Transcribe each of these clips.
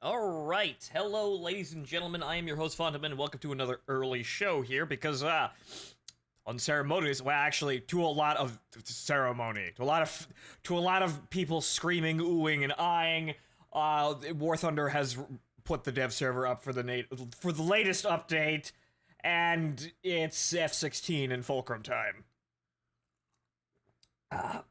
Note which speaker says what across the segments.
Speaker 1: Alright, hello ladies and gentlemen, I am your host Phontomen, and welcome to another early show here, because, unceremonious, well actually, to a lot of ceremony, to a lot of people screaming, oohing, and eyeing, War Thunder has put the dev server up for the latest update, and it's F16 in Fulcrum time.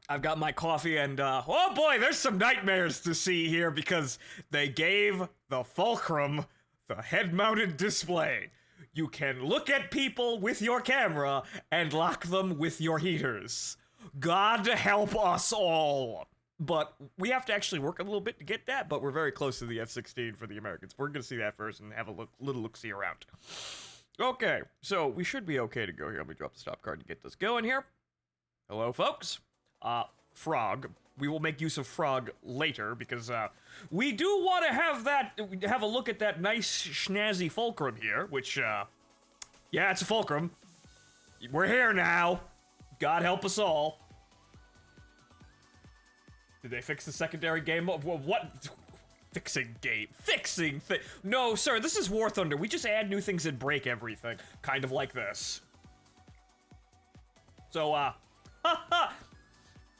Speaker 1: I've got my coffee and, oh boy, there's some nightmares to see here because they gave the Fulcrum the head-mounted display. You can look at people with your camera and lock them with your heaters. God help us all. But we have to actually work a little bit to get that, but we're very close to the F16 for the Americans. We're gonna see that first and have a little look-see around. Okay, so we should be okay to go here. Let me drop the stop card to get this going here. Hello, folks. Frog. We will make use of Frog later because, we do want to have a look at that nice schnazzy Fulcrum here, which, yeah, it's a Fulcrum. We're here now. God help us all. Did they fix the secondary game mode? What? Fixing game. No, sir, this is War Thunder. We just add new things and break everything. Kind of like this. So,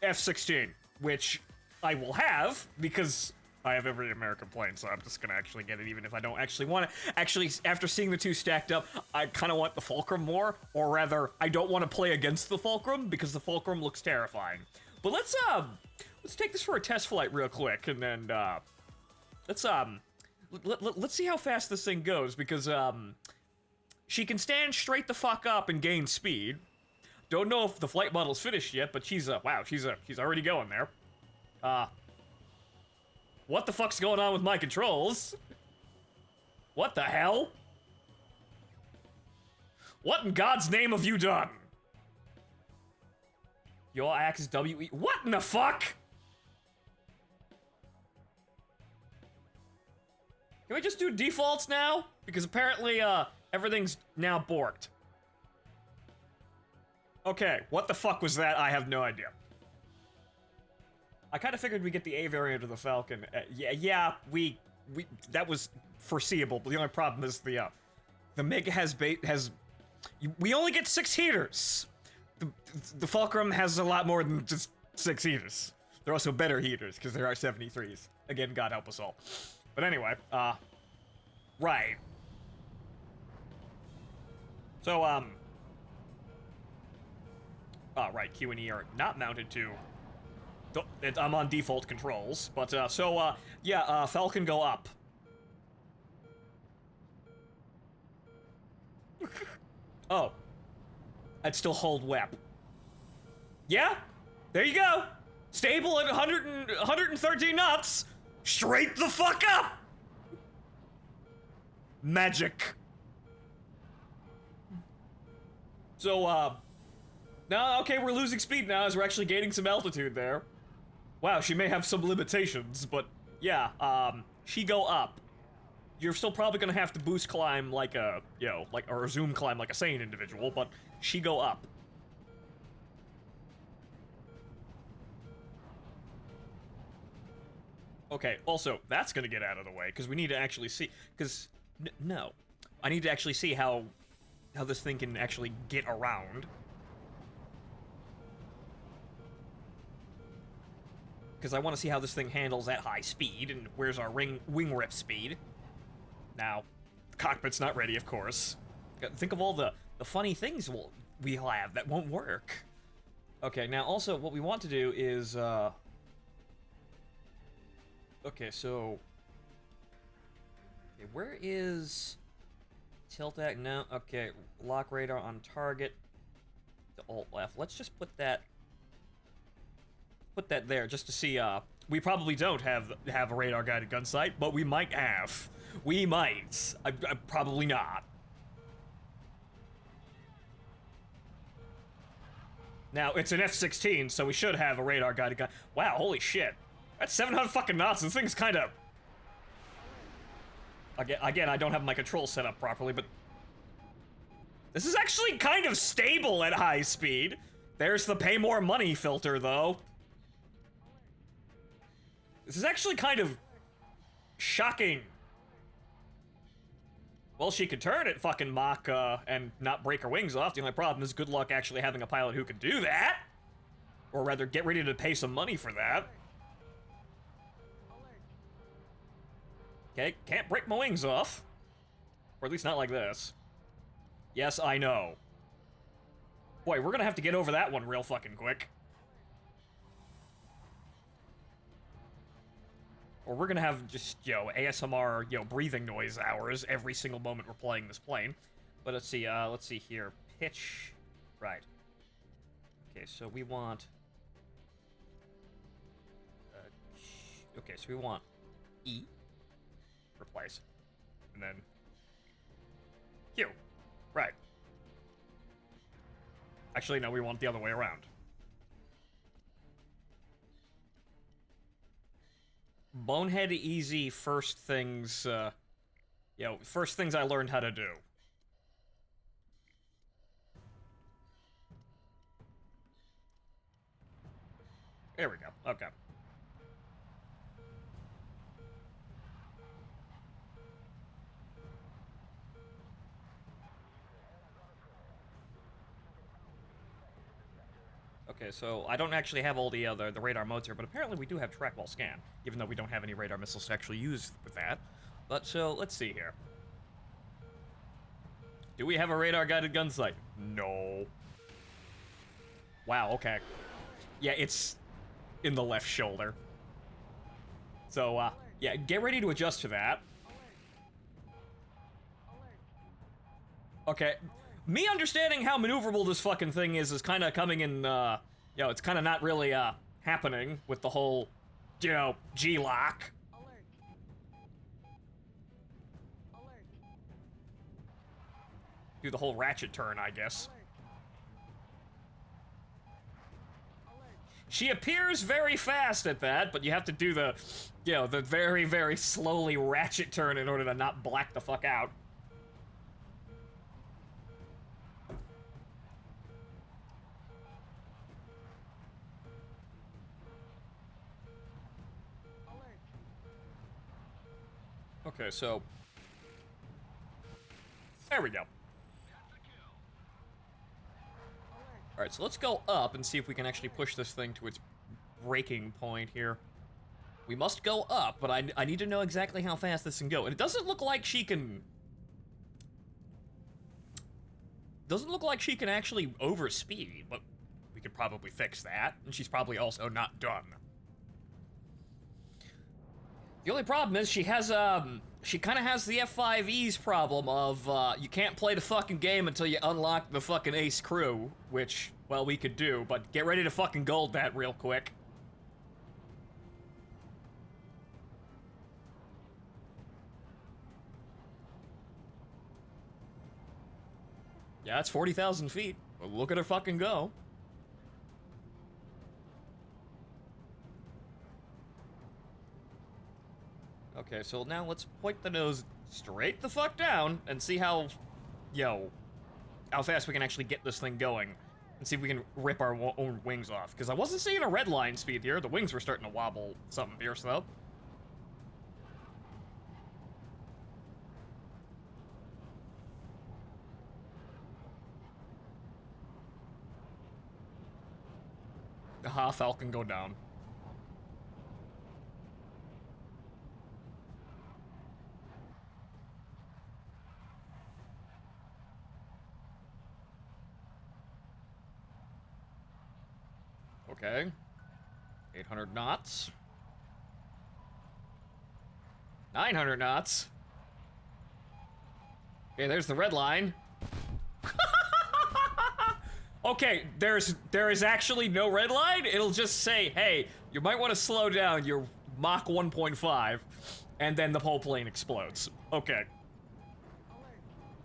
Speaker 1: F16, which I will have because I have every American plane, so I'm just gonna actually get it even if I don't actually want it. Actually, after seeing the two stacked up, I kind of want the Fulcrum more, or rather, I don't want to play against the Fulcrum because the Fulcrum looks terrifying. But let's take this for a test flight real quick, and then, let's see how fast this thing goes, because, she can stand straight the fuck up and gain speed. Don't know if the flight model's finished yet, but she's already going there. What the fuck's going on with my controls? What the hell? What in God's name have you done? Your axis WE. What in the fuck? Can we just do defaults now? Because apparently, everything's now borked. Okay, what the fuck was that? I have no idea. I kind of figured we'd get the A variant of the Falcon. That was foreseeable, but the only problem is the MiG we only get 6 heaters. The Fulcrum has a lot more than just 6 heaters. They're also better heaters, because there are 73s. Again, God help us all. But anyway, right. So, right, Q and E are not mounted to... I'm on default controls, but, Falcon go up. Oh. I'd still hold WEP. Yeah, there you go. Stable at 113 knots. Straight the fuck up! Magic. So, no, okay, we're losing speed now as we're actually gaining some altitude there. Wow, she may have some limitations, but yeah, she go up. You're still probably gonna have to boost climb like a, or zoom climb like a sane individual, but she go up. Okay, also, that's gonna get out of the way, because we need to actually see, because, no. I need to actually see how this thing can actually get around. Because I want to see how this thing handles at high speed, and where's our wing rip speed. Now, the cockpit's not ready, of course. Think of all the funny things we'll have that won't work. Okay, now also, what we want to do is, okay, so... Okay, where is... Tilt act? No, okay, lock radar on target. The alt left. Let's just put that there just to see. We probably don't have a radar guided gun sight, but we might have. We might. I probably not. Now it's an F16, so we should have a radar guided gun. Wow, holy shit! That's 700 fucking knots. This thing's kind of. Again, I don't have my controls set up properly, but this is actually kind of stable at high speed. There's the pay more money filter, though. This is actually kind of shocking Well, she could turn it, fucking Mach, and not break her wings off. The only problem is good luck actually having a pilot who can do that. Or rather, get ready to pay some money for that. Okay, can't break my wings off. Or at least not like this. Yes, I know. Boy, we're gonna have to get over that one real fucking quick. Or we're gonna have just, ASMR, breathing noise hours every single moment we're playing this plane. But let's see here. Pitch. Right. Okay, so we want... okay, so we want E. Replace. And then... Q. Right. Actually, no, we want the other way around. Bonehead easy first things, first things I learned how to do. There we go, okay. Okay, so I don't actually have all the radar modes here, but apparently we do have trackball scan, even though we don't have any radar missiles to actually use with that. But so let's see here. Do we have a radar guided gun sight? No. Wow, okay. Yeah, it's in the left shoulder. So yeah, get ready to adjust to that. Okay. Me understanding how maneuverable this fucking thing is kind of coming in, it's kind of not really, happening with the whole, G-lock. Do the whole ratchet turn, I guess. She appears very fast at that, but you have to do the, the very, very slowly ratchet turn in order to not black the fuck out. Okay, so... there we go. Alright, so let's go up and see if we can actually push this thing to its breaking point here. We must go up, but I need to know exactly how fast this can go. And it doesn't look like she can... doesn't look like she can actually overspeed, but we could probably fix that. And she's probably also not done. The only problem is she has, she kind of has the F5E's problem of, you can't play the fucking game until you unlock the fucking ace crew, which, well, we could do, but get ready to fucking gold that real quick. Yeah, it's 40,000 feet. Well, look at her fucking go. Okay, so now let's point the nose straight the fuck down and see how, how fast we can actually get this thing going. And see if we can rip our own wings off. Because I wasn't seeing a red line speed here. The wings were starting to wobble something fierce, though. Aha, Falcon go down. Okay. 800 knots. 900 knots. Okay, there's the red line. Okay, there is actually no red line. It'll just say, hey, you might want to slow down your Mach 1.5, and then the whole plane explodes. Okay.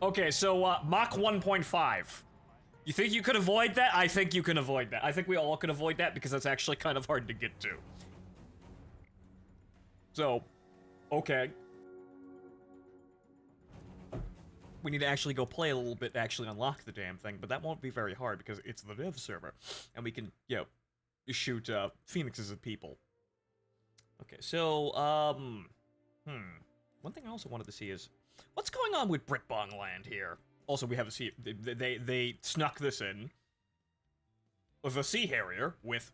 Speaker 1: Okay, so Mach 1.5. You think you could avoid that? I think you can avoid that. I think we all could avoid that because that's actually kind of hard to get to. So, okay. We need to actually go play a little bit to actually unlock the damn thing, but that won't be very hard because it's the dev server. And we can, shoot, phoenixes at people. Okay, so, one thing I also wanted to see is, What's going on with Britbong land here? Also, we have a sea. They snuck this in. With a Sea Harrier with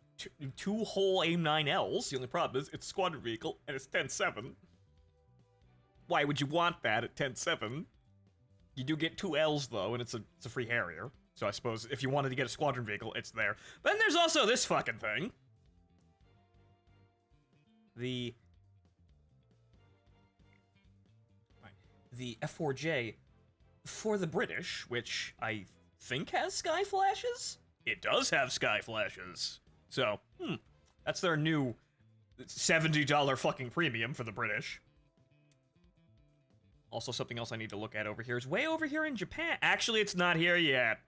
Speaker 1: two whole AIM-9Ls. The only problem is it's a squadron vehicle and it's 10-7. Why would you want that at 10-7? You do get 2 Ls though, and it's a free Harrier. So I suppose if you wanted to get a squadron vehicle, it's there. But then there's also this fucking thing. The F4J for the British, which I think has sky flashes? It does have sky flashes. So, that's their new $70 fucking premium for the British. Also, something else I need to look at over here is way over here in Japan. Actually, it's not here yet.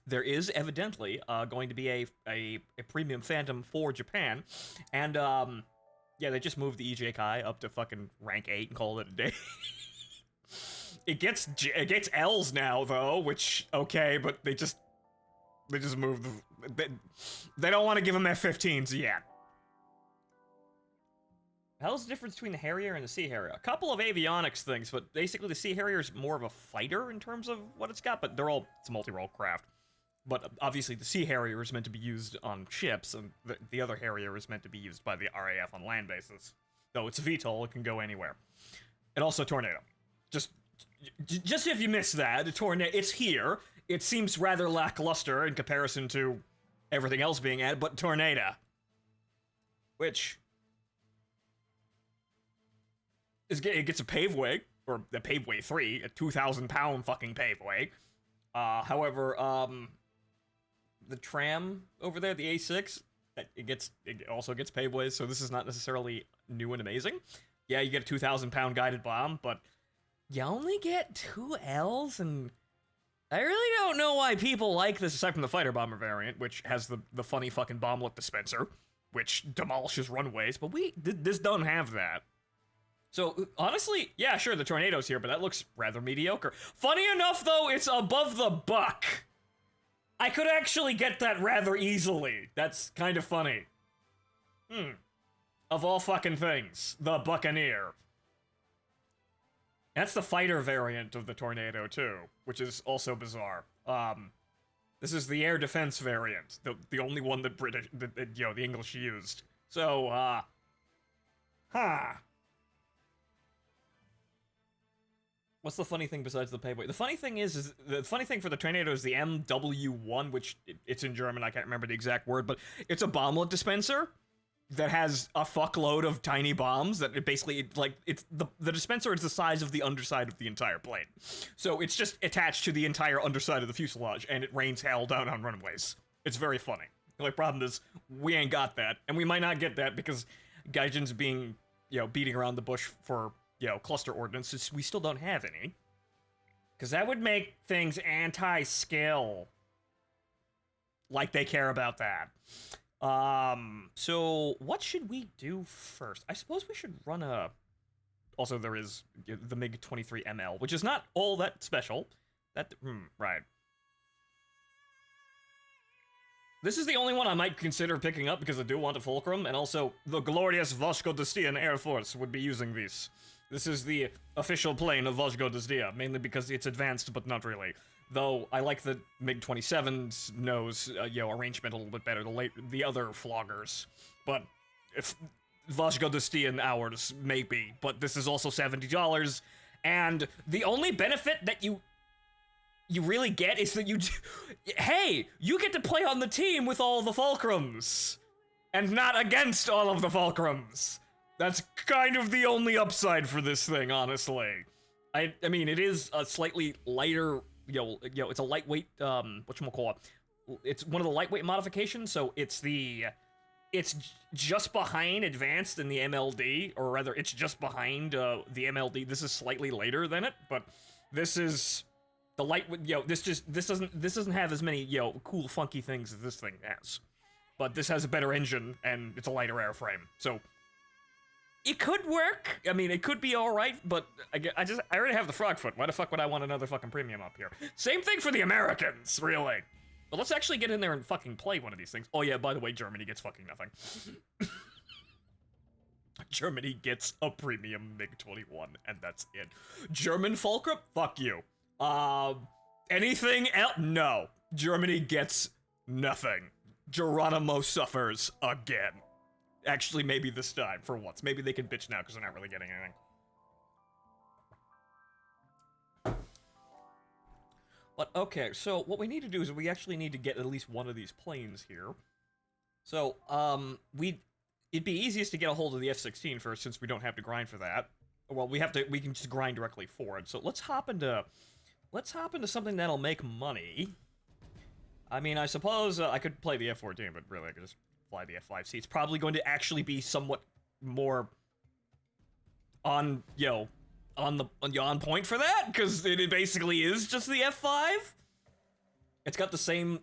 Speaker 1: There is evidently going to be a premium Phantom for Japan. And, yeah, they just moved the EJ Kai up to fucking rank 8 and called it a day. It gets L's now, though, which, okay, but they just moved they don't want to give them F-15s yet. Hell's the difference between the Harrier and the Sea Harrier? A couple of avionics things, but basically the Sea Harrier is more of a fighter in terms of what it's got, but it's a multi-role craft. But obviously the Sea Harrier is meant to be used on ships, and the other Harrier is meant to be used by the RAF on land bases. Though it's a VTOL, it can go anywhere. And also Tornado. Just if you missed that, the Tornado, it's here. It seems rather lackluster in comparison to everything else being added, but Tornado. Which it gets a paveway, or the paveway 3, a 2,000-pound fucking paveway. However, the tram over there, the A6, it also gets paveways, so this is not necessarily new and amazing. Yeah, you get a 2,000-pound guided bomb, but you only get 2 Ls, and I really don't know why people like this, aside from the fighter bomber variant, which has the funny fucking bomblet dispenser, which demolishes runways, but this don't have that. So, honestly, yeah, sure, the Tornado's here, but that looks rather mediocre. Funny enough, though, it's above the Buck. I could actually get that rather easily. That's kind of funny. Of all fucking things, the Buccaneer. That's the fighter variant of the Tornado, too, which is also bizarre. This is the air defense variant, the only one that the English used. So, What's the funny thing besides the paveway? The funny thing is the funny thing for the Tornado is the MW1, which it's in German, I can't remember the exact word, but it's a bomblet dispenser that has a fuckload of tiny bombs that the dispenser is the size of the underside of the entire plane. So it's just attached to the entire underside of the fuselage, and it rains hell down on runways. It's very funny. The only problem is, we ain't got that, and we might not get that because Gaijin's being, beating around the bush for, cluster ordnance. We still don't have any. Because that would make things anti-skill. Like they care about that. So what should we do first? I suppose we should run a... Also, there is the MiG-23ML, which is not all that special. Right. This is the only one I might consider picking up because I do want a fulcrum, and also the glorious Vojvodina Air Force would be using these. This is the official plane of Vojvodina, mainly because it's advanced, but not really. Though, I like the MiG-27's nose, arrangement a little bit better, the other floggers. But, if Vojvodina hours, maybe, but this is also $70, and the only benefit that you really get is that you get to play on the team with all the fulcrums, and not against all of the fulcrums. That's kind of the only upside for this thing, honestly. I mean, it is a slightly lighter, it's a lightweight, whatchamacallit. It's one of the lightweight modifications, so it's just behind advanced in the MLD, or rather, it's just behind, the MLD. This is slightly later than it, but this is the lightweight, this doesn't have as many, cool, funky things as this thing has. But this has a better engine, and it's a lighter airframe, so it could work. I mean, it could be alright, but I already have the Frogfoot. Why the fuck would I want another fucking premium up here? Same thing for the Americans, really. But let's actually get in there and fucking play one of these things. Oh yeah, by the way, Germany gets fucking nothing. Germany gets a premium MiG-21, and that's it. German Fulcrum? Fuck you. Anything else? No. Germany gets nothing. Geronimo suffers again. Actually, maybe this time, for once. Maybe they can bitch now, because they're not really getting anything. But, okay, so what we need to do is we actually need to get at least one of these planes here. So, it'd be easiest to get a hold of the F-16 first, since we don't have to grind for that. Well, we can just grind directly for it. So let's hop into something that'll make money. I mean, I suppose I could play the F-14, but really I could just fly the F-5C. It's probably going to actually be somewhat more on point for that, because it basically is just the F-5. It's got the same,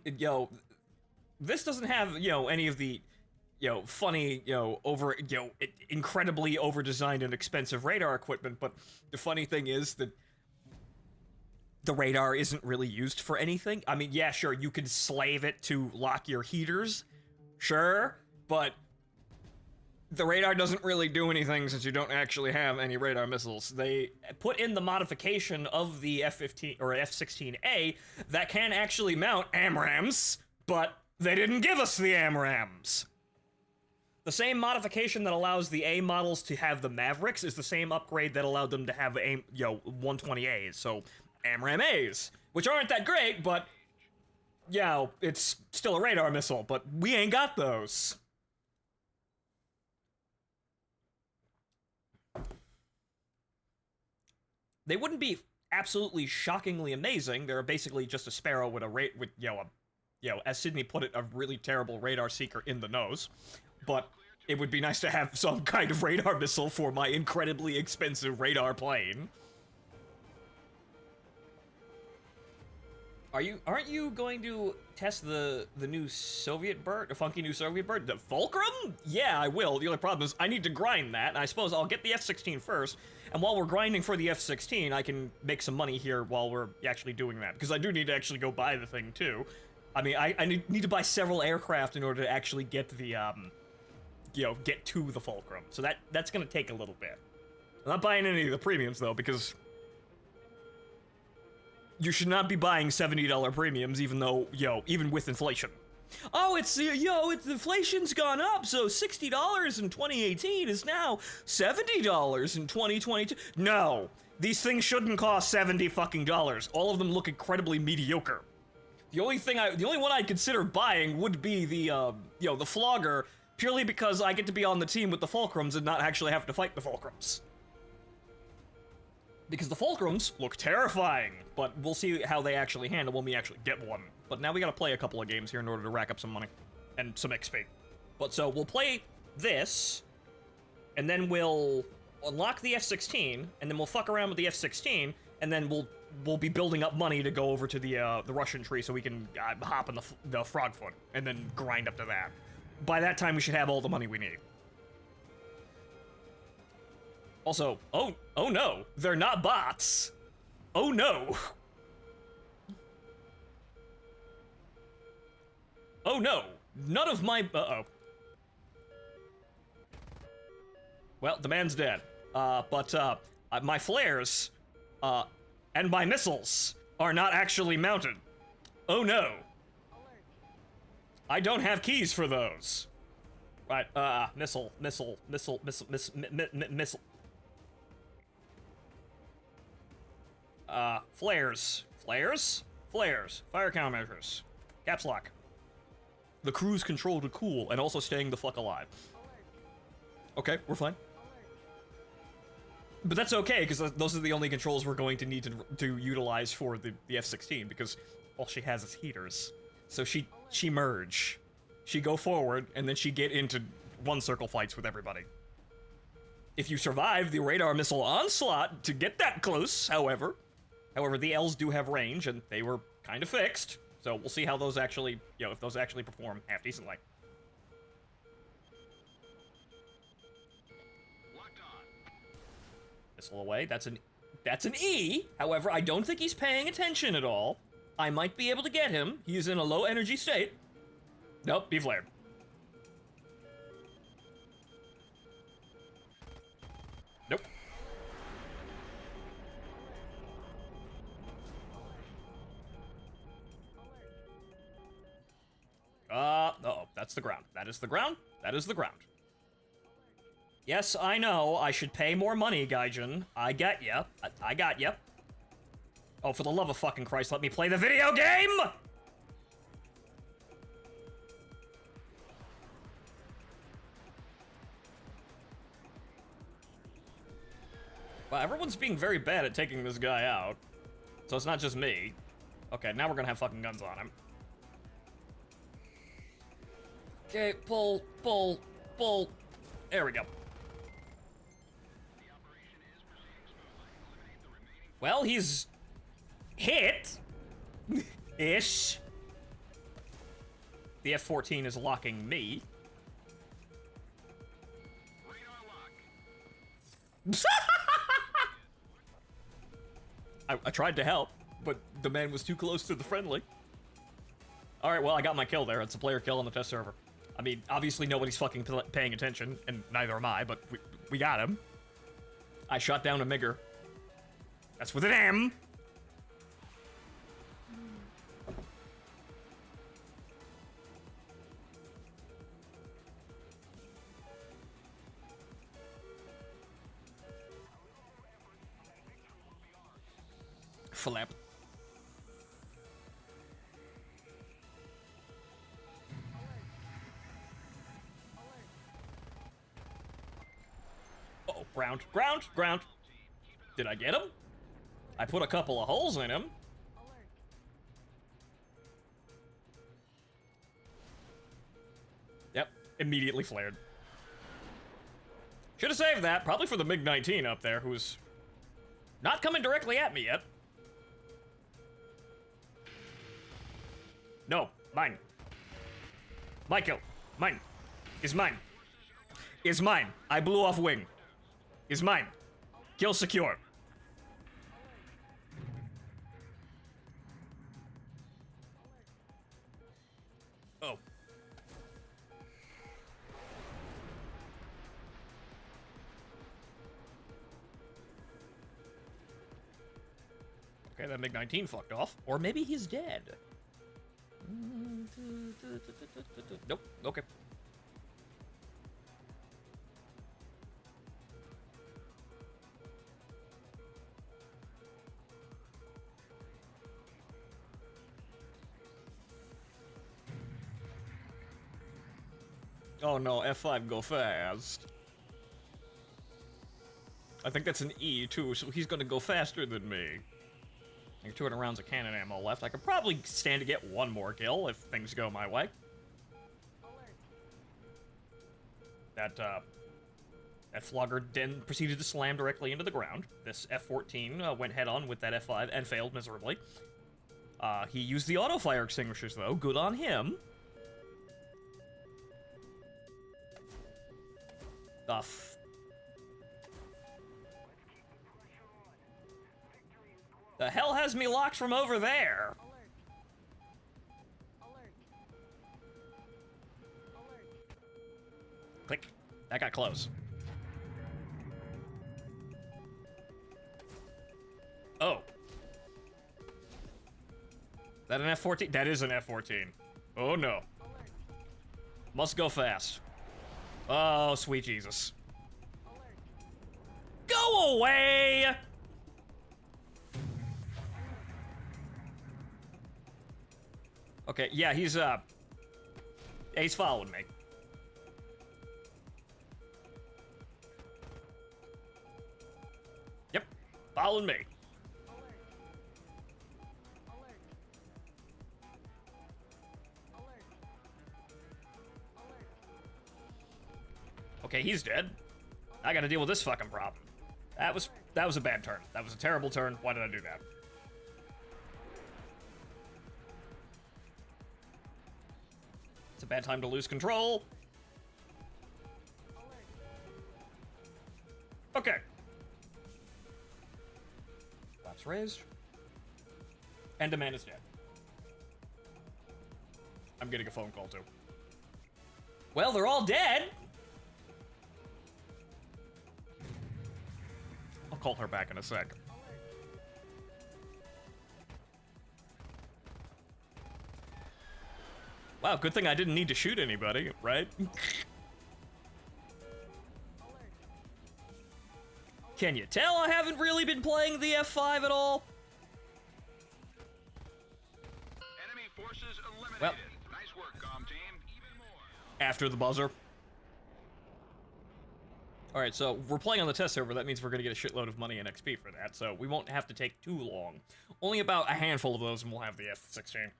Speaker 1: this doesn't have, any of the, funny, incredibly over-designed and expensive radar equipment, but the funny thing is that the radar isn't really used for anything. I mean, yeah, sure, you can slave it to lock your heaters, sure, but the radar doesn't really do anything since you don't actually have any radar missiles. They put in the modification of the F-15 or F-16A that can actually mount AMRAAMs, but they didn't give us the AMRAAMs. The same modification that allows the A models to have the Mavericks is the same upgrade that allowed them to have 120As, so AMRAAM A's, which aren't that great, but, it's still a radar missile, but we ain't got those. They wouldn't be absolutely shockingly amazing. They're basically just a Sparrow with as Sydney put it, a really terrible radar seeker in the nose. But it would be nice to have some kind of radar missile for my incredibly expensive radar plane. Aren't you going to test the new Soviet bird, the funky new Soviet bird, the Fulcrum? Yeah, I will. The only problem is I need to grind that, and I suppose I'll get the F-16 first, and while we're grinding for the F-16, I can make some money here while we're actually doing that, because I do need to actually go buy the thing, too. I mean, I need to buy several aircraft in order to actually get the, get to the Fulcrum, so that's gonna take a little bit. I'm not buying any of the premiums, though, because you should not be buying $70 premiums, even though, even with inflation. Oh, it's inflation's gone up, so $60 in 2018 is now $70 in 2022. No, these things shouldn't cost $70 fucking dollars. All of them look incredibly mediocre. The only one I'd consider buying would be the Flogger, purely because I get to be on the team with the Fulcrums and not actually have to fight the Fulcrums. Because the Fulcrums look terrifying, but we'll see how they actually handle when we actually get one. But now we gotta play a couple of games here in order to rack up some money and some XP. But so we'll play this, and then we'll unlock the F-16, and then we'll fuck around with the F-16, and then we'll be building up money to go over to the Russian tree so we can hop in the Frogfoot, and then grind up to that. By that time, we should have all the money we need. Also, oh no, they're not bots. Oh no. Oh no, none of my, Well, the man's dead. But my flares, and my missiles are not actually mounted. Oh no. I don't have keys for those. Right, missile. Flares. Fire countermeasures. Caps lock. The cruise control to cool, and also staying the fuck alive. Okay, we're fine. But that's okay, because those are the only controls we're going to need to utilize for the F-16, because all she has is heaters. So she merge. She go forward, and then she get into one-circle fights with everybody. If you survive the radar missile onslaught to get that close, however, the Ls do have range, and they were kind of fixed. So we'll see how those actually, if those actually perform half decently. Locked on. Missile away. That's an E. However, I don't think he's paying attention at all. I might be able to get him. He's in a low energy state. Nope, he flared. Nope. Uh-oh, that's the ground. That is the ground. That is the ground. Yes, I know, I should pay more money, Gaijin. I get ya. I got ya. Oh, for the love of fucking Christ, let me play the video game! Wow, everyone's being very bad at taking this guy out. So it's not just me. Okay, now we're gonna have fucking guns on him. Okay, pull, pull, pull. There we go. Well, he's hit. Ish. The F-14 is locking me. I tried to help, but the man was too close to the friendly. Alright, well, I got my kill there. It's a player kill on the test server. I mean, obviously nobody's fucking paying attention, and neither am I, but we got him. I shot down a Migger. That's with an M. Flap. Uh-oh, ground, ground, ground. Did I get him? I put a couple of holes in him. Yep, immediately flared. Should have saved that, probably for the MiG-19 up there, who's not coming directly at me yet. No, mine. My kill. Mine. Is mine. Is mine. I blew off wing. Is mine. Kill secure. Oh. Okay, that MiG-19 fucked off. Or maybe he's dead. Nope, okay. Oh no, F5 go fast. I think that's an E too, so he's gonna go faster than me. 200 rounds of cannon ammo left. I could probably stand to get one more kill if things go my way. That Flogger then proceeded to slam directly into the ground. This F-14 went head-on with that F-5 and failed miserably. He used the auto-fire extinguishers, though. Good on him. The hell has me locked from over there? Click. That got close. Oh. That an F-14? That is an F-14. Oh no. Must go fast. Oh, sweet Jesus. Go away! Okay, yeah, he's following me. Yep, following me. Okay, he's dead. I gotta deal with this fucking problem. That was a bad turn. That was a terrible turn. Why did I do that? It's a bad time to lose control. Okay. Flaps raised. And a man is dead. I'm getting a phone call too. Well, they're all dead. call her back in a sec. Wow, good thing I didn't need to shoot anybody, right? Can you tell I haven't really been playing the F5 at all?
Speaker 2: Enemy forces eliminated.
Speaker 1: Well,
Speaker 2: nice work, comm team. Even more.
Speaker 1: after the buzzer. Alright, so we're playing on the test server. That means we're going to get a shitload of money and XP for that, so we won't have to take too long. Only about a handful of those and we'll have the F-16.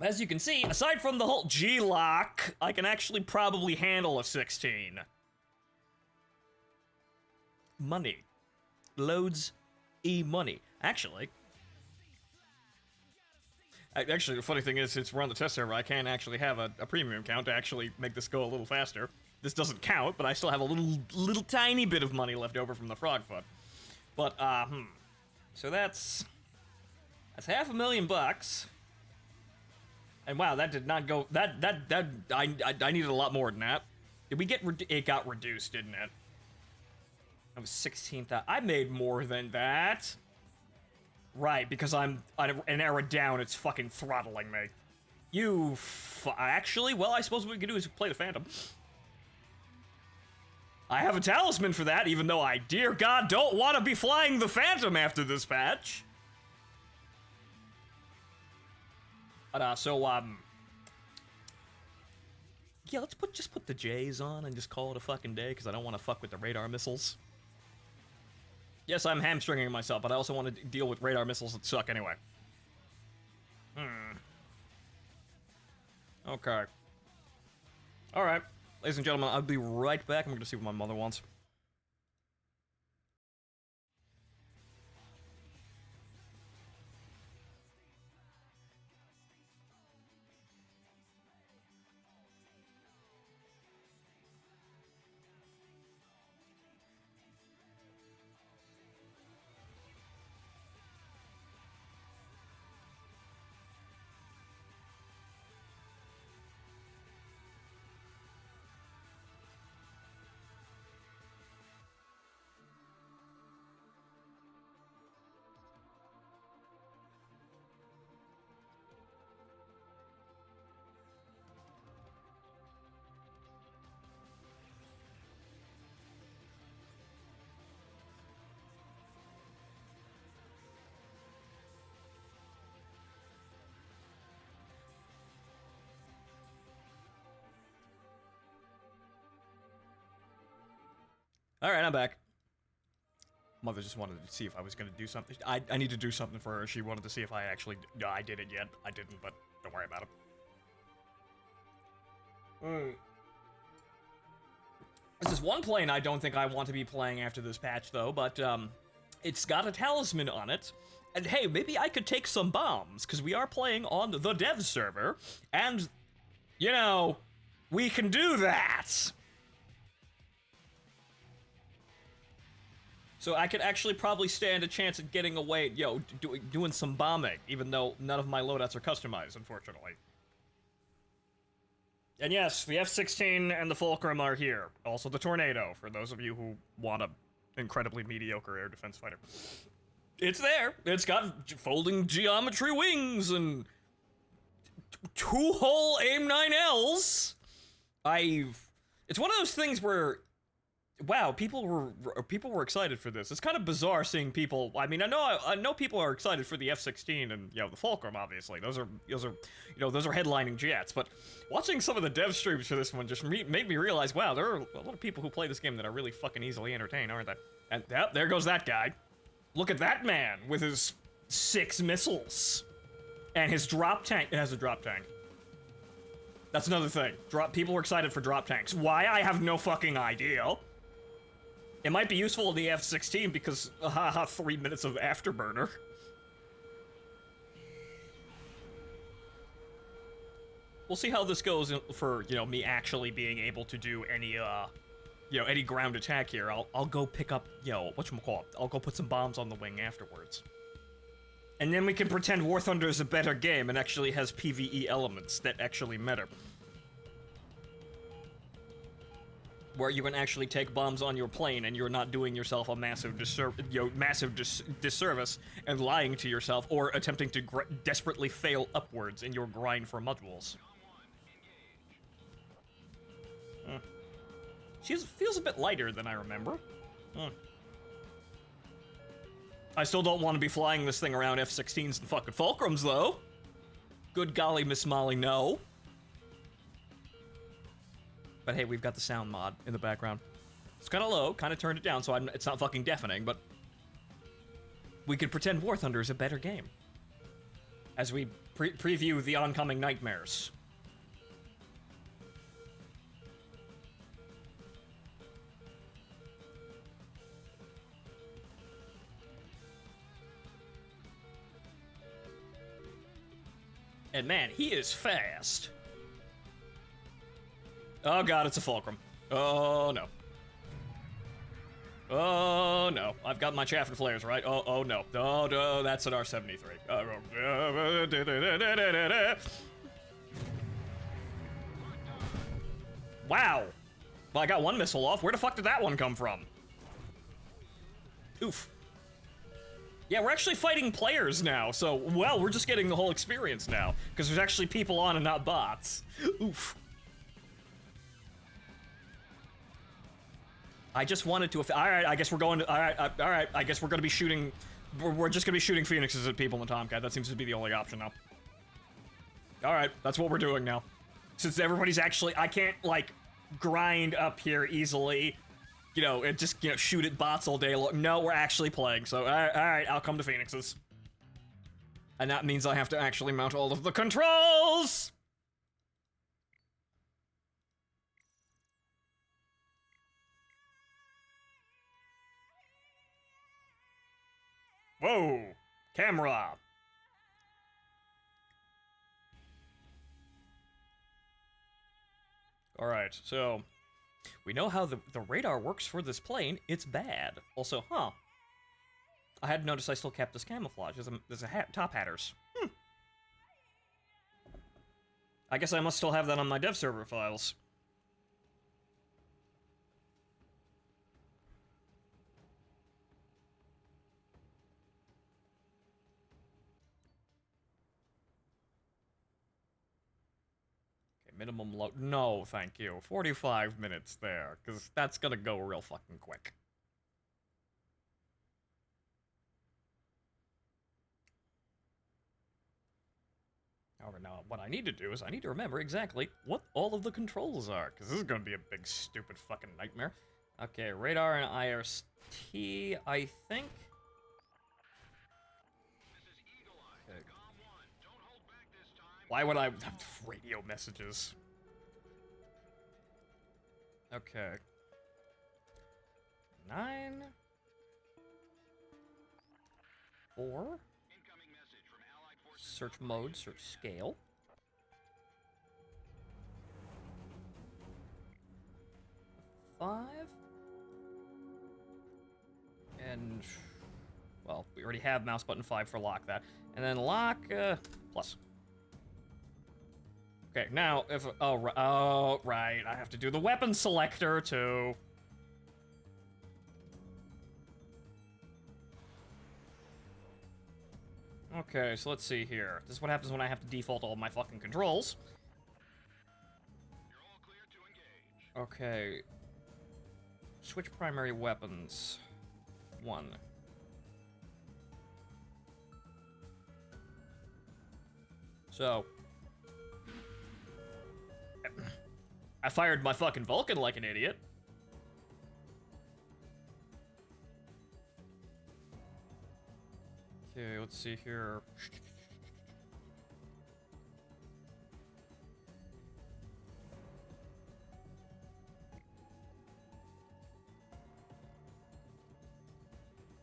Speaker 1: As you can see, aside from the whole G-lock, I can actually probably handle a 16. Money. Loads money. Actually, the funny thing is, since we're on the test server, I can actually have a premium account to actually make this go a little faster. This doesn't count, but I still have a little tiny bit of money left over from the frog fund. But, so that's $500,000. And wow, that did not go, I needed a lot more than that. Did we get, it got reduced, didn't it? That was 16,000. I made more than that. Right, because I'm an era down, it's fucking throttling me. Actually, well, I suppose what we can do is play the Phantom. I have a talisman for that, even though I, dear God, don't want to be flying the Phantom after this patch. But, yeah, let's just put the J's on and just call it a fucking day, because I don't want to fuck with the radar missiles. Yes, I'm hamstringing myself, but I also want to deal with radar missiles that suck anyway. Okay. Alright. Ladies and gentlemen, I'll be right back. I'm going to see what my mother wants. Alright, I'm back. Mother just wanted to see if I was going to do something. I need to do something for her. She wanted to see if I actually... I did it yet. I didn't, but don't worry about it. This is one plane I don't think I want to be playing after this patch, though, but, it's got a talisman on it. And hey, maybe I could take some bombs, because we are playing on the dev server, and, you know, we can do that! So I could actually probably stand a chance at getting away, doing some bombing, even though none of my loadouts are customized, unfortunately. And yes, the F-16 and the Fulcrum are here. Also the Tornado, for those of you who want a incredibly mediocre air defense fighter. It's there. It's got folding geometry wings and two-hole AIM-9Ls. It's one of those things where, wow, people were excited for this. It's kind of bizarre seeing people. I mean, I know people are excited for the F-16 and the Fulcrum. Obviously, those are headlining jets. But watching some of the dev streams for this one just made me realize, wow, there are a lot of people who play this game that are really fucking easily entertained, aren't they? And yep, there goes that guy. Look at that man with his 6 missiles and his drop tank. It has a drop tank. That's another thing. People were excited for drop tanks. Why? I have no fucking idea. It might be useful in the F-16 because, 3 minutes of afterburner. We'll see how this goes for, me actually being able to do any, any ground attack here. I'll go pick up, whatchamacallit. I'll go put some bombs on the wing afterwards. And then we can pretend War Thunder is a better game and actually has PvE elements that actually matter. where you can actually take bombs on your plane and you're not doing yourself a massive disservice and lying to yourself or attempting to desperately fail upwards in your grind for modules. She feels a bit lighter than I remember. I still don't want to be flying this thing around F-16s and fucking Fulcrums, though. Good golly, Miss Molly, no. But hey, we've got the sound mod in the background. It's kind of low, kind of turned it down, so it's not fucking deafening, but we could pretend War Thunder is a better game as we preview the oncoming nightmares. And man, he is fast. Oh god, it's a Fulcrum. Oh no. Oh no. I've got my chaff and flares, right? Oh no. Oh no, that's an R-73. Wow. Well, I got one missile off. Where the fuck did that one come from? Oof. Yeah, we're actually fighting players now, so, well, we're just getting the whole experience now, because there's actually people on and not bots. Oof. I just wanted to, alright, I guess we're going to, alright, I guess we're gonna be shooting, we're just gonna be shooting Phoenixes at people in the Tomcat. That seems to be the only option now. Alright, that's what we're doing now. Since everybody's actually, I can't, like, grind up here easily. You know, and just, you know, shoot at bots all day long. No, we're actually playing, so alright, I'll come to Phoenixes. And that means I have to actually mount all of the controls! Whoa! Camera! Alright, so we know how the radar works for this plane. It's bad. Also, I had noticed I still kept this camouflage. There's a top hatters. I guess I must still have that on my dev server files. Minimum load. No, thank you. 45 minutes there, because that's gonna go real fucking quick. However, now what I need to do is I need to remember exactly what all of the controls are, because this is gonna be a big, stupid fucking nightmare. Okay, radar and IRST, I think. Why would I have radio messages? Okay. 9 4 search mode, search scale. 5 and well, we already have mouse button 5 for lock that, and then lock plus. Okay, now, if, oh, right, I have to do the weapon selector, too. Okay, so let's see here. This is what happens when I have to default all my fucking controls.
Speaker 2: You're all clear to engage.
Speaker 1: Okay. Switch primary weapons. 1. So... I fired my fucking Vulcan like an idiot. Okay, let's see here.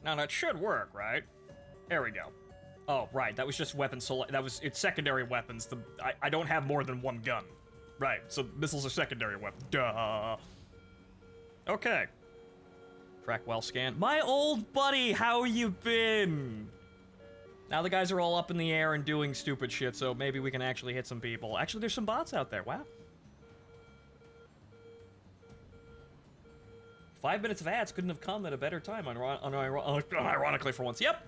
Speaker 1: Now that should work, right? There we go. Oh, right, that was just weapon select. It's secondary weapons. I don't have more than one gun. Right, so missiles are secondary weapons. Duh. Okay. Track well scan. My old buddy, how you been? Now the guys are all up in the air and doing stupid shit, so maybe we can actually hit some people. Actually, there's some bots out there. Wow.
Speaker 3: 5 minutes of ads couldn't have come at a better time, ironically for once. Yep,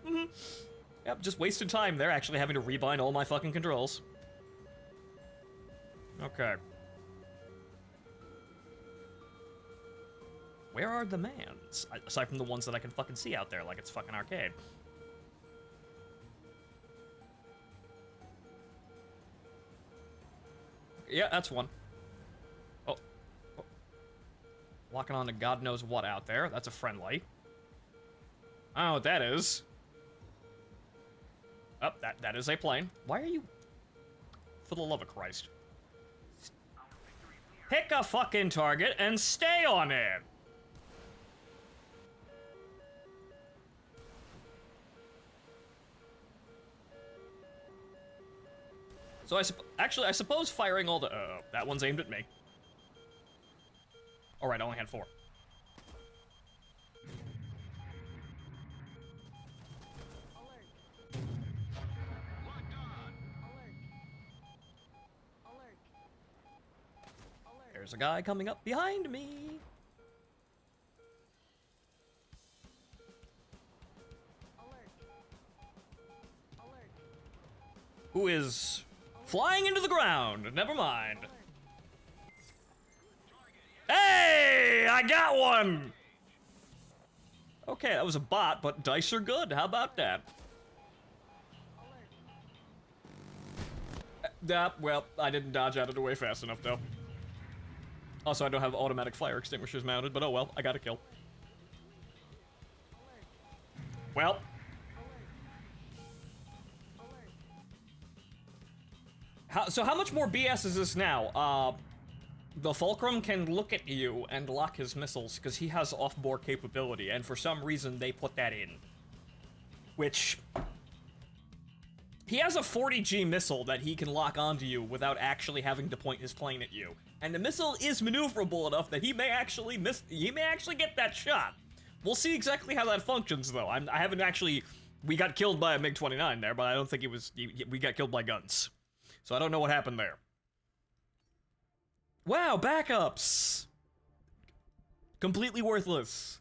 Speaker 3: Yep, just wasted time there, actually having to rebind all my fucking controls. Okay. Where are the mans? Aside from the ones that I can fucking see out there, like it's fucking arcade. Yeah, that's one. Oh. Locking on to God knows what out there. That's a friendly. I don't know what that is. Oh, that is a plane. Why are you... For the love of Christ. Pick a fucking target and stay on it! So I suppose firing all the... that one's aimed at me. Alright, I only had 4. There's a guy coming up behind me. Who is flying into the ground? Never mind. Hey, I got one. Okay, that was a bot, but dice are good. How about that? Well, I didn't dodge out of the way fast enough, though. Also, I don't have automatic fire extinguishers mounted, but oh well, I got a kill. Well. So how much more BS is this now? The Fulcrum can look at you and lock his missiles, because he has off-board capability, and for some reason they put that in. Which... He has a 40G missile that he can lock onto you without actually having to point his plane at you. And the missile is maneuverable enough that he may actually get that shot. We'll see exactly how that functions, though. I haven't actually... We got killed by a MiG-29 there, but I don't think we got killed by guns. So I don't know what happened there. Wow, backups! Completely worthless.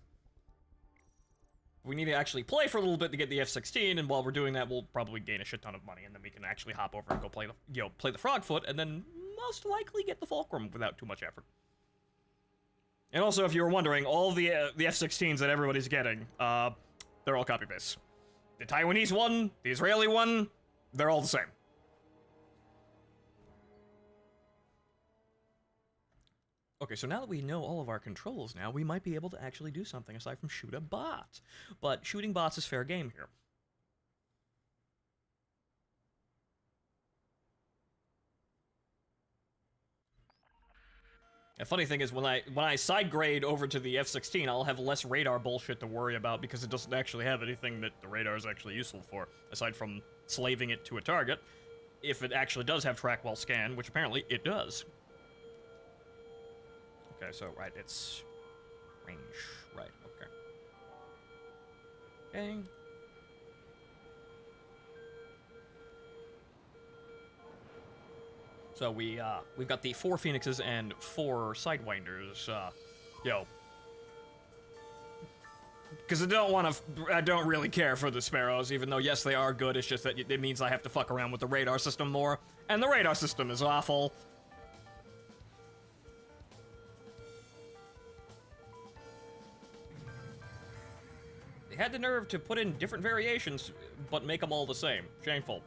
Speaker 3: We need to actually play for a little bit to get the F-16, and while we're doing that, we'll probably gain a shit ton of money, and then we can actually hop over and go play the, play the Frogfoot, and then most likely get the Fulcrum without too much effort. And also, if you were wondering, all the F-16s that everybody's getting, they're all copy-paste. The Taiwanese one, the Israeli one, they're all the same. Okay, so now that we know all of our controls now, we might be able to actually do something aside from shoot a bot. But shooting bots is fair game here. The funny thing is, when I side grade over to the F-16, I'll have less radar bullshit to worry about because it doesn't actually have anything that the radar is actually useful for, aside from slaving it to a target, if it actually does have track while scan, which apparently it does. Okay, so, right, it's range, right, okay. Bang. So we've got the 4 Phoenixes and 4 Sidewinders, because I don't really care for the Sparrows, even though, yes, they are good, it's just that it means I have to fuck around with the radar system more, and the radar system is awful. They had the nerve to put in different variations, but make them all the same. Shameful.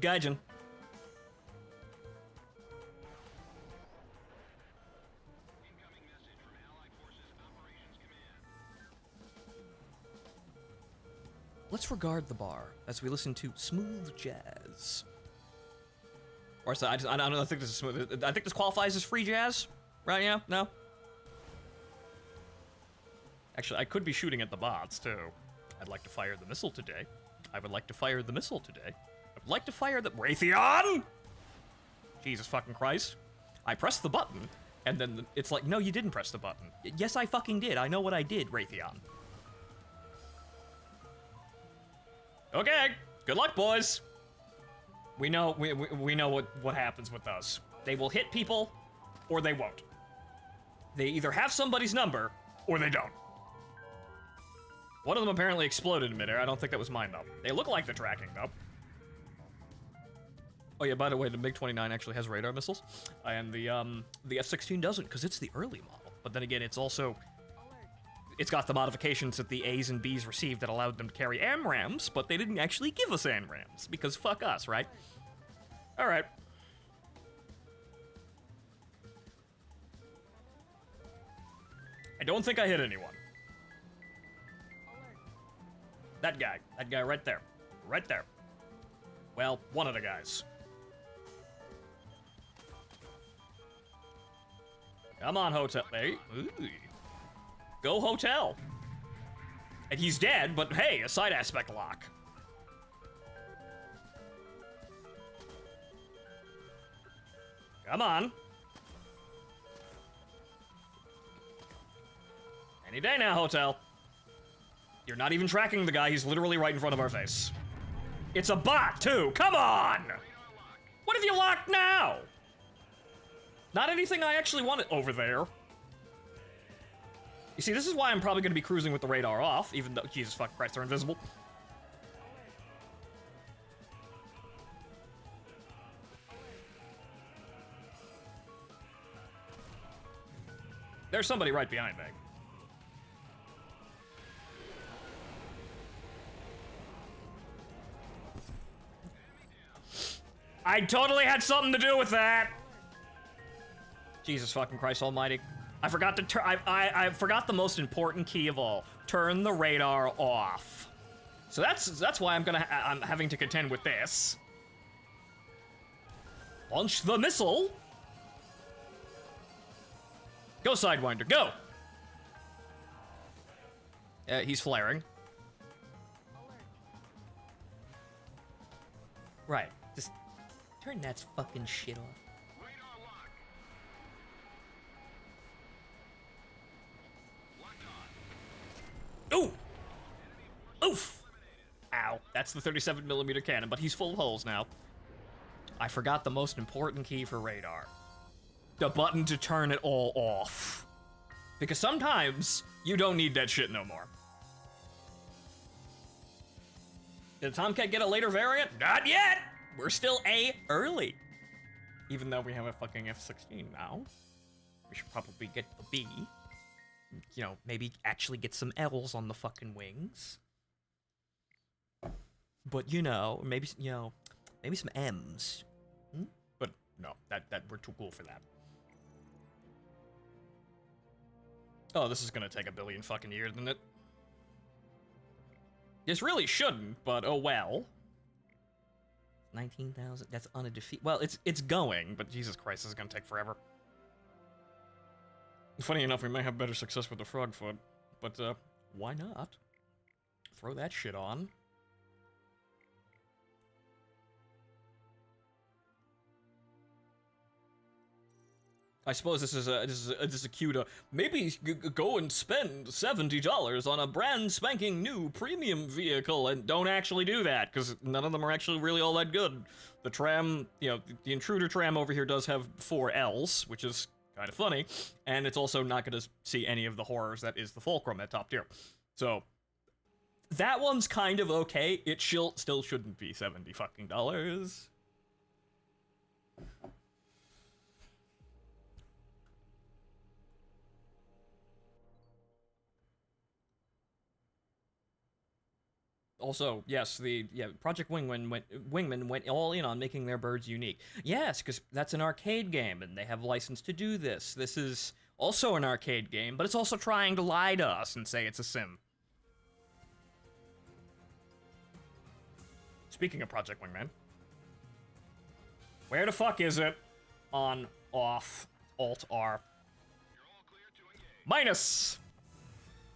Speaker 3: Gaijin. Let's regard the bar as we listen to smooth jazz. Or so I don't think this is smooth. I think this qualifies as free jazz, right? Yeah, no. Actually, I could be shooting at the bots, too. I'd like to fire the missile today. I would like to fire the missile today. I would like to fire the... Raytheon! Jesus fucking Christ. I pressed the button, and then it's like, no, you didn't press the button. Yes, I fucking did. I know what I did, Raytheon. Okay, good luck, boys. We know what happens with us. They will hit people, or they won't. They either have somebody's number,
Speaker 1: Or they don't.
Speaker 3: One of them apparently exploded in midair. I don't think that was mine, though. They look like they're tracking, though. Oh, yeah, by the way, the MiG-29 actually has radar missiles. And the F-16 doesn't, because it's the early model. But then again, it's also... It's got the modifications that the A's and B's received that allowed them to carry AMRAAMs, but they didn't actually give us AMRAAMs, because fuck us, right? Alright. I don't think I hit anyone. That guy right there. Right there. Well, one of the guys. Come on, Hotel. Hey, ooh. Go Hotel. And he's dead, but hey, a side aspect lock. Come on. Any day now, Hotel. You're not even tracking the guy, he's literally right in front of our face. It's a bot, too, come on! What have you locked now? Not anything I actually wanted over there. You see, this is why I'm probably gonna be cruising with the radar off, even though, Jesus fucking Christ, they're invisible. There's somebody right behind me. I totally had something to do with that. Jesus fucking Christ almighty. I forgot to turn, I forgot the most important key of all. Turn the radar off. So that's why I'm having to contend with this. Launch the missile. Go, Sidewinder, go! He's flaring. Right, just turn that fucking shit off. Ooh! Oof! Ow, that's the 37mm cannon, but he's full of holes now. I forgot the most important key for radar. The button to turn it all off. Because sometimes, you don't need that shit no more. Did Tomcat get a later variant? Not yet! We're still A early. Even though we have a fucking F-16 now. We should probably get the B. You know, maybe actually get some L's on the fucking wings. But, you know, maybe some M's. Hmm? But, no, that we're too cool for that. Oh, this is gonna take a billion fucking years, isn't it? This really shouldn't, but oh well. 19,000, that's on a defeat. Well, it's going, but Jesus Christ, this is gonna take forever. Funny enough, we may have better success with the Frogfoot, but why not? Throw that shit on. I suppose this is a cue to maybe go and spend $70 on a brand spanking new premium vehicle and don't actually do that, because none of them are actually really all that good. The tram, you know, the Intruder tram over here does have 4 L's, which is kind of funny, and it's also not going to see any of the horrors that is the Fulcrum at top tier. So, that one's kind of okay. It still shouldn't be $70 fucking dollars. Also, yes, Project Wingman went all in on making their birds unique. Yes, because that's an arcade game, and they have license to do this. This is also an arcade game, but it's also trying to lie to us and say it's a sim. Speaking of Project Wingman, where the fuck is it? On, off, Alt-R. Minus!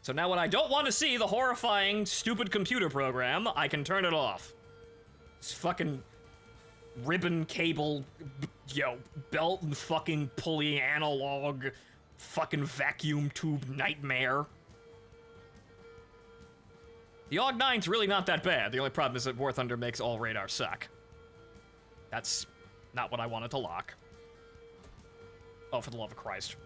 Speaker 3: So now when I don't want to see the horrifying, stupid computer program, I can turn it off. This fucking ribbon cable, belt and fucking pulley analog, fucking vacuum tube nightmare. The AUG-9's really not that bad. The only problem is that War Thunder makes all radar suck. That's not what I wanted to lock. Oh, for the love of Christ.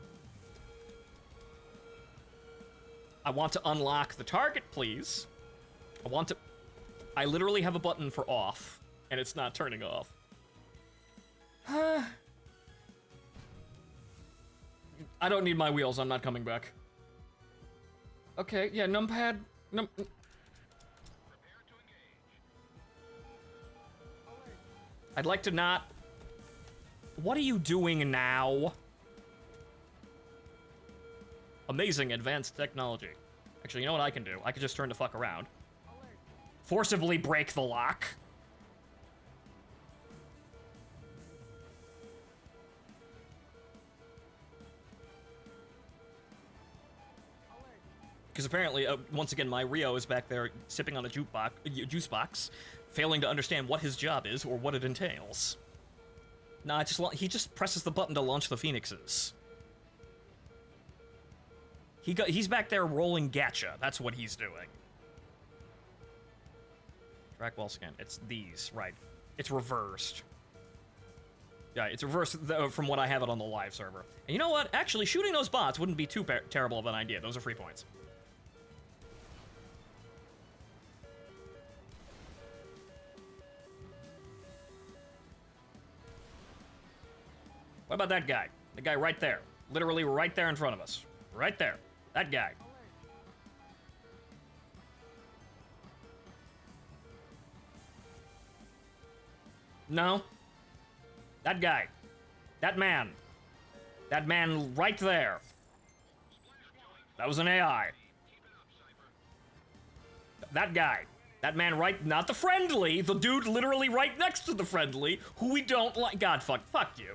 Speaker 3: I want to unlock the target, please. I literally have a button for off, and it's not turning off. I don't need my wheels, I'm not coming back. Okay, yeah, numpad. I'd like to not... What are you doing now? Amazing advanced technology. Actually, you know what I can do? I can just turn the fuck around. Forcibly break the lock. Because apparently, once again, my Rio is back there sipping on a juice box, failing to understand what his job is or what it entails. Nah, he just presses the button to launch the Phoenixes. He's back there rolling gacha. That's what he's doing. Track well scan. It's these, right. It's reversed. Yeah, it's reversed from what I have it on the live server. And you know what? Actually, shooting those bots wouldn't be too terrible of an idea. Those are free points. What about that guy? The guy right there. Literally right there in front of us. Right there. That guy. No. That guy. That man. That man right there. That was an AI. That guy. That man right... Not the friendly. The dude literally right next to the friendly, who we don't like. God, fuck you.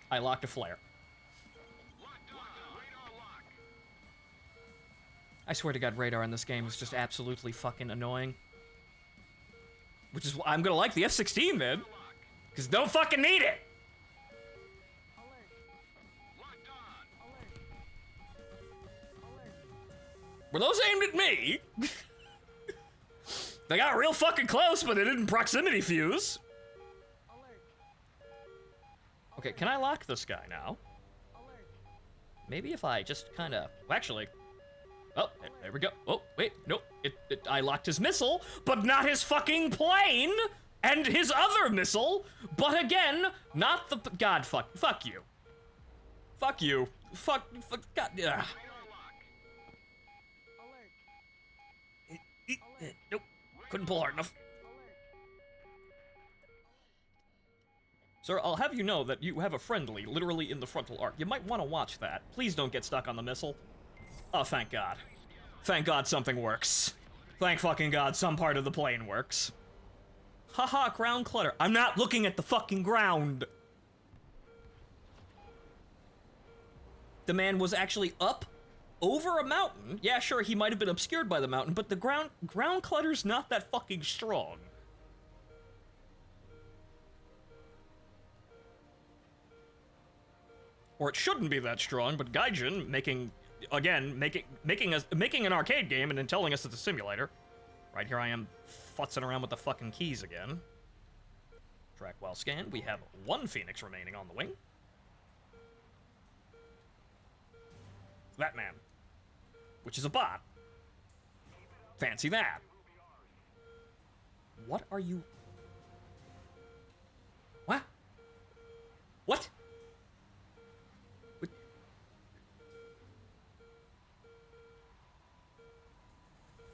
Speaker 3: I locked a flare. I swear to God, radar in this game is just absolutely fucking annoying. Which is why I'm gonna like the F-16, man. Because don't fucking need it! Were those aimed at me? They got real fucking close, but they didn't proximity fuse. Okay, can I lock this guy now? Maybe if I just kind of... Well, actually... Oh, there we go. Oh, wait, nope. I locked his missile, but not his fucking plane! And his other missile, but again, not the... God, fuck you. Fuck you. Fuck, God, ugh. Nope, couldn't pull hard enough. Sir, I'll have you know that you have a friendly literally in the frontal arc. You might want to watch that. Please don't get stuck on the missile. Oh, thank God. Thank God something works. Thank fucking God some part of the plane works. Haha, ground clutter. I'm not looking at the fucking ground. The man was actually up over a mountain. Yeah, sure, he might have been obscured by the mountain, but the ground clutter's not that fucking strong. Or it shouldn't be that strong, but Gaijin making an arcade game and then telling us it's a simulator. Right here I am futzing around with the fucking keys again. Track while scanned. We have one Phoenix remaining on the wing. That man. Which is a bot. Fancy that. What are you... What? What?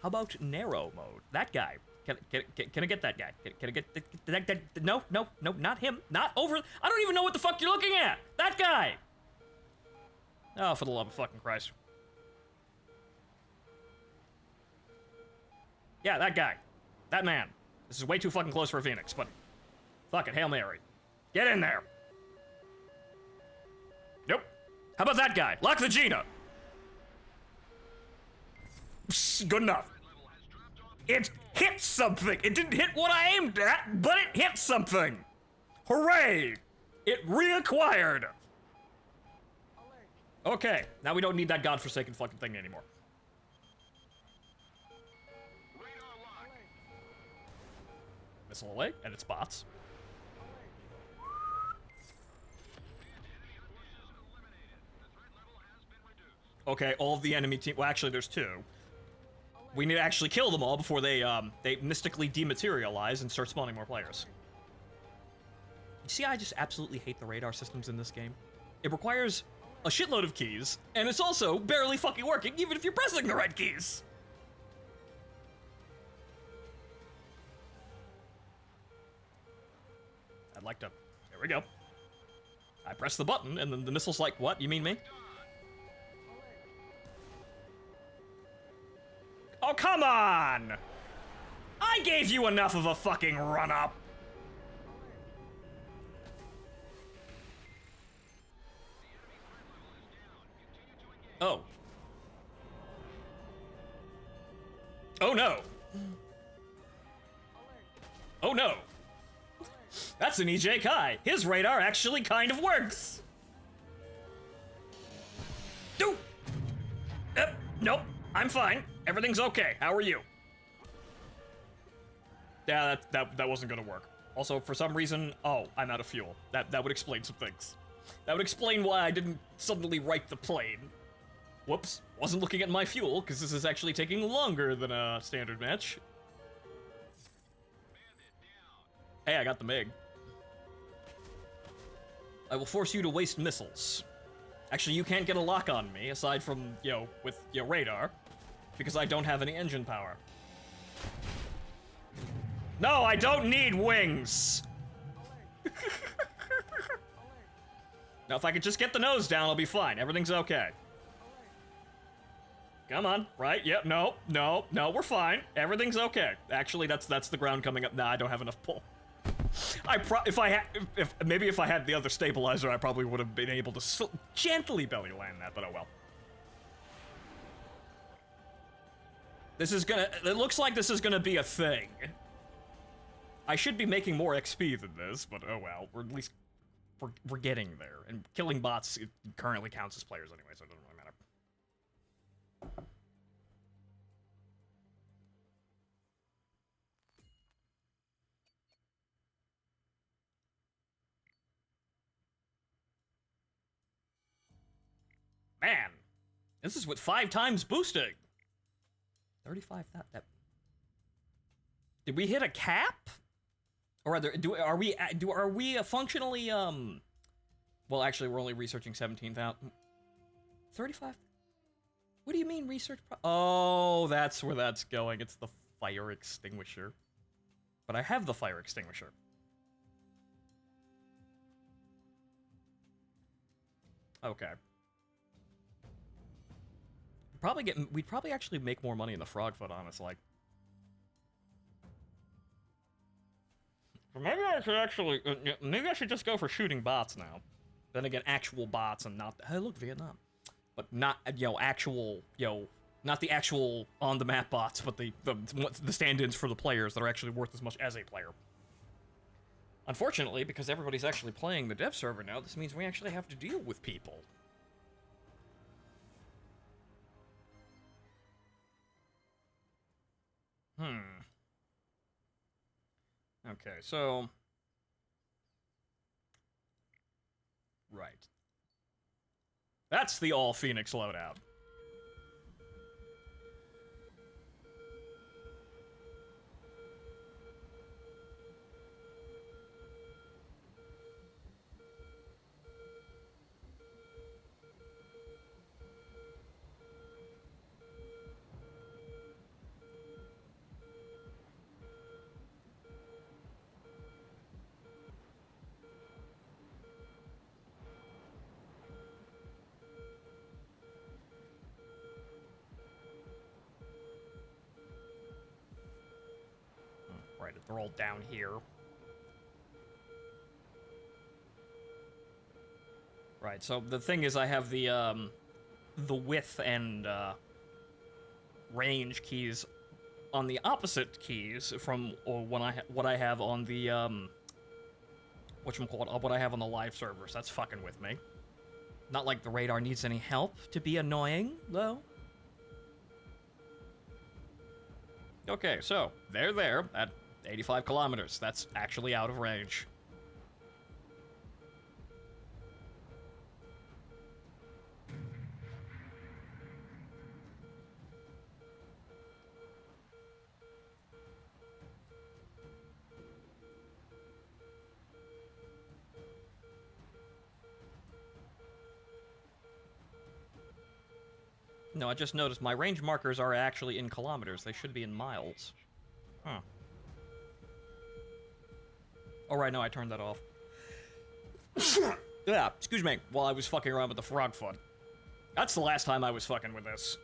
Speaker 3: How about narrow mode? That guy. Can I get that guy? Can I get that? No, not him. Not over. I don't even know what the fuck you're looking at. That guy. Oh, for the love of fucking Christ. Yeah, that guy. That man. This is way too fucking close for a Phoenix, but fuck it, Hail Mary. Get in there. Nope. How about that guy? Lock the Gina. Good enough. It hit something. It didn't hit what I aimed at, but it hit something. Hooray! It reacquired. Okay, now we don't need that godforsaken fucking thing anymore. Missile away, and it spots. Okay, all of the enemy team. Well, actually, there's 2. We need to actually kill them all before they mystically dematerialize and start spawning more players. You see, I just absolutely hate the radar systems in this game. It requires a shitload of keys, and it's also barely fucking working, even if you're pressing the right keys. I'd like to. There we go. I press the button, and then the missile's like, "What? You mean me?" Oh, come on! I gave you enough of a fucking run-up! Oh. Oh no! Oh no! That's an EJ Kai! His radar actually kind of works! Nope! Nope, I'm fine. Everything's okay. How are you? Yeah, that wasn't gonna work. Also, for some reason, oh, I'm out of fuel. That would explain some things. That would explain why I didn't suddenly right the plane. Whoops, wasn't looking at my fuel, because this is actually taking longer than a standard match. Hey, I got the MiG. I will force you to waste missiles. Actually, you can't get a lock on me, aside from, with your radar, because I don't have any engine power. No, I don't need wings! Now, if I could just get the nose down, I'll be fine. Everything's okay. Come on, right? Yep, no, we're fine. Everything's okay. Actually, that's the ground coming up. Nah, I don't have enough pull. If I had the other stabilizer, I probably would have been able to gently belly land that, but oh well. It looks like this is gonna be a thing. I should be making more XP than this, but oh well. We're getting there. And killing bots, it currently counts as players anyway, so it doesn't really matter. Man, this is with 5 times boosting. 35. That. Did we hit a cap? Or are we functionally Well, actually, we're only researching 17,000. 35. What do you mean research? Oh, that's where that's going. It's the fire extinguisher. But I have the fire extinguisher. Okay. We'd probably actually make more money in the Frogfoot, honestly. Maybe I should actually, maybe I should just go for shooting bots now. Then again, actual bots and not, hey, look, Vietnam. But not, actual, not the actual on-the-map bots, but the stand-ins for the players that are actually worth as much as a player. Unfortunately, because everybody's actually playing the dev server now, this means we actually have to deal with people. Okay, so... Right. That's the all-Phoenix loadout. Right, they're all down here. Right, so the thing is I have the width and range keys on the opposite keys from what I have on the whatchamacallit, what I have on the live servers. That's fucking with me. Not like the radar needs any help to be annoying, though. Okay, so they're there at 85 kilometers. That's actually out of range. No, I just noticed my range markers are actually in kilometers. They should be in miles. Huh. Oh, right, no, I turned that off. Yeah, excuse me, while I was fucking around with the frog foot. That's the last time I was fucking with this.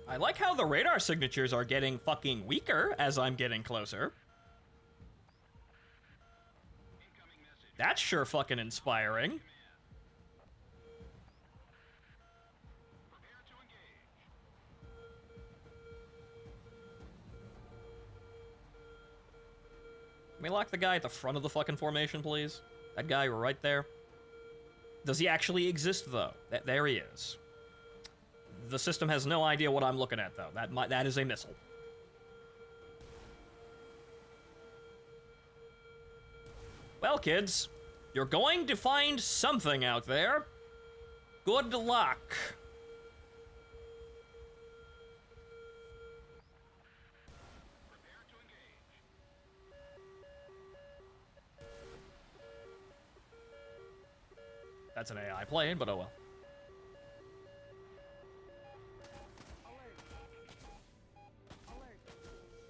Speaker 3: I like how the radar signatures are getting fucking weaker as I'm getting closer. That's sure fucking inspiring. Can we lock the guy at the front of the fucking formation, please? That guy right there. Does he actually exist, though? There he is. The system has no idea what I'm looking at, though. That is a missile. Well, kids, you're going to find something out there. Good luck. That's an AI plane, but oh well.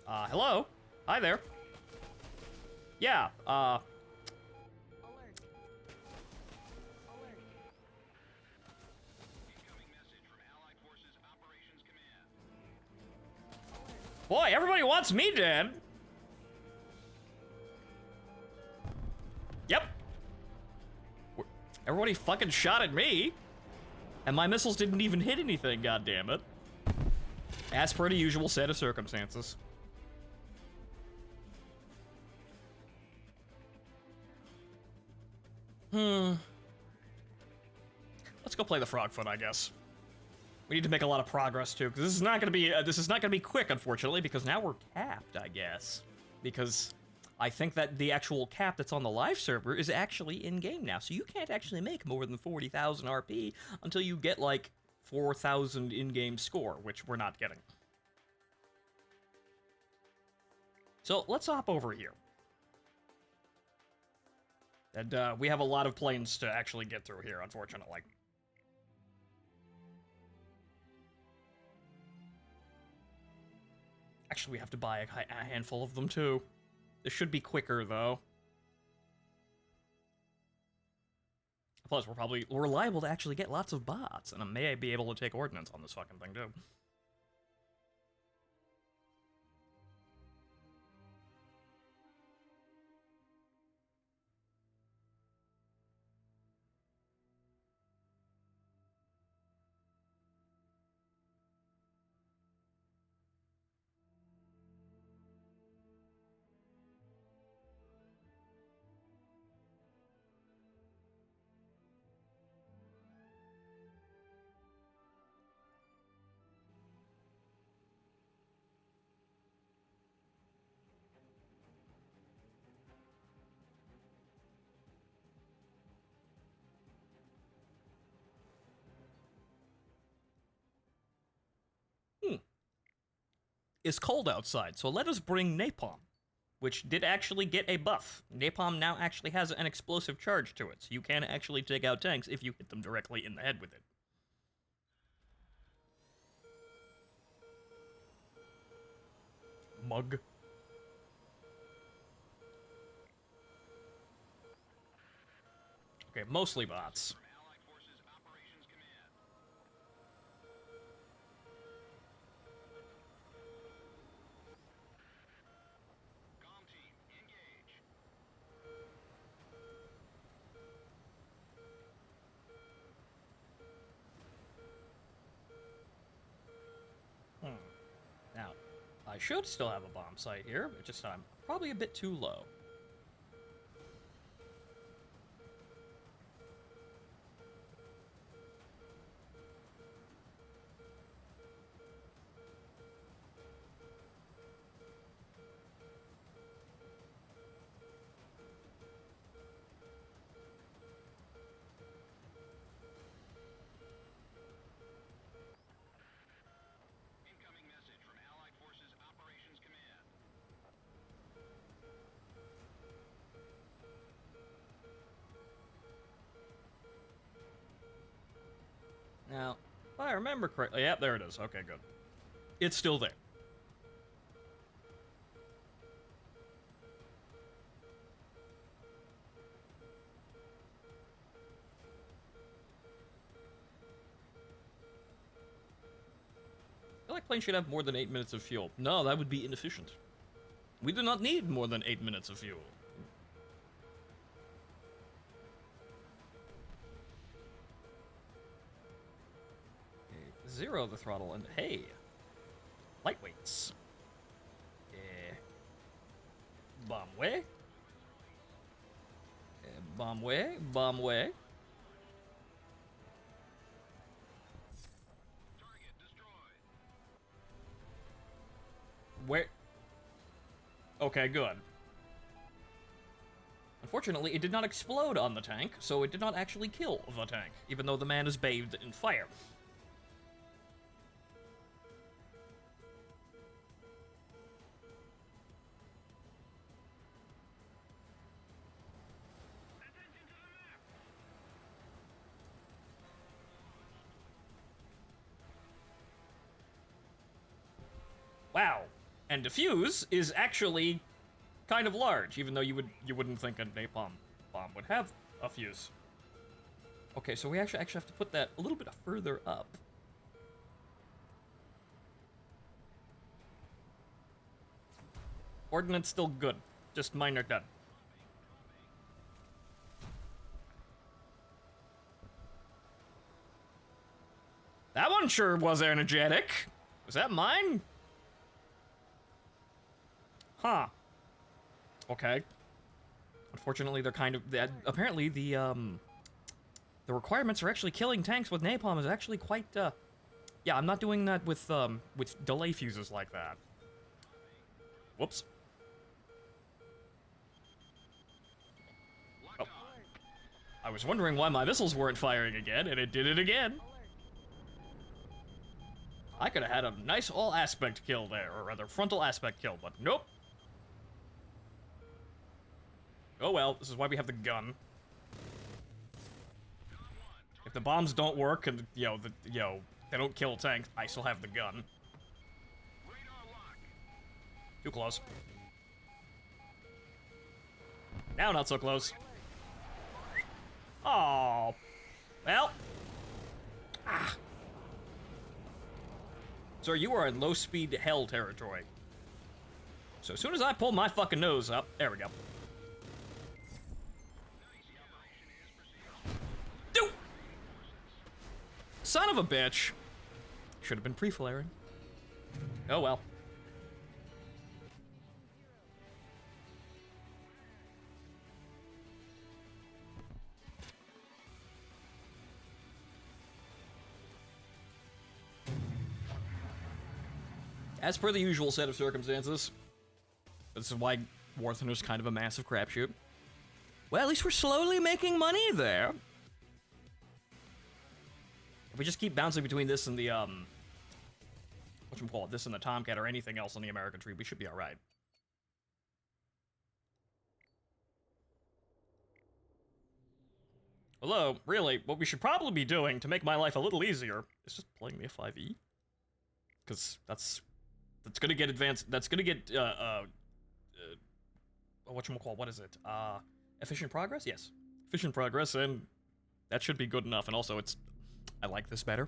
Speaker 3: Hello? Hi there. Yeah, boy, everybody wants me dead. Yep. Everybody fucking shot at me. And my missiles didn't even hit anything, goddammit. As per the usual set of circumstances. Let's go play the Frogfoot, I guess. We need to make a lot of progress too, because this is not gonna be quick, unfortunately, because now we're capped, I guess. Because I think that the actual cap that's on the live server is actually in game now, so you can't actually make more than 40,000 RP until you get like 4,000 in-game score, which we're not getting. So let's hop over here. And we have a lot of planes to actually get through here, unfortunately. Actually, we have to buy a handful of them, too. This should be quicker, though. Plus, we're liable to actually get lots of bots, and I may be able to take ordnance on this fucking thing, too. It's cold outside, so let us bring napalm, which did actually get a buff. Napalm now actually has an explosive charge to it, so you can actually take out tanks if you hit them directly in the head with it. Mug. Okay, mostly bots. Now, I should still have a bomb site here, but just I'm probably a bit too low. Now, if I remember correctly, yep, there it is. Okay, good. It's still there. I feel like planes should have more than 8 minutes of fuel. No, that would be inefficient. We do not need more than 8 minutes of fuel. Okay, zero the throttle and hey, lightweights. Yeah. Bomb way. Bomb way. Bomb way. Where? Okay, good. Unfortunately, it did not explode on the tank, so it did not actually kill the tank, even though the man is bathed in fire. Wow. And diffuse is actually kind of large, even though you wouldn't think a napalm bomb would have a fuse. Okay, so we actually have to put that a little bit further up. Ordnance still good, just minor done. That one sure was energetic. Was that mine? Huh. Okay. Unfortunately, they're kind of... apparently, the requirements for actually killing tanks with napalm is actually quite, yeah, I'm not doing that with delay fuses like that. Whoops. Oh. I was wondering why my missiles weren't firing again, and it did it again. I could have had a nice all-aspect kill there, or rather, frontal aspect kill, but nope. Oh well, this is why we have the gun. If the bombs don't work and, they don't kill tanks, I still have the gun. Too close. Now not so close. Oh. Well. Ah. Sir, you are in low-speed hell territory. So as soon as I pull my fucking nose up, there we go. Dude! Son of a bitch. Should have been pre-flaring. Oh well. As per the usual set of circumstances, this is why War Thunder's kind of a massive crapshoot. Well, at least we're slowly making money there. If we just keep bouncing between this and the, whatchamacallit, this and the Tomcat or anything else on the American tree, we should be alright. Although, really, what we should probably be doing to make my life a little easier is just playing the F5E. Because that's gonna get advanced, that's gonna get, whatchamacallit, what is it? Efficient progress? Yes. Efficient progress, and that should be good enough, and also I like this better.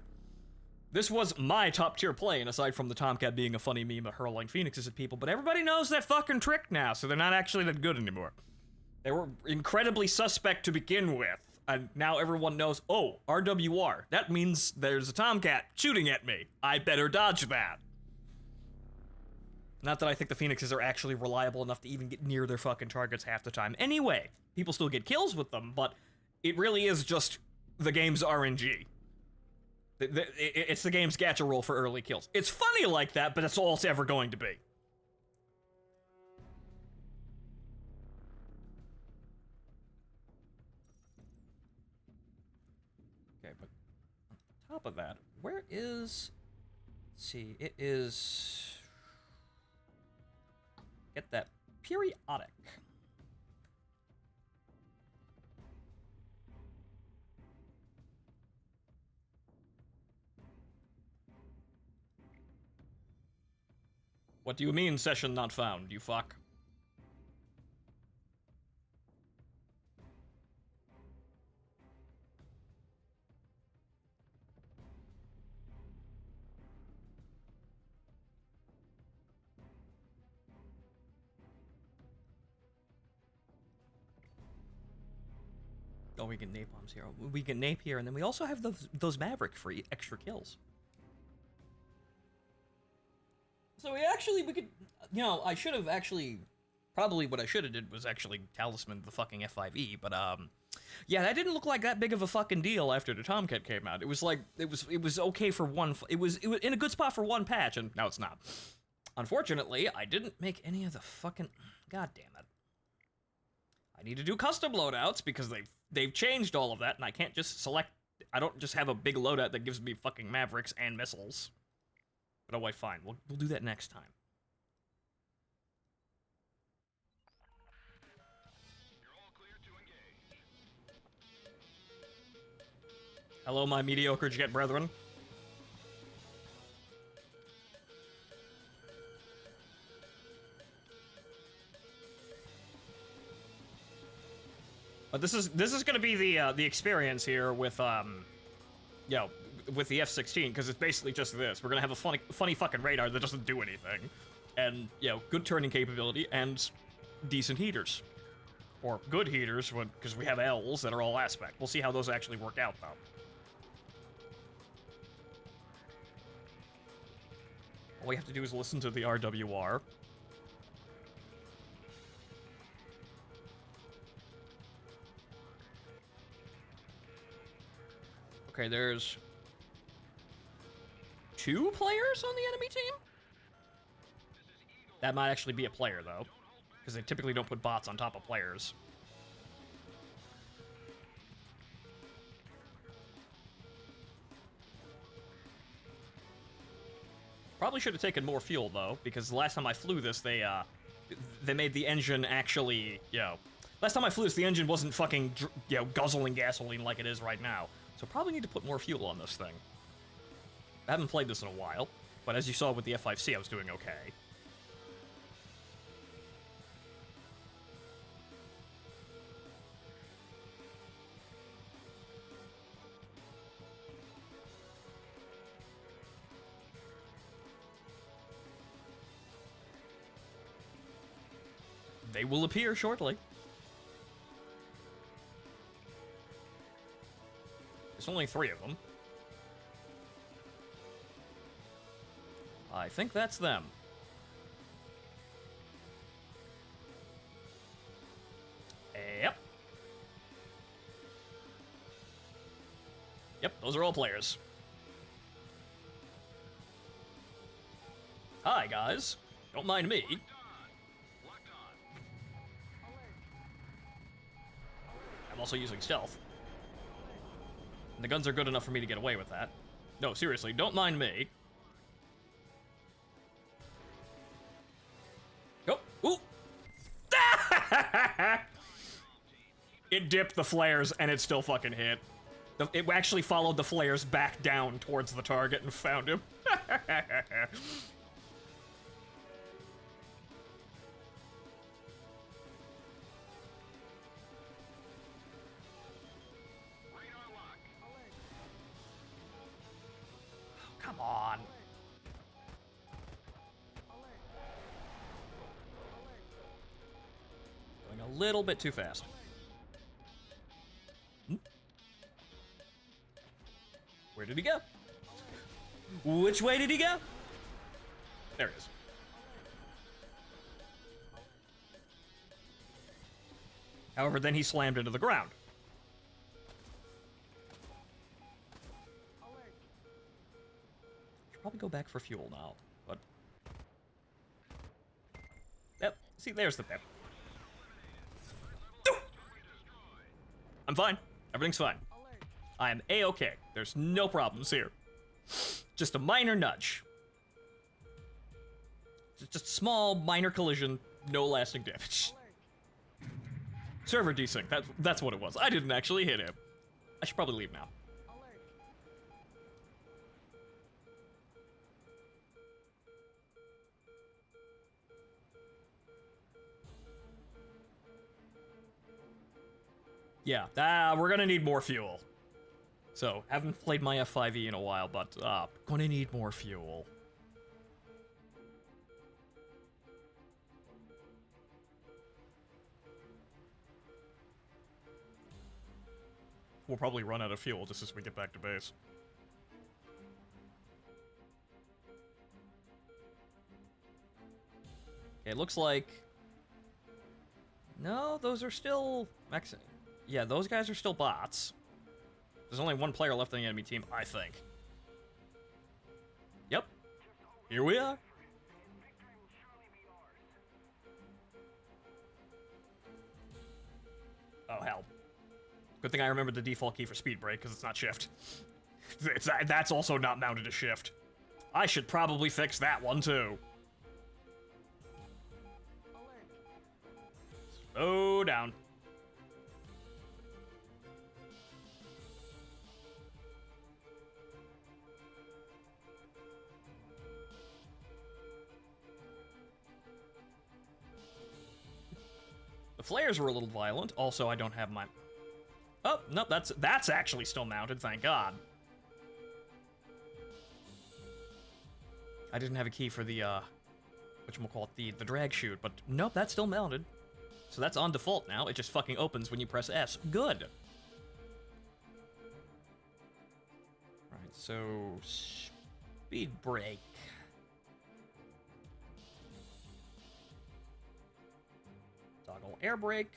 Speaker 3: This was my top tier plane, aside from the Tomcat being a funny meme of hurling phoenixes at people, but everybody knows that fucking trick now, so they're not actually that good anymore. They were incredibly suspect to begin with, and now everyone knows, oh, RWR, that means there's a Tomcat shooting at me. I better dodge that. Not that I think the Phoenixes are actually reliable enough to even get near their fucking targets half the time. Anyway, people still get kills with them, but it really is just the game's RNG. It's the game's gacha roll for early kills. It's funny like that, but that's all it's ever going to be. Okay, but on top of that, where is... Let's see, it is... Get that periodic. What do you mean, session not found, you fuck? Oh, we get napalms here. We get nape here, and then we also have those Maverick for extra kills. So we could, you know, I should have actually, probably what I should have did was actually talisman the fucking F5E, but yeah, that didn't look like that big of a fucking deal after the Tomcat came out. It was like, it was okay for one, it was in a good spot for one patch, and now it's not. Unfortunately, I didn't make any of the fucking, god damn it. I need to do custom loadouts because they've changed all of that, and I can't just select, I don't just have a big loadout that gives me fucking Mavericks and missiles. But oh wait, fine, we'll do that next time.
Speaker 2: You're all clear to engage.
Speaker 3: Hello, my mediocre jet brethren. But this is gonna be the experience here with you know, with the F-16, because it's basically just this. We're gonna have a funny fucking radar that doesn't do anything, and you know, good turning capability and decent heaters, or good heaters, because we have L's that are all aspect. We'll see how those actually work out though. All we have to do is listen to the RWR. Okay, there's 2 players on the enemy team? That might actually be a player, though, because they typically don't put bots on top of players. Probably should have taken more fuel, though, because the last time I flew this, they made the engine actually, you know... Last time I flew this, the engine wasn't fucking, you know, guzzling gasoline like it is right now. So probably need to put more fuel on this thing. I haven't played this in a while, but as you saw with the F5C, I was doing okay. They will appear shortly. There's only 3 of them. I think that's them. Yep. Yep, those are all players. Hi, guys. Don't mind me. I'm also using stealth. The guns are good enough for me to get away with that. No, seriously, don't mind me. Oh, ooh! It dipped the flares, and it still fucking hit. It actually followed the flares back down towards the target and found him. Come on. Going a little bit too fast. Where did he go? Which way did he go? There he is. However, then he slammed into the ground. Should probably go back for fuel now, but... Yep, see, there's the pip. I'm fine. Everything's fine. I am A-okay. There's no problems here. Just a minor nudge. Just small, minor collision, no lasting damage. Server desync, that's what it was. I didn't actually hit him. I should probably leave now. Yeah, we're gonna need more fuel. So, haven't played my F5E in a while, but gonna need more fuel. We'll probably run out of fuel just as we get back to base. Okay, it looks like... No, those are still... Yeah, those guys are still bots. There's only one player left on the enemy team, I think. Yep. Here we are. Oh, hell. Good thing I remembered the default key for speed brake, because it's not shift. That's also not mounted to shift. I should probably fix that one, too. Slow down. The flares were a little violent. Also, I don't have my... Oh, no, that's actually still mounted, thank God. I didn't have a key for the, whatchamacallit, the drag chute, but nope, that's still mounted. So that's on default now, it just fucking opens when you press S. Good! Alright, so... Speed brake. Toggle air brake.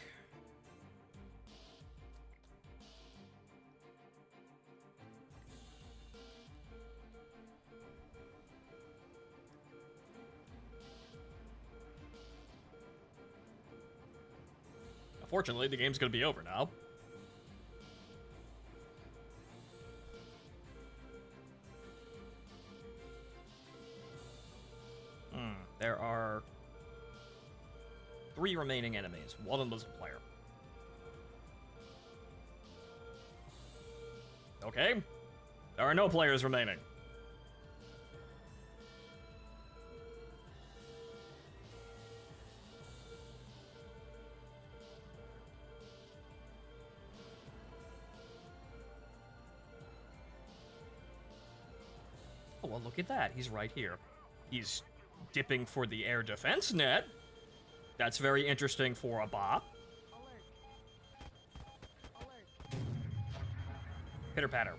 Speaker 3: Unfortunately, the game's gonna be over now. There are 3 remaining enemies. One of them was a player. Okay. There are no players remaining. Oh, well, look at that. He's right here. He's dipping for the air defense net. That's very interesting for a bot. Pitter patter.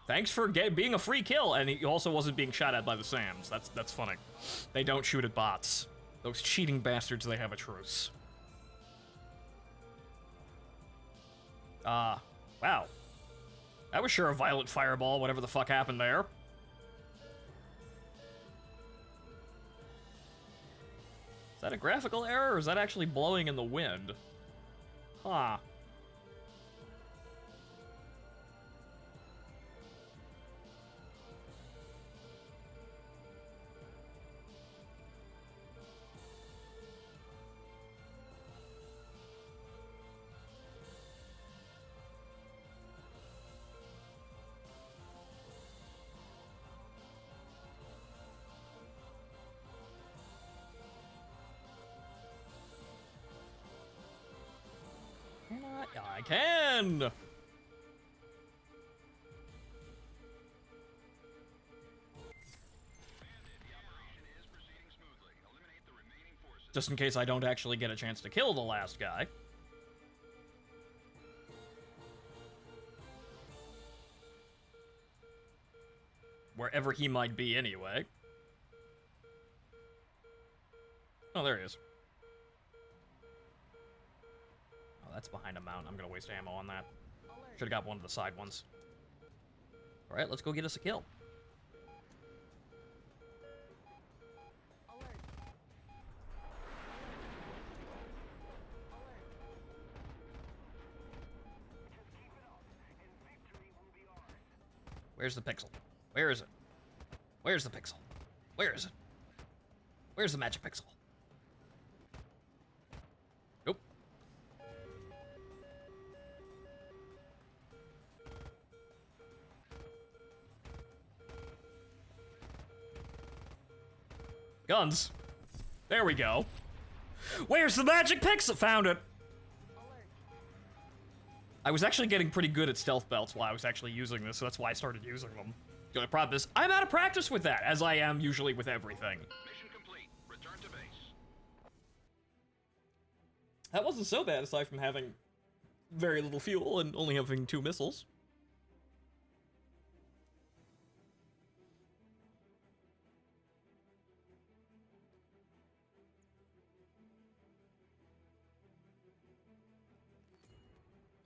Speaker 3: Thanks for being a free kill, and he also wasn't being shot at by the SAMs. That's funny. They don't shoot at bots. Those cheating bastards, they have a truce. Wow. That was sure a violent fireball, whatever the fuck happened there. Is that a graphical error, or is that actually blowing in the wind? Huh. I can! Just in case I don't actually get a chance to kill the last guy. Wherever he might be anyway. Oh, there he is. That's behind a mountain. I'm gonna waste ammo on that. Should've got one of the side ones. Alright, let's go get us a kill. Where's the pixel? Where is it? Where's the pixel? Where is it? Where's the magic pixel? Nope. Guns. There we go. Where's the magic pixel? Found it. I was actually getting pretty good at stealth belts while I was actually using this, so that's why I started using them. The only problem is, I'm out of practice with that, as I am usually with everything.
Speaker 2: Mission complete. Return to base.
Speaker 3: That wasn't so bad, aside from having very little fuel and only having 2 missiles.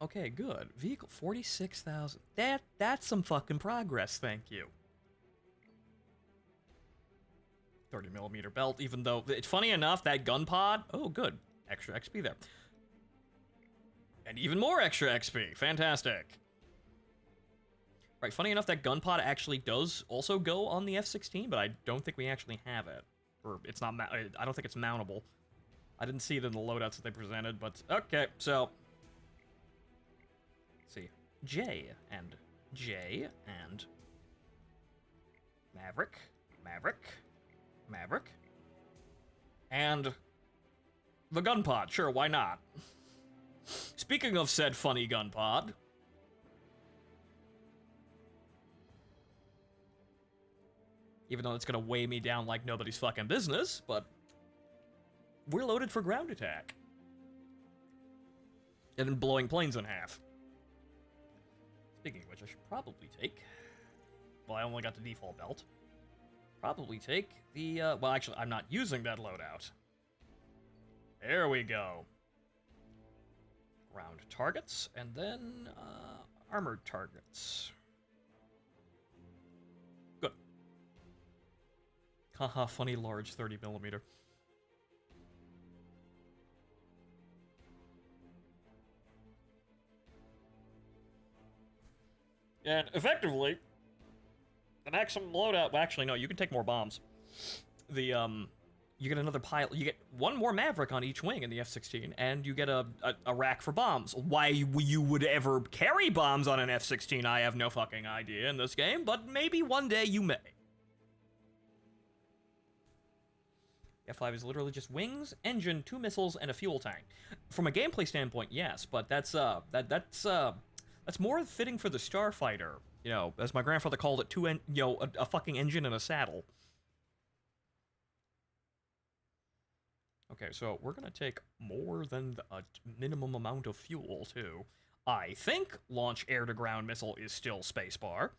Speaker 3: Okay, good. Vehicle 46,000. That's some fucking progress, thank you. 30mm belt, even though it's funny enough that gun pod. Oh, good. Extra XP there. And even more extra XP. Fantastic. Right, funny enough that gun pod actually does also go on the F-16, but I don't think we actually have it. Or it's not I don't think it's mountable. I didn't see it in the loadouts that they presented, but okay, so see, J and Maverick, and the gun pod. Sure, why not? Speaking of said funny gun pod, even though it's gonna weigh me down like nobody's fucking business, but we're loaded for ground attack. And then blowing planes in half. Speaking of which, I should probably take... Well, I only got the default belt. Probably take the, well, actually, I'm not using that loadout. There we go. Ground targets, and then, armored targets. Good. Haha, funny large 30mm. And effectively, the maximum loadout. Well, actually, no. You can take more bombs. You get another pile. You get one more Maverick on each wing in the F-16, and you get a rack for bombs. Why you would ever carry bombs on an F-16, I have no fucking idea in this game. But maybe one day you may. F5 is literally just wings, engine, 2 missiles, and a fuel tank. From a gameplay standpoint, yes, but that's more fitting for the starfighter. You know, as my grandfather called it, a fucking engine and a saddle. Okay, so we're gonna take more than a minimum amount of fuel, too. I think launch air-to-ground missile is still spacebar.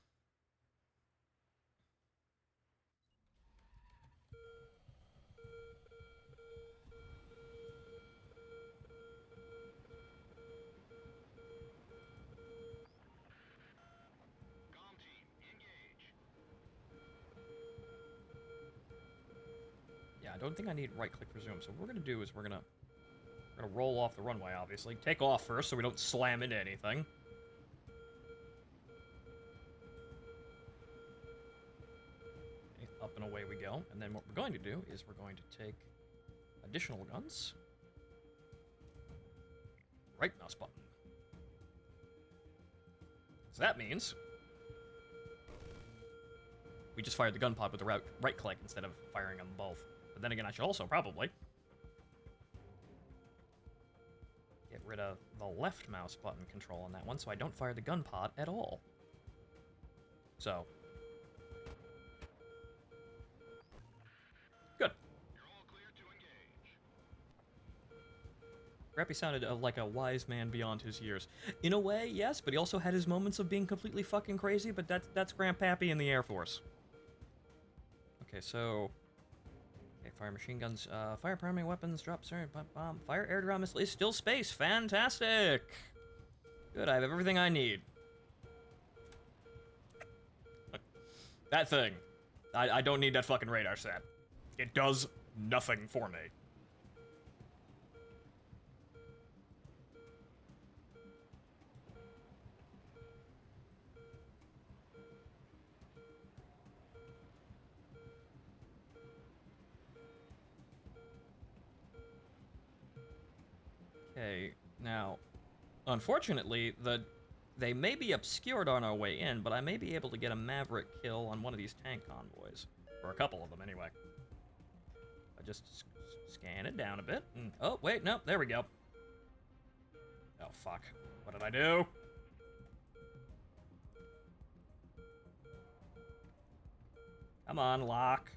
Speaker 2: Comm team, engage.
Speaker 3: Yeah, I don't think I need right-click resume, so what we're gonna do is we're gonna roll off the runway, obviously. Take off first so we don't slam into anything. Up and away we go. And then what we're going to do is we're going to take additional guns. Right mouse button. So that means we just fired the gun pod with the right click instead of firing them both. But then again, I should also probably get rid of the left mouse button control on that one so I don't fire the gun pod at all. So, good.
Speaker 2: You're all clear to engage.
Speaker 3: Rappy sounded like a wise man beyond his years. In a way, yes, but he also had his moments of being completely fucking crazy, but that's Grandpappy in the Air Force. Okay, so... Okay, fire machine guns, fire primary weapons, drop bomb, fire air-to-ground missile is still space. Fantastic! Good, I have everything I need. That thing. I don't need that fucking radar set. It does nothing for me. Okay, now, unfortunately, they may be obscured on our way in, but I may be able to get a Maverick kill on one of these tank convoys. Or a couple of them, anyway. just scan it down a bit. Oh, wait, no, there we go. Oh, fuck. What did I do? Come on, lock.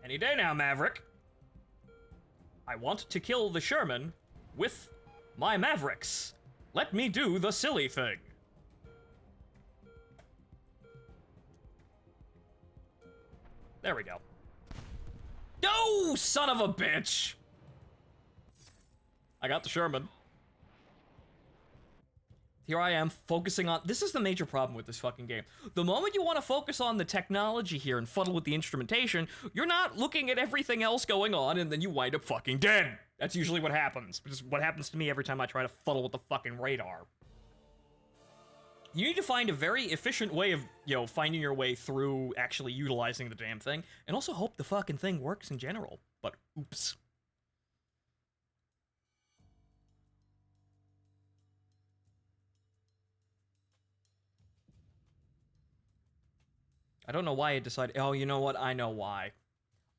Speaker 3: Any day now, Maverick. I want to kill the Sherman with my Mavericks. Let me do the silly thing. There we go. No, son of a bitch! I got the Sherman. Here I am, focusing on... This is the major problem with this fucking game. The moment you want to focus on the technology here and fuddle with the instrumentation, you're not looking at everything else going on, and then you wind up fucking dead. That's usually what happens. Which is what happens to me every time I try to fuddle with the fucking radar. You need to find a very efficient way of, you know, finding your way through actually utilizing the damn thing, and also hope the fucking thing works in general. But, oops. I don't know why it decided... Oh, you know what? I know why.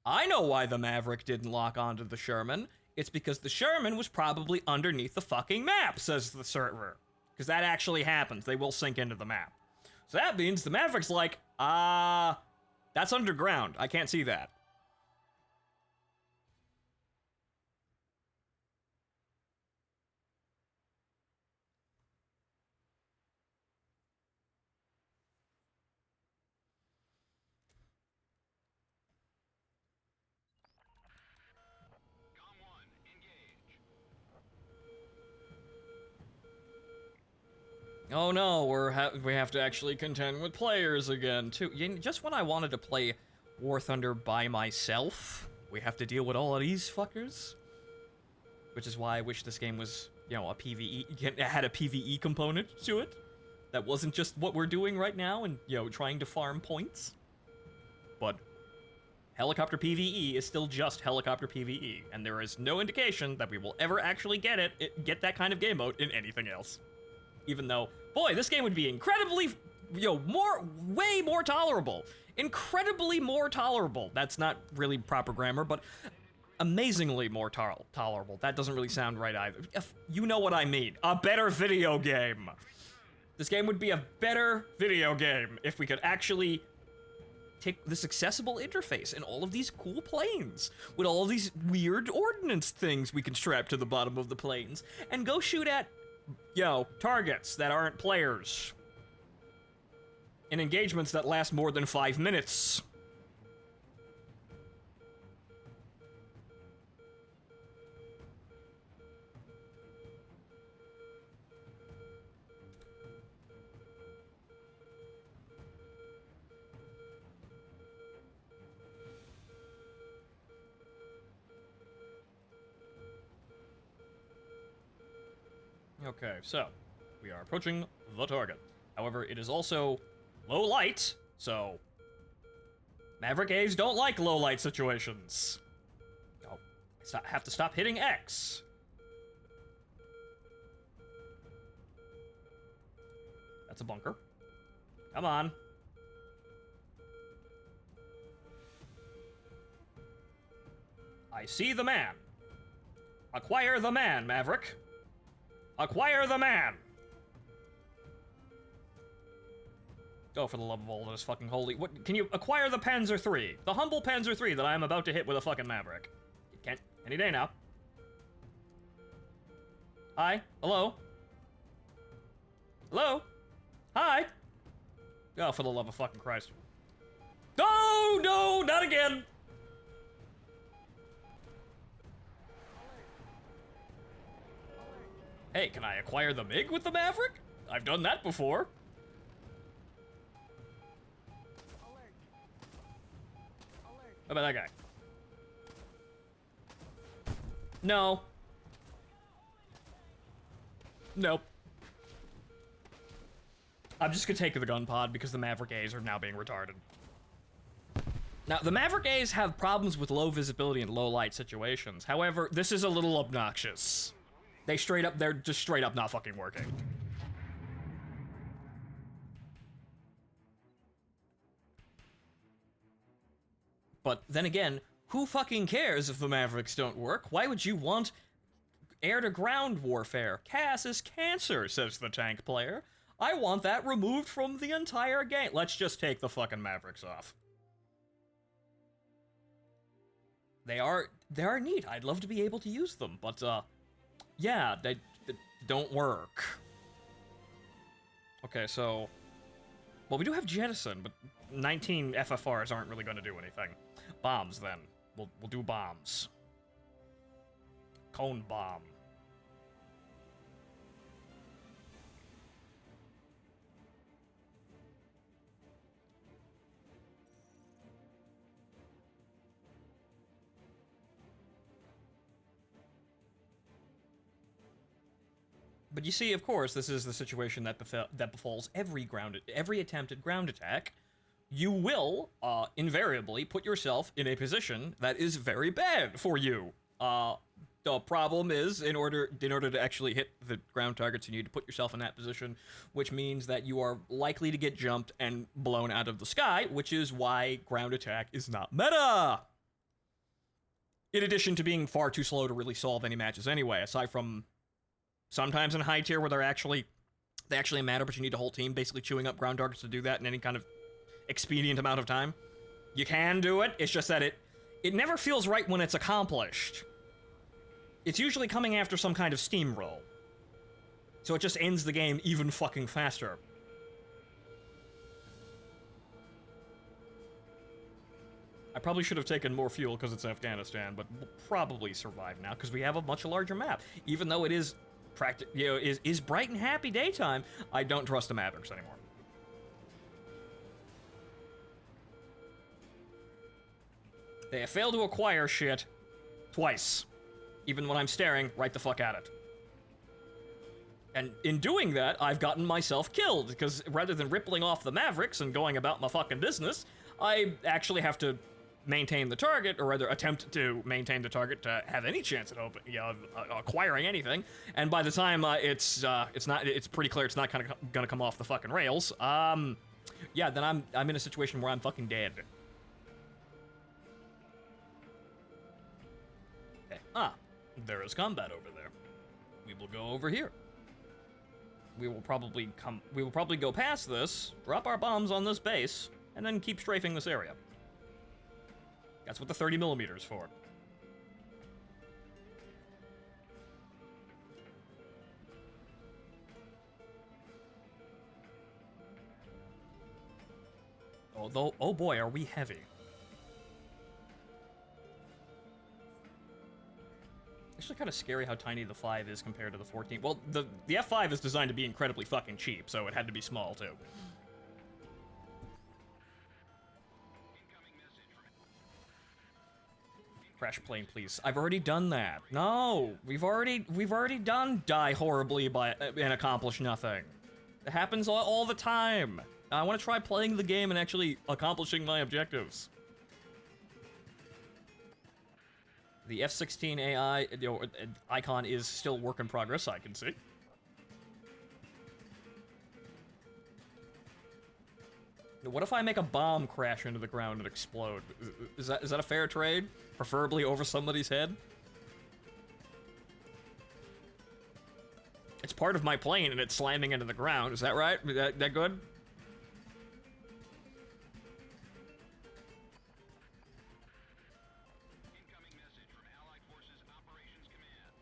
Speaker 3: I know why the Maverick didn't lock onto the Sherman. It's because the Sherman was probably underneath the fucking map, says the server. Because that actually happens. They will sink into the map. So that means the Maverick's like, that's underground. I can't see that.
Speaker 2: Com 1, engage.
Speaker 3: Oh no, we have to actually contend with players again, too. Just when I wanted to play War Thunder by myself, we have to deal with all of these fuckers. Which is why I wish this game was, you know, a PvE, had a PvE component to it. That wasn't just what we're doing right now and, you know, trying to farm points. But helicopter PvE is still just helicopter PvE, and there is no indication that we will ever actually get that kind of game mode in anything else. Even though, boy, this game would be incredibly, you know, way more tolerable. Incredibly more tolerable. That's not really proper grammar, but amazingly more tolerable. That doesn't really sound right either. You know what I mean. A better video game. This game would be a better video game if we could actually take this accessible interface and all of these cool planes with all of these weird ordnance things we can strap to the bottom of the planes and go shoot at, yo, targets that aren't players in engagements that last more than 5 minutes. Okay, so we are approaching the target. However, it is also low light, so Maverick A's don't like low light situations. Oh, I have to stop hitting X. That's a bunker. Come on. I see the man. Acquire the man, Maverick. Acquire the man! Oh, for the love of all that is fucking holy. What, can you acquire the Panzer III? The humble Panzer III that I am about to hit with a fucking Maverick. You can't. Any day now. Hi? Hello? Hello? Hi? Oh, for the love of fucking Christ. No! No! Not again! Hey, can I acquire the MiG with the Maverick? I've done that before. What about that guy? No. Nope. I'm just gonna take the gun pod because the Maverick A's are now being retarded. Now, the Maverick A's have problems with low visibility and low light situations. However, this is a little obnoxious. They're just straight up not fucking working. But then again, who fucking cares if the Mavericks don't work? Why would you want air-to-ground warfare? Chaos is cancer, says the tank player. I want that removed from the entire game. Let's just take the fucking Mavericks off. They are neat. I'd love to be able to use them, but yeah, they don't work. Okay, so well, we do have jettison, but 19 FFRs aren't really going to do anything. Bombs, then. We'll do bombs. Cone bomb. But you see, of course, this is the situation that befalls every attempted ground attack. You will, invariably, put yourself in a position that is very bad for you. The problem is, in order to actually hit the ground targets, you need to put yourself in that position, which means that you are likely to get jumped and blown out of the sky, which is why ground attack is not meta! In addition to being far too slow to really solve any matches anyway, aside from sometimes in high tier where they actually matter, but you need a whole team basically chewing up ground targets to do that in any kind of expedient amount of time. You can do it, it's just that it never feels right when it's accomplished. It's usually coming after some kind of steamroll. So it just ends the game even fucking faster. I probably should have taken more fuel because it's Afghanistan, but we'll probably survive now because we have a much larger map. Even though it is is bright and happy daytime, I don't trust the Mavericks anymore. They have failed to acquire shit twice, even when I'm staring right the fuck at it. And in doing that, I've gotten myself killed, because rather than rippling off the Mavericks and going about my fucking business, I actually have to maintain the target, or rather attempt to maintain the target to have any chance at acquiring anything. And by the time it's pretty clear it's not gonna come off the fucking rails. Yeah, then I'm in a situation where I'm fucking dead. Okay. There is combat over there. We will go over here. We will probably go past this, drop our bombs on this base, and then keep strafing this area. That's what the 30mm is for. Although, oh boy, are we heavy. Actually kind of scary how tiny the 5 is compared to the 14. Well, the F5 is designed to be incredibly fucking cheap, so it had to be small too. Crash plane, please. I've already done that. No, we've already done die horribly and accomplish nothing. It happens all the time. I want to try playing the game and actually accomplishing my objectives. The F-16 AI icon is still work in progress, I can see. What if I make a bomb crash into the ground and explode? Is that a fair trade? Preferably over somebody's head? It's part of my plane and it's slamming into the ground. Is that right? That good?
Speaker 2: Incoming message from Allied Forces Operations Command.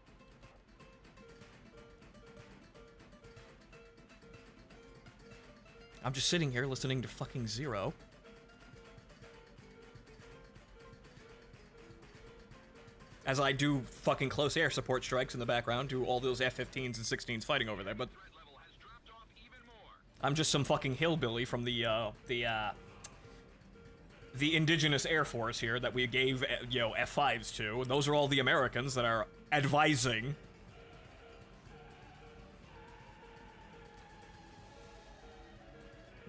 Speaker 3: I'm just sitting here listening to fucking Zero. As I do fucking close air support strikes in the background to all those F-15s and 16s fighting over there, but
Speaker 2: Threat level has dropped off even more.
Speaker 3: I'm just some fucking hillbilly from the indigenous Air Force here that we gave, F-5s to, and those are all the Americans that are advising.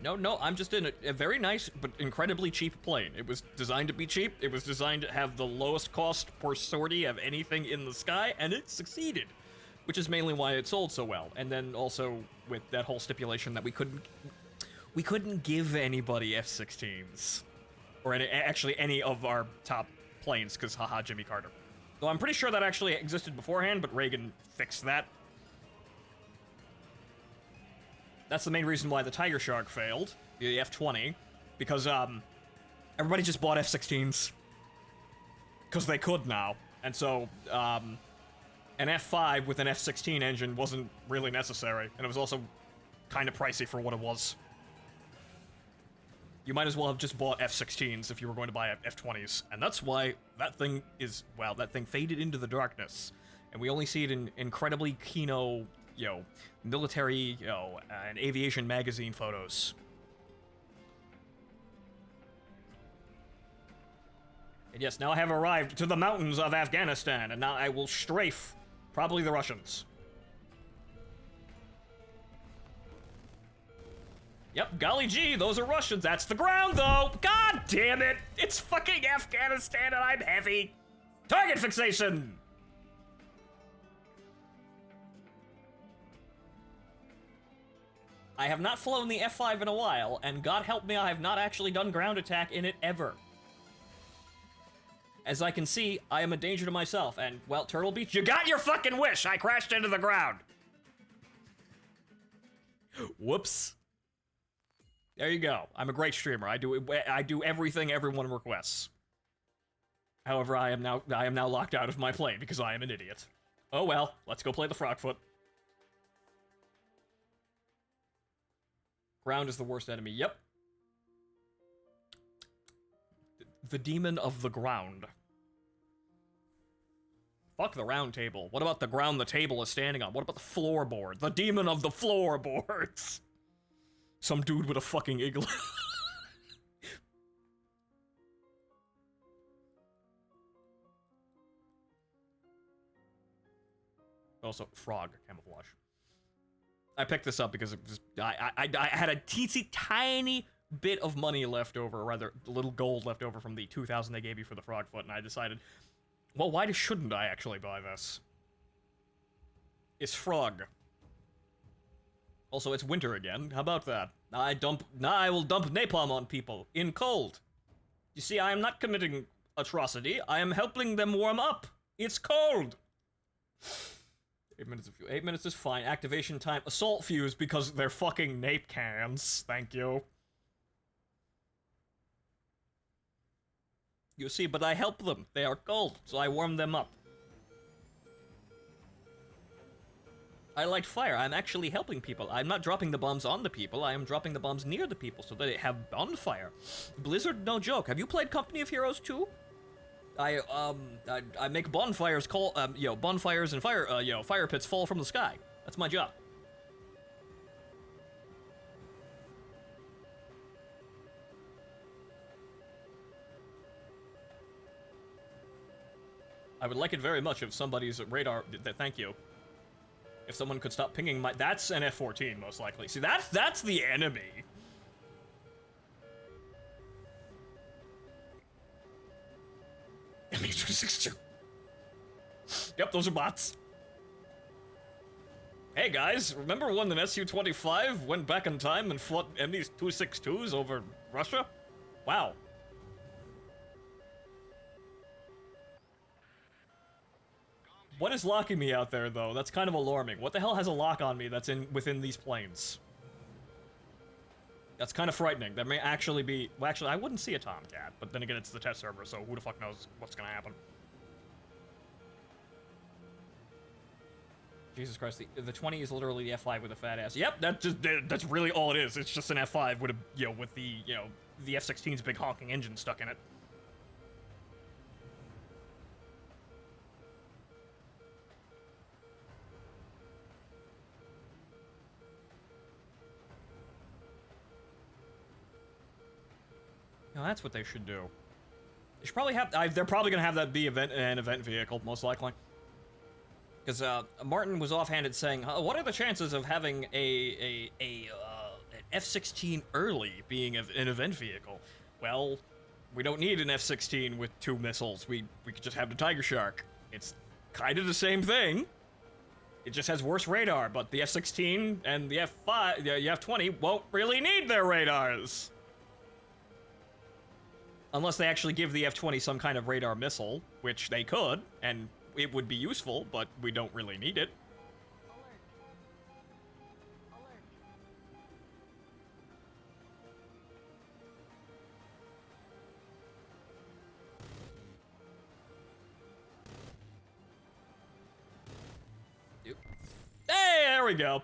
Speaker 3: No, I'm just in a very nice but incredibly cheap plane. It was designed to be cheap, it was designed to have the lowest cost per sortie of anything in the sky, and it succeeded. which is mainly why it sold so well. And then also with that whole stipulation that we couldn't give anybody F-16s. Or actually any of our top planes, because haha, Jimmy Carter. Though I'm pretty sure that actually existed beforehand, but Reagan fixed that. That's the main reason why the Tiger Shark failed, the F-20, because everybody just bought F-16s. Because they could now. And so, an F-5 with an F-16 engine wasn't really necessary, and it was also kind of pricey for what it was. You might as well have just bought F-16s if you were going to buy F-20s, and that's why that thing is, well, that thing faded into the darkness, and we only see it in incredibly kino, military, and aviation magazine photos. And yes, now I have arrived to the mountains of Afghanistan, and now I will strafe probably the Russians. Yep, golly gee, those are Russians. That's the ground, though. God damn it. It's fucking Afghanistan, and I'm heavy. Target fixation. I have not flown the F-5 in a while, and God help me, I have not actually done ground attack in it ever. As I can see, I am a danger to myself, and, well, Turtle Beach, you got your fucking wish! I crashed into the ground! Whoops. There you go. I'm a great streamer. I do everything everyone requests. However, I am now locked out of my plane because I am an idiot. Oh well, let's go play the Frogfoot. Ground is the worst enemy. Yep. The demon of the ground. Fuck the round table. What about the ground the table is standing on? What about the floorboard? The demon of the floorboards. Some dude with a fucking igloo. Also, frog camouflage. I picked this up because it was, I had a teensy tiny bit of money left over, or rather, a little gold left over from the 2,000 they gave you for the Frogfoot, and I decided, well, why shouldn't I actually buy this? It's frog. Also, it's winter again. How about that? I will dump napalm on people in cold. You see, I am not committing atrocity. I am helping them warm up. It's cold. 8 minutes of fuel. 8 minutes is fine. Activation time. Assault fuse because they're fucking nape cans. Thank you. You see, but I help them. They are cold, so I warm them up. I light fire. I'm actually helping people. I'm not dropping the bombs on the people. I am dropping the bombs near the people so that they have bonfire. Blizzard, no joke. Have you played Company of Heroes 2? I make bonfires bonfires and fire pits fall from the sky. That's my job. I would like it very much if somebody's radar, thank you. If someone could stop pinging my, that's an F-14 most likely. See, that's the enemy. MH262. Yep, those are bots. Hey guys, remember when the Su-25 went back in time and fought MH262s over Russia? Wow. What is locking me out there, though? That's kind of alarming. What the hell has a lock on me that's within these planes? That's kind of frightening. That may actually be... Well, actually, I wouldn't see a Tomcat, but then again, it's the test server, so who the fuck knows what's gonna happen. Jesus Christ, the 20 is literally the F5 with a fat ass. Yep, that's really all it is. It's just an F5 with a, with the, the F-16's big honking engine stuck in it. Now that's what they should do. They should probably have. They're probably gonna have that be an event vehicle, most likely. Because Martin was offhanded saying, "What are the chances of having an F-16 early being an event vehicle?" Well, we don't need an F-16 with 2 missiles. We could just have the Tiger Shark. It's kind of the same thing. It just has worse radar, but the F-16 and the F-5, the F-20 won't really need their radars. Unless they actually give the F-20 some kind of radar missile, which they could, and it would be useful, but we don't really need it. Hey, there we go.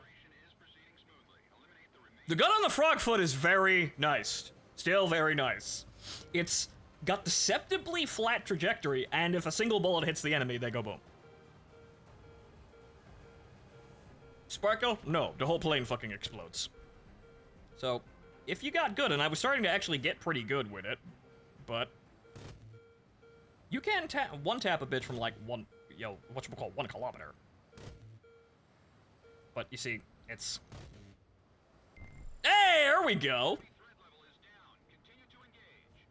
Speaker 3: The gun on the Frogfoot is very nice. Still very nice. It's got deceptively flat trajectory, and if a single bullet hits the enemy, they go boom. Sparkle? No, the whole plane fucking explodes. So, if you got good, and I was starting to actually get pretty good with it, but you can one-tap a bitch from like 1 kilometer. But you see, it's... Hey, there we go!
Speaker 2: Threat level is down. Continue to engage.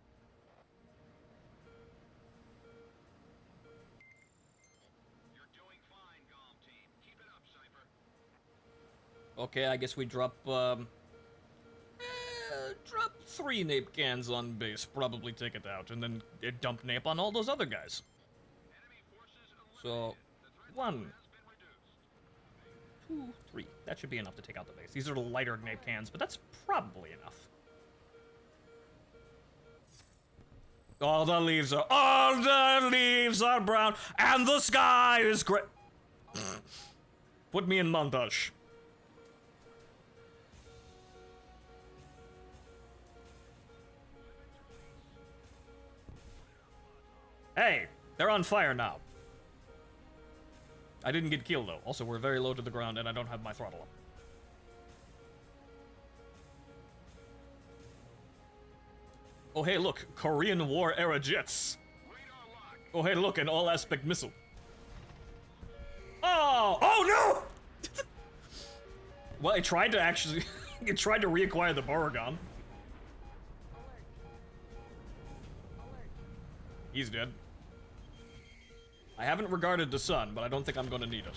Speaker 2: You're doing fine, Golem team. Keep it up, Cypher.
Speaker 3: Okay, I guess we drop 3 nape cans on base, probably take it out, and then dump nape on all those other guys.
Speaker 2: Enemy forces
Speaker 3: So,
Speaker 2: eliminated. The threat
Speaker 3: 1,
Speaker 2: level has been reduced.
Speaker 3: 2, 3. That should be enough to take out the base. These are the lighter nape cans, but that's probably enough. All the leaves are brown, and the sky is gray. Put me in montage. Hey, they're on fire now. I didn't get killed, though. Also, we're very low to the ground, and I don't have my throttle up. Oh, hey, look. Korean War-era jets.
Speaker 2: Radar lock.
Speaker 3: Oh, hey, look. An all-aspect missile. Oh! Oh, no! Well, it tried to actually... it tried to reacquire the Beauregard. He's dead. I haven't regarded the sun, but I don't think I'm gonna need it.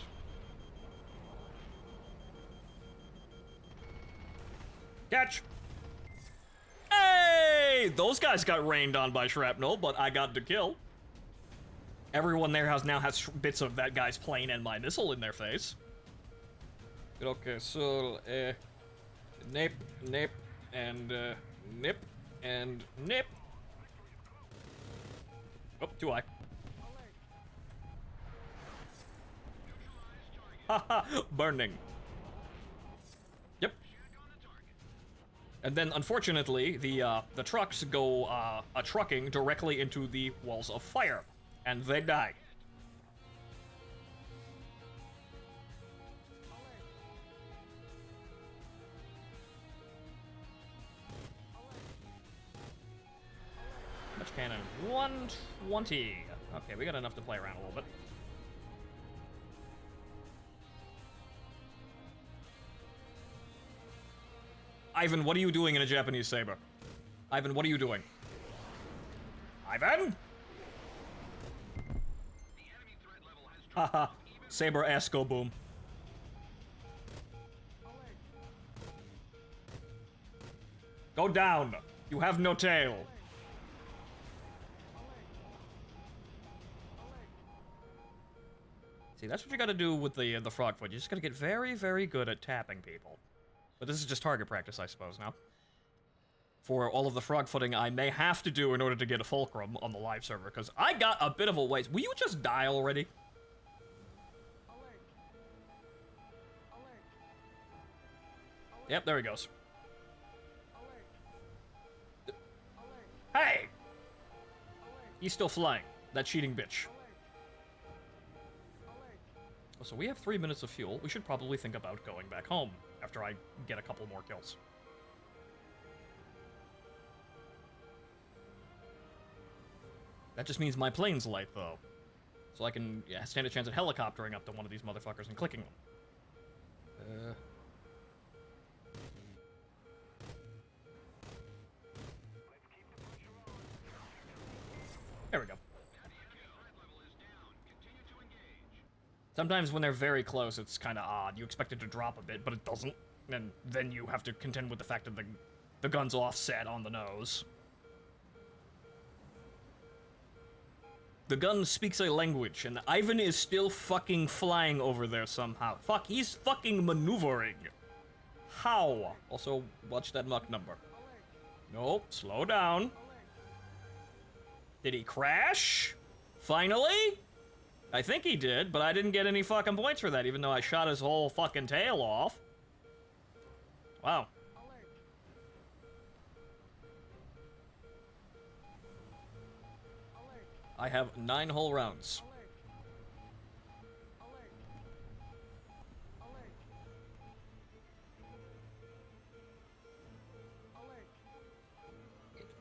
Speaker 3: Catch! Hey! Those guys got rained on by shrapnel, but I got the kill. Everyone there now has bits of that guy's plane and my missile in their face. Okay, so, nip, nip, and, nip, and nip. Oh, too high. Haha, burning. Yep. And then, unfortunately, the trucks go, trucking directly into the walls of fire. And they die. How much cannon? 120. Okay, we got enough to play around a little bit. Ivan, what are you doing in a Japanese saber? Ivan, what are you doing? Ivan?
Speaker 2: The enemy threat level has dropped.
Speaker 3: Haha. Saber ass go boom. Go down. You have no tail. See, that's what you gotta do with the Frogfoot. You just gotta get very, very good at tapping people. But this is just target practice, I suppose, now. For all of the frog-footing I may have to do in order to get a fulcrum on the live server, because I got a bit of a ways. Will you just die already? Yep, there he goes. Hey! He's still flying. That cheating bitch. Oh, so we have 3 minutes of fuel. We should probably think about going back home after I get a couple more kills. That just means my plane's light, though. So I can stand a chance at helicoptering up to one of these motherfuckers and clicking them. There we go.
Speaker 2: Threat level is down. Continue to engage.
Speaker 3: Sometimes when they're very close, it's kind of odd. You expect it to drop a bit, but it doesn't. And then you have to contend with the fact that the gun's offset on the nose. The gun speaks a language, and Ivan is still fucking flying over there somehow. Fuck, he's fucking maneuvering. How? Also, watch that Mach number. Nope, slow down. Did he crash? Finally? I think he did, but I didn't get any fucking points for that, even though I shot his whole fucking tail off. Wow. I have 9 whole rounds.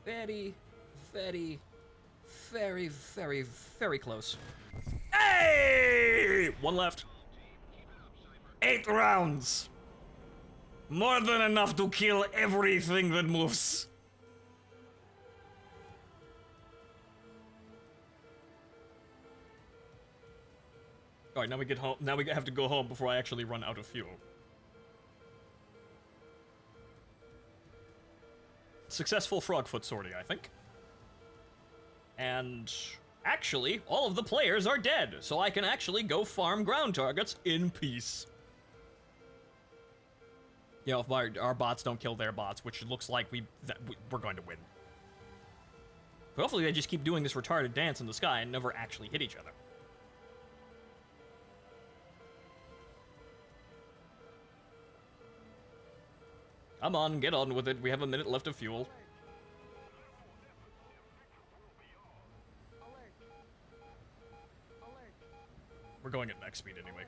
Speaker 3: Very, very, very, very, very close. Hey! 1 left. 8 rounds. More than enough to kill everything that moves. Alright, now we get home. Now we have to go home before I actually run out of fuel. Successful frogfoot sortie, I think. And actually, all of the players are dead, so I can actually go farm ground targets in peace. You know, if our bots don't kill their bots, which looks like we're going to win. But hopefully they just keep doing this retarded dance in the sky and never actually hit each other. Come on, get on with it. We have a minute left of fuel. We're going at max speed anyway.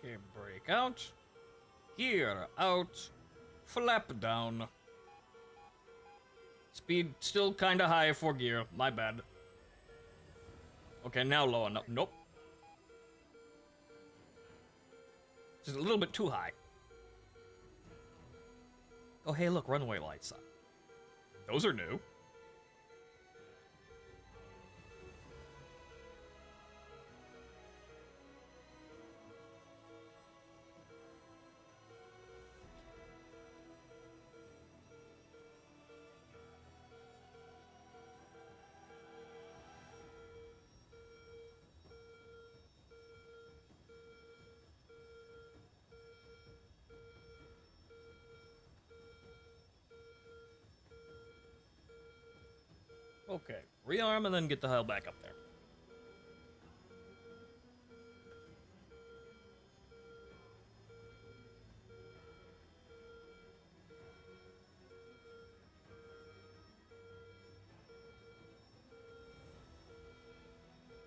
Speaker 3: Okay, brake out. Gear out. Flap down. Speed still kinda high for gear. My bad. Okay, now low enough. Nope. Just a little bit too high. Oh, hey, look, runway lights. Those are new. Okay, rearm and then get the hell back up there.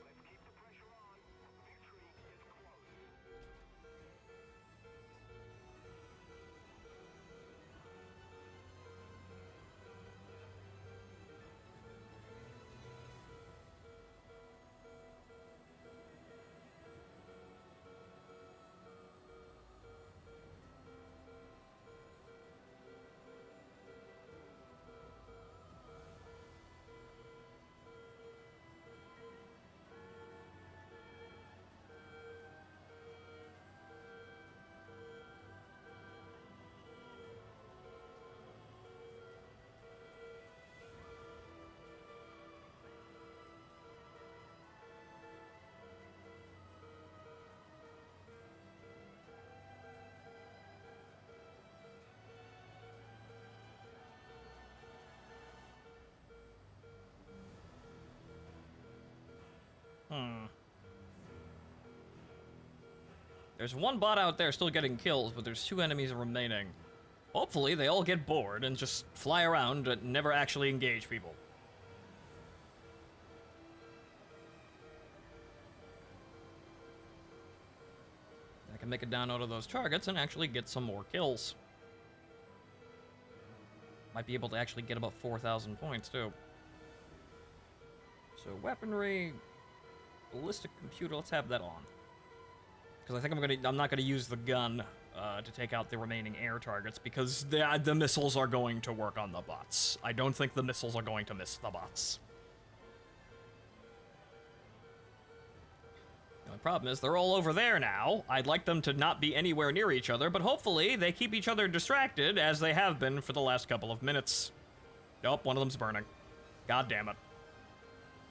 Speaker 2: Let's keep the pressure on. Victory is close.
Speaker 3: There's one bot out there still getting kills, but there's 2 enemies remaining. Hopefully, they all get bored and just fly around and never actually engage people. I can make it down out of those targets and actually get some more kills. Might be able to actually get about 4,000 points, too. So, weaponry, ballistic computer, let's have that on. Because I think I'm not gonna use the gun to take out the remaining air targets, because the missiles are going to work on the bots. I don't think the missiles are going to miss the bots. The only problem is they're all over there now. I'd like them to not be anywhere near each other, but hopefully they keep each other distracted, as they have been for the last couple of minutes. Nope, one of them's burning. God damn it.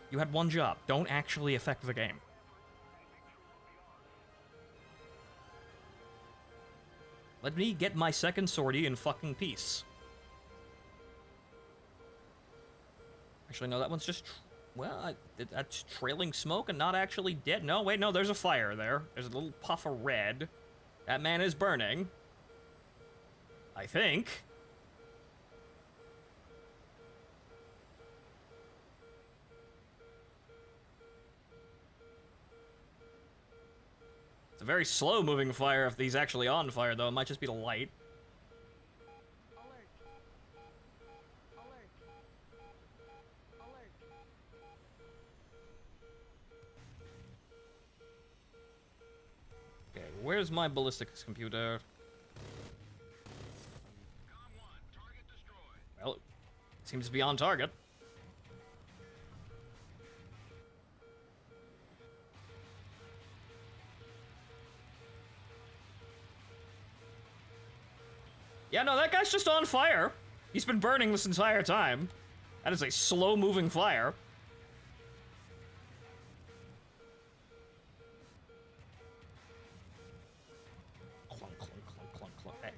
Speaker 3: You had one job. Don't actually affect the game. Let me get my second sortie in fucking peace. Actually, no, that one's just... well, that's trailing smoke and not actually dead. No, wait, no, there's a fire there. There's a little puff of red. That man is burning. I think. It's a very slow-moving fire if he's actually on fire, though. It might just be the light. Okay, where's my ballistics computer? Well, it seems to be on target. Yeah, no, that guy's just on fire. He's been burning this entire time. That is a slow-moving fire. Clunk, clunk, clunk, clunk, clunk. Hey,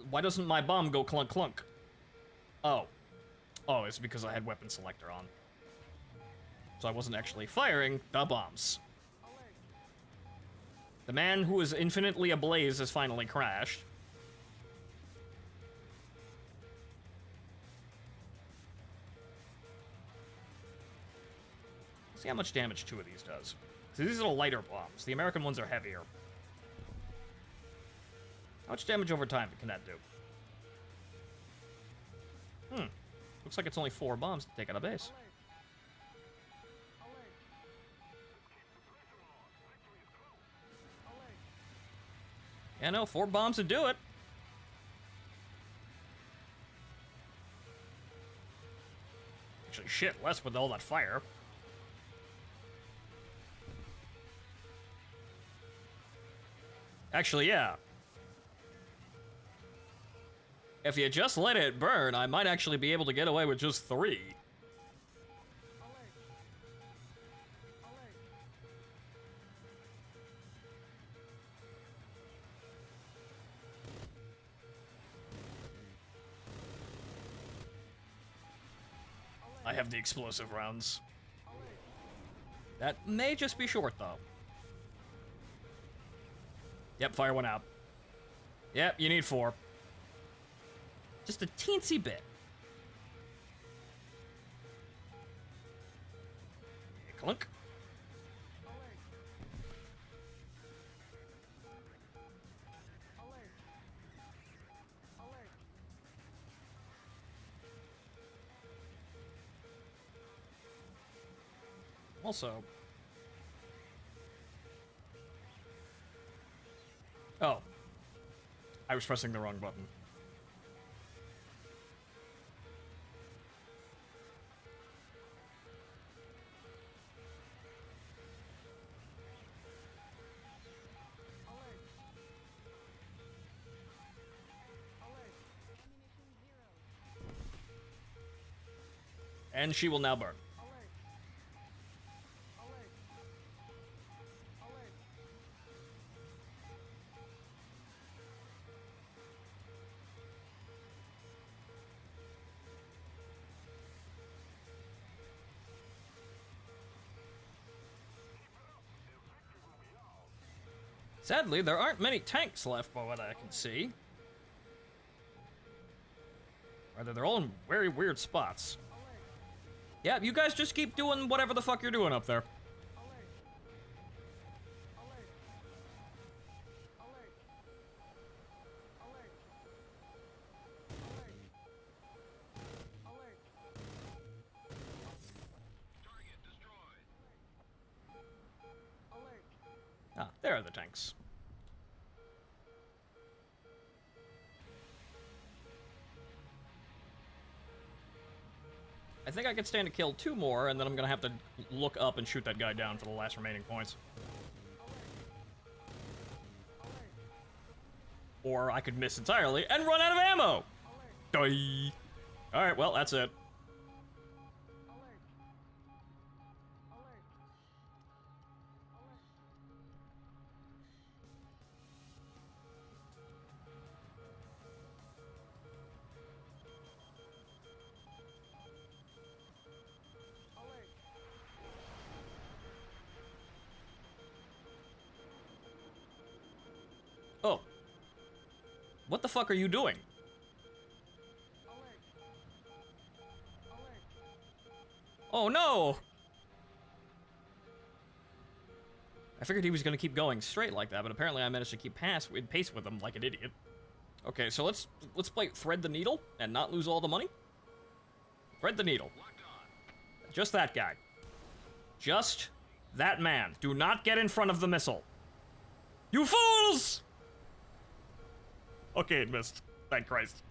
Speaker 3: why doesn't my bomb go clunk, clunk? Oh. Oh, it's because I had weapon selector on. So I wasn't actually firing the bombs. The man who is infinitely ablaze has finally crashed. See how much damage 2 of these does. So these are the lighter bombs. The American ones are heavier. How much damage over time can that do? Looks like it's only 4 bombs to take out a base. Yeah, no, 4 bombs would do it. Actually, shit, less with all that fire. Actually, yeah. If you just let it burn, I might actually be able to get away with just 3. I have the explosive rounds. That may just be short, though. Yep, fire one out. Yep, you need 4. Just a teensy bit. Clunk. Also... oh. I was pressing the wrong button. And she will now burn. Sadly, there aren't many tanks left by what I can see. Rather, they're all in very weird spots. Yeah, you guys just keep doing whatever the fuck you're doing up there. Ah, there are the tanks. I think I could stand to kill 2 more, and then I'm gonna have to look up and shoot that guy down for the last remaining points. Or I could miss entirely and run out of ammo! Die. Alright, well, that's it. Oh. What the fuck are you doing? Oh no! I figured he was gonna keep going straight like that, but apparently I managed to keep pace with him like an idiot. Okay, so let's play Thread the Needle and not lose all the money. Thread the Needle. Just that guy. Just that man. Do not get in front of the missile. You fools! Okay, it missed. Thank Christ.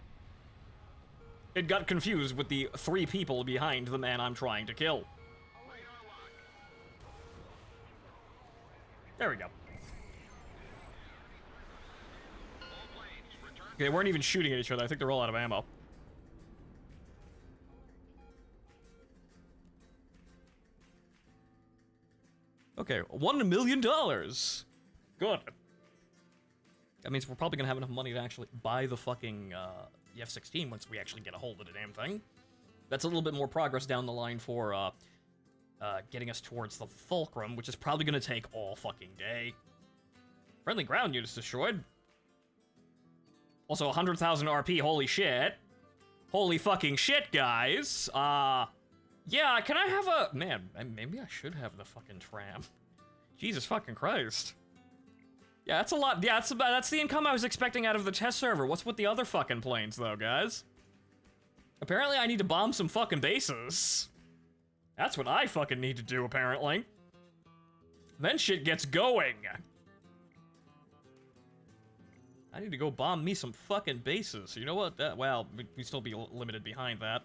Speaker 3: It got confused with the 3 people behind the man I'm trying to kill. There we go. Okay, they weren't even shooting at each other. I think they're all out of ammo. Okay, $1 million. Good. That means we're probably gonna have enough money to actually buy the fucking the F-16 once we actually get a hold of the damn thing. That's a little bit more progress down the line for getting us towards the Fulcrum, which is probably gonna take all fucking day. Friendly ground units destroyed. Also 100,000 RP, holy shit. Holy fucking shit, guys. Yeah, can I have a... Man, maybe I should have the fucking tram. Jesus fucking Christ. Yeah, that's a lot. Yeah, that's the income I was expecting out of the test server. What's with the other fucking planes, though, guys? Apparently, I need to bomb some fucking bases. That's what I fucking need to do, apparently. Then shit gets going. I need to go bomb me some fucking bases. You know what? Well, we'd still be limited behind that.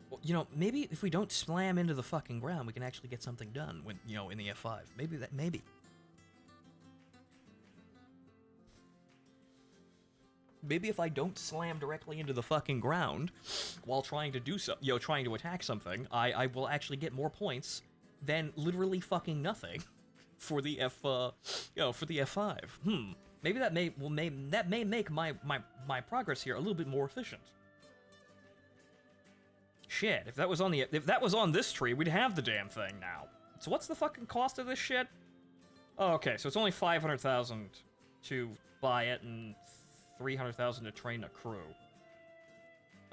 Speaker 3: Well, you know, maybe if we don't slam into the fucking ground, we can actually get something done when, you know, in the F5. Maybe. Maybe if I don't slam directly into the fucking ground while trying to do so, you know, trying to attack something, I will actually get more points than literally fucking nothing for the for the F5. Maybe that may make my progress here a little bit more efficient. Shit, if that was on this tree, we'd have the damn thing now. So what's the fucking cost of this shit? Oh, okay, so it's only 500,000 to buy it and 300,000 to train a crew.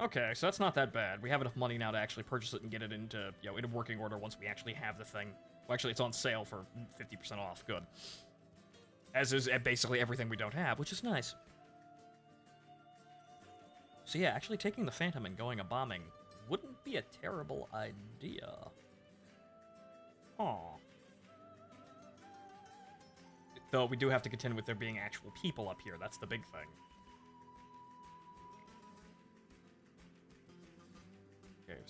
Speaker 3: Okay, so that's not that bad. We have enough money now to actually purchase it and get it into, you know, into working order once we actually have the thing. Well, actually, it's on sale for 50% off. Good. As is basically everything we don't have, which is nice. So yeah, actually taking the Phantom and going a bombing wouldn't be a terrible idea. Aw. Though we do have to contend with there being actual people up here. That's the big thing. Okay,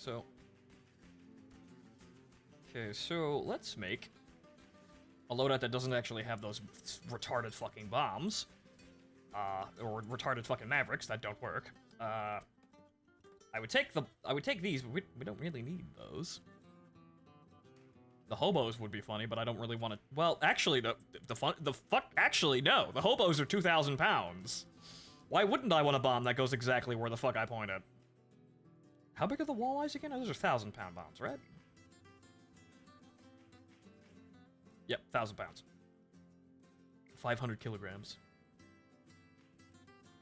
Speaker 3: so let's make a loadout that doesn't actually have those retarded fucking bombs. Or retarded fucking Mavericks that don't work. I would take these, but we don't really need those. The hobos would be funny, but I don't really want to. Well, actually, actually, no. The hobos are 2,000 pounds. Why wouldn't I want a bomb that goes exactly where the fuck I pointed? How big are the walleyes again? Oh, those are 1,000-pound bombs, right? Yep, 1,000 pounds. 500 kilograms.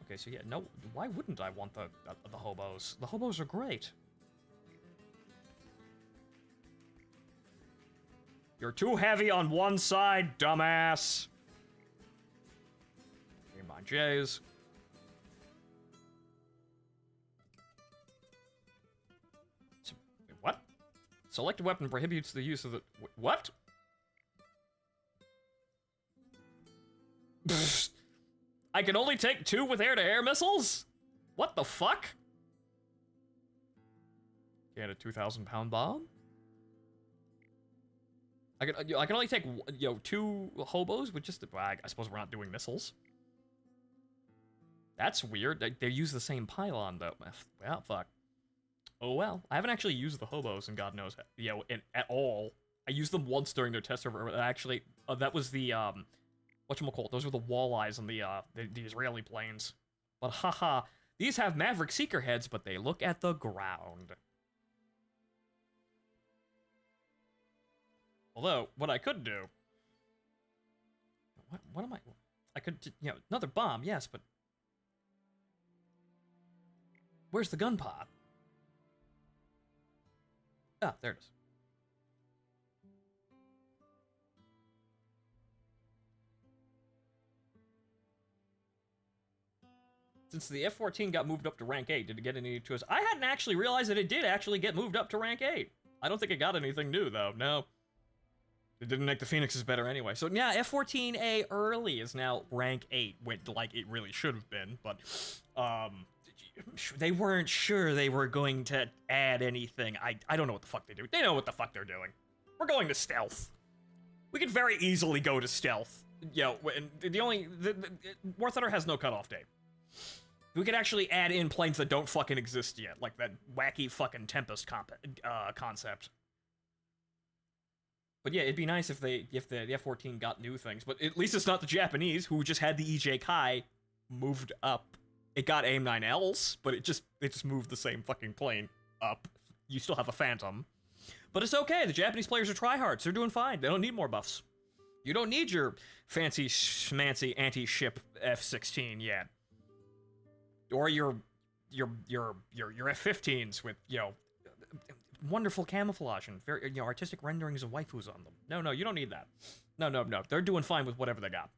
Speaker 3: Okay, so yeah, no, why wouldn't I want the hobos? The hobos are great. You're too heavy on one side, dumbass. Never mind, Jays. Wait, what? Select a weapon prohibits the use of the... What? I can only take 2 with air-to-air missiles? What the fuck? You had a 2,000-pound bomb? I can only take, 2 hobos with just... Well, I suppose we're not doing missiles. That's weird. They use the same pylon, though. Well, fuck. Oh, well. I haven't actually used the hobos in God knows, at all. I used them once during their test server. Actually, that was the, whatchamacallit, those were the walleyes on the Israeli planes. But haha, these have Maverick Seeker heads, but they look at the ground. Although, what I could do... What am I... I could, another bomb, yes, but... Where's the gun pod? Ah, there it is. Since the F-14 got moved up to rank 8, did it get any to us? I hadn't actually realized that it did actually get moved up to rank 8. I don't think it got anything new, though. No. It didn't make the Phoenixes better anyway. So, yeah, F-14A early is now rank 8, like it really should have been, but, they weren't sure they were going to add anything. I don't know what the fuck they do. They know what the fuck they're doing. We're going to stealth. We could very easily go to stealth. War Thunder has no cutoff date. We could actually add in planes that don't fucking exist yet, like that wacky fucking Tempest concept. But yeah, it'd be nice if the F-14 got new things, but at least it's not the Japanese, who just had the EJ Kai moved up. It got AIM-9Ls, but it just moved the same fucking plane up. You still have a Phantom. But it's okay, the Japanese players are tryhards, they're doing fine, they don't need more buffs. You don't need your fancy schmancy anti-ship F-16 yet. Or your F-15s with, wonderful camouflage and very, artistic renderings of waifus on them. No, you don't need that. No. They're doing fine with whatever they got.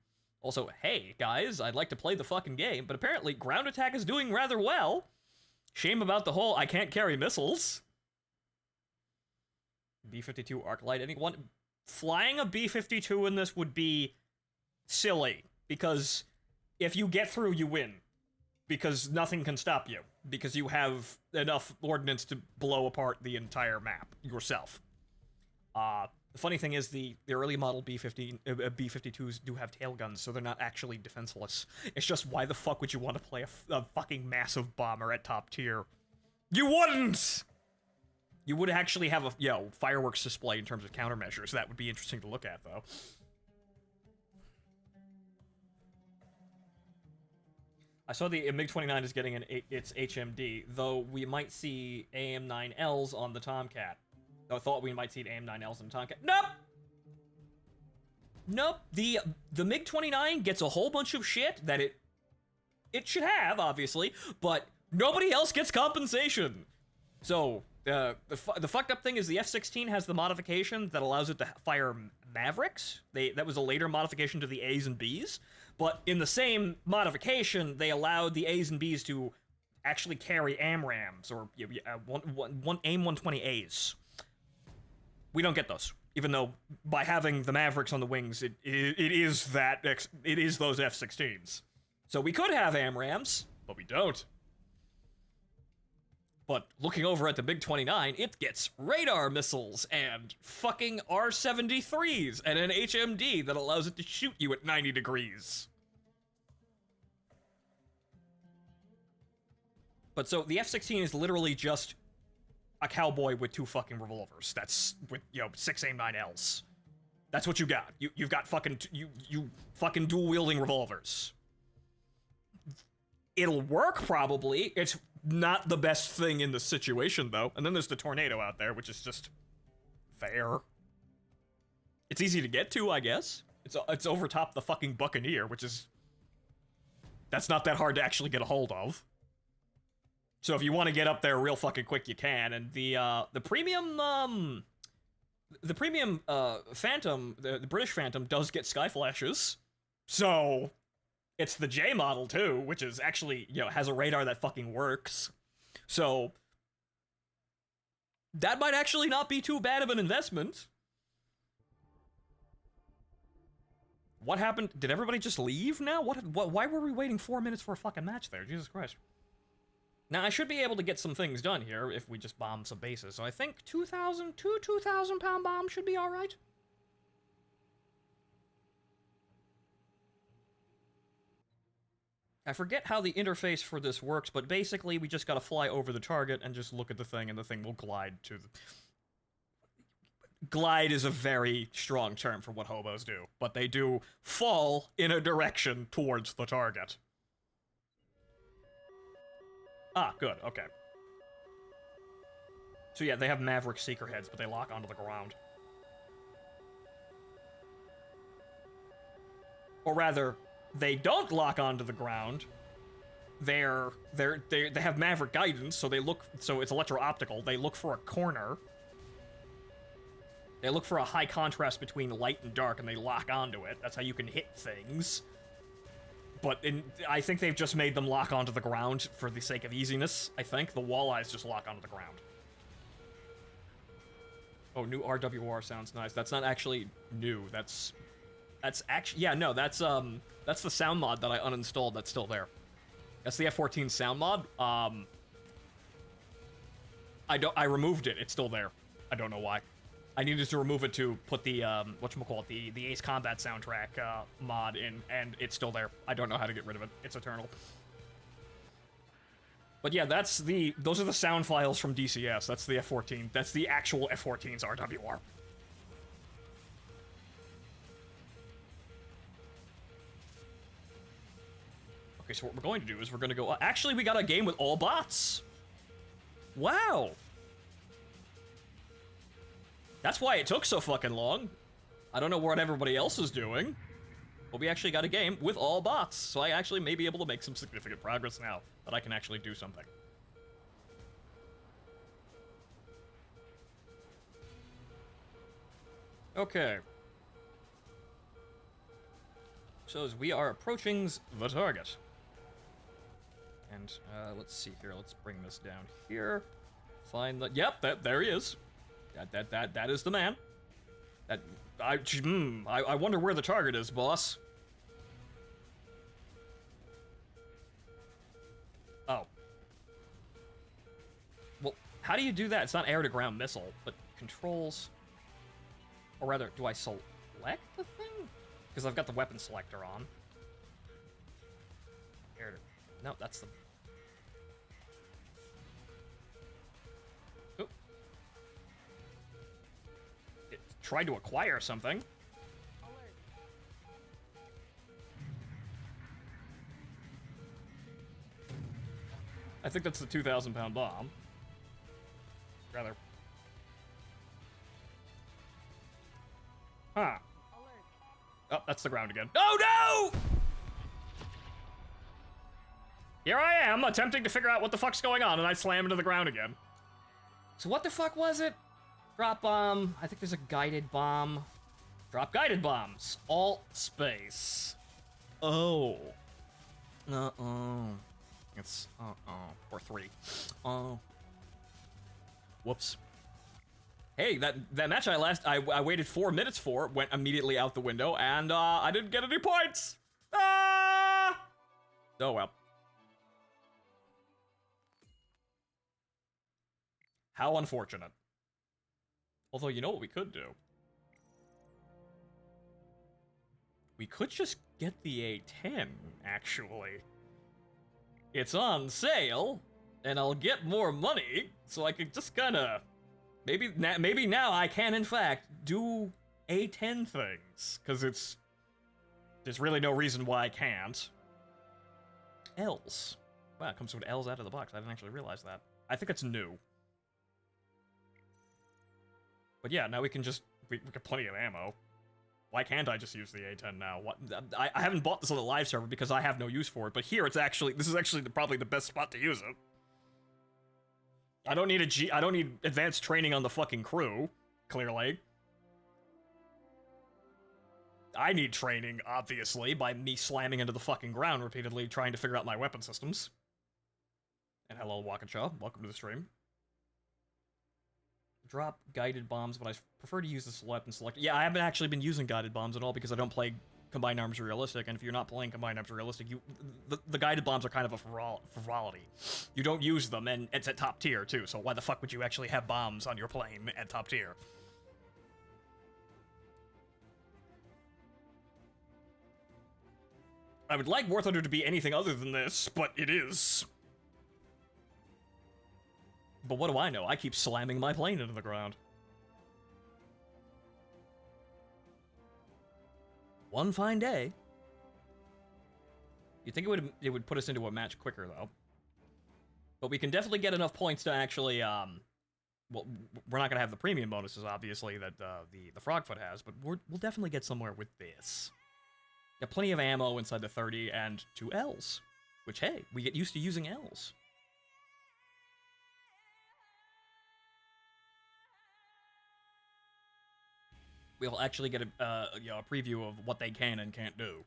Speaker 3: Also, hey, guys, I'd like to play the fucking game, but apparently ground attack is doing rather well. Shame about the whole I can't carry missiles. B-52 Arclight, anyone? Flying a B-52 in this would be silly, because if you get through, you win. Because nothing can stop you. Because you have enough ordnance to blow apart the entire map yourself. The funny thing is the early model B-52s do have tail guns, so they're not actually defenseless. It's just why the fuck would you want to play a fucking massive bomber at top tier? You wouldn't! You would actually have a, fireworks display in terms of countermeasures. That would be interesting to look at, though. I saw the MiG-29 is getting its HMD, though we might see AIM-9Ls on the Tomcat. I thought we might see AIM-9Ls on the Tomcat. Nope. The MiG-29 gets a whole bunch of shit that it should have, obviously, but nobody else gets compensation. So, the fucked up thing is the F-16 has the modification that allows it to fire Mavericks. That was a later modification to the A's and B's. But in the same modification, they allowed the A's and B's to actually carry AMRAAMs, or AIM-120As. We don't get those, even though by having the Mavericks on the wings, it is those F-16s. So we could have AMRAAMs, but we don't. But looking over at the MiG-29, it gets radar missiles and fucking R-73s and an HMD that allows it to shoot you at 90 degrees. But so the F-16 is literally just a cowboy with 2 fucking revolvers. That's with, 6 AIM-9Ls. That's what you got. You've got fucking, you fucking dual-wielding revolvers. It'll work, probably. It's not the best thing in the situation, though. And then there's the Tornado out there, which is just fair. It's easy to get to, I guess. It's over top the fucking Buccaneer, which is... That's not that hard to actually get a hold of. So if you want to get up there real fucking quick, you can. And the premium, Phantom, the British Phantom does get sky flashes. So it's the J model too, which is actually, you know, has a radar that fucking works. So that might actually not be too bad of an investment. What happened? Did everybody just leave now? Why were we waiting 4 minutes for a fucking match there? Jesus Christ. Now, I should be able to get some things done here if we just bomb some bases. So I think 2,000 pound bombs should be alright. I forget how the interface for this works, but basically we just gotta fly over the target and just look at the thing, and the thing will glide to the... Glide is a very strong term for what hobos do, but they do fall in a direction towards the target. Ah, good, okay. So yeah, they have Maverick Seeker heads, but they lock onto the ground. Or rather, they don't lock onto the ground. They have Maverick guidance, so so it's electro-optical. They look for a corner. They look for a high contrast between light and dark, and they lock onto it. That's how you can hit things. But I think they've just made them lock onto the ground for the sake of easiness, I think. The walleyes just lock onto the ground. Oh, new RWR sounds nice. That's not actually new. That's actually... Yeah, no, that's the sound mod that I uninstalled that's still there. That's the F-14 sound mod. I removed it. It's still there. I don't know why. I needed to remove it to put the, whatchamacallit, the Ace Combat soundtrack, mod in, and it's still there. I don't know how to get rid of it. It's eternal. But yeah, those are the sound files from DCS. That's the F-14. That's the actual F-14's RWR. Okay, so what we're going to do is we're going to go... actually, we got a game with all bots! Wow! That's why it took so fucking long. I don't know what everybody else is doing, but we actually got a game with all bots, so I actually may be able to make some significant progress now that I can actually do something. Okay. So as we are approaching the target. And, let's see here. Let's bring this down here. Find the... Yep, there he is. That is the man. I wonder where the target is, boss. Oh. Well, how do you do that? It's not air-to-ground missile, but controls... Or rather, do I select the thing? Because I've got the weapon selector on. No, that's the... Oop. It tried to acquire something. I think that's the 2,000-pound bomb. Rather. Huh. Oh, that's the ground again. Oh, no! Here I am, attempting to figure out what the fuck's going on, and I slam into the ground again. So what the fuck was it? Drop bomb. I think there's a guided bomb. Drop guided bombs. Alt space. Oh. Uh-oh. It's, or 3. Oh. Whoops. Hey, that match I waited 4 minutes for went immediately out the window, and, I didn't get any points! Ah! Oh, well. How unfortunate. Although, you know what we could do? We could just get the A10, actually. It's on sale, and I'll get more money, so I could just kinda... Maybe now I can, in fact, do A10 things, because there's really no reason why I can't. L's. Wow, it comes with L's out of the box. I didn't actually realize that. I think it's new. But yeah, now we can just... We got plenty of ammo. Why can't I just use the A10 now? What? I haven't bought this on the live server because I have no use for it, but here this is actually probably the best spot to use it. I don't need advanced training on the fucking crew, clearly. I need training, obviously, by me slamming into the fucking ground repeatedly trying to figure out my weapon systems. And hello, Walkinshaw. Welcome to the stream. Drop guided bombs, but I prefer to use the select and select. Yeah, I haven't actually been using guided bombs at all because I don't play Combined Arms Realistic, and if you're not playing Combined Arms Realistic, the guided bombs are kind of a frivolity. You don't use them, and it's at top tier, too, so why the fuck would you actually have bombs on your plane at top tier? I would like War Thunder to be anything other than this, but it is. But what do I know? I keep slamming my plane into the ground. One fine day. You'd think it would put us into a match quicker, though. But we can definitely get enough points to actually, well, we're not going to have the premium bonuses, obviously, that the Frogfoot has, but we'll definitely get somewhere with this. Got plenty of ammo inside the 30 and 2 Ls, which, hey, we get used to using Ls. We'll actually get a preview of what they can and can't do.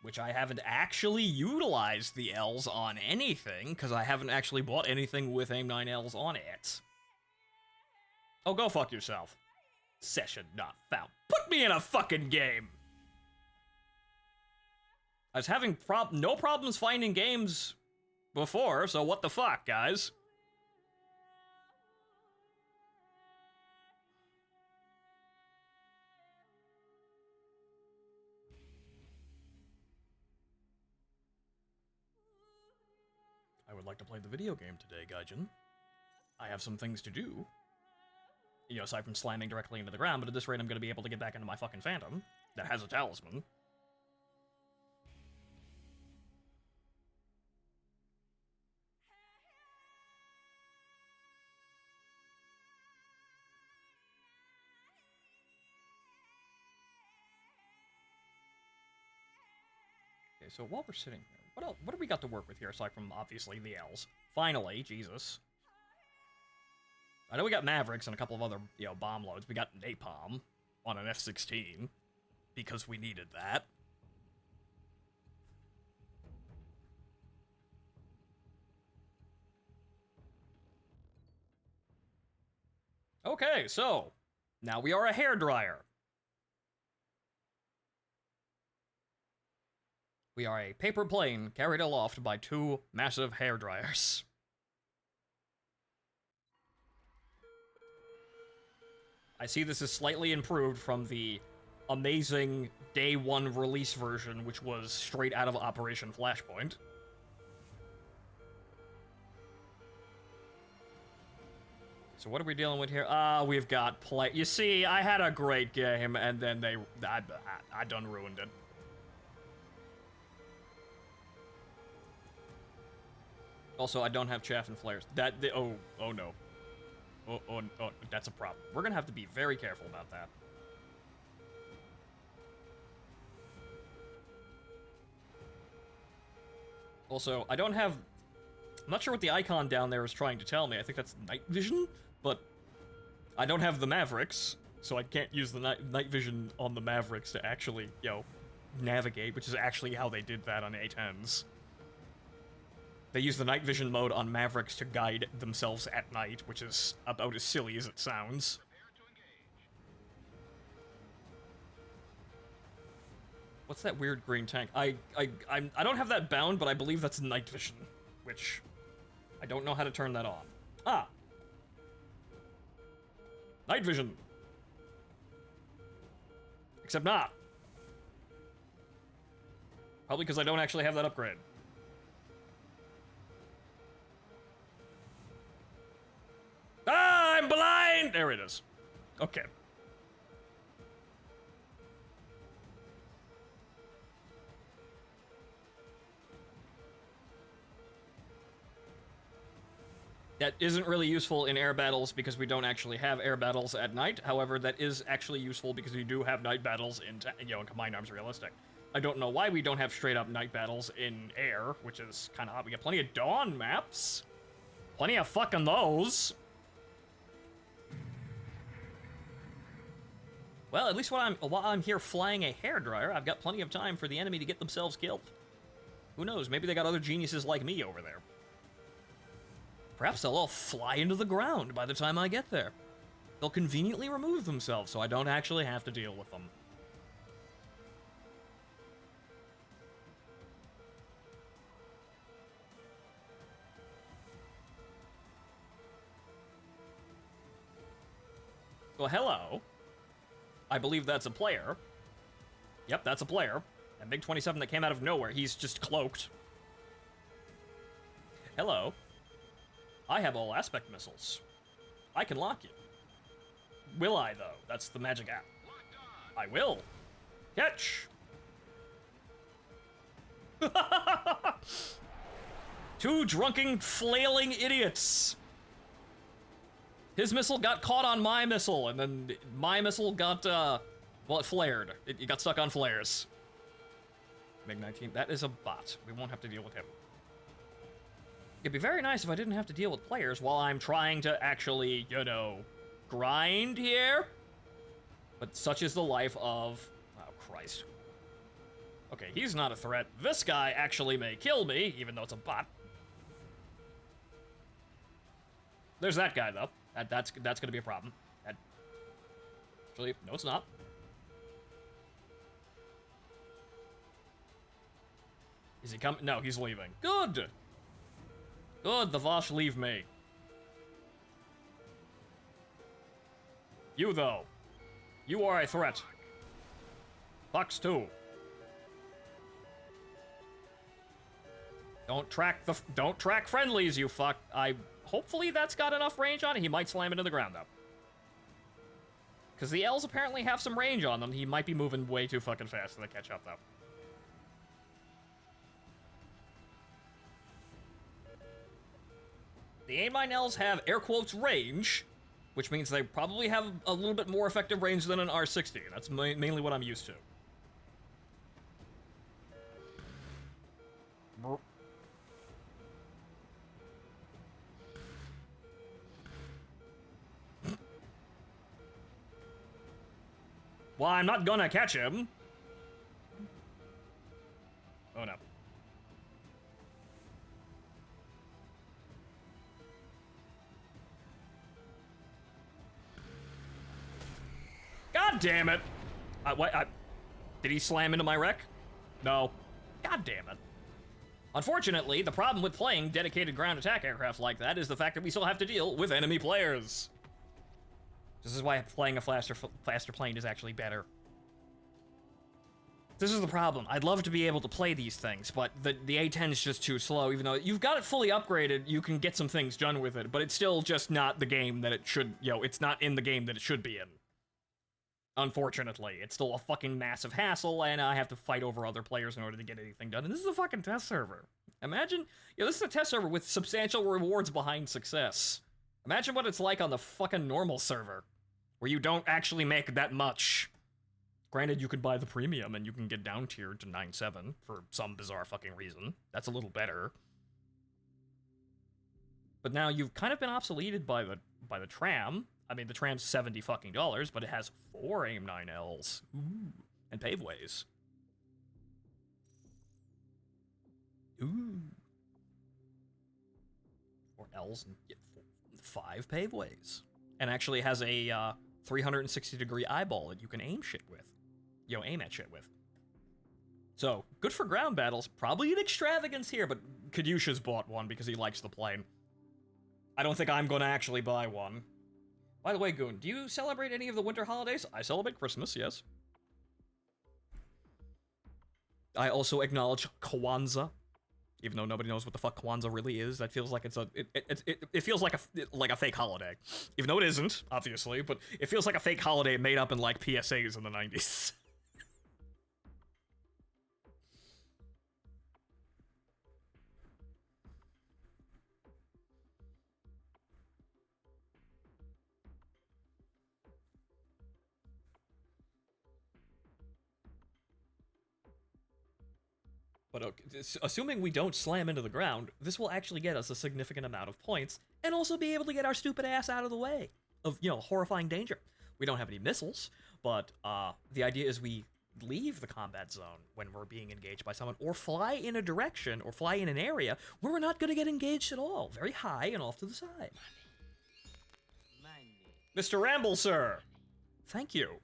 Speaker 3: Which I haven't actually utilized the Ls on anything, because I haven't actually bought anything with AIM-9Ls on it. Oh, go fuck yourself. Session not found. Put me in a fucking game! I was having no problems finding games before, so what the fuck, guys? I would like to play the video game today, Gaijin. I have some things to do. You know, aside from slamming directly into the ground, but at this rate I'm going to be able to get back into my fucking Phantom that has a talisman. Okay, so while we're sitting here, what do we got to work with here, aside from, obviously, the Ls? Finally, Jesus. I know we got Mavericks and a couple of other, bomb loads. We got Napalm on an F-16, because we needed that. Okay, so, now we are a hairdryer. We are a paper plane carried aloft by 2 massive hairdryers. I see this is slightly improved from the amazing day 1 release version, which was straight out of Operation Flashpoint. So what are we dealing with here? We've got You see, I had a great game, and then I done ruined it. Also, I don't have chaff and flares. Oh no. Oh, that's a problem. We're gonna have to be very careful about that. Also, I don't have... I'm not sure what the icon down there is trying to tell me. I think that's night vision, but I don't have the Mavericks, so I can't use the night vision on the Mavericks to actually, navigate, which is actually how they did that on A10s. They use the night vision mode on Mavericks to guide themselves at night, which is about as silly as it sounds. What's that weird green tank? I don't have that bound, but I believe that's night vision, which I don't know how to turn that on. Ah! Night vision! Except not. Probably because I don't actually have that upgrade. Ah, I'm blind! There it is. Okay. That isn't really useful in air battles because we don't actually have air battles at night. However, that is actually useful because we do have night battles in, in Combined Arms Realistic. I don't know why we don't have straight-up night battles in air, which is kind of odd. We got plenty of dawn maps. Plenty of fucking those. Well, at least while I'm here flying a hairdryer, I've got plenty of time for the enemy to get themselves killed. Who knows? Maybe they got other geniuses like me over there. Perhaps they'll all fly into the ground by the time I get there. They'll conveniently remove themselves so I don't actually have to deal with them. Well, hello. I believe that's a player. Yep, that's a player. That big 27 that came out of nowhere. He's just cloaked. Hello. I have all aspect missiles. I can lock you. Will I, though? That's the magic app. I will. Catch! Two drunken, flailing idiots. His missile got caught on my missile, and then my missile got, well, it flared. It got stuck on flares. MiG-19, that is a bot. We won't have to deal with him. It'd be very nice if I didn't have to deal with players while I'm trying to actually, you know, grind here. But such is the life of... Oh, Christ. Okay, he's not a threat. This guy actually may kill me, even though it's a bot. There's that guy, though. That's gonna be a problem. Actually, no, it's not. Is he coming? No, he's leaving. Good! Good, the Vosh leave me. You, though. You are a threat. Fox 2. Don't track friendlies, you fuck. Hopefully that's got enough range on it. He might slam into the ground, though. Because the L's apparently have some range on them. He might be moving way too fucking fast to catch up, though. The A-9Ls have, air quotes, range, which means they probably have a little bit more effective range than an R60. That's mainly what I'm used to. Well, I'm not gonna catch him. Oh, no. God damn it! Did he slam into my wreck? No. God damn it. Unfortunately, the problem with playing dedicated ground attack aircraft like that is the fact that we still have to deal with enemy players. This is why playing a faster plane is actually better. This is the problem. I'd love to be able to play these things, but the A-10 is just too slow. Even though you've got it fully upgraded, you can get some things done with it, but it's still just not the game that it should, it's not in the game that it should be in. Unfortunately, it's still a fucking massive hassle, and I have to fight over other players in order to get anything done. And this is a fucking test server. Imagine, this is a test server with substantial rewards behind success. Imagine what it's like on the fucking normal server, where you don't actually make that much. Granted, you could buy the premium, and you can get down tiered to 9.7 for some bizarre fucking reason. That's a little better. But now you've kind of been obsoleted by the tram. I mean, the tram's $70 fucking dollars, but it has 4 AIM-9Ls. Ooh. And paveways. Ooh. 4 Ls and 5 paveways. And actually has a 360-degree eyeball that you can aim shit with. Aim at shit with. So, good for ground battles. Probably an extravagance here, but Kadyusha's bought one because he likes the plane. I don't think I'm going to actually buy one. By the way, Goon, do you celebrate any of the winter holidays? I celebrate Christmas, yes. I also acknowledge Kwanzaa, even though nobody knows what the fuck Kwanzaa really is. That feels like it feels like a fake holiday, even though it isn't, obviously. But it feels like a fake holiday made up in like PSAs in the 90s. But okay, assuming we don't slam into the ground, this will actually get us a significant amount of points, and also be able to get our stupid ass out of the way of, horrifying danger. We don't have any missiles, but the idea is we leave the combat zone when we're being engaged by someone, or fly in a direction, or fly in an area where we're not going to get engaged at all. Very high and off to the side. Mr. Ramble, sir! Thank you.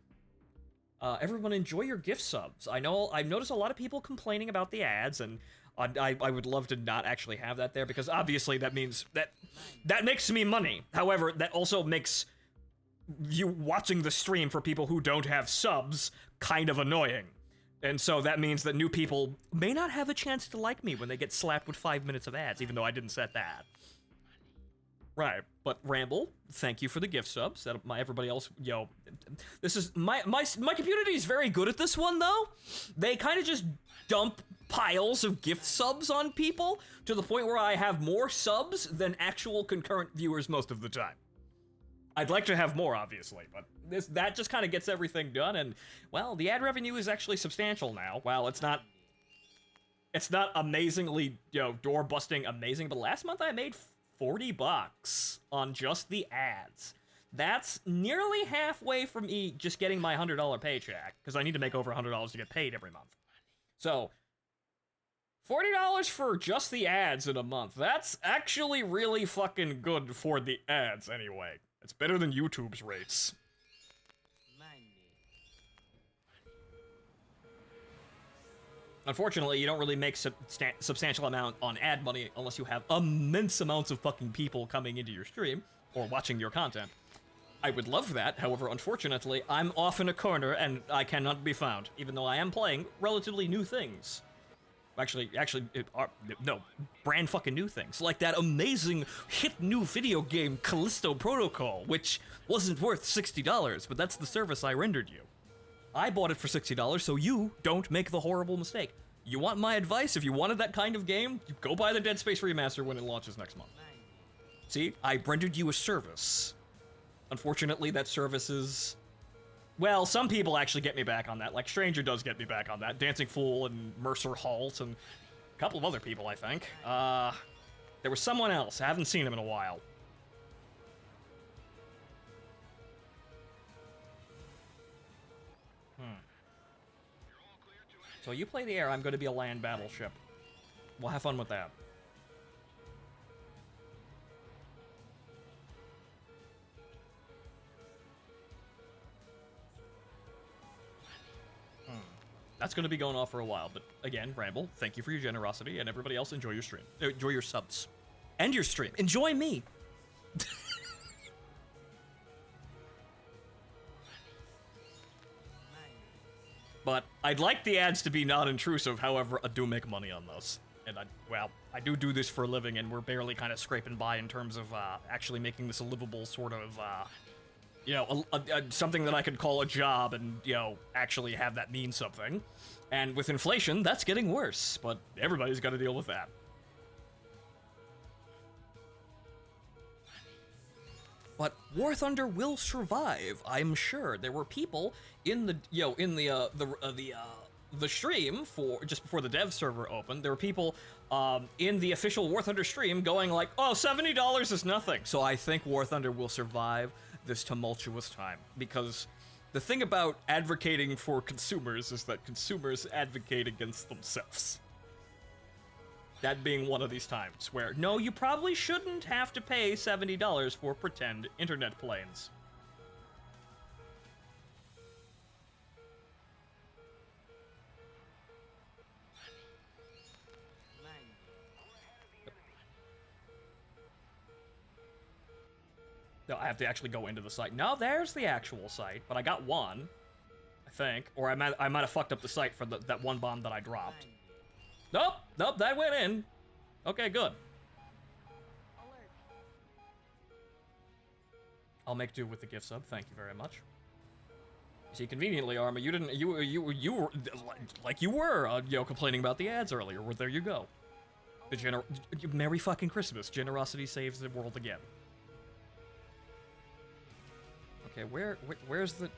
Speaker 3: Everyone enjoy your gift subs. I've noticed a lot of people complaining about the ads, and I would love to not actually have that there, because obviously that means that makes me money. However, that also makes you watching the stream for people who don't have subs kind of annoying. And so that means that new people may not have a chance to like me when they get slapped with 5 minutes of ads, even though I didn't set that. Right, but Ramble, thank you for the gift subs. That everybody else, this is my community is very good at this one though. They kind of just dump piles of gift subs on people to the point where I have more subs than actual concurrent viewers most of the time. I'd like to have more, obviously, but that just kind of gets everything done, and well, the ad revenue is actually substantial now. Well, it's not amazingly, door busting amazing, but last month I made $40 on just the ads. That's nearly halfway from me just getting my $100 paycheck, because I need to make over $100 to get paid every month. So, $40 for just the ads in a month. That's actually really fucking good for the ads anyway. It's better than YouTube's rates. Unfortunately, you don't really make substantial amount on ad money unless you have immense amounts of fucking people coming into your stream or watching your content. I would love that, however, unfortunately, I'm off in a corner and I cannot be found, even though I am playing relatively new things. Actually, no, brand fucking new things, like that amazing hit new video game Callisto Protocol, which wasn't worth $60, but that's the service I rendered you. I bought it for $60, so you don't make the horrible mistake. You want my advice? If you wanted that kind of game, you go buy the Dead Space Remaster when it launches next month. See, I rendered you a service. Unfortunately, that service is... Well, some people actually get me back on that. Like, Stranger does get me back on that. Dancing Fool and Mercer Halt and a couple of other people, I think. There was someone else. I haven't seen him in a while. So you play the air, I'm going to be a land battleship. We'll have fun with that. That's going to be going off for a while, but again, Ramble, thank you for your generosity, and everybody else, enjoy your stream. Enjoy your subs. And your stream. Enjoy me! But I'd like the ads to be non-intrusive, however, I do make money on those. And I do this for a living, and we're barely kind of scraping by in terms of actually making this a livable sort of, something that I could call a job and, actually have that mean something. And with inflation, that's getting worse, but everybody's got to deal with that. But War Thunder will survive, I'm sure. There were people in the stream for just before the dev server opened. There were people in the official War Thunder stream going like, "Oh, $70 is nothing." So I think War Thunder will survive this tumultuous time, because the thing about advocating for consumers is that consumers advocate against themselves. That being one of these times where, no, you probably shouldn't have to pay $70 for pretend internet planes. No, I have to actually go into the site. No, there's the actual site, but I got one, I think. Or I might have fucked up the site for that one bomb that I dropped. Nope, that went in. Okay, good. I'll make do with the gift sub. Thank you very much. See, conveniently, Arma, you didn't. You were like you were, complaining about the ads earlier. Well, there you go. Merry fucking Christmas. Generosity saves the world again. Okay, where's the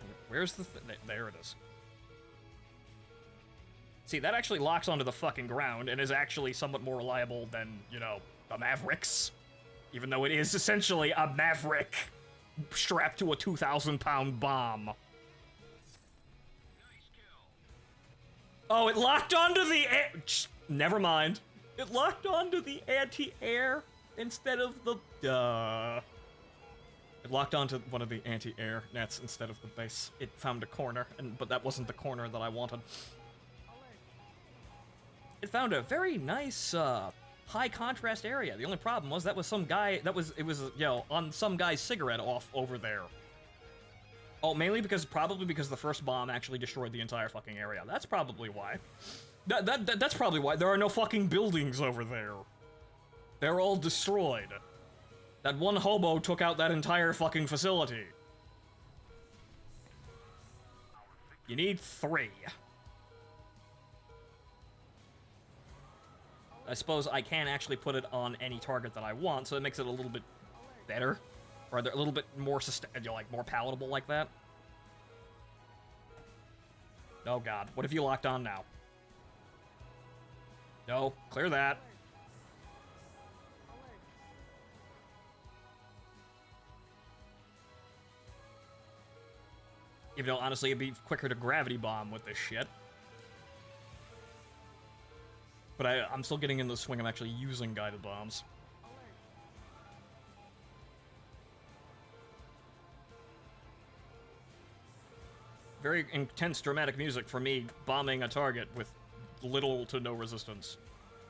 Speaker 3: there it is. See, that actually locks onto the fucking ground and is actually somewhat more reliable than, you know, the Mavericks. Even though it is essentially a Maverick strapped to a 2,000-pound bomb. Oh, it locked onto the air. Never mind. It locked onto the anti-air instead of the... It locked onto one of the anti-air nets instead of the base. It found a corner, but that wasn't the corner that I wanted. It found a very nice, high contrast area. The only problem was that was some guy, it was, you know, on some guy's cigarette off over there. Oh, mainly probably because the first bomb actually destroyed the entire fucking area. That's probably why. That's probably why. There are no fucking buildings over there. They're all destroyed. That one hobo took out that entire fucking facility. You need 3. I suppose I can actually put it on any target that I want, so it makes it a little bit better. Or a little bit more more palatable like that. Oh god, what if you locked on now? No, clear that. Even though, honestly, it'd be quicker to gravity bomb with this shit. But I'm still getting in the swing of actually using guided bombs. Very intense, dramatic music for me bombing a target with little to no resistance.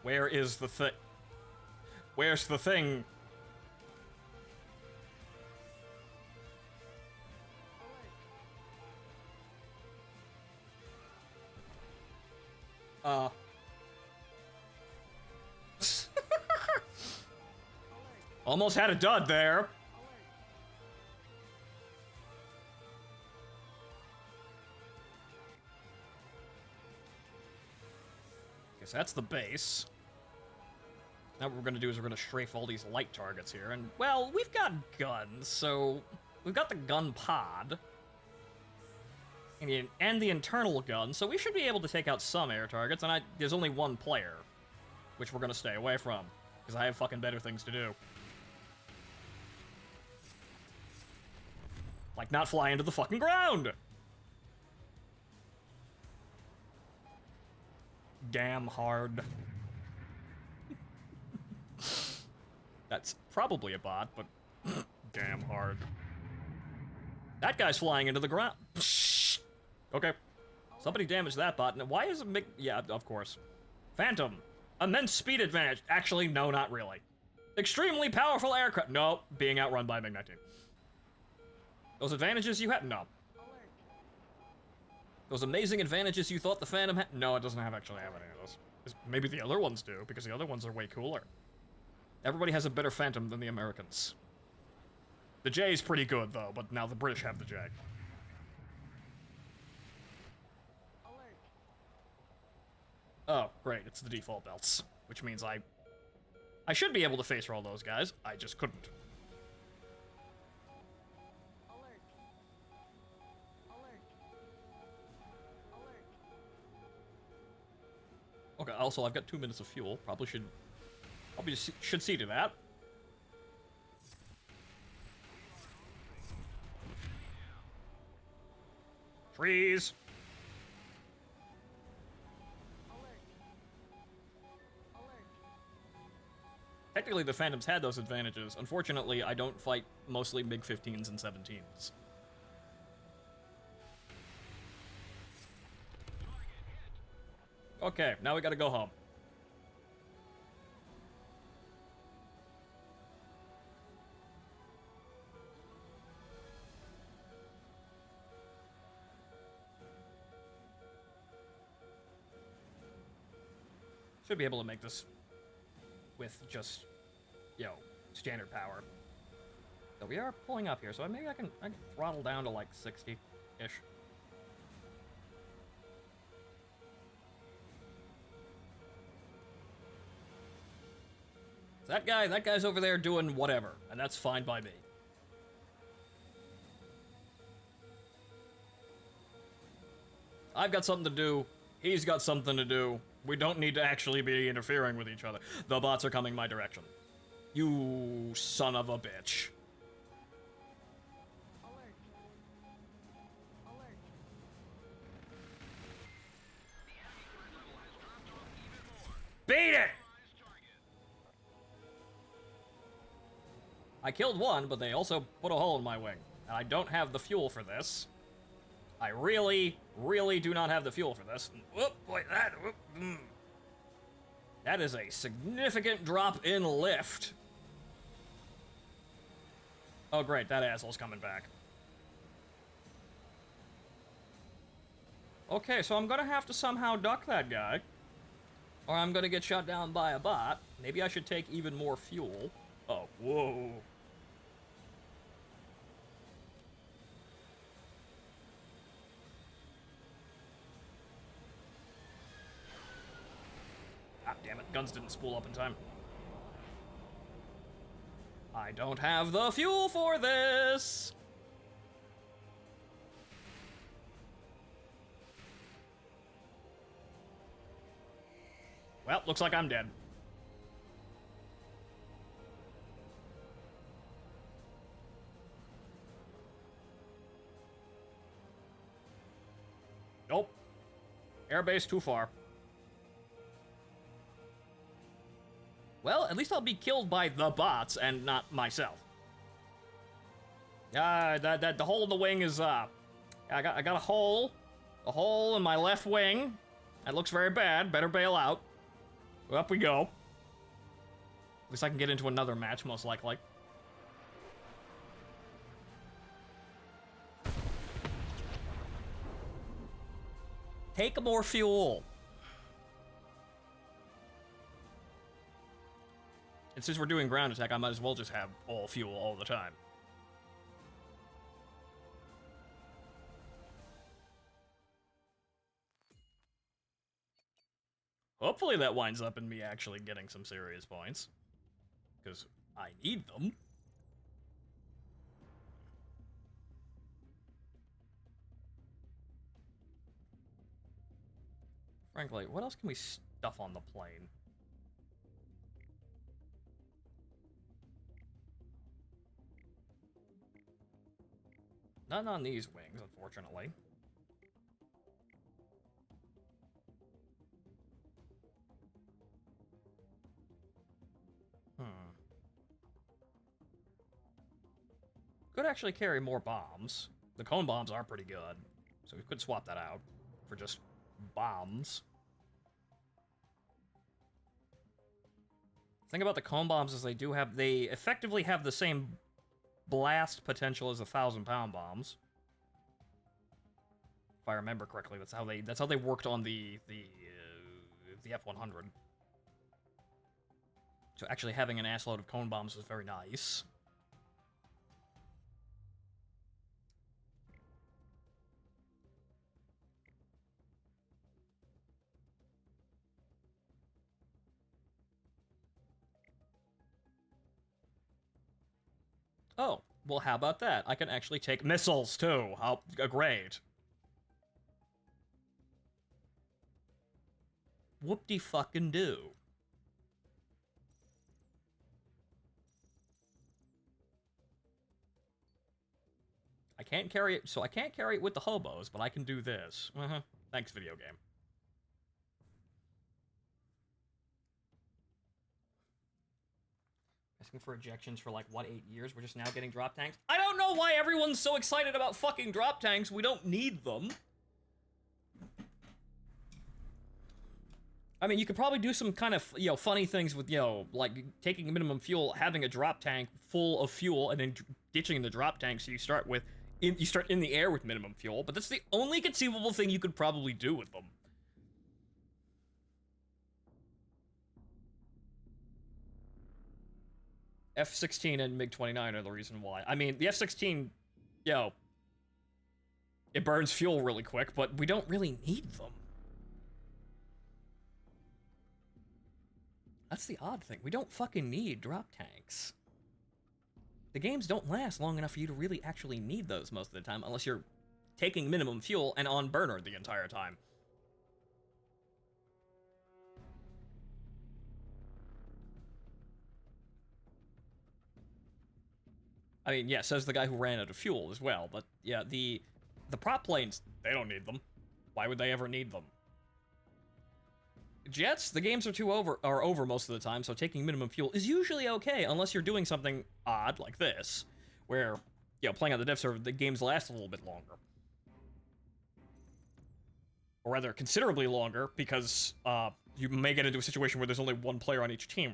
Speaker 3: Where is the thing? Where's the thing? Almost had a dud there. Guess that's the base. Now what we're gonna do is we're gonna strafe all these light targets here, and, well, we've got guns, so... We've got the gun pod. And the internal gun, so we should be able to take out some air targets, and there's only one player, which we're gonna stay away from, because I have fucking better things to do. Like not fly into the fucking ground! Damn hard. That's probably a bot, but damn hard. That guy's flying into the ground. Okay. Somebody damaged that bot. Now, why is it yeah, of course. Phantom. Immense speed advantage. Actually, no, not really. Extremely powerful aircraft. No, being outrun by MiG-19. Those advantages you had? No. Those amazing advantages you thought the Phantom had? No, it doesn't actually have any of those. Maybe the other ones do, because the other ones are way cooler. Everybody has a better Phantom than the Americans. The J is pretty good, though, but now the British have the J. Oh, great, it's the default belts, which means I should be able to face roll those guys. I just couldn't. Okay, also, I've got 2 minutes of fuel. Probably should see to that. Freeze! Technically, the Phantoms had those advantages. Unfortunately, I don't fight mostly MiG-15s and 17s. Okay, now we gotta go home. Should be able to make this with just, you know, standard power. So we are pulling up here, so maybe I can throttle down to like 60-ish. That guy's over there doing whatever, and that's fine by me. I've got something to do. He's got something to do. We don't need to actually be interfering with each other. The bots are coming my direction. You son of a bitch.
Speaker 4: Alert. Alert.
Speaker 3: Beat it! I killed one, but they also put a hole in my wing. And I don't have the fuel for this. I really, really do not have the fuel for this. Whoop, boy, that is a significant drop in lift. Oh, great, that asshole's coming back. Okay, so I'm gonna have to somehow duck that guy. Or I'm gonna get shot down by a bot. Maybe I should take even more fuel. Oh, whoa. Ah, damn it, guns didn't spool up in time. I don't have the fuel for this! Well, looks like I'm dead. Nope. Airbase too far. Well, at least I'll be killed by the bots and not myself. The hole in the wing is I got a hole in my left wing. That looks very bad. Better bail out. Up we go. At least I can get into another match, most likely. Take more fuel. And since we're doing ground attack, I might as well just have all fuel all the time. Hopefully that winds up in me actually getting some serious points. Because I need them. Frankly, what else can we stuff on the plane? None on these wings, unfortunately. Could actually carry more bombs. The cone bombs are pretty good, so we could swap that out for just bombs. The thing about the cone bombs is they effectively have the same blast potential as the 1,000-pound bombs. If I remember correctly, that's how they worked on the F-100. So actually having an assload of cone bombs is very nice. Oh, well, how about that? I can actually take missiles, too. How great. Whoop-de-fucking-do. I can't carry it, so I can't carry it with the hobos, but I can do this. Thanks, video game. Asking for ejections for like, what, 8 years? We're just now getting drop tanks? I don't know why everyone's so excited about fucking drop tanks. We don't need them. I mean, you could probably do some kind of, funny things with, like taking minimum fuel, having a drop tank full of fuel, and then ditching the drop tank so you start in the air with minimum fuel, but that's the only conceivable thing you could probably do with them. F-16 and MiG-29 are the reason why. I mean, the F-16, it burns fuel really quick, but we don't really need them. That's the odd thing. We don't fucking need drop tanks. The games don't last long enough for you to really actually need those most of the time, unless you're taking minimum fuel and on burner the entire time. I mean, yeah, says the guy who ran out of fuel as well. But yeah, the prop planes, they don't need them. Why would they ever need them? Jets, the games are over most of the time, so taking minimum fuel is usually okay, unless you're doing something odd like this, where, you know, playing on the dev server, the games last a little bit longer. Or rather, considerably longer, because you may get into a situation where there's only one player on each team.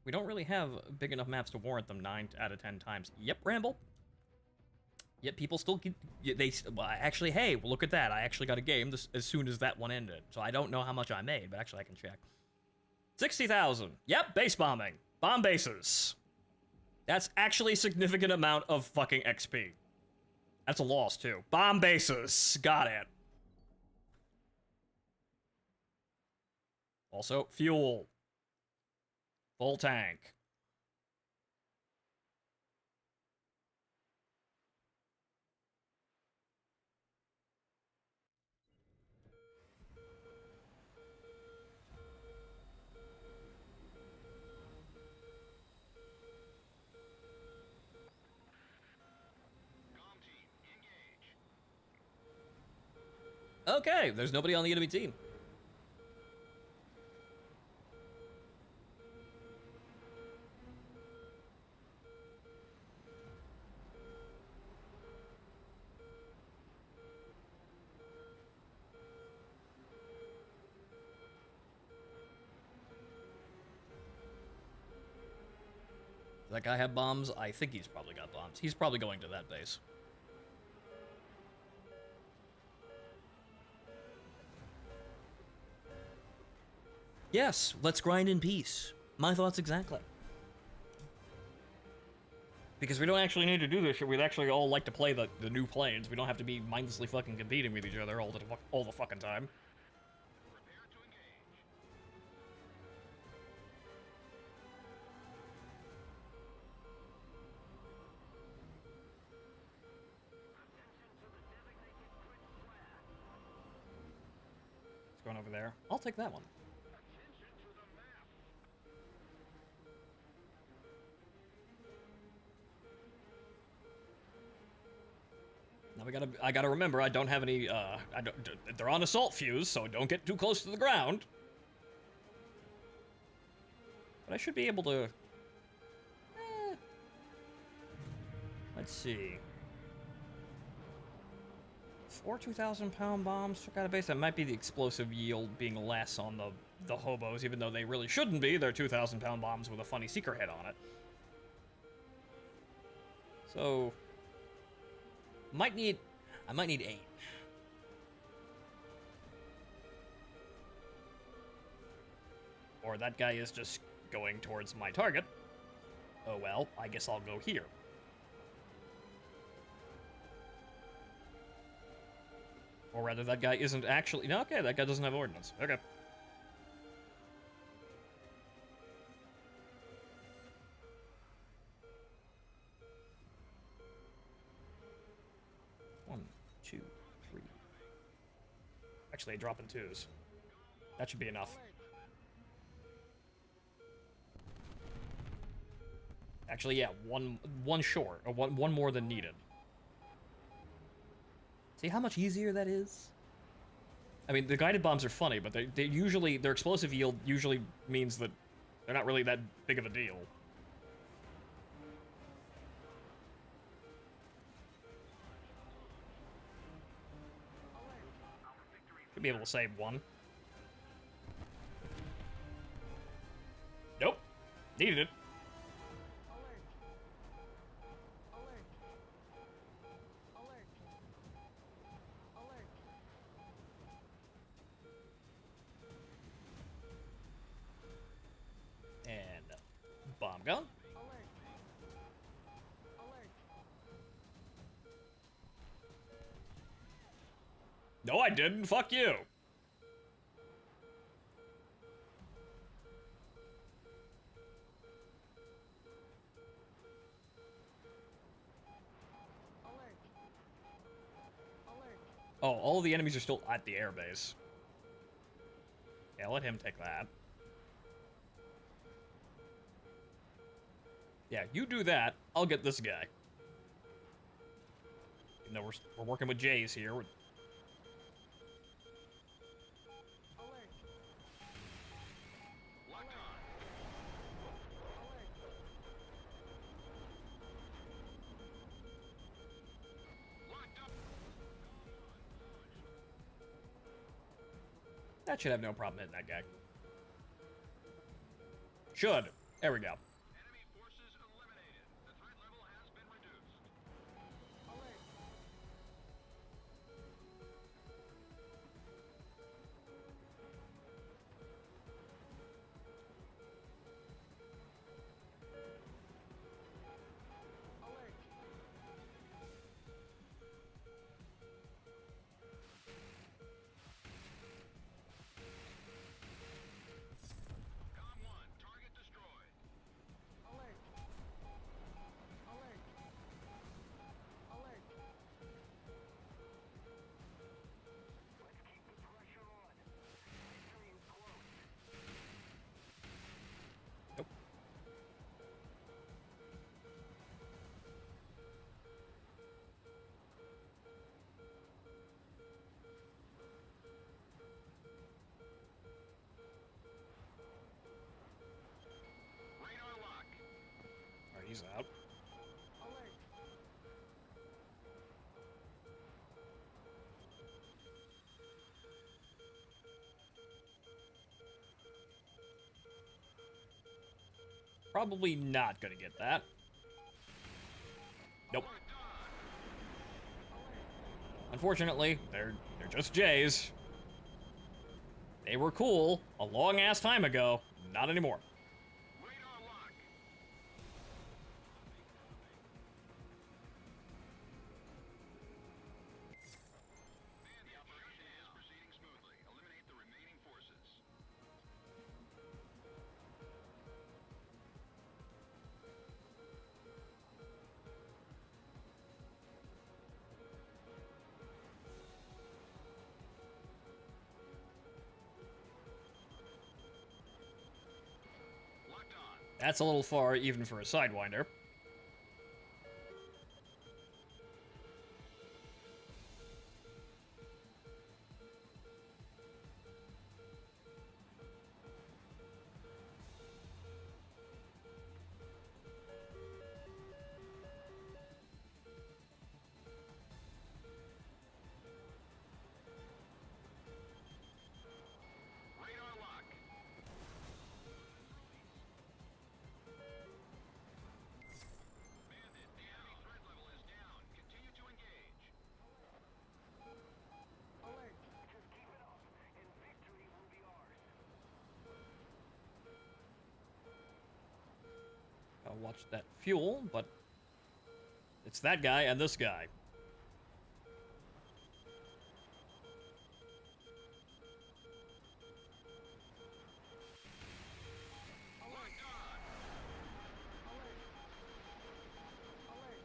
Speaker 3: We don't really have big enough maps to warrant them 9 out of 10 times. Yep, Ramble. Yet people still get, well, actually, hey, well, look at that. I actually got a game as soon as that one ended. So I don't know how much I made, but actually I can check. 60,000. Yep, base bombing. Bomb bases. That's actually a significant amount of fucking XP. That's a loss, too. Bomb bases. Got it. Also, fuel. Full tank. Okay, there's nobody on the enemy team. Does that guy have bombs? I think he's probably got bombs. He's probably going to that base. Yes, let's grind in peace. My thoughts exactly. Because we don't actually need to do this shit. We'd actually all like to play the new planes. We don't have to be mindlessly fucking competing with each other all the fucking time.
Speaker 2: Prepare to engage.
Speaker 3: It's going over there. I'll take that one.
Speaker 2: Attention to the map.
Speaker 3: Now I gotta remember, I don't have any, they're on assault fuse, so don't get too close to the ground. But I should be able to, let's see. 4 2,000-pound bombs took out a base. That might be the explosive yield being less on the hobos, even though they really shouldn't be. They're 2,000-pound bombs with a funny seeker head on it. So, I might need 8. Or that guy is just going towards my target. Oh well, I guess I'll go here. Or rather, that guy isn't actually... No, okay, that guy doesn't have ordnance. Okay. One, two, three. Actually, I drop in 2s. That should be enough. Actually, yeah, one short, or one more than needed. See how much easier that is? I mean, the guided bombs are funny, but they usually, their explosive yield usually means that they're not really that big of a deal. Should be able to save 1. Nope. Needed it. And bomb gun. No, I didn't. Fuck you. Oh, all the enemies are still at the airbase. Yeah, let him take that. Yeah, you do that. I'll get this guy. Even though we're working with Jays here.
Speaker 4: Alert.
Speaker 2: Locked on.
Speaker 4: Alert.
Speaker 2: Locked up.
Speaker 3: That should have no problem hitting that guy. Should. There we go.
Speaker 2: Enemy forces eliminated. The threat level has been reduced.
Speaker 4: Alert. Alert.
Speaker 2: Com 1, target destroyed.
Speaker 4: Alert. Alert. Alert.
Speaker 2: Let's keep the pressure on. Victory is close.
Speaker 3: Nope.
Speaker 2: Radar lock.
Speaker 3: Alright, he's out.
Speaker 4: Alert.
Speaker 3: Probably not gonna get that. Nope.
Speaker 2: Alert done.
Speaker 3: Unfortunately, they're just Jays. They were cool a long ass time ago. Not anymore.
Speaker 2: Radar lock. The operation is proceeding smoothly. Eliminate the remaining forces. Locked on.
Speaker 3: That's a little far even for a Sidewinder.
Speaker 2: Radar lock. Bandit, the enemy threat level is down. Continue to engage.
Speaker 4: Alert.
Speaker 2: Just keep it up, and victory will be ours.
Speaker 3: I'll watch that fuel, but it's that guy and this guy.
Speaker 2: Locked on.
Speaker 4: Alert. Alert.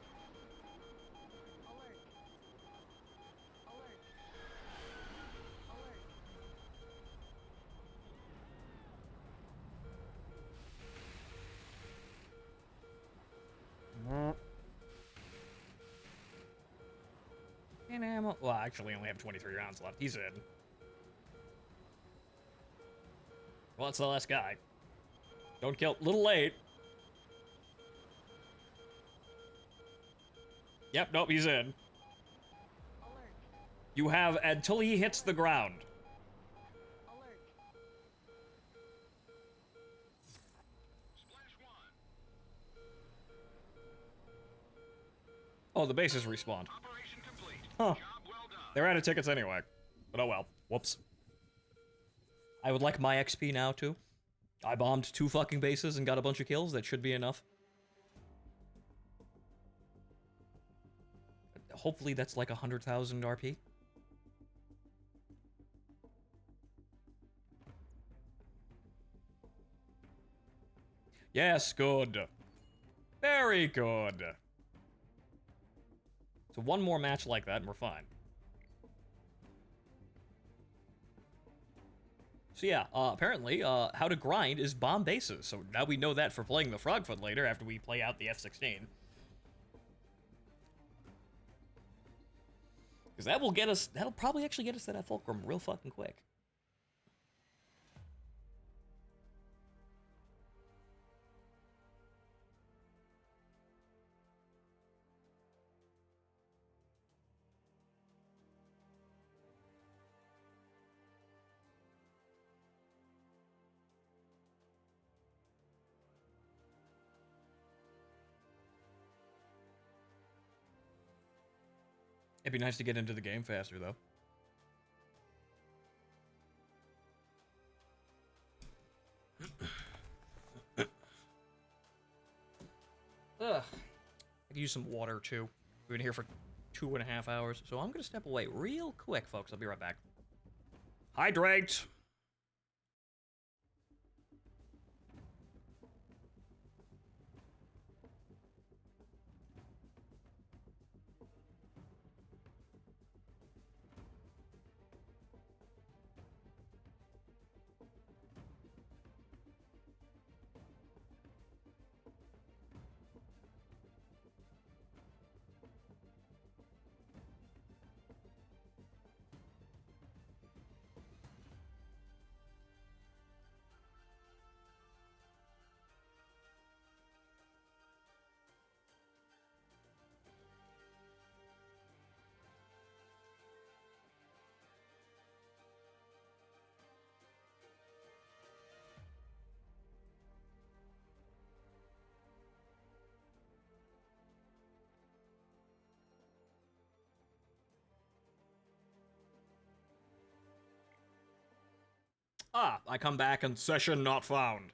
Speaker 4: Alert. Alert. Alert.
Speaker 3: And ammo. Well, actually, I only have 23 rounds left. He's in. Well, that's the last guy. Don't kill. Little late. Yep, nope, he's in.
Speaker 4: Alert.
Speaker 3: You have until he hits the ground.
Speaker 4: Alert.
Speaker 2: Splash 1.
Speaker 3: Oh, the base is respawned.
Speaker 2: Operation complete.
Speaker 3: Huh.
Speaker 2: Job well done.
Speaker 3: They're out of tickets anyway. But oh well. Whoops. I would like my XP now, too. I bombed 2 fucking bases and got a bunch of kills. That should be enough. Hopefully that's like 100,000 RP. Yes, good. Very good. So one more match like that and we're fine. So yeah, apparently, how to grind is bomb bases. So now we know that for playing the Frogfoot later after we play out the F-16. Because that will get us, that'll probably actually get us to that fulcrum real fucking quick. It'd be nice to get into the game faster, though. Ugh. I could use some water, too. We've been here for 2.5 hours, so I'm gonna step away real quick, folks. I'll be right back.
Speaker 1: Hydrate!
Speaker 3: Ah, I come back and
Speaker 1: Session not found.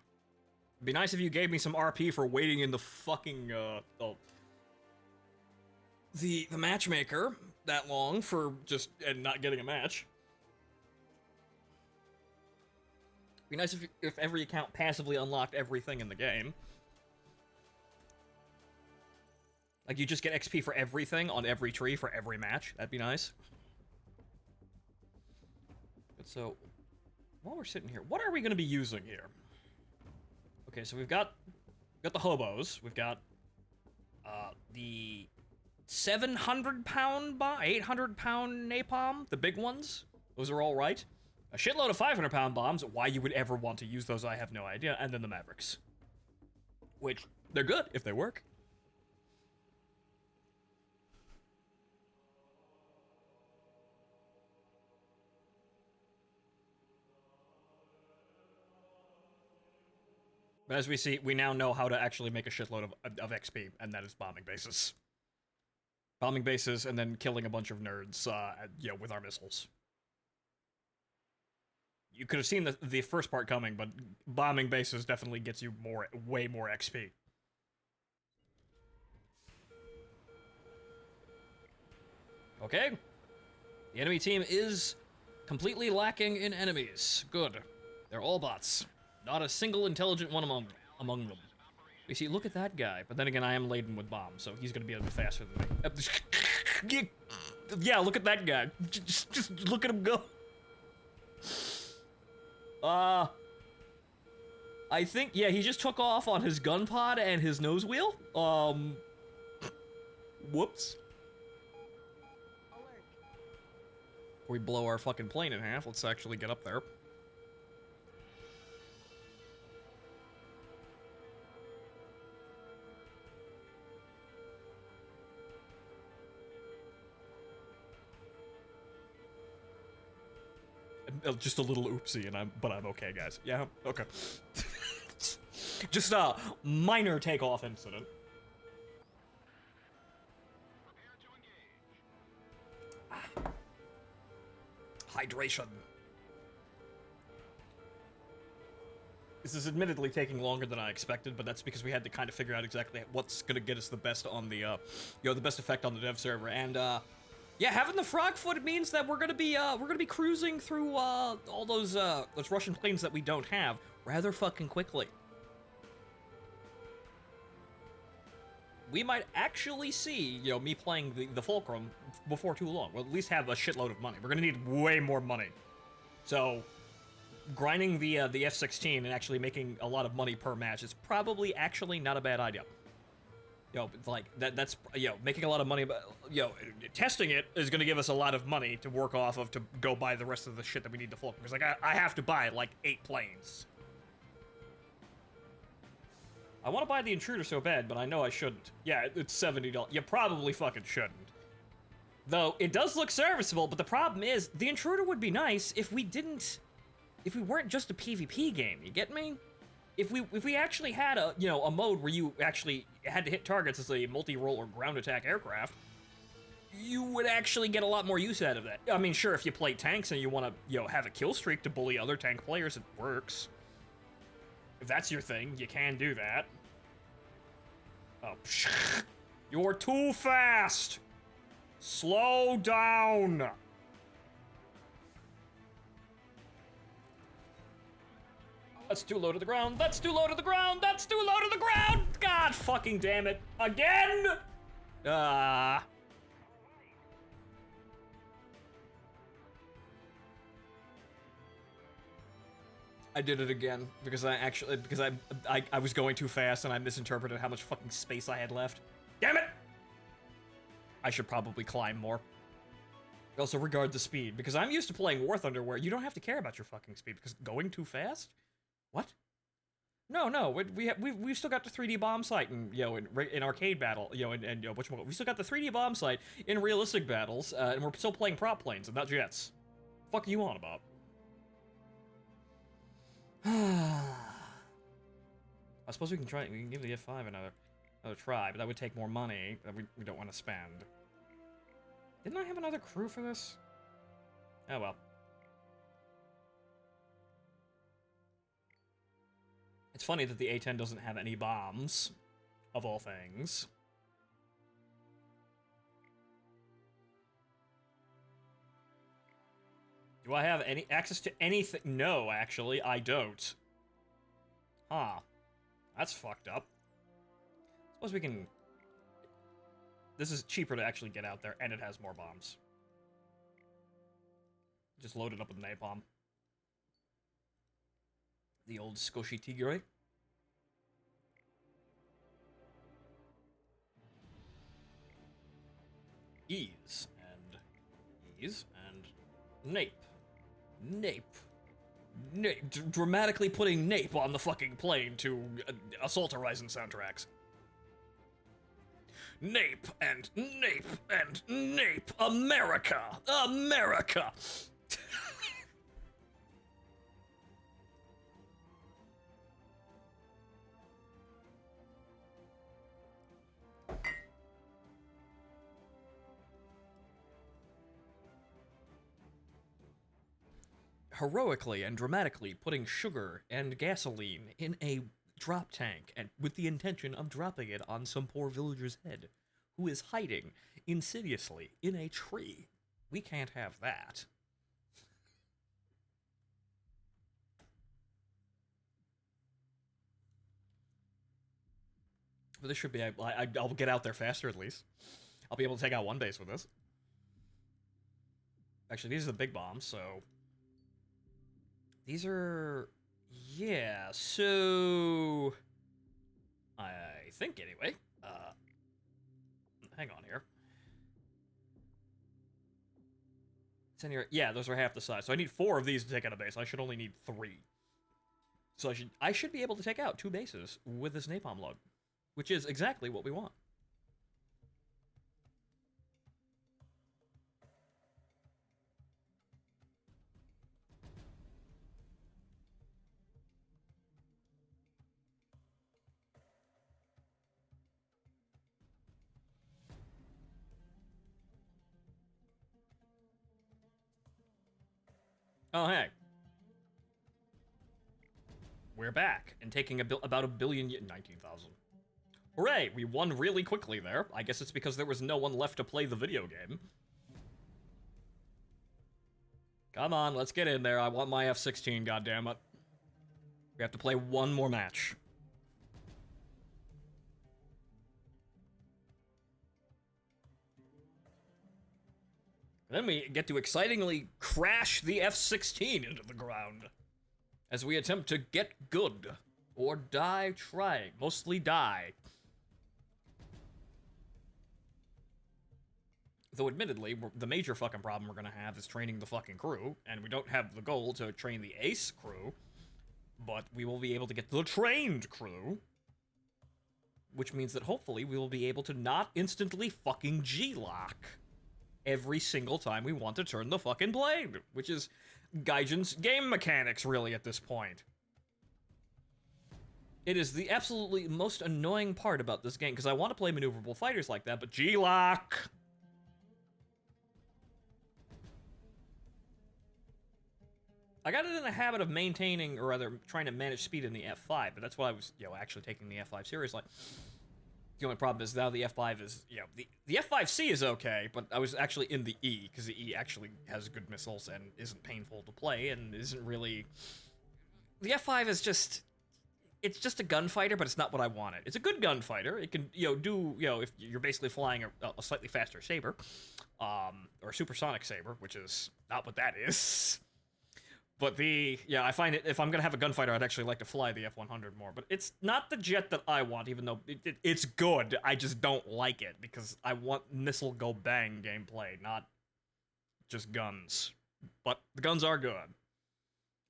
Speaker 3: it'd be nice if you gave me some RP for waiting in the fucking, the matchmaker that long for just, and not getting a match. Be nice if every account passively unlocked everything in the game. Like, you just get XP for everything on every tree for every match. That'd be nice. But so, while we're sitting here, what are we going to be using here? Okay, so we've got the hobos. We've got the 700-pound bomb, 800-pound napalm, the big ones. Those are all right. A shitload of 500-pound bombs. Why you would ever want to use those, I have no idea. And then the Mavericks, which they're good if they work. But as we see, we now know how to actually make a shitload of XP, and that is bombing bases. Bombing bases, and then killing a bunch of nerds, with our missiles. You could have seen the first part coming, but bombing bases definitely gets you way more XP. Okay. The enemy team is completely lacking in enemies. Good. They're all bots. Not a single intelligent one among them. You see, look at that guy. But then again, I am laden with bombs, so he's gonna be a bit faster than me. Yeah, look at that guy. Just look at him go. I think, yeah, he just took off on his gun pod and his nose wheel. Whoops.
Speaker 4: Alert.
Speaker 3: We blow our fucking plane in half. Let's actually get up there. Just a little oopsie, but I'm okay, guys. Yeah, okay. Just a minor takeoff incident. Hydration. This is admittedly taking longer than I expected, but that's because we had to kind of figure out exactly what's gonna get us the best on the, the best effect on the dev server, and yeah, having the Frogfoot means that we're gonna be cruising through all those Russian planes that we don't have rather fucking quickly. We might actually see, me playing the Fulcrum before too long. We'll at least have a shitload of money. We're gonna need way more money. So, grinding the F-16 and actually making a lot of money per match is probably actually not a bad idea. Yo, it's like that's making a lot of money, but testing it is gonna give us a lot of money to work off of to go buy the rest of the shit that we need to fulcrum. Because like I have to buy like 8 planes. I want to buy the intruder so bad, but I know I shouldn't. Yeah, it's $70. You probably fucking shouldn't. Though it does look serviceable, but the problem is the intruder would be nice if we weren't just a PvP game. You get me? If we actually had a a mode where you actually had to hit targets as a multi-role or ground attack aircraft, you would actually get a lot more use out of that. I mean, sure, if you play tanks and you want to have a kill streak to bully other tank players, it works. If that's your thing, you can do that. Oh, you're too fast. Slow down. That's too low to the ground. That's too low to the ground. That's too low to the ground. God fucking damn it. Again? I did it again because I was going too fast and I misinterpreted how much fucking space I had left. Damn it! I should probably climb more. Also regard the speed, because I'm used to playing War Thunder where you don't have to care about your fucking speed because going too fast? What? No, we've still got the 3D bomb sight in arcade battle, we still got the 3D bomb sight in realistic battles, and we're still playing prop planes and not jets. Fuck are you on about? I suppose we can give the F5 another try, but that would take more money that we don't want to spend. Didn't I have another crew for this? Oh well. It's funny that the A-10 doesn't have any bombs, of all things. Do I have any access to anything? No, actually, I don't. Huh. That's fucked up. Suppose we can... This is cheaper to actually get out there, and it has more bombs. Just load it up with napalm. The old squishy Tigre. Ease, and nape. Dramatically putting nape on the fucking plane to Assault Horizon soundtracks. Nape and nape and nape. America! America! Heroically and dramatically putting sugar and gasoline in a drop tank and with the intention of dropping it on some poor villager's head who is hiding insidiously in a tree. We can't have that. But this should be... I'll get out there faster, at least. I'll be able to take out one base with this. Actually, these are the big bombs, so... These are... Yeah, so... I think, anyway. Hang on here. Yeah, those are half the size. So I need 4 of these to take out a base. I should only need 3. So I should be able to take out 2 bases with this napalm lug, which is exactly what we want. Oh, hey. We're back, and taking about a billion... 19,000. Hooray, we won really quickly there. I guess it's because there was no one left to play the video game. Come on, let's get in there. I want my F-16, goddammit. We have to play one more match. Then we get to excitingly crash the F-16 into the ground. as we attempt to get good, or die trying. Mostly die. Though admittedly, the major fucking problem we're gonna have is training the fucking crew, and we don't have the goal to train the ace crew, but we will be able to get the trained crew, which means that hopefully we will be able to not instantly fucking G-lock every single time we want to turn the fucking blade, which is Gaijin's game mechanics, really, at this point. It is the absolutely most annoying part about this game, because I want to play maneuverable fighters like that, but G-lock! I got it in the habit of maintaining, or rather, trying to manage speed in the F5, but that's why I was, actually taking the F5 seriously. The only problem is now the F5 is, the F5C is okay, but I was actually in the E, because the E actually has good missiles and isn't painful to play, and isn't really... The F5 is just... It's just a gunfighter, but it's not what I wanted. It's a good gunfighter. It can, do, if you're basically flying a slightly faster saber, or a supersonic saber, which is not what that is. But I find it, if I'm gonna have a gunfighter, I'd actually like to fly the F-100 more. But it's not the jet that I want, even though it's good. I just don't like it, because I want missile go bang gameplay, not just guns. But the guns are good.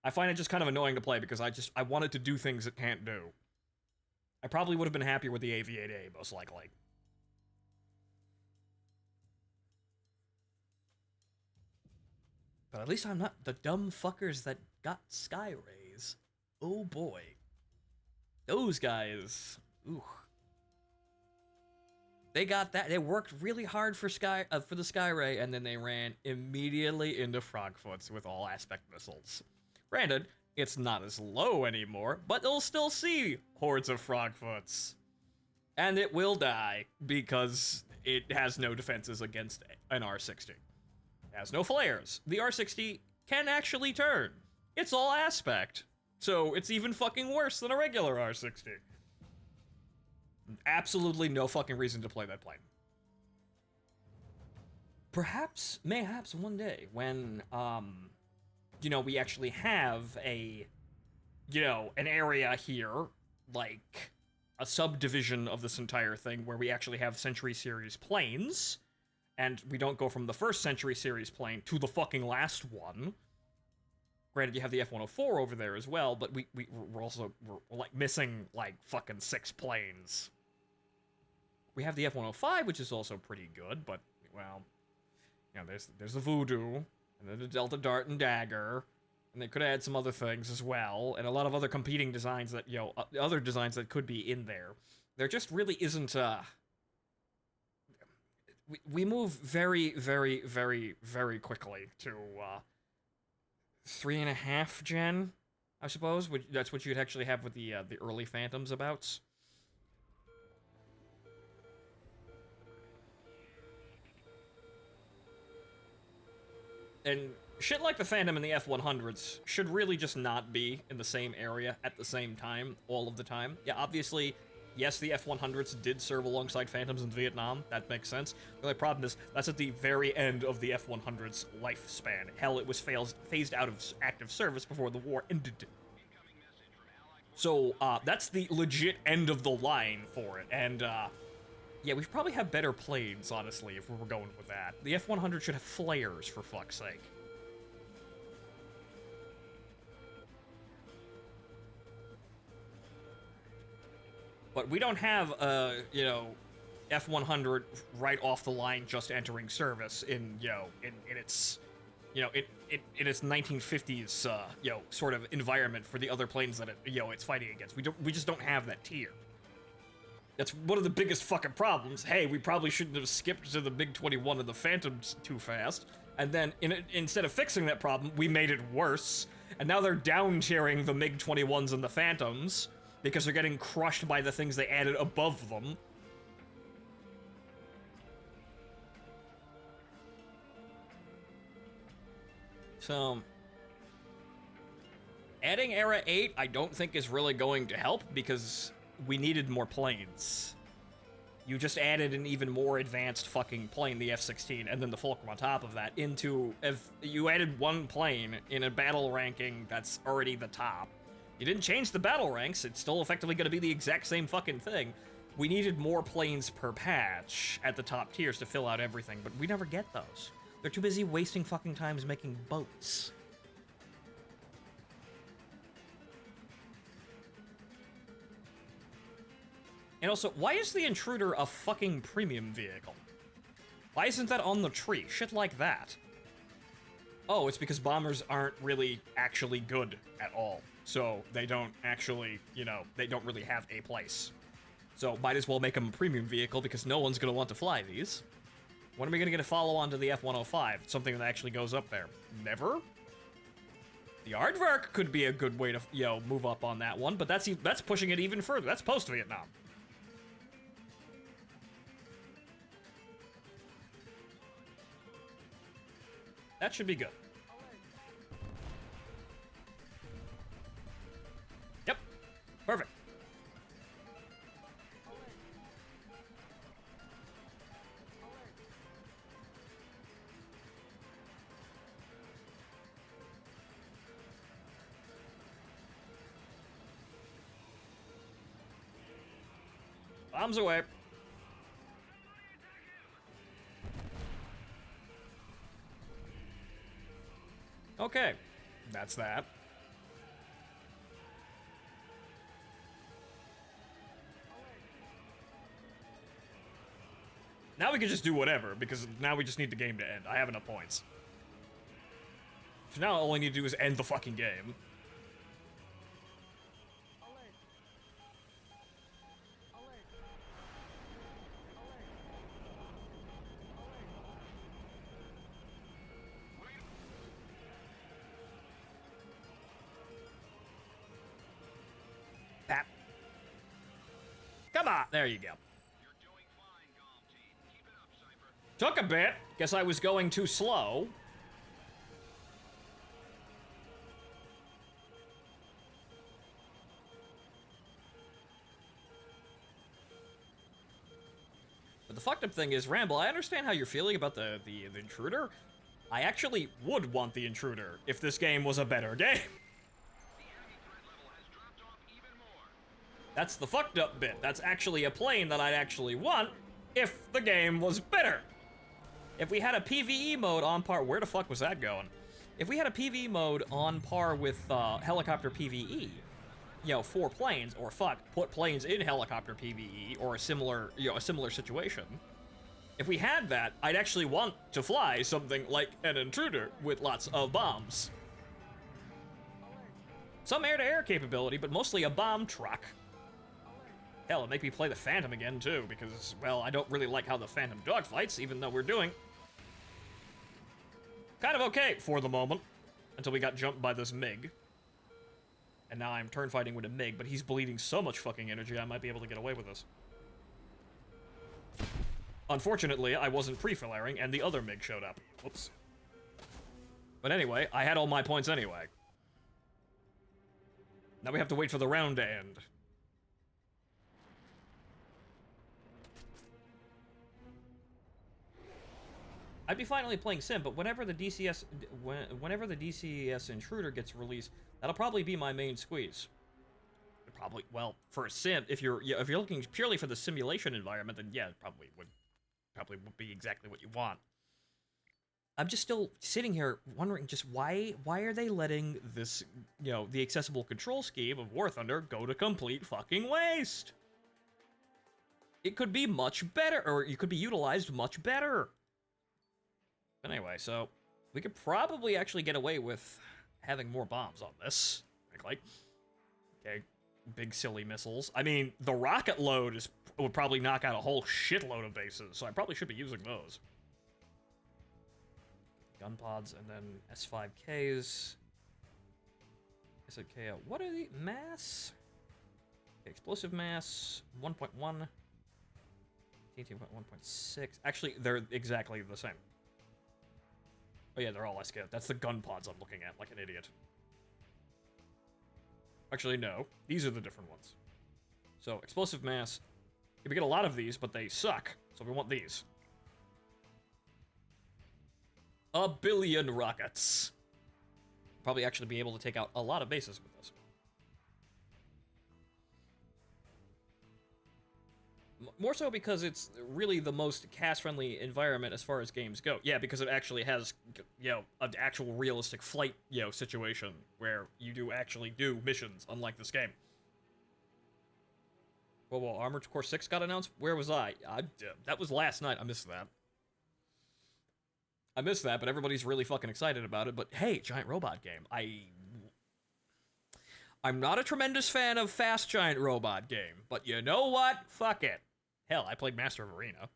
Speaker 3: I find it just kind of annoying to play, because I want it to do things it can't do. I probably would have been happier with the AV-8A, most likely. But at least I'm not the dumb fuckers that got Sky Rays. Oh boy. Those guys. Ooh. They got that. They worked really hard for the Sky Ray, and then they ran immediately into Frogfoots with all aspect missiles. Granted, it's not as low anymore, but they'll still see hordes of Frogfoots. And it will die, because it has no defenses against an R60. It has no flares. The R60 can actually turn. It's all aspect. So it's even fucking worse than a regular R60. Absolutely no fucking reason to play that plane. Perhaps, mayhaps one day when, we actually have an area here, like a subdivision of this entire thing where we actually have Century Series planes, and we don't go from the first Century Series plane to the fucking last one. Granted, you have the F-104 over there as well, but we're like missing like fucking 6 planes. We have the F-105, which is also pretty good, but well, there's the Voodoo, and then the Delta Dart and Dagger, and they could add some other things as well, and a lot of other competing designs that other designs that could be in there. There just really isn't we move very, very, very, very quickly to 3.5 gen, I suppose. That's what you'd actually have with the early Phantoms abouts. And shit like the Phantom and the F-100s should really just not be in the same area at the same time, all of the time. Yeah, obviously, yes, the F-100s did serve alongside Phantoms in Vietnam. That makes sense. The only problem is, that's at the very end of the F-100's lifespan. Hell, it was phased out of active service before the war ended. So, that's the legit end of the line for it. And, yeah, we probably have better planes, honestly, if we were going with that. The F-100 should have flares, for fuck's sake. But we don't have F-100 right off the line just entering service in its, in its 1950s, sort of environment for the other planes that it's fighting against. We just don't have that tier. That's one of the biggest fucking problems. Hey, we probably shouldn't have skipped to the MiG-21 and the Phantoms too fast. And then, instead of fixing that problem, we made it worse. And now they're down-tiering the MiG-21s and the Phantoms, because they're getting crushed by the things they added above them. So, adding Era 8, I don't think is really going to help, because we needed more planes. You just added an even more advanced fucking plane, the F-16, and then the Fulcrum on top of that into... If you added one plane in a battle ranking that's already the top. You didn't change the battle ranks, it's still effectively going to be the exact same fucking thing. We needed more planes per patch at the top tiers to fill out everything, but we never get those. They're too busy wasting fucking times making boats. And also, why is the Intruder a fucking premium vehicle? Why isn't that on the tree? Shit like that. Oh, it's because bombers aren't really actually good at all. So they don't actually, you know, they don't really have a place. So might as well make them a premium vehicle because no one's gonna want to fly these. When are we gonna get a follow-on to the F-105? Something that actually goes up there? Never? The Aardvark could be a good way to, you know, move up on that one, but that's pushing it even further. That's post-Vietnam. That should be good. Yep. Perfect. Bombs away. Okay, that's that. Now we can just do whatever, because now we just need the game to end. I have enough points. So now all I need to do is end the fucking game. Pap. Come on, there you go. Took a bit. Guess I was going too slow. But the fucked up thing is, Ramble, I understand how you're feeling about the Intruder. I actually would want the Intruder if this game was a better game. That's the fucked up bit. That's actually a plane that I'd actually want if the game was better. If we had a PvE mode on par... Where the fuck was that going? If we had a PvE mode on par with helicopter PvE, you know, for planes, or fuck, put planes in helicopter PvE, or a similar, you know, a similar situation. If we had that, I'd actually want to fly something like an Intruder with lots of bombs. Some air-to-air capability, but mostly a bomb truck. Hell, it'd make me play the Phantom again, too, because, well, I don't really like how the Phantom dogfights, even though we're doing kind of okay for the moment, until we got jumped by this MiG. And now I'm turn fighting with a MiG, but he's bleeding so much fucking energy, I might be able to get away with this. Unfortunately, I wasn't pre-firing, and the other MiG showed up. Whoops. But anyway, I had all my points anyway. Now we have to wait for the round to end. I'd be finally playing Sim, but whenever the DCS Intruder gets released, that'll probably be my main squeeze. Probably, well, for a Sim, if you're looking purely for the simulation environment, then yeah, it probably would be exactly what you want. I'm just still sitting here wondering just why are they letting this, you know, the accessible control scheme of War Thunder go to complete fucking waste? It could be much better, or it could be utilized much better. But anyway, so we could probably actually get away with having more bombs on this, frankly. Okay, big silly missiles. I mean, the rocket load would probably knock out a whole shitload of bases, so I probably should be using those. Gun pods and then S5Ks. SK, what are the mass? Okay, explosive mass 1.1. TNT 1.6. Actually, they're exactly the same. Oh yeah, they're all SK. That's the gun pods I'm looking at, like an idiot. Actually, no. These are the different ones. So, explosive mass, We get a lot of these, but they suck, so we want these. 1 billion rockets. Probably actually be able to take out a lot of bases with this. More so because it's really the most cast-friendly environment as far as games go. Yeah, because it actually has, an actual realistic flight, situation where you do actually do missions, unlike this game. Whoa, Armored Core 6 got announced? Where was I? That was last night. I missed that, but everybody's really fucking excited about it. But hey, giant robot game. I'm not a tremendous fan of fast giant robot game, but you know what? Fuck it. Hell, I played Master of Arena.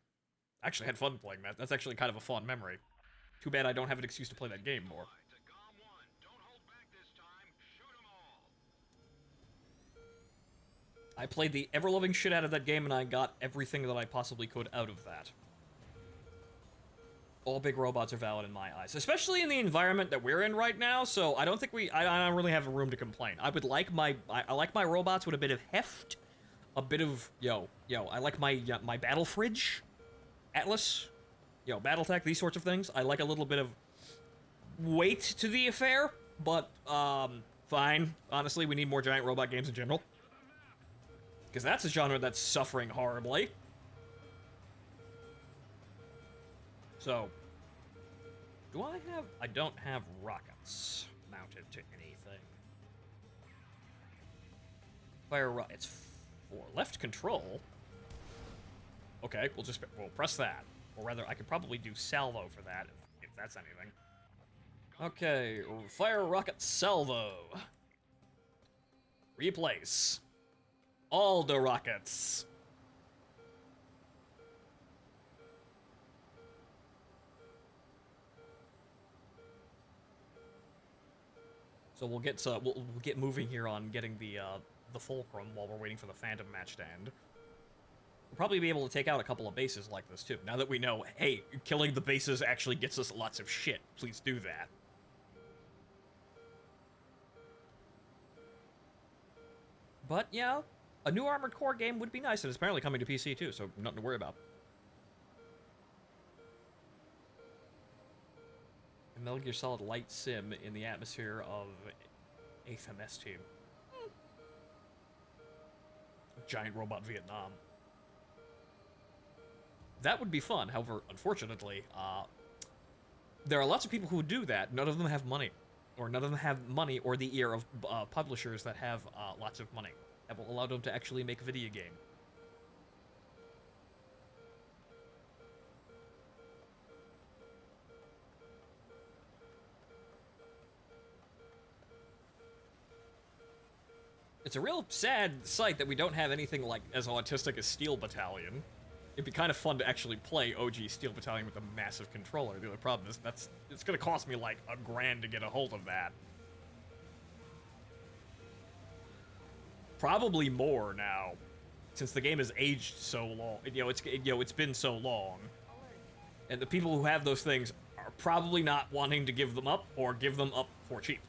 Speaker 3: I actually had fun playing that. That's actually kind of a fun memory. Too bad I don't have an excuse to play that game more. I played the ever-loving shit out of that game, and I got everything that I possibly could out of that. All big robots are valid in my eyes, especially in the environment that we're in right now. So I don't think I don't really have room to complain. I would like I like my robots with a bit of heft, a bit of I like my battle fridge, Atlas, BattleTech, these sorts of things. I like a little bit of weight to the affair, but fine. Honestly, we need more giant robot games in general, because that's a genre that's suffering horribly. So, I don't have rockets mounted to anything. Fire rockets for left control. Okay, we'll press that. Or rather, I could probably do salvo for that, if that's anything. Okay, fire rocket salvo. Replace. All the rockets. So we'll get moving here on getting the fulcrum while we're waiting for the Phantom match to end. We'll probably be able to take out a couple of bases like this too. Now that we know, hey, killing the bases actually gets us lots of shit. Please do that. But yeah, a new Armored Core game would be nice, and it's apparently coming to PC too, so nothing to worry about. A Metal Gear Solid Light Sim in the atmosphere of 8th MS Team. Giant robot Vietnam. That would be fun. However, unfortunately, there are lots of people who would do that. None of them have money. Or none of them have money or the ear of publishers that have lots of money that will allow them to actually make a video game. It's a real sad sight that we don't have anything like as autistic as Steel Battalion. It'd be kind of fun to actually play OG Steel Battalion with a massive controller. The other problem is it's gonna cost me like $1,000 to get a hold of that. Probably more now, since the game has aged so long. It's been so long, and the people who have those things are probably not wanting to give them up or give them up for cheap.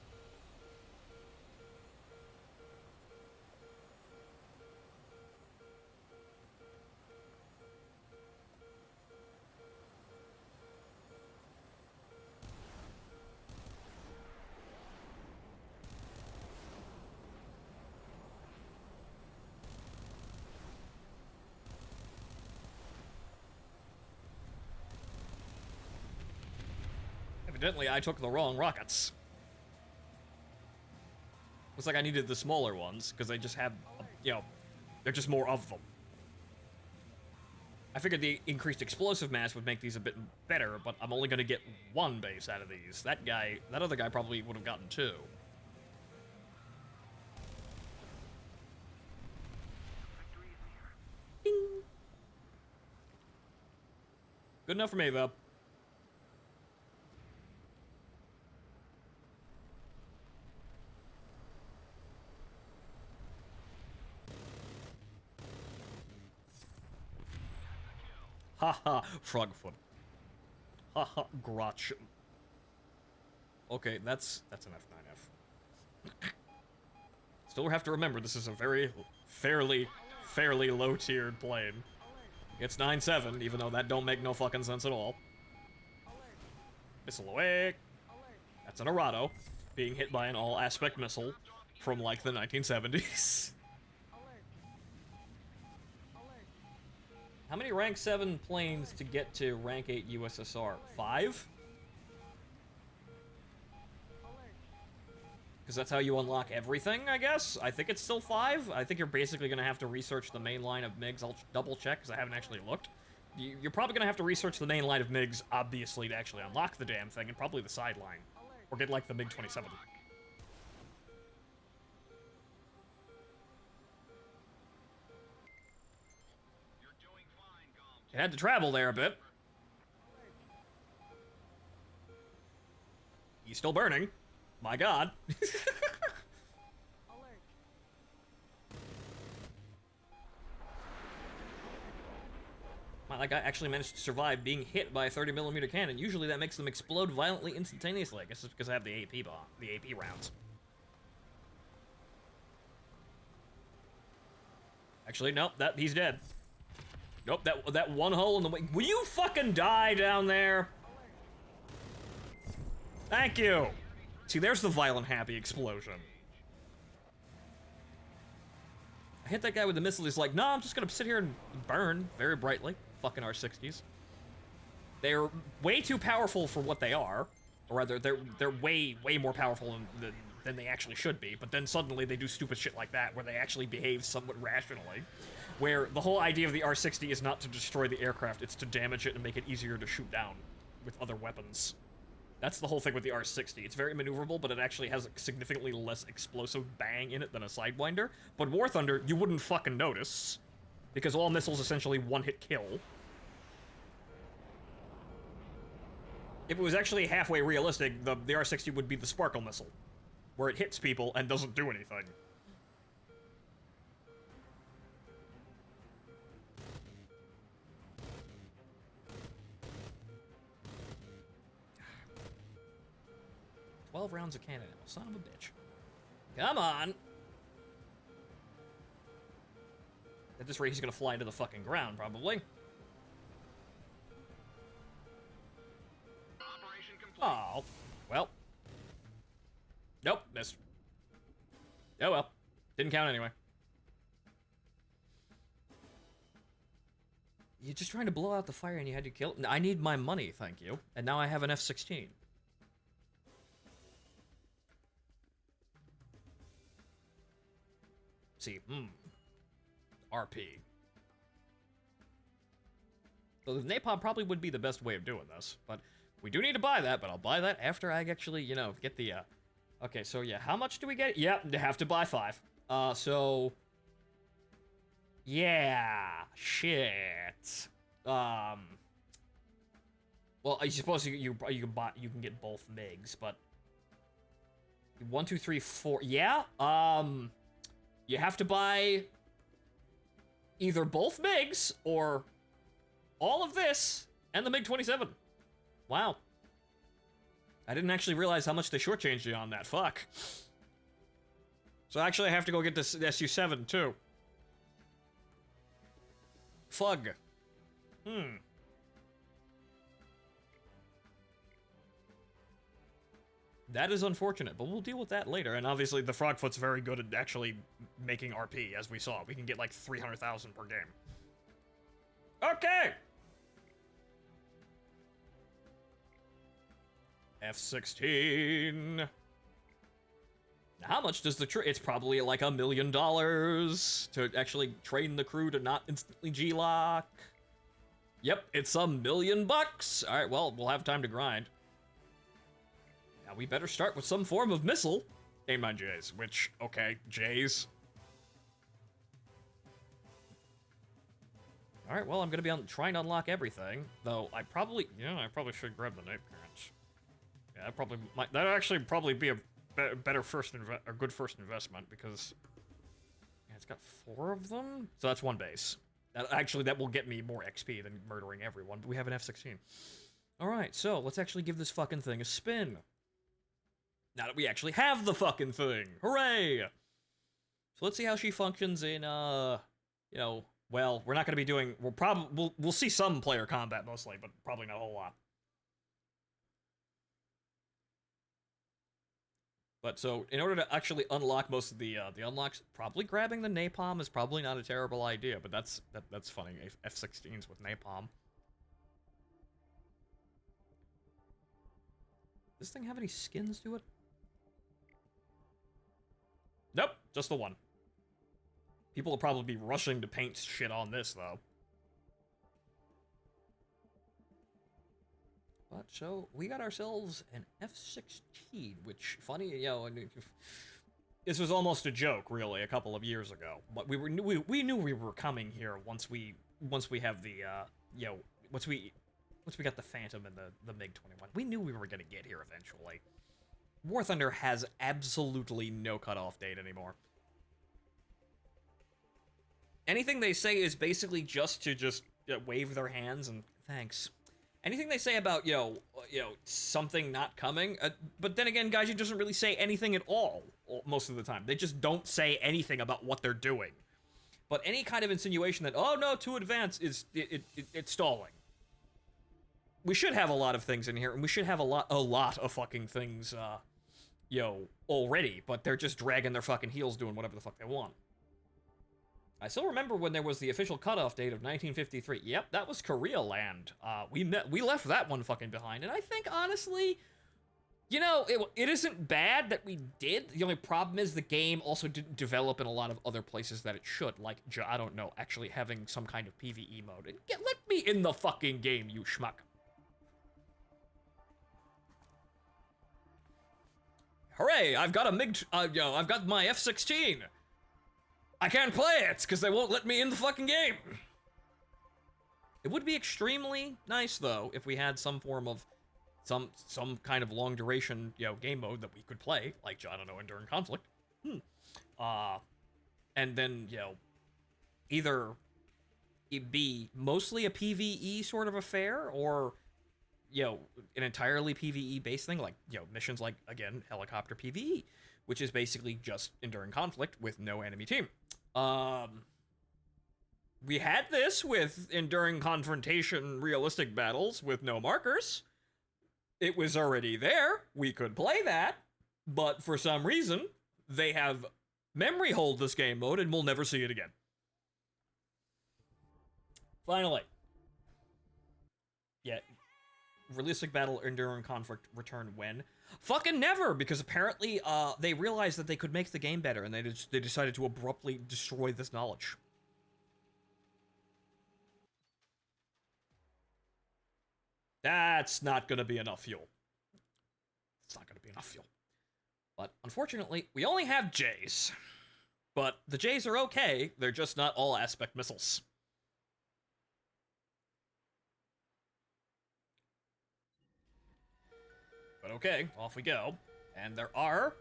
Speaker 3: Evidently, I took the wrong rockets. Looks like I needed the smaller ones, because they just have, they're just more of them. I figured the increased explosive mass would make these a bit better, but I'm only going to get one base out of these. That other guy probably would have gotten two. Ding. Good enough for me, though. Haha, Frogfoot. Haha, Grotch. Okay, that's an F9F. Still have to remember, this is a very fairly fairly low-tiered plane. It's 9-7, even though that don't make no fucking sense at all. Missile away. That's an Arado being hit by an all-aspect missile from, like, the 1970s. How many rank 7 planes to get to rank 8 USSR? 5? Because that's how you unlock everything, I guess? I think it's still 5. I think you're basically going to have to research the main line of MiGs. I'll double check, because I haven't actually looked. You're probably going to have to research the main line of MiGs, obviously, to actually unlock the damn thing, and probably the sideline. Or get, like, the MiG-27. It had to travel there a bit. He's still burning. My god. Wow, that guy actually managed to survive being hit by a 30mm cannon. Usually that makes them explode violently instantaneously. I guess it's because I have the AP bomb, the AP rounds. Actually, nope, he's dead. Nope, that one hole in the way. Will you fucking die down there? Thank you. See, there's the violent, happy explosion. I hit that guy with the missile. He's like, no, I'm just gonna sit here and burn very brightly. Fucking R60s. They're way too powerful for what they are. Or rather, they're way more powerful than they actually should be. But then suddenly they do stupid shit like that, where they actually behave somewhat rationally. Where the whole idea of the R60 is not to destroy the aircraft, it's to damage it and make it easier to shoot down with other weapons. That's the whole thing with the R60. It's very maneuverable, but it actually has a significantly less explosive bang in it than a Sidewinder. But War Thunder, you wouldn't fucking notice, because all missiles essentially one-hit kill. If it was actually halfway realistic, the R60 would be the Sparkle missile, where it hits people and doesn't do anything. $12 rounds of cannon ammo, son of a bitch. Come on! At this rate, he's gonna fly into the fucking ground, probably. Oh, well. Nope, missed. Oh well. Didn't count anyway. You're just trying to blow out the fire and you had to kill it? I need my money, thank you. And now I have an F-16. See, RP. So the napalm probably would be the best way of doing this, but we do need to buy that, but I'll buy that after I actually, you know, get the, Okay, so yeah, how much do we get? Yep, you have to buy 5. So... Yeah, shit. Well, I suppose you can get both MiGs, but... 1, 2, 3, 4... Yeah, you have to buy either both MiGs or all of this and the MiG-27. Wow. I didn't actually realize how much they shortchanged you on that. Fuck. So actually I have to go get this Su-7 too. Fug. That is unfortunate, but we'll deal with that later. And obviously, the Frogfoot's very good at actually making RP, as we saw. We can get like 300,000 per game. Okay! F-16. Now, how much does the it's probably like $1 million to actually train the crew to not instantly G-lock. Yep, it's $1 million. Alright, well, we'll have time to grind. Now we better start with some form of missile. Aim on J's, which, okay, J's. Alright, well, I'm gonna be trying to unlock everything. Though, I probably should grab the night parents. Yeah, that'd actually probably be a better good first investment, because yeah, it's got 4 of them? So that's 1 base. That will get me more XP than murdering everyone, but we have an F-16. Alright, so let's actually give this fucking thing a spin. Now that we actually have the fucking thing. Hooray! So let's see how she functions in, You know, well, we're not going to be doing. We'll see some player combat mostly, but probably not a whole lot. But so, in order to actually unlock most of the unlocks, probably grabbing the napalm is probably not a terrible idea. But that's funny. F-16s with napalm. Does this thing have any skins to it? Nope, just the one. People will probably be rushing to paint shit on this, though. But, so, we got ourselves an F-16, which, funny, you know, this was almost a joke, really, a couple of years ago. But we knew we were coming here once we have the, you know, once we got the Phantom and the MiG-21. We knew we were gonna get here eventually. War Thunder has absolutely no cutoff date anymore. Anything they say is basically just to wave their hands and thanks. Anything they say about, you know, something not coming, but then again, Gaijin doesn't really say anything at all most of the time. They just don't say anything about what they're doing. But any kind of insinuation that, oh no, too advanced, it's stalling. We should have a lot of things in here, and we should have a lot of fucking things, already, but they're just dragging their fucking heels doing whatever the fuck they want. I still remember when there was the official cutoff date of 1953. Yep, that was Korea land. We left that one fucking behind, and I think, honestly, you know, it isn't bad that we did. The only problem is the game also didn't develop in a lot of other places that it should, like, I don't know, actually having some kind of PvE mode. And let me in the fucking game, you schmuck. Hooray, I've got a MiG, I've got my F-16. I can't play it, because they won't let me in the fucking game. It would be extremely nice, though, if we had some form of, some kind of long duration, game mode that we could play, like, I don't know, Enduring Conflict. And then, either it be mostly a PvE sort of affair, or, an entirely PvE-based thing, like, missions like, again, Helicopter PvE, which is basically just Enduring Conflict with no enemy team. We had this with Enduring Confrontation realistic battles with no markers. It was already there. We could play that, but for some reason, they have memory hold this game mode and we'll never see it again. Finally. Yeah. Realistic battle Enduring Conflict return when? Fucking never, because apparently they realized that they could make the game better and they decided to abruptly destroy this knowledge. That's not gonna be enough fuel. It's not gonna be enough fuel. But unfortunately, we only have J's. But the J's are okay, they're just not all aspect missiles. But okay, off we go. And there are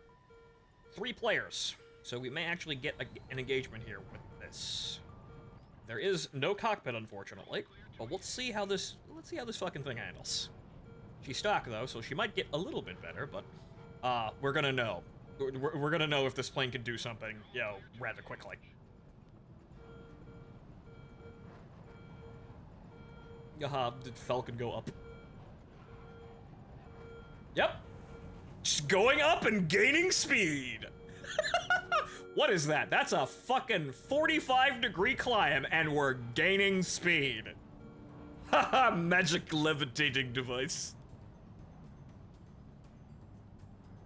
Speaker 3: 3 players, so we may actually get an engagement here with this. There is no cockpit, unfortunately, but let's see how this fucking thing handles. She's stock though, so she might get a little bit better, but we're gonna know. We're gonna know if this plane can do something, rather quickly. Did Falcon go up? Yep. Just going up and gaining speed. What is that? That's a fucking 45-degree climb, and we're gaining speed. Haha, magic levitating device.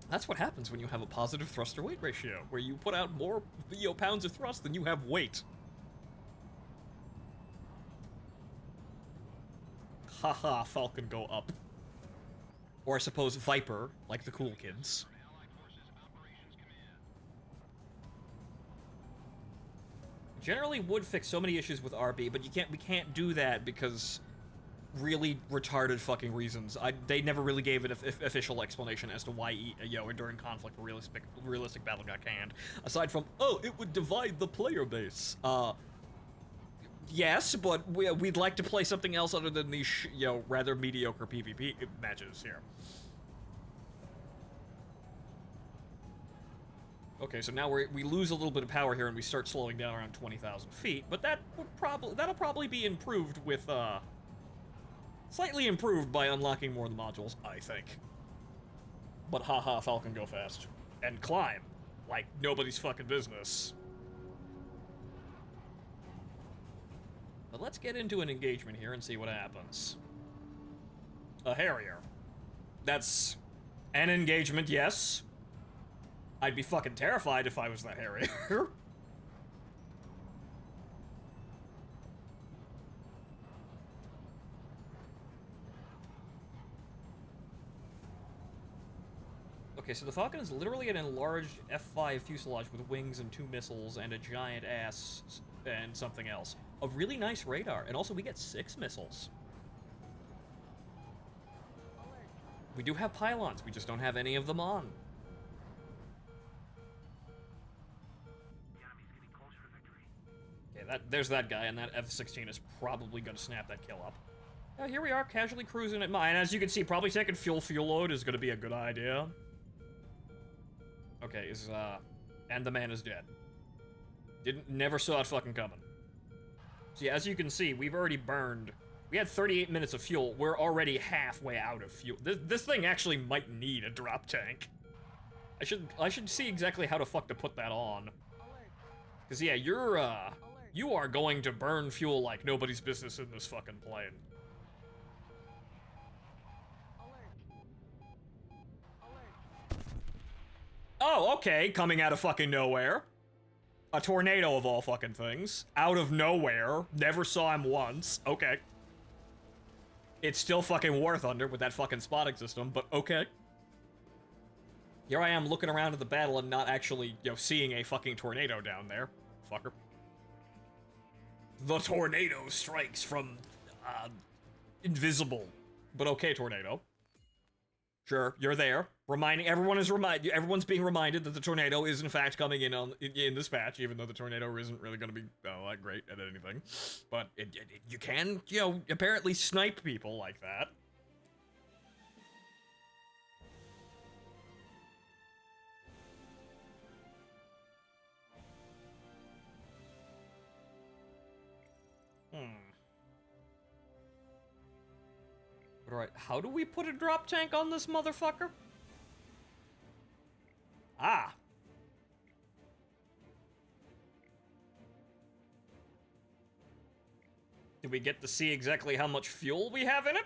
Speaker 3: That's what happens when you have a positive thruster-weight ratio, where you put out more pounds of thrust than you have weight. Haha, Falcon go up. Or I suppose Viper, like the cool kids. Generally would fix so many issues with RB, but we can't do that because really retarded fucking reasons. They never really gave an official explanation as to why Enduring Conflict realistic battle got canned. Aside from, oh, it would divide the player base. Yes, but we'd like to play something else other than these, rather mediocre PvP matches here. Okay, so now we lose a little bit of power here and we start slowing down around 20,000 feet, but that'll probably be improved with, slightly improved by unlocking more of the modules, I think. But haha, Falcon go fast. And climb. Like nobody's fucking business. But let's get into an engagement here and see what happens. A Harrier. That's an engagement, yes. I'd be fucking terrified if I was that Harrier. Okay, so the Falcon is literally an enlarged F5 fuselage with wings and 2 missiles and a giant ass and something else. A really nice radar, and also we get 6 missiles.
Speaker 4: Alert.
Speaker 3: We do have pylons, we just don't have any of them on.
Speaker 2: The enemy's getting close for victory.
Speaker 3: Okay, there's that guy, and that F-16 is probably gonna snap that kill up. Here we are, casually cruising at mine. As you can see, probably taking fuel load is gonna be a good idea. Okay, and the man is dead. Never saw it fucking coming. So yeah, as you can see, we've already burned. We had 38 minutes of fuel. We're already halfway out of fuel. This thing actually might need a drop tank. I should see exactly how the fuck to put that on.
Speaker 4: Alert.
Speaker 3: Cause yeah, you are going to burn fuel like nobody's business in this fucking plane. Oh, okay, coming out of fucking nowhere. A tornado of all fucking things. Out of nowhere. Never saw him once. Okay. It's still fucking War Thunder with that fucking spotting system, but okay. Here I am looking around at the battle and not actually, seeing a fucking tornado down there. Fucker. The tornado strikes from, invisible. But okay, tornado. Sure, you're there. Everyone's being reminded that the tornado is in fact coming in this patch, even though the tornado isn't really going to be that great at anything. But you can, apparently snipe people like that. Alright, how do we put a drop tank on this motherfucker? Ah. Do we get to see exactly how much fuel we have in it?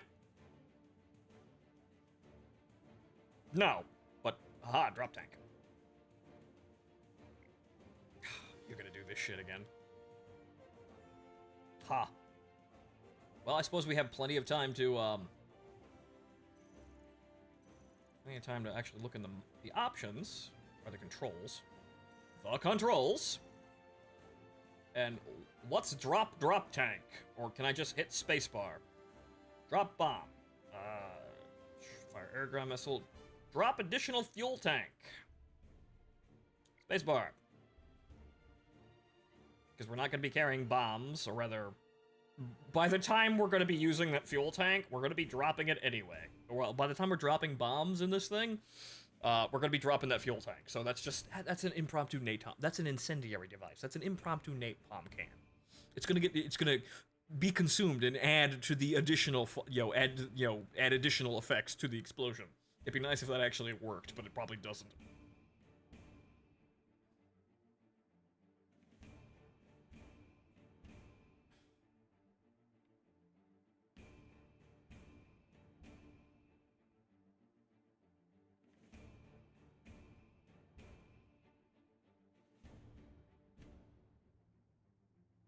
Speaker 3: No, but aha, drop tank. You're gonna do this shit again. Ha. Well, I suppose we have plenty of time to, plenty of time to actually look in the options, or the controls. The controls! And what's drop tank? Or can I just hit spacebar? Drop bomb. Fire air ground missile. Drop additional fuel tank. Spacebar. Because we're not going to be carrying bombs, or rather, by the time we're going to be using that fuel tank, we're going to be dropping it anyway. Well, by the time we're dropping bombs in this thing, we're going to be dropping that fuel tank. So that's an impromptu napalm. That's an incendiary device. That's an impromptu napalm can. It's going to be consumed and add to the additional, add additional effects to the explosion. It'd be nice if that actually worked, but it probably doesn't.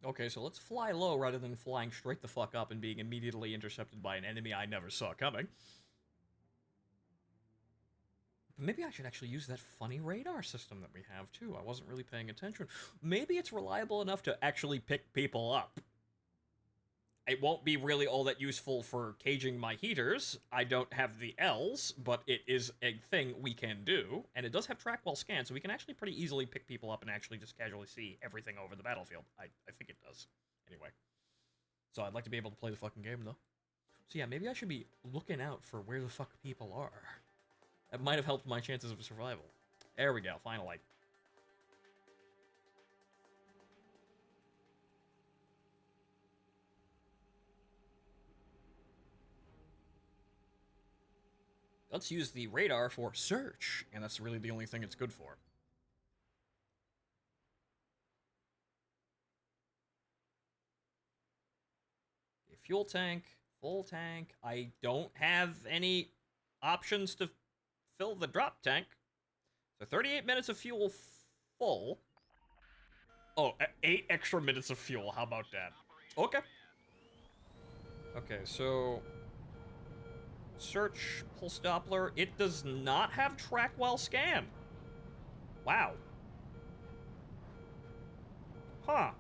Speaker 3: Okay, so let's fly low rather than flying straight the fuck up and being immediately intercepted by an enemy I never saw coming. But maybe I should actually use that funny radar system that we have, too. I wasn't really paying attention. Maybe it's reliable enough to actually pick people up. It won't be really all that useful for caging my heaters. I don't have the Ls, but it is a thing we can do. And it does have track while scan, so we can actually pretty easily pick people up and actually just casually see everything over the battlefield. I think it does. Anyway. So I'd like to be able to play the fucking game, though. So yeah, maybe I should be looking out for where the fuck people are. That might have helped my chances of survival. There we go, final light. Let's use the radar for search, and that's really the only thing it's good for. Okay, fuel tank, full tank. I don't have any options to fill the drop tank. So 38 minutes of fuel full. Oh, 8 extra minutes of fuel. How about that? Okay. Okay, so search pulse Doppler. It does not have track while scan. Wow. Huh.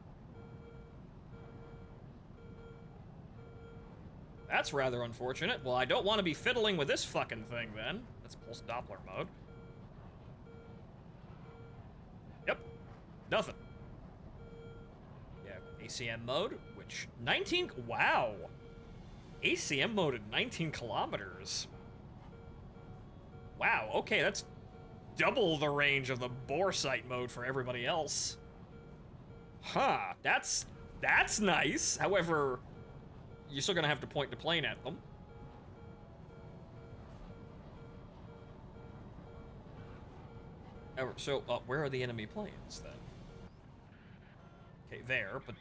Speaker 3: That's rather unfortunate. Well, I don't want to be fiddling with this fucking thing then. Let's pulse Doppler mode. Yep. Nothing. Yeah, ACM mode, which 19. Wow. ACM mode at 19 kilometers. Wow, okay, that's double the range of the bore sight mode for everybody else. Huh, that's nice. However, you're still gonna have to point the plane at them. So, where are the enemy planes, then? Okay, there, but...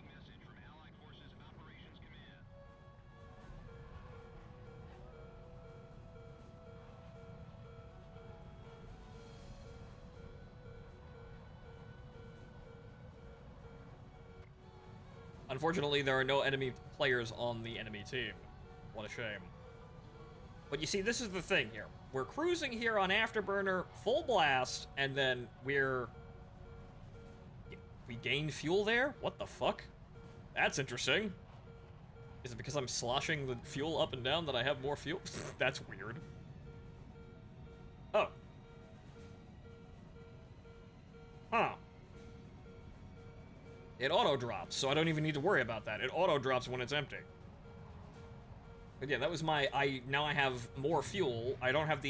Speaker 3: Unfortunately, there are no enemy players on the enemy team. What a shame. But you see, this is the thing here. We're cruising here on Afterburner, full blast, and then we gain fuel there? What the fuck? That's interesting. Is it because I'm sloshing the fuel up and down that I have more fuel? That's weird. Oh. Huh. It auto-drops, so I don't even need to worry about that. It auto-drops when it's empty. But yeah, that was my... now I have more fuel. I don't have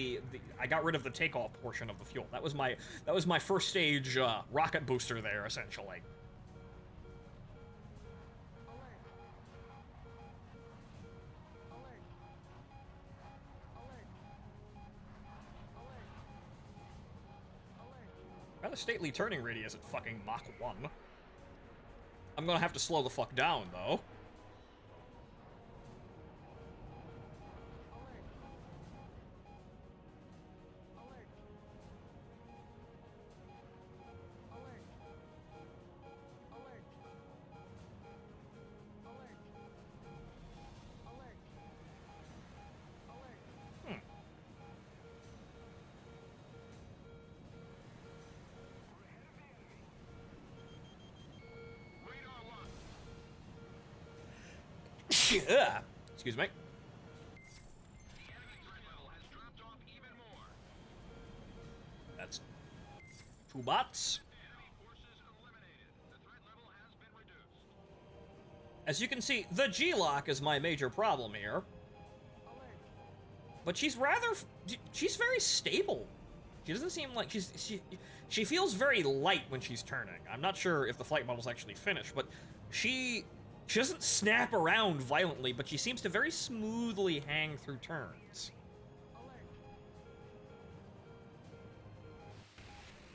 Speaker 3: I got rid of the takeoff portion of the fuel. That was my first stage rocket booster there, essentially.
Speaker 4: Alert. Alert. Alert. Alert. Alert.
Speaker 3: Rather stately turning radius at fucking Mach 1. I'm gonna have to slow the fuck down, though. Excuse me. That's 2 bots. As you can see, the G-Lock is my major problem here. But she's very stable. She doesn't seem like she feels very light when she's turning. I'm not sure if the flight model's actually finished, but she doesn't snap around violently, but she seems to very smoothly hang through turns.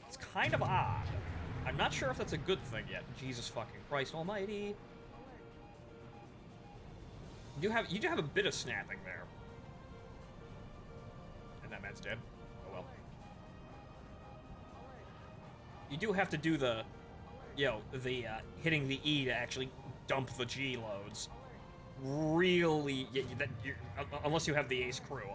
Speaker 3: It's kind of odd. I'm not sure if that's a good thing yet. Jesus fucking Christ almighty. You do have a bit of snapping there. And that man's dead. Oh well. You do have to do the, hitting the E to actually dump the G loads. Really, unless you have the ace crew,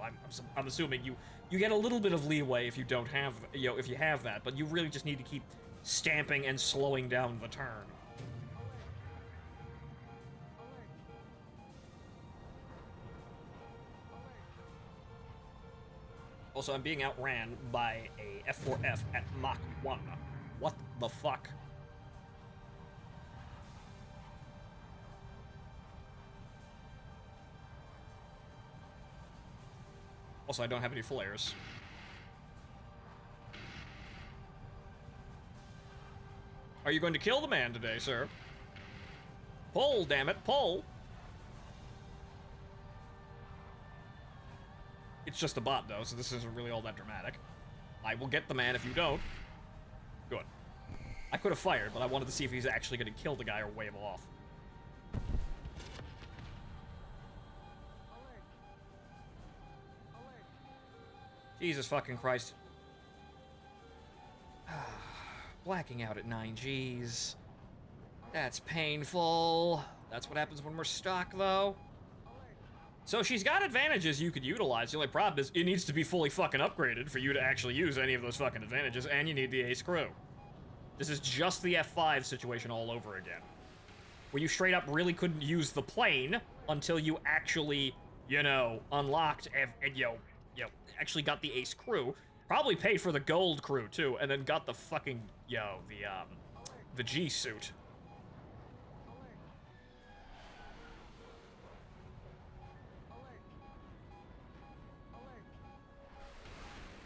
Speaker 3: I'm assuming you get a little bit of leeway if you don't have, if you have that, but you really just need to keep stamping and slowing down the turn. Also, I'm being outran by a F4F at Mach 1. What the fuck? Also, I don't have any flares. Are you going to kill the man today, sir? Pull, damn it, pull! It's It's just a bot, though, so this isn't really all that dramatic. I will get the man if you don't. Good. I could have fired, but I wanted to see if he's actually going to kill the guy or wave off.
Speaker 4: Alert. Alert.
Speaker 3: Jesus fucking Christ. Blacking out at 9Gs. That's painful. That's what happens when we're stuck, though. So she's got advantages you could utilize. The only problem is it needs to be fully fucking upgraded for you to actually use any of those fucking advantages, and you need the ace crew. This is just the F5 situation all over again. Where you straight up really couldn't use the plane until you actually, you know, unlocked and actually got the ace crew. Probably paid for the gold crew, too, and then got the fucking, the G suit.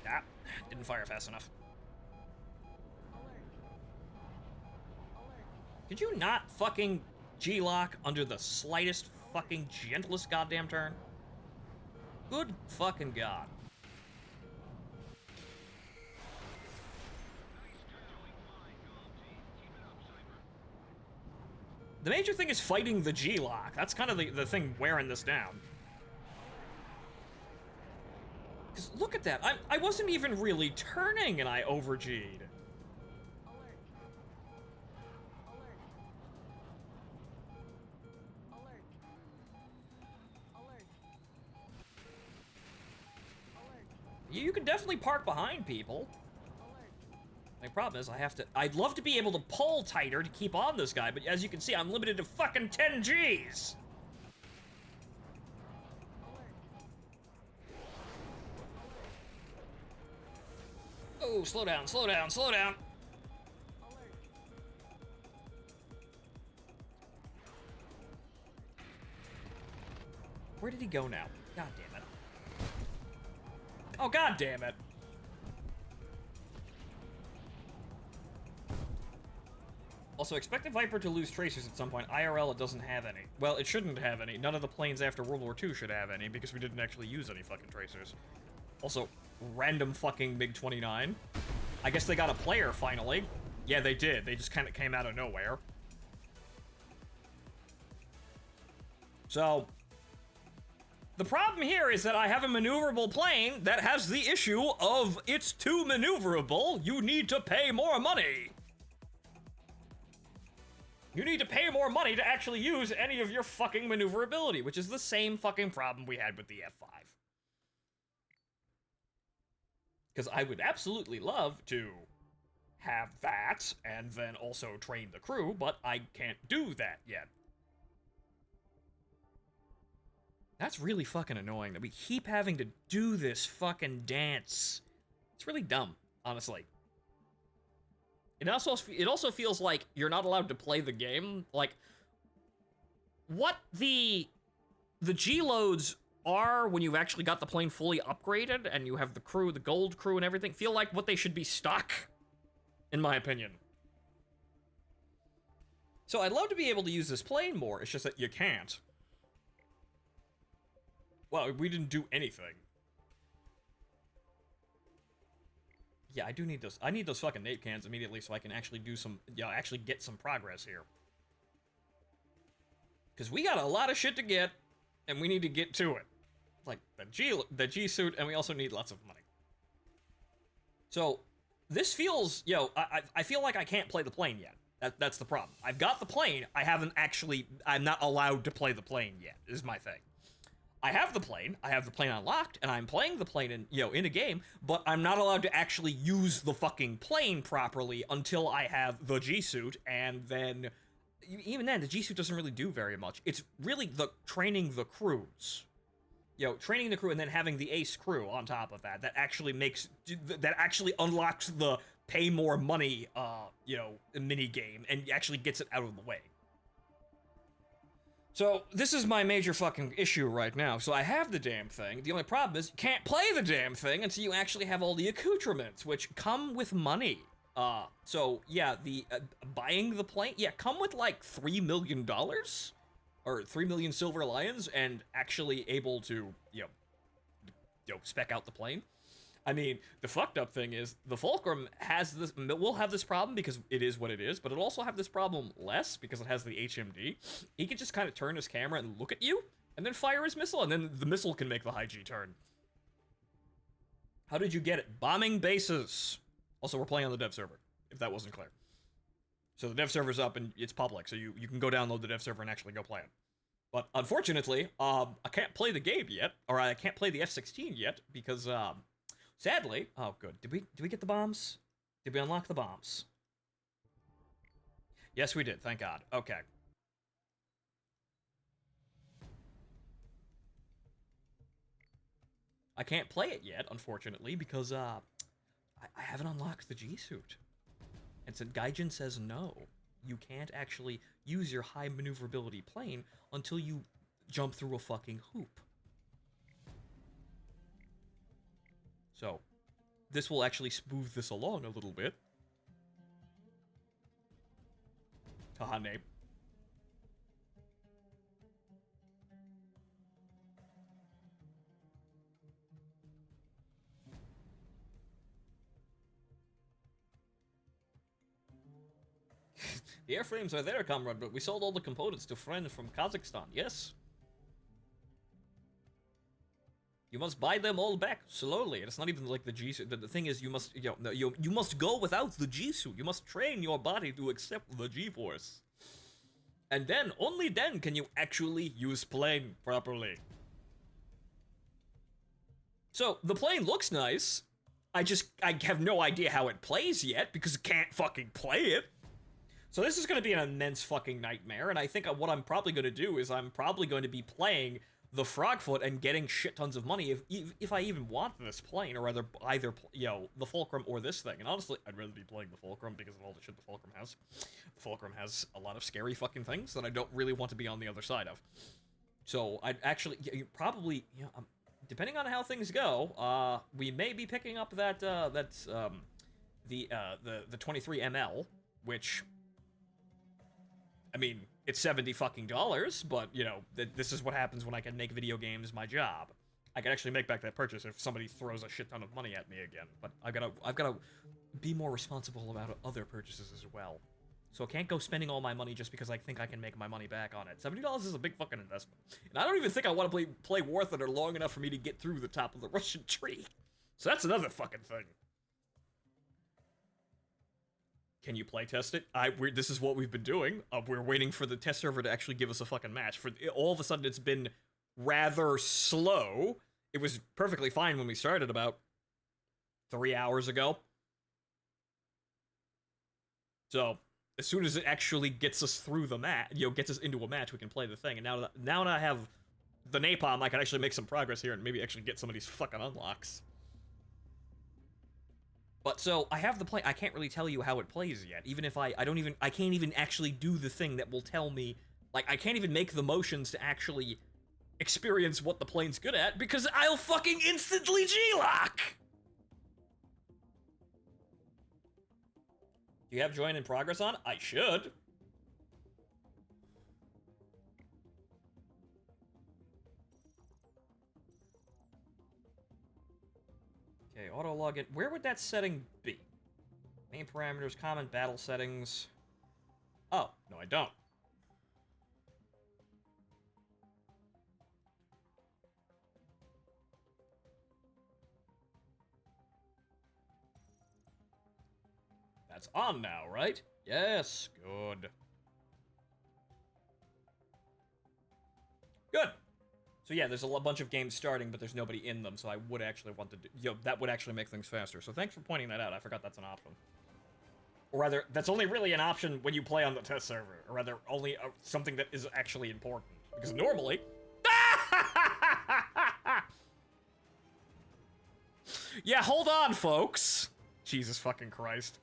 Speaker 3: Ah, didn't fire fast enough. Could you not fucking G-lock under the slightest fucking gentlest goddamn turn? Good fucking god. The major thing is fighting the G-lock. That's kind of the thing wearing this down. Because look at that. I wasn't even really turning and I over-G'd. You can definitely park behind people. The problem is I'd love to be able to pull tighter to keep on this guy, but as you can see, I'm limited to fucking 10 Gs. Oh, slow down, slow down, slow down. Where did he go now? God damn it. Oh, god damn it. Also, expect the Viper to lose tracers at some point. IRL, it doesn't have any. Well, it shouldn't have any. None of the planes after World War II should have any, because we didn't actually use any fucking tracers. Also, random fucking MiG-29. I guess they got a player, finally. Yeah, they did. They just kind of came out of nowhere. So, the problem here is that I have a maneuverable plane that has the issue of it's too maneuverable. You need to pay more money. You need to pay more money to actually use any of your fucking maneuverability, which is the same fucking problem we had with the F5. Because I would absolutely love to have that and then also train the crew, but I can't do that yet. That's really fucking annoying that we keep having to do this fucking dance. It's really dumb, honestly. It also feels like you're not allowed to play the game. Like, what the G-loads are when you've actually got the plane fully upgraded and you have the crew, the gold crew and everything, feel like what they should be stuck, in my opinion. So I'd love to be able to use this plane more, it's just that you can't. Well, we didn't do anything. Yeah, I do need those. I need those fucking nape cans immediately so I can actually do some, actually get some progress here. Because we got a lot of shit to get, and we need to get to it. Like, the G suit, and we also need lots of money. So, this feels, I feel like I can't play the plane yet. That's the problem. I've got the plane, I'm not allowed to play the plane yet, is my thing. I have the plane unlocked, and I'm playing the plane in a game, but I'm not allowed to actually use the fucking plane properly until I have the G-suit, and then, even then, the G-suit doesn't really do very much. It's really training the crews. Training the crew and then having the ace crew on top of that actually unlocks the pay more money, mini game, and actually gets it out of the way. So, this is my major fucking issue right now. So I have the damn thing. The only problem is you can't play the damn thing until you actually have all the accoutrements, which come with money. So, yeah, buying the plane, come with like $3 million? Or 3 million silver lions, and actually able to, spec out the plane. I mean, the fucked up thing is the Fulcrum will have this problem because it is what it is, but it'll also have this problem less because it has the HMD. He can just kind of turn his camera and look at you, and then fire his missile, and then the missile can make the high G turn. How did you get it? Bombing bases. Also, we're playing on the dev server, if that wasn't clear. So the dev server's up and it's public, so you can go download the dev server and actually go play it. But unfortunately, I can't play the game yet, or I can't play the F-16 yet because sadly, oh good. Did we get the bombs? Did we unlock the bombs? Yes, we did. Thank God. Okay. I can't play it yet, unfortunately, because I haven't unlocked the G suit. And so Gaijin says no. You can't actually use your high maneuverability plane until you jump through a fucking hoop. So, this will actually smooth this along a little bit. Haha, Nape. The airframes are there, comrade, but we sold all the components to a friend from Kazakhstan, yes? You must buy them all back slowly. And it's not even like the G-suit. The thing is, you must you must go without the G-suit. You must train your body to accept the G-force. And then, only then, can you actually use plane properly. So, the plane looks nice. I have no idea how it plays yet, because it can't fucking play it. So this is going to be an immense fucking nightmare, and I think what I'm probably going to do is I'm probably going to be playing the Frogfoot and getting shit tons of money if I even want this plane, or either the Fulcrum or this thing. And honestly, I'd rather be playing the Fulcrum because of all the shit the Fulcrum has. The Fulcrum has a lot of scary fucking things that I don't really want to be on the other side of. So I'd actually probably, depending on how things go, we may be picking up the 23 ML, which, I mean, it's $70 fucking, but, this is what happens when I can make video games my job. I can actually make back that purchase if somebody throws a shit ton of money at me again, but I've gotta be more responsible about other purchases as well. So I can't go spending all my money just because I think I can make my money back on it. $70 is a big fucking investment. And I don't even think I want to play War Thunder long enough for me to get through the top of the Russian tree. So that's another fucking thing. Can you play test it? This is what we've been doing. We're waiting for the test server to actually give us a fucking match. All of a sudden, it's been rather slow. It was perfectly fine when we started about 3 hours ago. So as soon as it actually gets us through the match, gets us into a match, we can play the thing. And now that I have the napalm, I can actually make some progress here and maybe actually get some of these fucking unlocks. But so I have the plane. I can't really tell you how it plays yet. Even if I can't even actually do the thing that will tell me. Like, I can't even make the motions to actually experience what the plane's good at because I'll fucking instantly G-lock. Do you have join in progress on? I should. Okay, auto login. Where would that setting be? Main parameters, common battle settings. Oh, no, I don't. That's on now, right? Yes, good. Good. So yeah, there's a bunch of games starting, but there's nobody in them, so I would actually want to do, that would actually make things faster. So thanks for pointing that out. I forgot that's an option. Or rather, that's only really an option when you play on the test server. Or rather, only something that is actually important. Because normally... Yeah, hold on, folks. Jesus fucking Christ.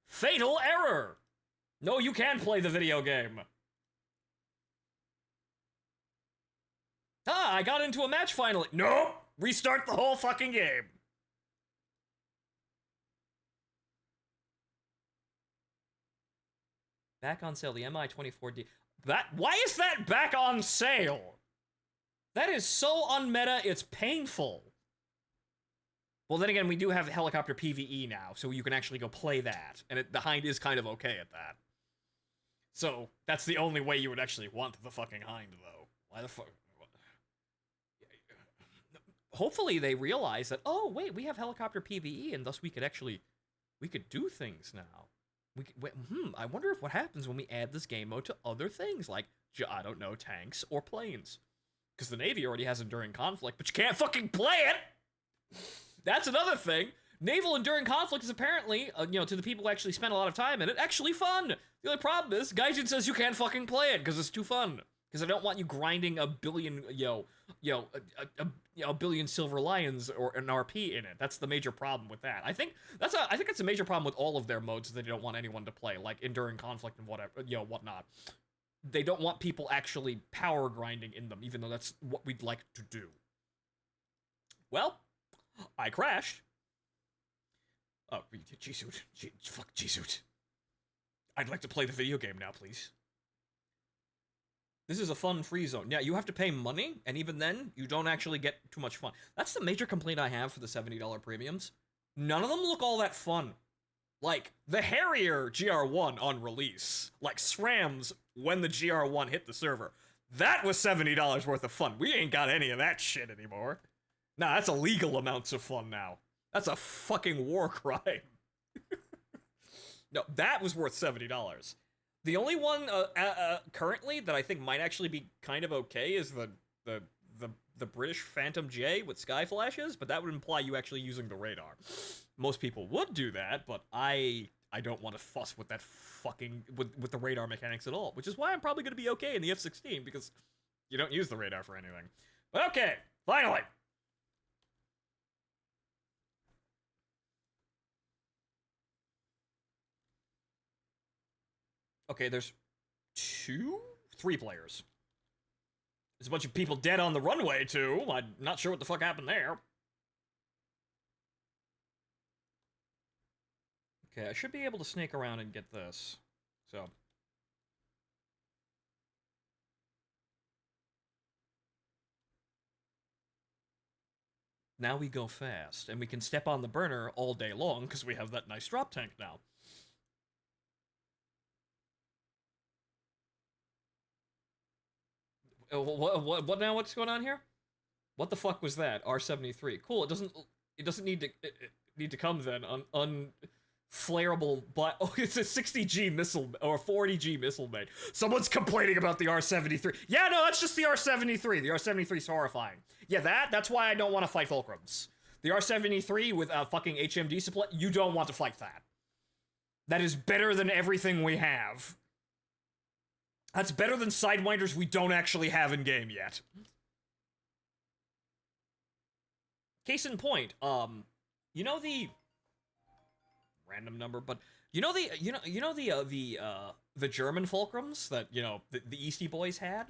Speaker 3: Fatal error! No, you can play the video game. Ah, I got into a match finally. Nope! Restart the whole fucking game. Back on sale, the MI-24D. Why is that back on sale? That is so unmeta, it's painful. Well, then again, we do have helicopter PvE now, so you can actually go play that. And the Hind is kind of okay at that. So, that's the only way you would actually want the fucking Hind, though. Why the fuck? Hopefully they realize that, oh, wait, we have helicopter PvE, and thus we could do things now. I wonder if what happens when we add this game mode to other things, like, I don't know, tanks or planes. Because the Navy already has Enduring Conflict, but you can't fucking play it! That's another thing. Naval Enduring Conflict is apparently, to the people who actually spend a lot of time in it, actually fun. The only problem is, Gaijin says you can't fucking play it, because it's too fun. Because I don't want you grinding a billion, a billion silver lions or an RP in it. That's the major problem with that. I think that's a major problem with all of their modes that they don't want anyone to play, like Enduring Conflict and whatever, whatnot. They don't want people actually power grinding in them, even though that's what we'd like to do. Well, I crashed. Oh, G-Suit. Fuck G-Suit. I'd like to play the video game now, please. This is a fun free zone. Yeah, you have to pay money, and even then, you don't actually get too much fun. That's the major complaint I have for the $70 premiums. None of them look all that fun. Like, the Harrier GR1 on release, like SRAMs when the GR1 hit the server, that was $70 worth of fun. We ain't got any of that shit anymore. Nah, that's illegal amounts of fun now. That's a fucking war crime. No, that was worth $70. The only one currently that I think might actually be kind of okay is the British Phantom J with sky flashes, but that would imply you actually using the radar. Most people would do that, but I don't want to fuss with that fucking with the radar mechanics at all, which is why I'm probably going to be okay in the F-16 because you don't use the radar for anything. But okay, finally. Okay, there's 3 players. There's a bunch of people dead on the runway, too. I'm not sure what the fuck happened there. Okay, I should be able to snake around and get this. So. Now we go fast, and we can step on the burner all day long, because we have that nice drop tank now. What now? What's going on here? What the fuck was that? R-73. Cool. It doesn't need to come then on flareable, but oh, it's a 60G missile or 40G missile mate. Someone's complaining about the R-73. Yeah, no, that's just the R-73. The R-73 is horrifying. Yeah, that's why I don't want to fight Fulcrums. The R-73 with a fucking HMD supply, you don't want to fight that. That is better than everything we have. That's better than Sidewinders we don't actually have in game yet. Case in point, you know the random number, but you know the German Fulcrums that the Eastie Boys had.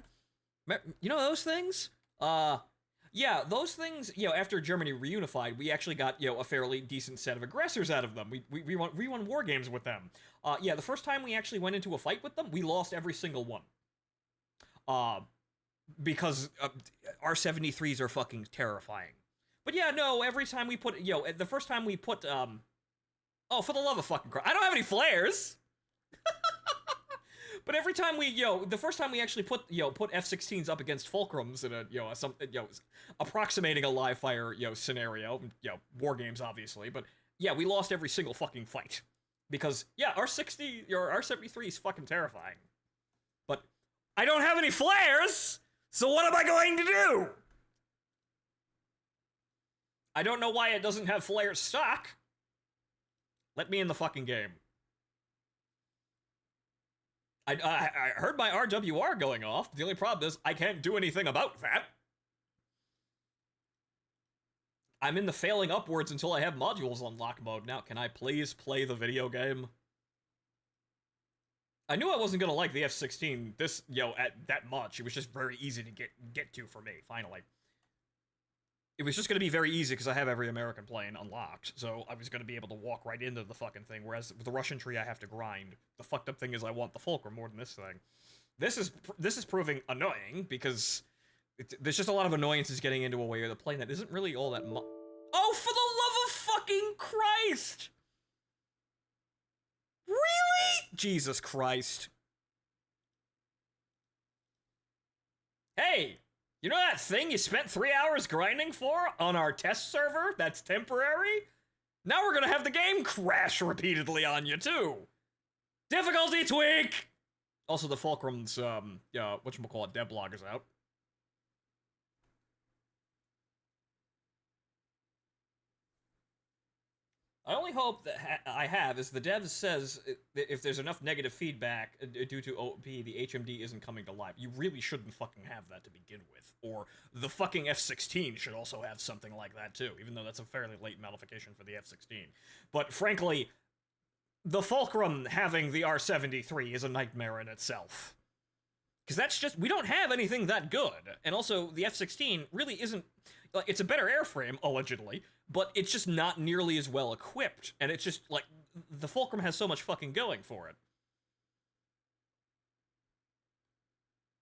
Speaker 3: You know those things? Yeah, those things. After Germany reunified, we actually got a fairly decent set of aggressors out of them. We won war games with them. Yeah, the first time we actually went into a fight with them, we lost every single one. Because R-73s are fucking terrifying. But yeah, no, every time we put, the first time we put, oh, for the love of fucking Christ, I don't have any flares! But every time we, the first time we actually put F-16s up against Fulcrums in a, approximating a live fire, scenario, war games, obviously, but yeah, we lost every single fucking fight. Because, yeah, R-73 is fucking terrifying. But I don't have any flares, so what am I going to do? I don't know why it doesn't have flares stock. Let me in the fucking game. I heard my RWR going off. The only problem is I can't do anything about that. I'm in the failing upwards until I have modules on lock mode. Now, can I please play the video game? I knew I wasn't gonna like the F-16 at that much. It was just very easy to get to for me, finally. It was just gonna be very easy because I have every American plane unlocked, so I was gonna be able to walk right into the fucking thing, whereas with the Russian tree I have to grind. The fucked up thing is I want the Fulcrum more than this thing. This is proving annoying because There's just a lot of annoyances getting into a way of the plane that isn't really all that Oh, for the love of fucking Christ! Really? Jesus Christ. Hey, you know that thing you spent 3 hours grinding for on our test server that's temporary? Now we're gonna have the game crash repeatedly on you, too. Difficulty tweak! Also, the Fulcrum's, whatchamacallit, devlog is out. I only hope that I have is the dev says if there's enough negative feedback due to OP, the HMD isn't coming to life. You really shouldn't fucking have that to begin with. Or the fucking F-16 should also have something like that too, even though that's a fairly late modification for the F-16. But frankly, the Fulcrum having the R-73 is a nightmare in itself. Because that's just, we don't have anything that good. And also, the F-16 really isn't, like, it's a better airframe, allegedly, but it's just not nearly as well equipped. And it's just, like, the Fulcrum has so much fucking going for it.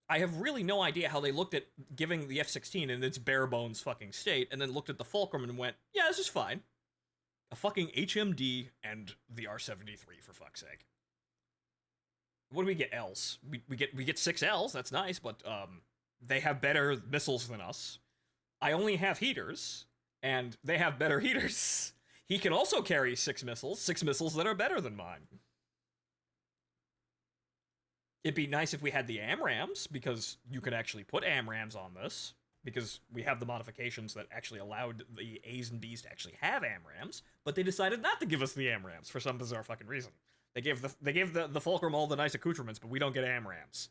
Speaker 3: I have really no idea how they looked at giving the F-16 in its bare-bones fucking state, and then looked at the Fulcrum and went, yeah, this is fine. A fucking HMD and the R-73, for fuck's sake. What do we get else? We get 6 Ls, that's nice, but they have better missiles than us. I only have heaters, and they have better heaters. He can also carry 6 missiles that are better than mine. It'd be nice if we had the AMRAAMs, because you could actually put AMRAAMs on this, because we have the modifications that actually allowed the A's and B's to actually have AMRAAMs, but they decided not to give us the AMRAAMs for some bizarre fucking reason. They gave the Fulcrum all the nice accoutrements, but we don't get AMRAAMs.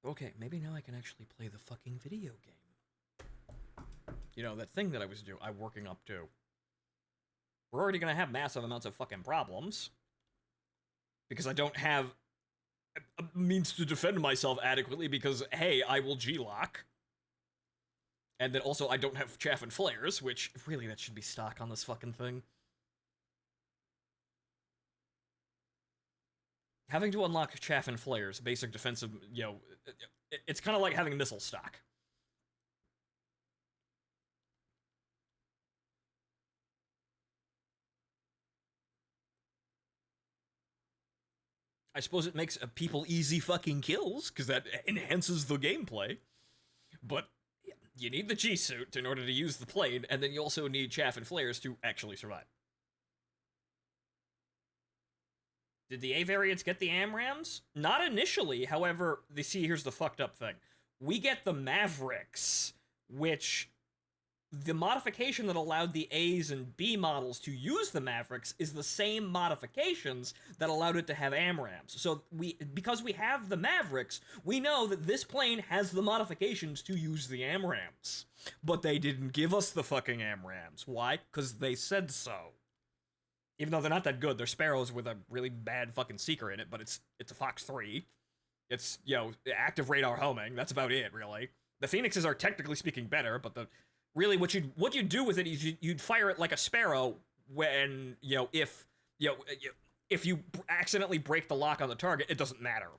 Speaker 3: Okay, maybe now I can actually play the fucking video game. You know, that thing that I'm working up to. We're already gonna have massive amounts of fucking problems. Because I don't have a means to defend myself adequately because, hey, I will G-lock. And then also I don't have chaff and flares, which, really, that should be stock on this fucking thing. Having to unlock chaff and flares, basic defensive, it's kind of like having missile stock. I suppose it makes people easy fucking kills, because that enhances the gameplay. But you need the G-suit in order to use the plane, and then you also need chaff and flares to actually survive. Did the A variants get the AMRAAMs? Not initially, however, here's the fucked up thing. We get the Mavericks, which the modification that allowed the A's and B models to use the Mavericks is the same modifications that allowed it to have AMRAAMs. So because we have the Mavericks, we know that this plane has the modifications to use the AMRAAMs. But they didn't give us the fucking AMRAAMs. Why? Because they said so. Even though they're not that good, they're Sparrows with a really bad fucking seeker in it, but it's a Fox 3. It's, active radar homing. That's about it, really. The Phoenixes are technically speaking better, but really what you'd do with it is you'd fire it like a Sparrow when, if you accidentally break the lock on the target, it doesn't matter.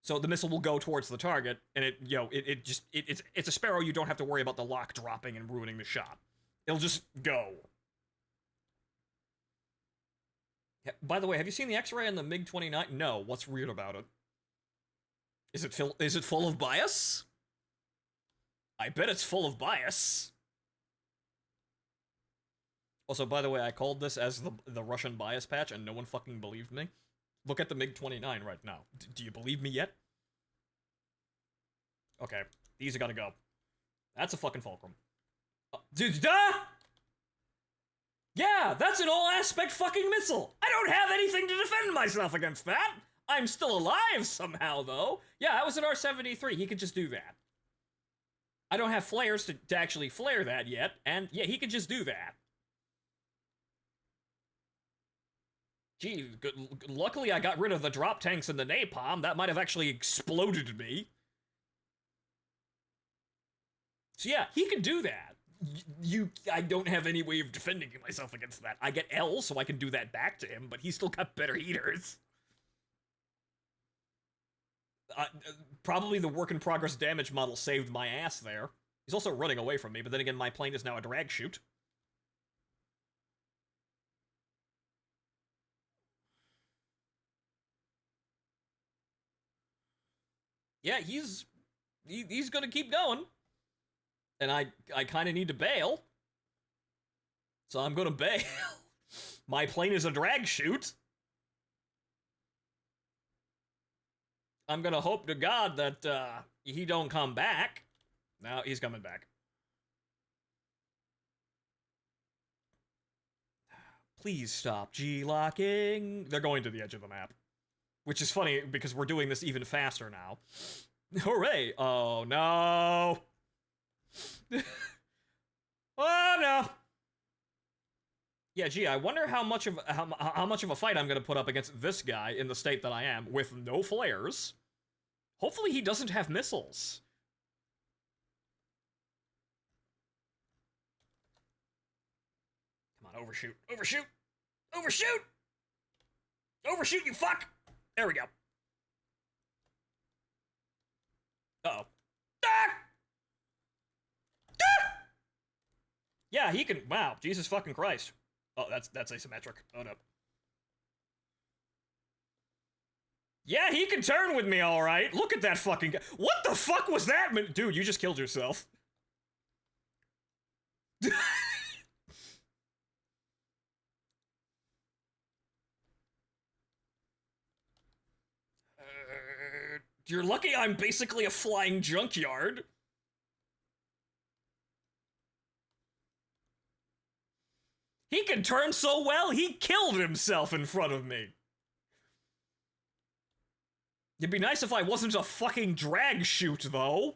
Speaker 3: So the missile will go towards the target, and it's a Sparrow. You don't have to worry about the lock dropping and ruining the shot. It'll just go. By the way, have you seen the X-ray on the MiG-29? No. What's weird about it? Is it full of bias? I bet it's full of bias. Also, by the way, I called this as the Russian bias patch, and no one fucking believed me. Look at the MiG-29 right now. Do you believe me yet? Okay, these are gotta go. That's a fucking Fulcrum. Dude, yeah, that's an all-aspect fucking missile! I don't have anything to defend myself against that! I'm still alive somehow, though. Yeah, that was an R-73. He could just do that. I don't have flares to actually flare that yet, and yeah, he could just do that. Gee, luckily I got rid of the drop tanks and the napalm. That might have actually exploded me. So yeah, he can do that. I don't have any way of defending myself against that. I get L, so I can do that back to him, but he's still got better heaters. Probably the work in progress damage model saved my ass there. He's also running away from me, but then again, my plane is now a drag chute. Yeah, he's gonna keep going. And I kind of need to bail. So I'm gonna bail. My plane is a drag chute. I'm gonna hope to God that he don't come back. No, he's coming back. Please stop G-locking. They're going to the edge of the map. Which is funny, because we're doing this even faster now. Hooray! Oh, no! Oh, no! Yeah, gee, I wonder how much of a fight I'm gonna put up against this guy in the state that I am, with no flares. Hopefully he doesn't have missiles. Come on, overshoot. Overshoot! Overshoot! Overshoot, you fuck! There we go. Uh-oh. Ah! Ah! Yeah, he can... Wow, Jesus fucking Christ. Oh, that's asymmetric. Oh, no. Yeah, he can turn with me, alright. Look at that fucking guy. What the fuck was that? Dude, you just killed yourself. You're lucky I'm basically a flying junkyard. He can turn so well, he killed himself in front of me. It'd be nice if I wasn't a fucking drag chute, though.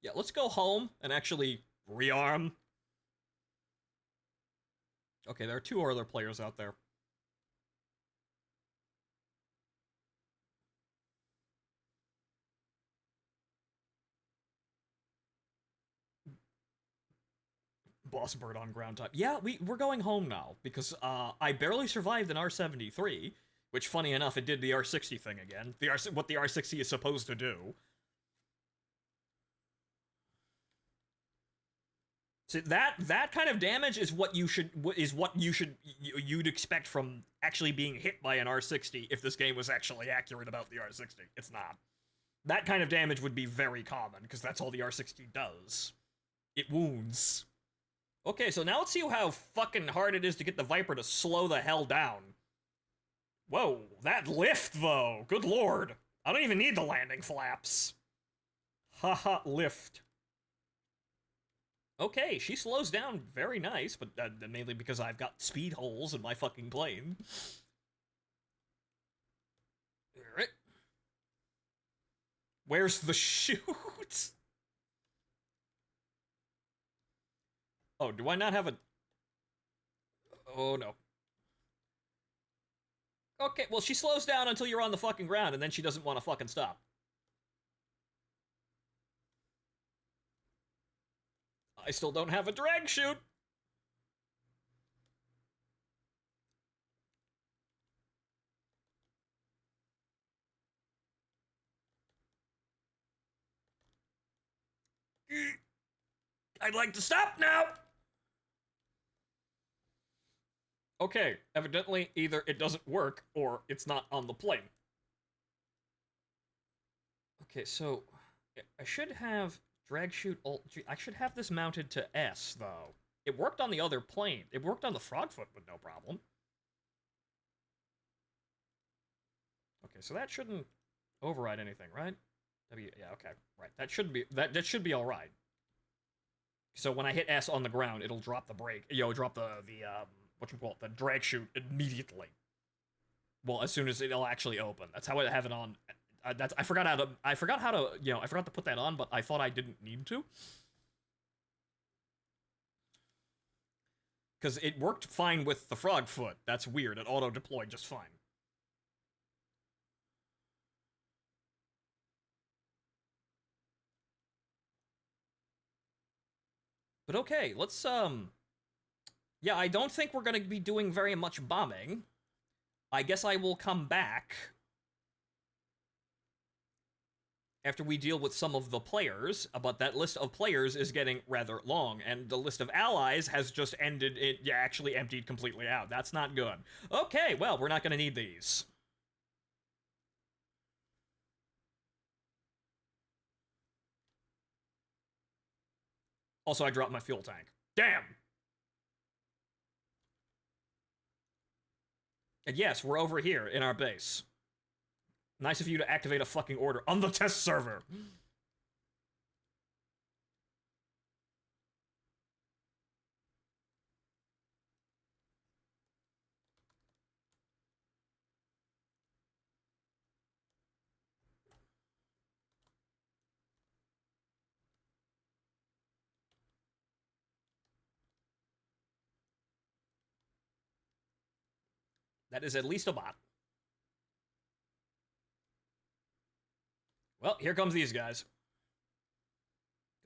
Speaker 3: Yeah, let's go home and actually rearm. Okay, there are two other players out there. Boss bird on ground type. Yeah, we're going home now, because I barely survived an R-73, which, funny enough, it did the R-60 thing again. What the R-60 is supposed to do. So that kind of damage is what you'd expect from actually being hit by an R-60 if this game was actually accurate about the R-60. It's not. That kind of damage would be very common, because that's all the R-60 does. It wounds. Okay, so now let's see how fucking hard it is to get the Viper to slow the hell down. Whoa, that lift, though. Good lord. I don't even need the landing flaps. Haha, lift. Okay, she slows down very nice, but mainly because I've got speed holes in my fucking plane. Alright. Where's the chute? Oh, do I not have a... Oh, no. Okay, well, she slows down until you're on the fucking ground, and then she doesn't want to fucking stop. I still don't have a drag chute. I'd like to stop now. Okay, evidently either it doesn't work or it's not on the plane. Okay, so I should have drag chute alt. I should have this mounted to S, though. It worked on the other plane. It worked on the Frogfoot with no problem. Okay, so that shouldn't override anything, right? Yeah, okay, right. That should be all right. So when I hit S on the ground, it'll drop the brake. Drop the whatchamacallit, the drag chute immediately. Well, as soon as it'll actually open. That's how I have it on. I forgot how to put that on, but I thought I didn't need to. Because it worked fine with the frog foot. That's weird. It auto-deployed just fine. But okay, let's, yeah, I don't think we're gonna be doing very much bombing. I guess I will come back after we deal with some of the players, but that list of players is getting rather long, and the list of allies has just ended, it actually emptied completely out. That's not good. Okay, well, we're not gonna need these. Also, I dropped my fuel tank. Damn! And yes, we're over here in our base. Nice of you to activate a fucking order on the test server. That is at least a bot. Well, here comes these guys.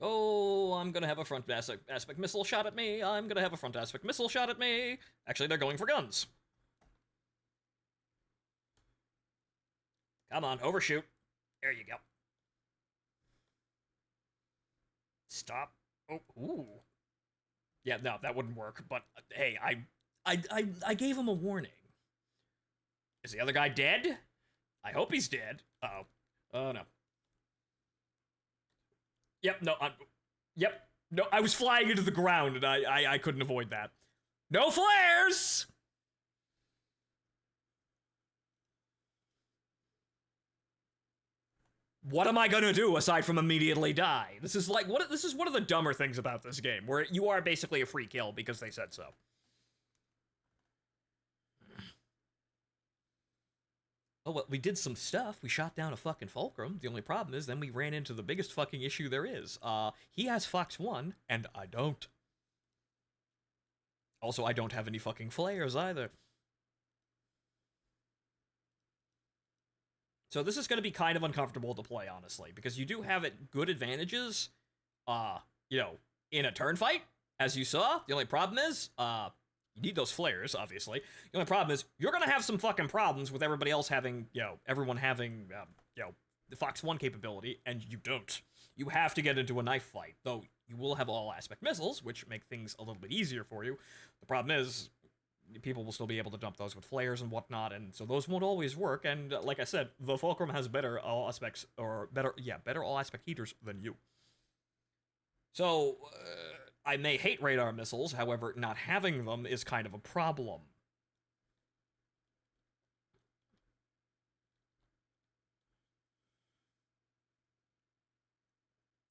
Speaker 3: Oh, I'm gonna have a front aspect missile shot at me. I'm gonna have a front aspect missile shot at me. Actually, they're going for guns. Come on, overshoot. There you go. Stop. Oh, ooh. Yeah, no, that wouldn't work. But hey, I gave him a warning. Is the other guy dead? I hope he's dead. Uh-oh. Oh, no. Yep, no, yep. No, I was flying into the ground, and I couldn't avoid that. No flares! What am I gonna do aside from immediately die? This is like, this is one of the dumber things about this game, where you are basically a free kill because they said so. Oh, well, we did some stuff. We shot down a fucking Fulcrum. The only problem is then we ran into the biggest fucking issue there is. He has Fox 1, and I don't. Also, I don't have any fucking flares either. So this is going to be kind of uncomfortable to play, honestly, because you do have good advantages, you know, in a turn fight, as you saw. The only problem is, you need those flares, obviously. The only problem is, you're gonna have some fucking problems with everybody else having, you know, everyone having, you know, the Fox 1 capability, and you don't. You have to get into a knife fight, though you will have all aspect missiles, which make things a little bit easier for you. The problem is, people will still be able to dump those with flares and whatnot, and so those won't always work, and like I said, the Fulcrum has better all aspects, or better all aspect heaters than you. So, I may hate radar missiles, however, not having them is kind of a problem.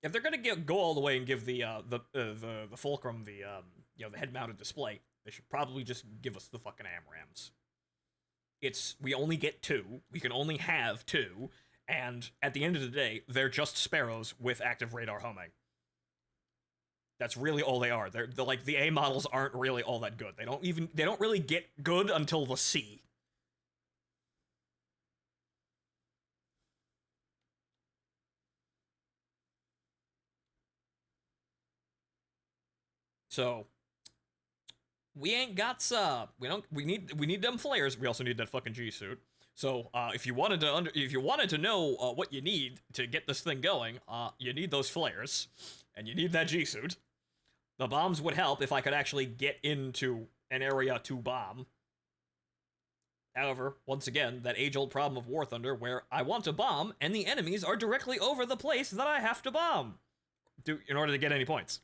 Speaker 3: If they're gonna go all the way and give the Fulcrum the you know, the head-mounted display, they should probably just give us the fucking AMRAAMs. We only get 2, we can only have 2, and at the end of the day, they're just Sparrows with active radar homing. That's really all they are. They're like, the A models aren't really all that good. They don't really get good until the C. So we ain't got we need them flares. We also need that fucking G suit. So if you wanted to know what you need to get this thing going, you need those flares, and you need that G suit. The bombs would help if I could actually get into an area to bomb. However, once again, that age-old problem of War Thunder where I want to bomb and the enemies are directly over the place that I have to bomb in order to get any points.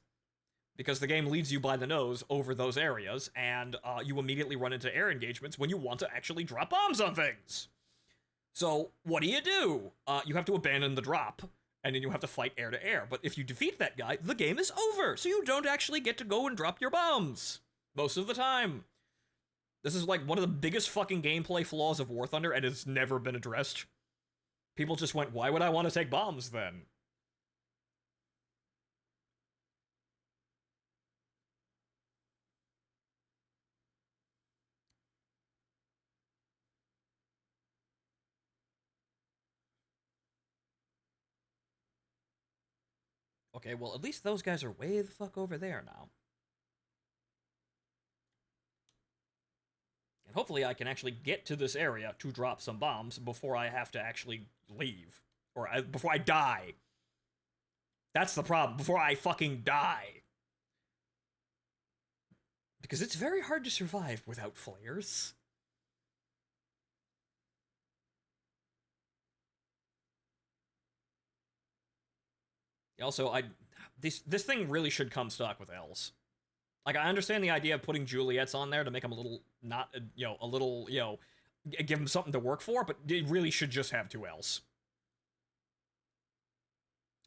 Speaker 3: Because the game leads you by the nose over those areas, and you immediately run into air engagements when you want to actually drop bombs on things. So, what do? You have to abandon the drop, and then you have to fight air to air. But if you defeat that guy, the game is over, so you don't actually get to go and drop your bombs. Most of the time. This is like one of the biggest fucking gameplay flaws of War Thunder, and it's never been addressed. People just went, why would I want to take bombs then? Okay, well, at least those guys are way the fuck over there now. And hopefully I can actually get to this area to drop some bombs before I have to actually leave. Or before I die. That's the problem. Before I fucking die. Because it's very hard to survive without flares. Also, this thing really should come stock with L's. Like, I understand the idea of putting Juliet's on there to make them a little, not, a little, give them something to work for, but it really should just have 2 L's.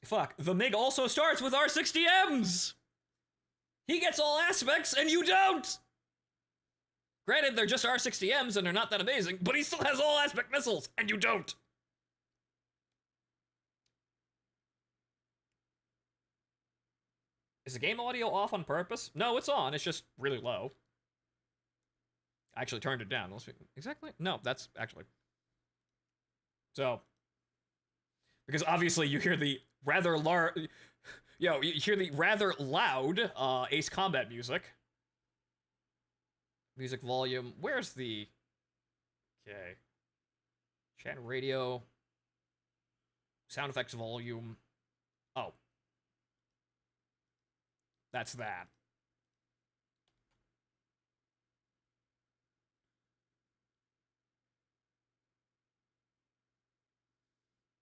Speaker 3: Fuck, the MiG also starts with R60Ms! He gets all aspects, and you don't! Granted, they're just R60Ms, and they're not that amazing, but he still has all aspect missiles, and you don't! Is the game audio off on purpose? No, it's on, it's just really low. I actually turned it down. Exactly? No, that's actually... So... Because obviously you hear the rather large... you hear the rather loud Ace Combat music. Music volume. Where's the... Okay. Chat radio. Sound effects volume. Oh. That's that.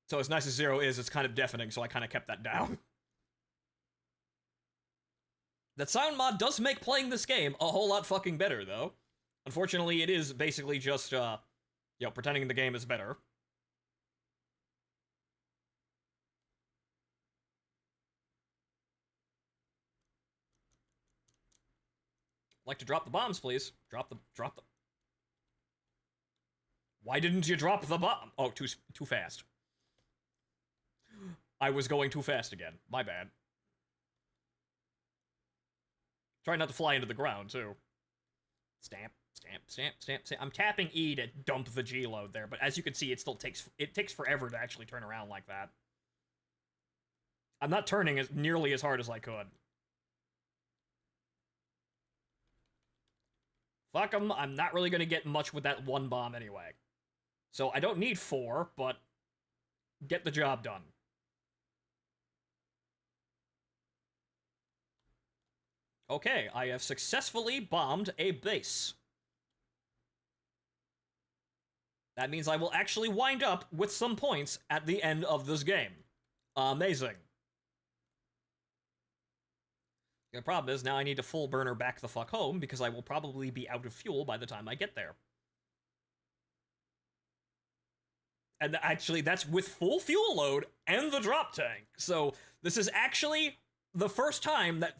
Speaker 3: So as nice as 0 is, it's kind of deafening, so I kind of kept that down. That sound mod does make playing this game a whole lot fucking better, though. Unfortunately, it is basically just, pretending the game is better. Like to drop the bombs, please. Drop the... Why didn't you drop the bomb? Oh, too fast. I was going too fast again. My bad. Try not to fly into the ground, too. Stamp, stamp, stamp, stamp, stamp. I'm tapping E to dump the G load there, but as you can see, it takes forever to actually turn around like that. I'm not turning nearly as hard as I could. Fuck them, I'm not really gonna get much with that 1 bomb anyway. So I don't need 4, but get the job done. Okay, I have successfully bombed a base. That means I will actually wind up with some points at the end of this game. Amazing. The problem is now I need to full burner back the fuck home because I will probably be out of fuel by the time I get there. And actually, that's with full fuel load and the drop tank. So this is actually the first time that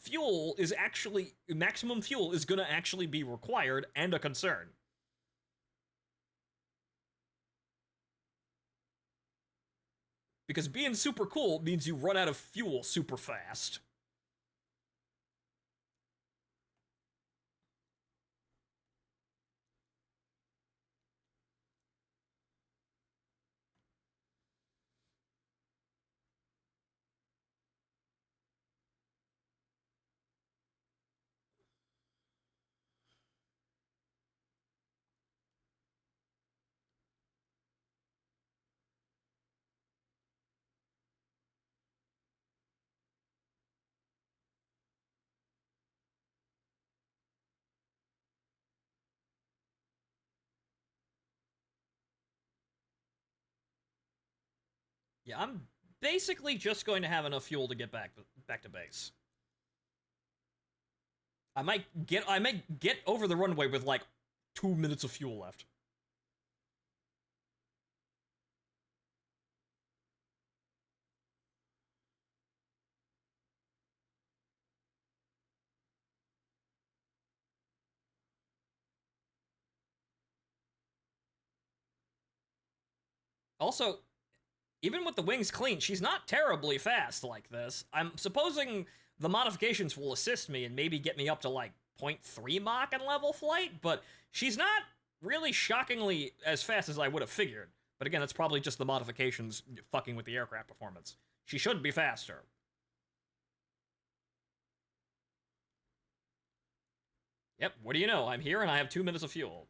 Speaker 3: maximum fuel is gonna actually be required and a concern. Because being super cool means you run out of fuel super fast. Yeah, I'm basically just going to have enough fuel to get back to base. I might get over the runway with like 2 minutes of fuel left. Also, even with the wings clean, she's not terribly fast like this. I'm supposing the modifications will assist me and maybe get me up to like 0.3 Mach in level flight, but she's not really shockingly as fast as I would have figured. But again, that's probably just the modifications fucking with the aircraft performance. She should be faster. Yep, what do you know? I'm here and I have 2 minutes of fuel.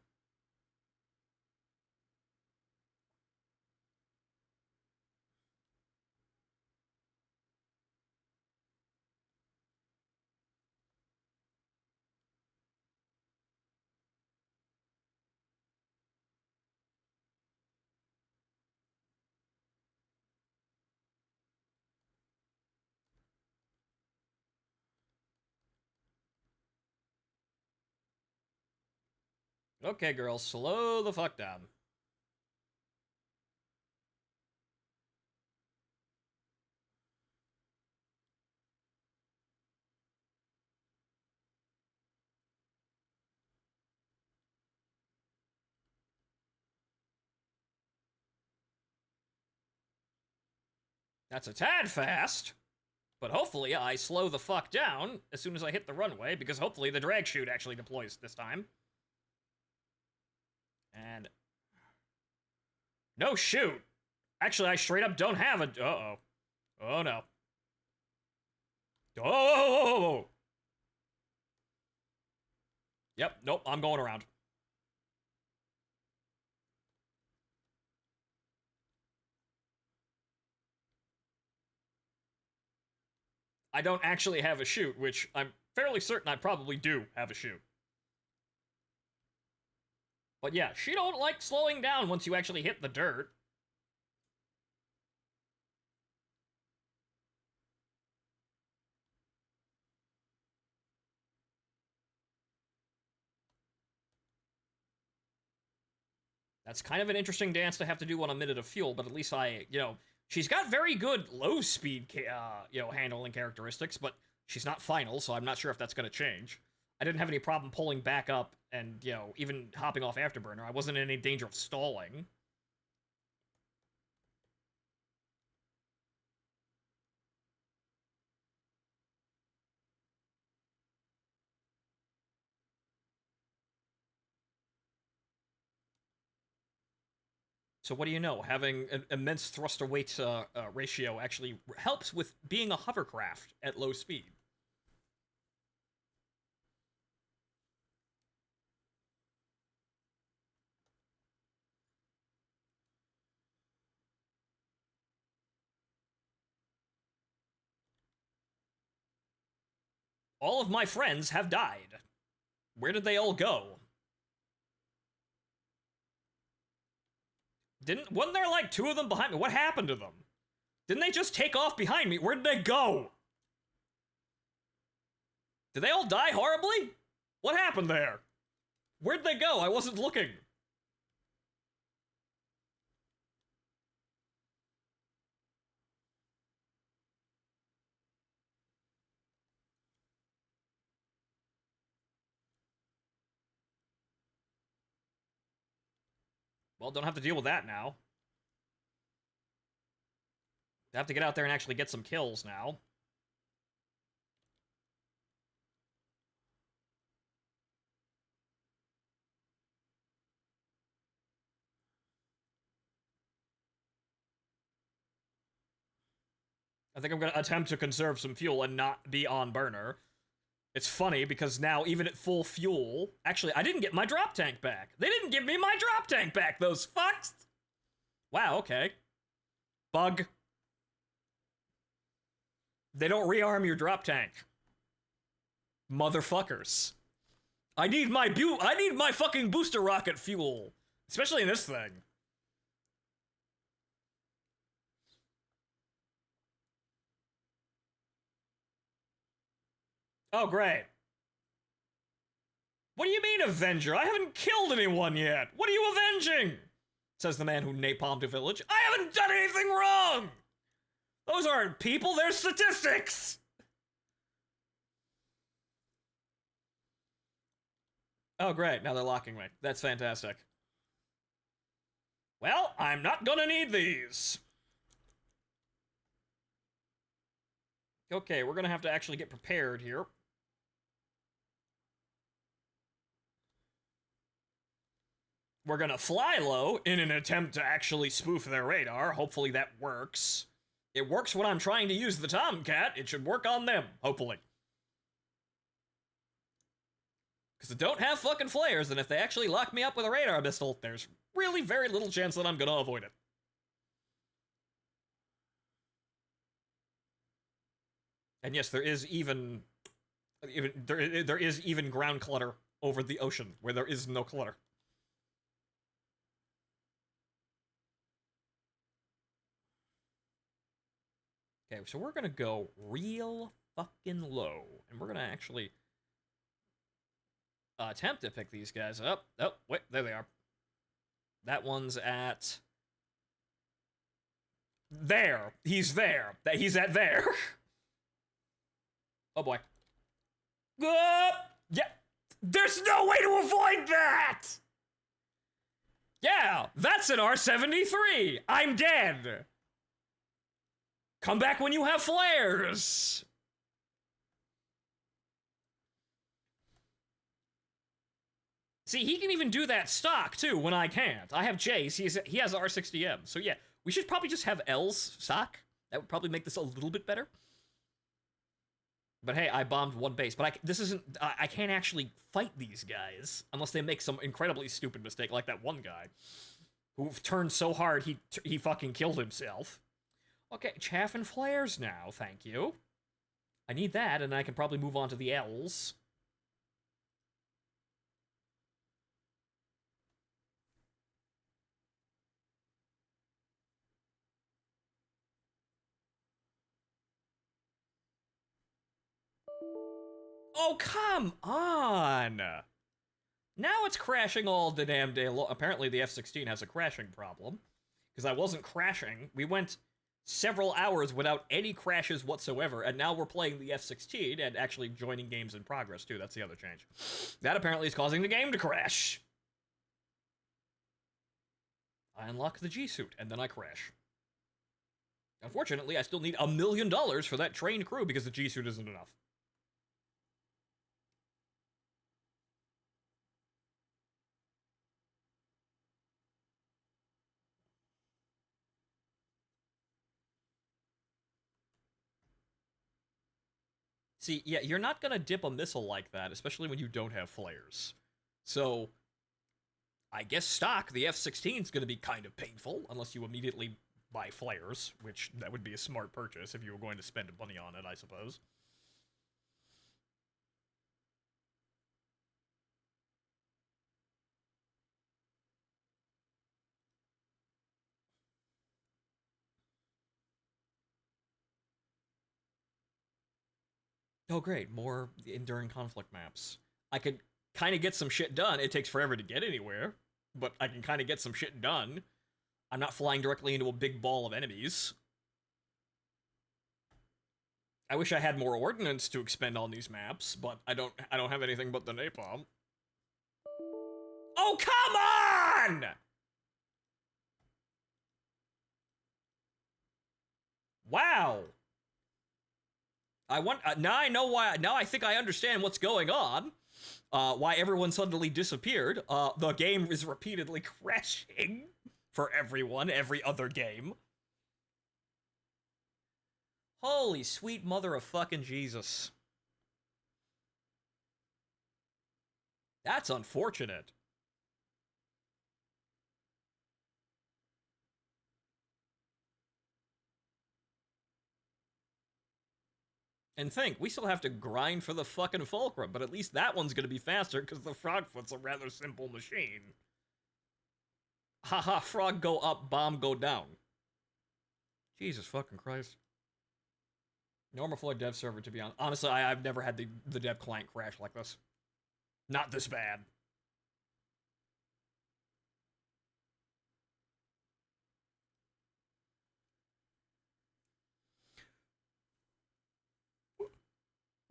Speaker 3: Okay, girl, slow the fuck down. That's a tad fast, but hopefully I slow the fuck down as soon as I hit the runway, because hopefully the drag chute actually deploys this time. And... no chute! Actually, I straight up don't have a... uh-oh. Oh, no. Oh! Yep, nope, I'm going around. I don't actually have a chute, which I'm fairly certain I probably do have a chute. But yeah, she don't like slowing down once you actually hit the dirt. That's kind of an interesting dance to have to do on a minute of fuel, but at least she's got very good low speed, handling characteristics, but she's not final, so I'm not sure if that's going to change. I didn't have any problem pulling back up and, even hopping off Afterburner. I wasn't in any danger of stalling. So what do you know? Having an immense thruster-weight ratio actually helps with being a hovercraft at low speed. All of my friends have died. Where did they all go? Wasn't there like 2 of them behind me? What happened to them? Didn't they just take off behind me? Where did they go? Did they all die horribly? What happened there? Where'd they go? I wasn't looking. Well, don't have to deal with that now. I have to get out there and actually get some kills now. I think I'm going to attempt to conserve some fuel and not be on burner. It's funny because now, even at full fuel... Actually, I didn't get my drop tank back. They didn't give me my drop tank back, those fucks! Wow, okay. Bug. They don't rearm your drop tank. Motherfuckers. I need my fucking booster rocket fuel. Especially in this thing. Oh, great. What do you mean, Avenger? I haven't killed anyone yet. What are you avenging? Says the man who napalmed a village. I haven't done anything wrong! Those aren't people, they're statistics! Oh, great. Now they're locking me. That's fantastic. Well, I'm not gonna need these. Okay, we're gonna have to actually get prepared here. We're gonna fly low in an attempt to actually spoof their radar. Hopefully that works. It works when I'm trying to use the Tomcat. It should work on them, hopefully. Because I don't have fucking flares, and if they actually lock me up with a radar missile, there's really very little chance that I'm gonna avoid it. And yes, there is even there is even ground clutter over the ocean, where there is no clutter. Okay, so we're gonna go real fucking low, and we're gonna actually attempt to pick these guys up. Oh, wait, there they are. That one's at... there. He's there. He's at there. Oh, boy. Yeah. There's no way to avoid that! Yeah, that's an R-73. I'm dead. Come back when you have flares. See, he can even do that stock, too, when I can't. I have J's, he has R60M. So yeah, we should probably just have L's stock. That would probably make this a little bit better. But hey, I bombed one base. But I can't actually fight these guys unless they make some incredibly stupid mistake, like that one guy who turned so hard he fucking killed himself. Okay, chaff and flares now, thank you. I need that, and I can probably move on to the L's. Oh, come on! Now it's crashing all the damn day long. Apparently the F-16 has a crashing problem. Because I wasn't crashing. We went several hours without any crashes whatsoever, and now we're playing the F-16 and actually joining games in progress, too. That's the other change. That apparently is causing the game to crash. I unlock the G-suit, and then I crash. Unfortunately, I still need $1 million for that trained crew because the G-suit isn't enough. See, yeah, you're not gonna dip a missile like that, especially when you don't have flares. So, I guess stock, the F-16 is gonna be kind of painful, unless you immediately buy flares, which that would be a smart purchase if you were going to spend money on it, I suppose. Oh, great, more enduring conflict maps. I could kind of get some shit done. It takes forever to get anywhere, but I can kind of get some shit done. I'm not flying directly into a big ball of enemies. I wish I had more ordnance to expend on these maps, but I don't have anything but the napalm. Oh, come on! Wow. Now I know why. Now I think I understand what's going on. Why everyone suddenly disappeared. The game is repeatedly crashing for everyone, every other game. Holy sweet mother of fucking Jesus. That's unfortunate. And think, we still have to grind for the fucking fulcrum, but at least that one's gonna be faster because the Frogfoot's a rather simple machine. Haha, frog go up, bomb go down. Jesus fucking Christ. Normal floor dev server, to be honest. Honestly, I've never had the dev client crash like this. Not this bad.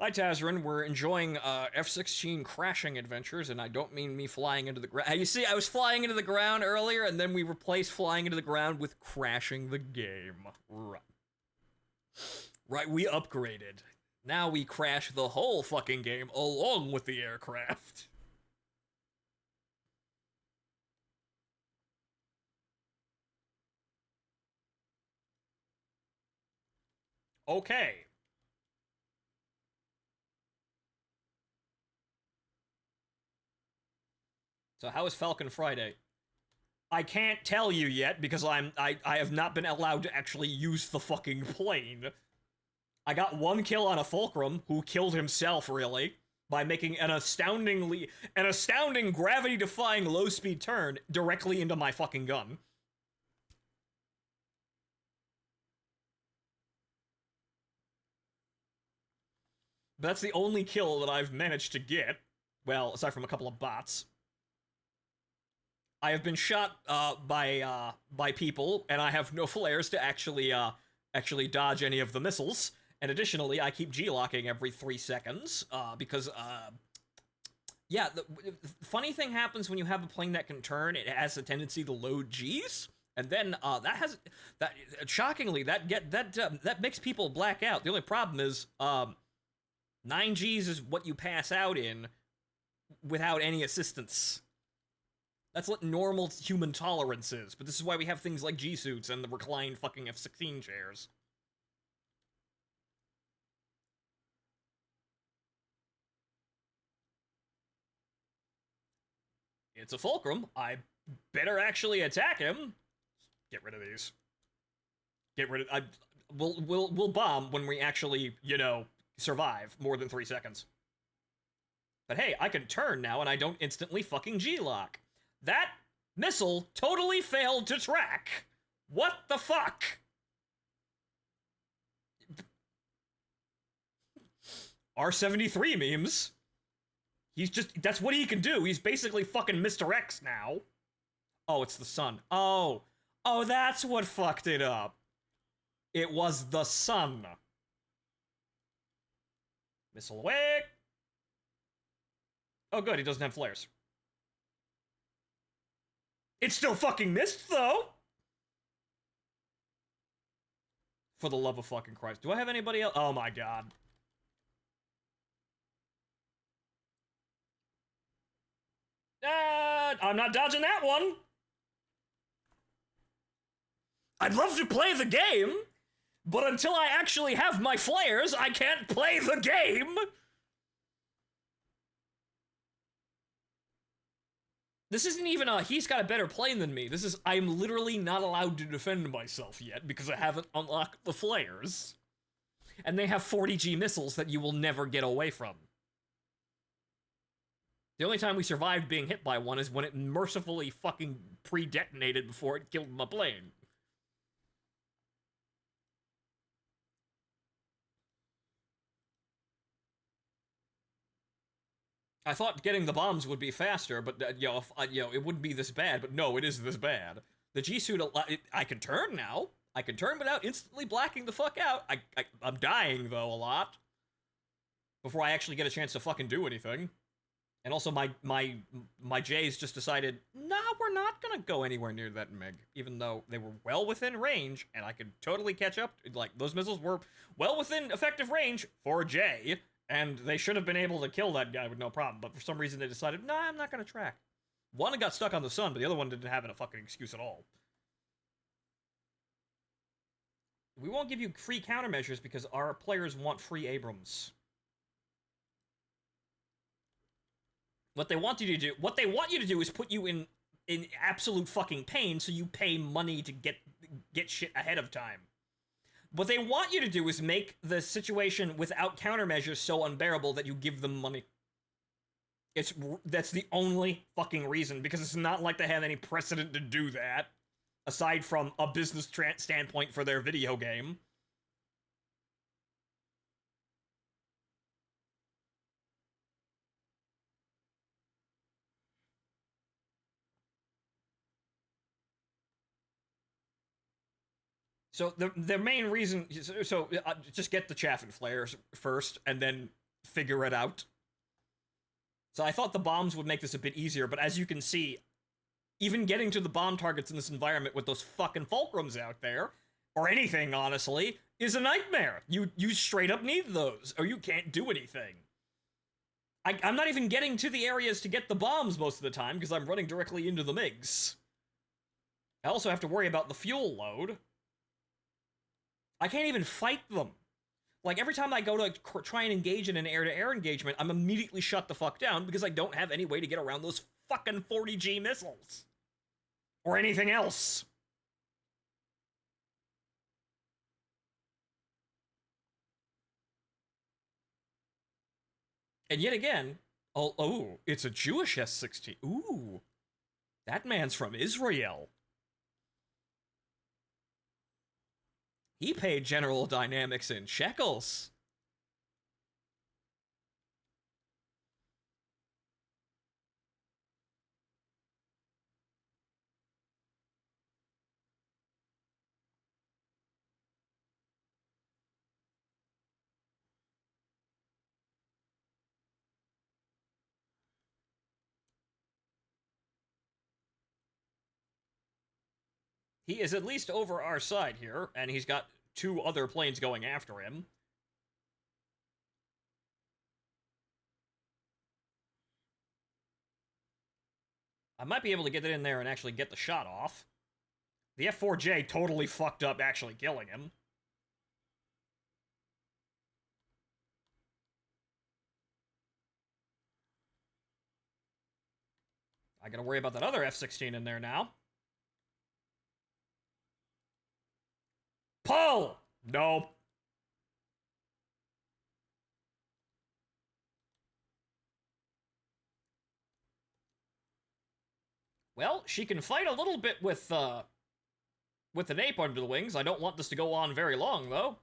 Speaker 3: Hi, Tazrin. We're enjoying F-16 crashing adventures, and I don't mean me flying into the ground. You see, I was flying into the ground earlier, and then we replaced flying into the ground with crashing the game. Right. Right, we upgraded. Now we crash the whole fucking game along with the aircraft. Okay. So how is Falcon Friday? I can't tell you yet because I have not been allowed to actually use the fucking plane. I got one kill on a Fulcrum who killed himself really by making an astounding gravity-defying low-speed turn directly into my fucking gun. But that's the only kill that I've managed to get. Well, aside from a couple of bots. I have been shot by people, and I have no flares to actually dodge any of the missiles. And additionally, I keep G-locking every 3 seconds, because, yeah, the funny thing happens when you have a plane that can turn, it has a tendency to load Gs, and then, shockingly, that makes people black out. The only problem is, 9 Gs is what you pass out in without any assistance. That's what normal human tolerance is, but this is why we have things like G-suits and the reclined fucking F-16 chairs. It's a Fulcrum. I better actually attack him. Get rid of these. Get rid of... We'll bomb when we actually, you know, survive more than 3 seconds. But hey, I can turn now and I don't instantly fucking G-lock. That missile totally failed to track. What the fuck? R73 memes. He's just, that's what he can do. He's basically fucking Mr. X now. Oh, it's the sun. Oh, that's what fucked it up. It was the sun. Missile away. Oh, good, he doesn't have flares. It still fucking missed, though! For the love of fucking Christ. Do I have anybody else? Oh my god. I'm not dodging that one! I'd love to play the game, but until I actually have my flares, I can't play the game! This isn't even a, he's got a better plane than me. This is, I'm literally not allowed to defend myself yet because I haven't unlocked the flares. And they have 40G missiles that you will never get away from. The only time we survived being hit by one is when it mercifully fucking pre-detonated before it killed my plane. I thought getting the bombs would be faster, but you know, it wouldn't be this bad. But no, it is this bad. The G-suit, I can turn now. I can turn without instantly blacking the fuck out. I'm dying though a lot before I actually get a chance to fucking do anything. And also, my J's just decided, nah, we're not gonna go anywhere near that MiG, even though they were well within range, and I could totally catch up. Like those missiles were well within effective range for a J. And they should have been able to kill that guy with no problem, but for some reason they decided, nah, I'm not gonna track. One got stuck on the sun, but the other one didn't have a fucking excuse at all. We won't give you free countermeasures because our players want free Abrams. What they want you to do is put you in absolute fucking pain so you pay money to get shit ahead of time. What they want you to do is make the situation without countermeasures so unbearable that you give them money. That's the only fucking reason, because it's not like they have any precedent to do that, aside from a business standpoint for their video game. So the main reason, just get the chaff flares first, and then figure it out. So I thought the bombs would make this a bit easier, but as you can see, even getting to the bomb targets in this environment with those fucking fulcrums out there, or anything, honestly, is a nightmare. You straight up need those, or you can't do anything. I'm not even getting to the areas to get the bombs most of the time, because I'm running directly into the MiGs. I also have to worry about the fuel load. I can't even fight them. Like, every time I go to try and engage in an air-to-air engagement, I'm immediately shut the fuck down because I don't have any way to get around those fucking 40G missiles. Or anything else. And yet again, oh, it's a Jewish S-16. Ooh, that man's from Israel. He paid General Dynamics in shekels. He is at least over our side here, and he's got 2 other planes going after him. I might be able to get it in there and actually get the shot off. The F-4J totally fucked up actually killing him. I gotta worry about that other F-16 in there now. Pull! Nope. Well, she can fight a little bit with the nape under the wings. I don't want this to go on very long, though.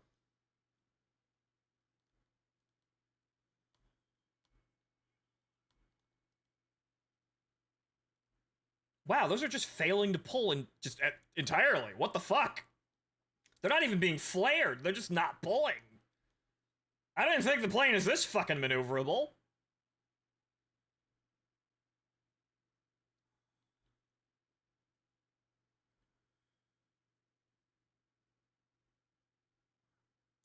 Speaker 3: Wow, those are just failing to pull and just entirely. What the fuck? They're not even being flared. They're just not pulling. I didn't think the plane is this fucking maneuverable.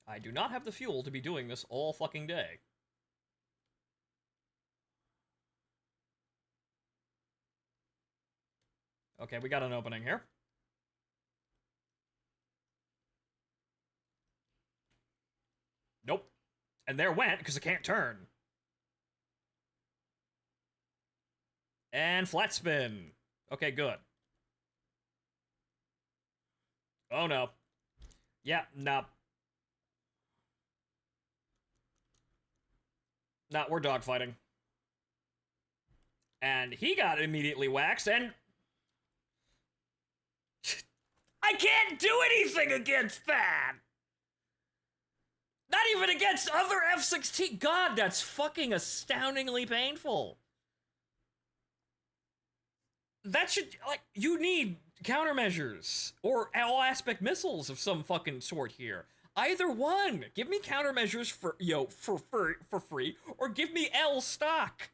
Speaker 3: I do not have the fuel to be doing this all fucking day. Okay, we got an opening here. Nope. And there went, because it can't turn. And flat spin. Okay, good. Oh no. Yeah, no. Nah, we're dogfighting. And he got immediately waxed, and... I can't do anything against that! Not even against other F-16. God, that's fucking astoundingly painful. That should, like, you need countermeasures or all-aspect missiles of some fucking sort here. Either one. Give me countermeasures for free, or give me L stock.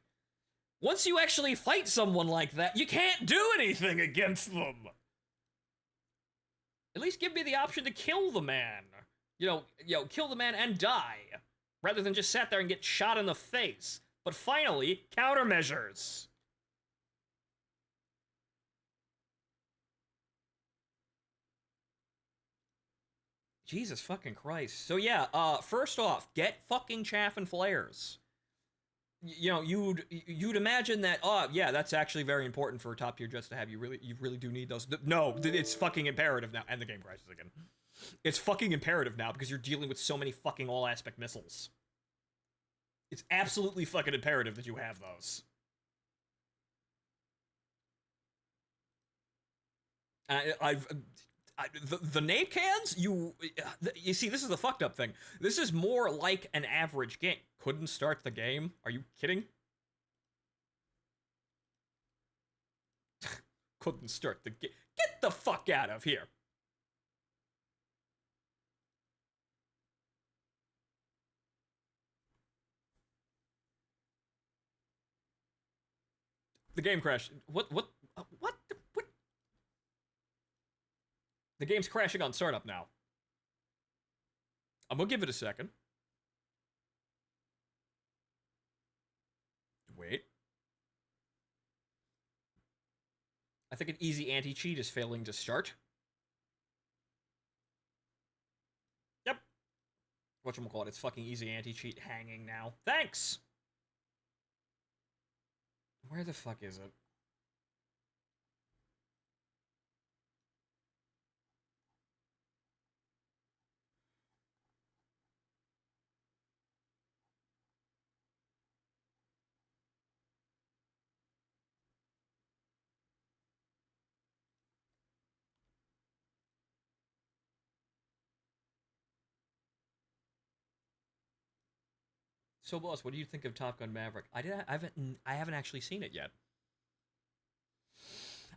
Speaker 3: Once you actually fight someone like that, you can't do anything against them. At least give me the option to kill the man. Kill the man and die, rather than just sat there and get shot in the face. But finally, countermeasures. Jesus fucking Christ. So yeah, first off, get fucking chaff and flares. You'd imagine that, oh yeah, that's actually very important for top tier jets to have. You really do need those. No, it's fucking imperative now. And the game crashes again. It's fucking imperative now because you're dealing with so many fucking all aspect missiles. It's absolutely fucking imperative that you have those. The nape cans, you see, this is the fucked up thing. This is more like an average game. Couldn't start the game? Are you kidding? Couldn't start the game. Get the fuck out of here. The game crashed. What? The game's crashing on startup now. I'm gonna give it a second. Wait. I think an easy anti-cheat is failing to start. Yep. Whatchamacallit, it's fucking easy anti-cheat hanging now. Thanks! Where the fuck is it? So, boss, what do you think of Top Gun Maverick? I haven't actually seen it yet.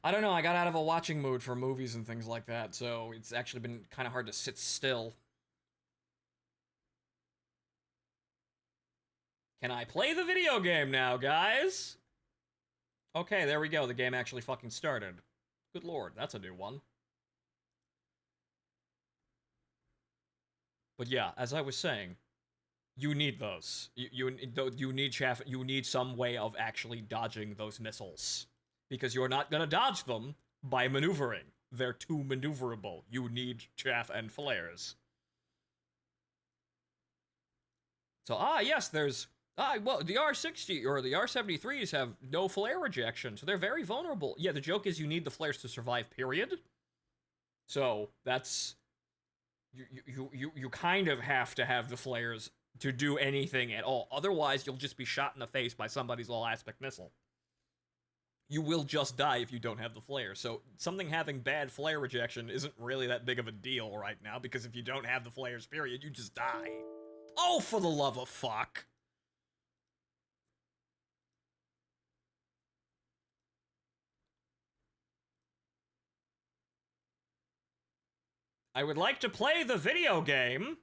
Speaker 3: I don't know. I got out of a watching mood for movies and things like that, so it's actually been kind of hard to sit still. Can I play the video game now, guys? Okay, there we go. The game actually fucking started. Good lord, that's a new one. But yeah, as I was saying, you need those. You need chaff. You need some way of actually dodging those missiles, because you're not gonna dodge them by maneuvering. They're too maneuverable. You need chaff and flares. So yes, there's well, the R60 or the R73s have no flare rejection, so they're very vulnerable. Yeah, the joke is you need the flares to survive. Period. So that's you kind of have to have the flares to do anything at all. Otherwise, you'll just be shot in the face by somebody's all-aspect missile. You will just die if you don't have the flare. So something having bad flare rejection isn't really that big of a deal right now, because if you don't have the flares, period, you just die. Oh, for the love of fuck. I would like to play the video game.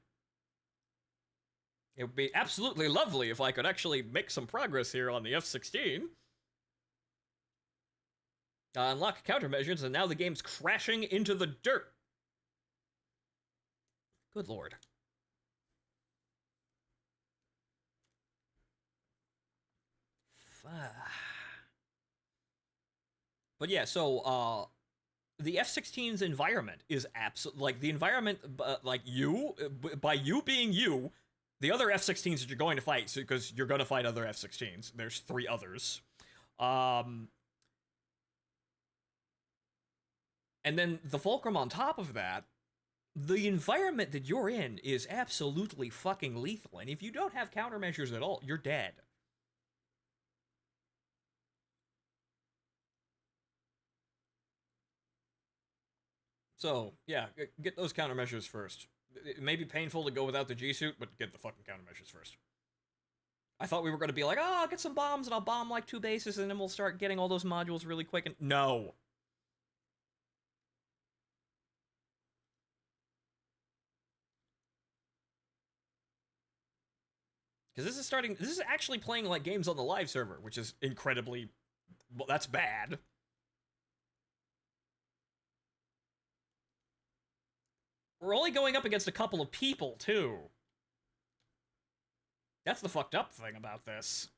Speaker 3: It would be absolutely lovely if I could actually make some progress here on the F-16. Unlock countermeasures, and now the game's crashing into the dirt. Good lord. But yeah, so, the F-16's environment is absolutely, like, the environment, like, by you being you, the other F-16s that you're going to fight, because you're going to fight other F-16s, there's 3 others, and then the Fulcrum on top of that, the environment that you're in is absolutely fucking lethal, and if you don't have countermeasures at all, you're dead. So, yeah, get those countermeasures first. It may be painful to go without the G-suit, but get the fucking countermeasures first. I thought we were going to be like, oh, I'll get some bombs and I'll bomb like 2 bases and then we'll start getting all those modules really quick, and no. Because this is actually playing like games on the live server, which is incredibly, well, that's bad. We're only going up against a couple of people, too. That's the fucked up thing about this.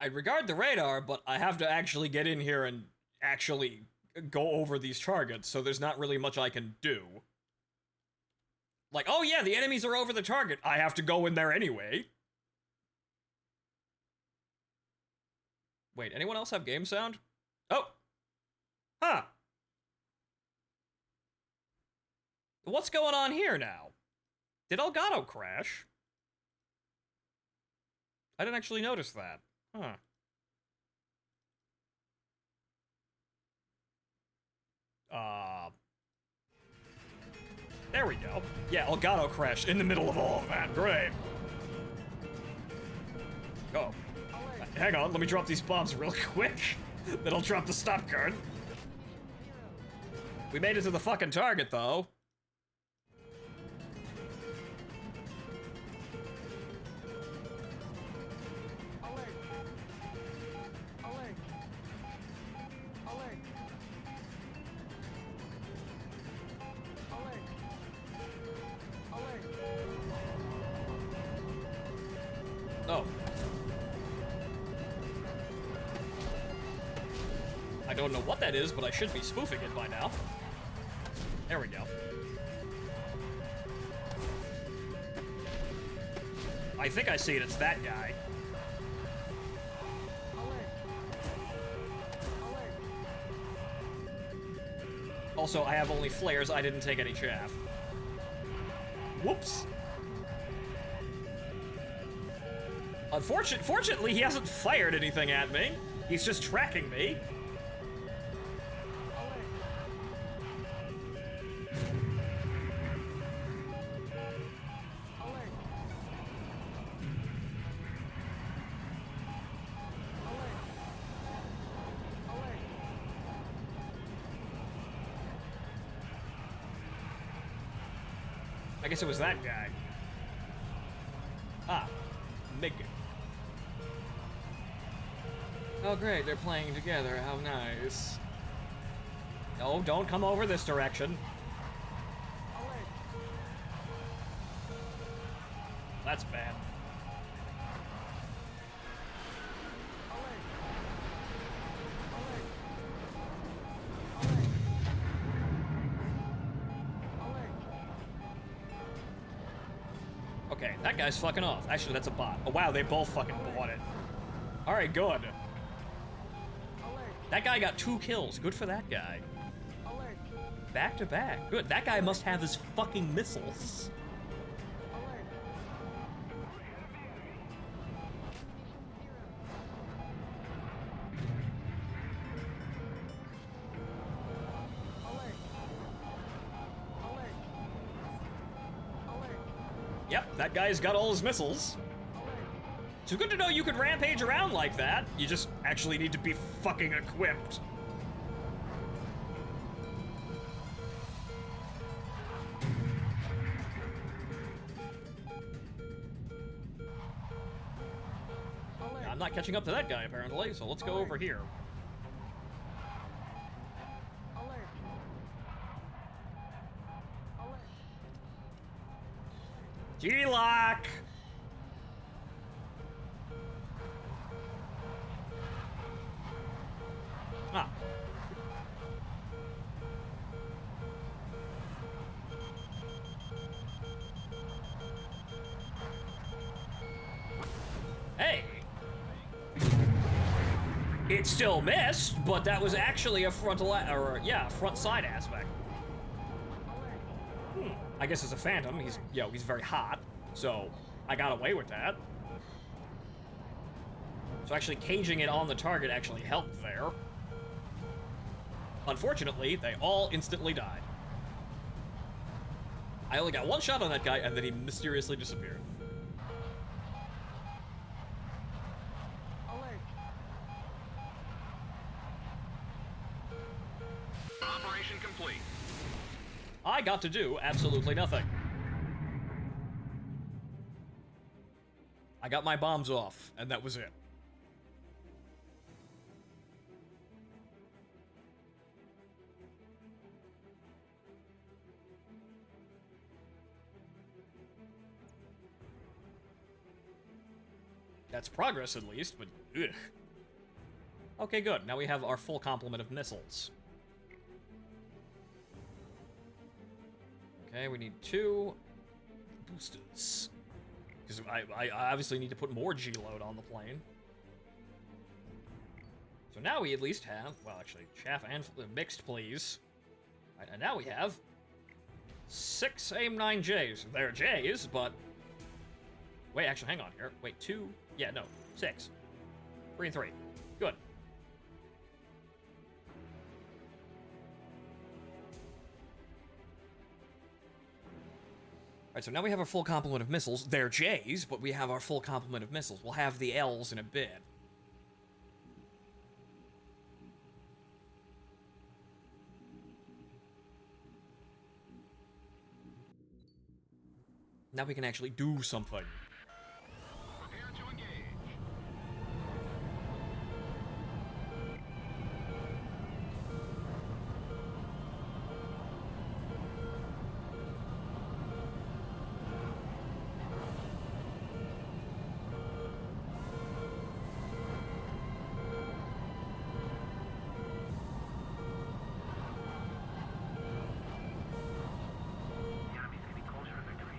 Speaker 3: I regard the radar, but I have to actually get in here and actually go over these targets, so there's not really much I can do. Like, oh yeah, the enemies are over the target. I have to go in there anyway. Wait, anyone else have game sound? Oh! Huh. What's going on here now? Did Elgato crash? I didn't actually notice that. Huh. There we go. Yeah, Elgato crashed in the middle of all of that. Great. Oh. Hang on, let me drop these bombs real quick. Then I'll drop the stop card. We made it to the fucking target, though.
Speaker 4: Alert. Alert. Alert. Alert. Alert.
Speaker 3: Oh. I don't know what that is, but I should be spoofing it by now. There we go. I think I see it. It's that guy.
Speaker 4: Alert. Alert.
Speaker 3: Also, I have only flares. I didn't take any chaff. Whoops. Fortunately, he hasn't fired anything at me. He's just tracking me. I guess it was that guy. Ah, Mig. Oh great, they're playing together, how nice. No, don't come over this direction. That's bad. Okay, that guy's fucking off. Actually, that's a bot. Oh wow, they both fucking bought it. Alright, good. That guy got 2 kills. Good for that guy. Back to back. Good. That guy must have his fucking missiles. Yep, that guy's got all his missiles. It's good to know you could rampage around like that. You just actually need to be fucking equipped. I'm not catching up to that guy, apparently, so let's go over here. G-Lock! Ah. Hey! It still missed, but that was actually a frontal, front side aspect. I guess it's a phantom. He's very hot, so I got away with that. So actually caging it on the target actually helped there. Unfortunately, they all instantly died. I only got 1 shot on that guy, and then he mysteriously disappeared.
Speaker 2: Operation complete.
Speaker 3: I got to do absolutely nothing. I got my bombs off, and that was it. That's progress, at least, but ugh. Okay, good. Now we have our full complement of missiles. Okay, we need 2 boosters. Because I obviously need to put more G-load on the plane. So now we at least have, well, actually, chaff and mixed, please. Right, and now we have 6 AIM-9Js. They're Js, but... Wait, actually, hang on here. Wait, 2? Yeah, no, 6. 3 and 3. Good. Alright, so now we have our full complement of missiles. They're Js, but we have our full complement of missiles. We'll have the Ls in a bit. Now we can actually do something.
Speaker 2: Prepare to engage. The enemy's getting closer to victory.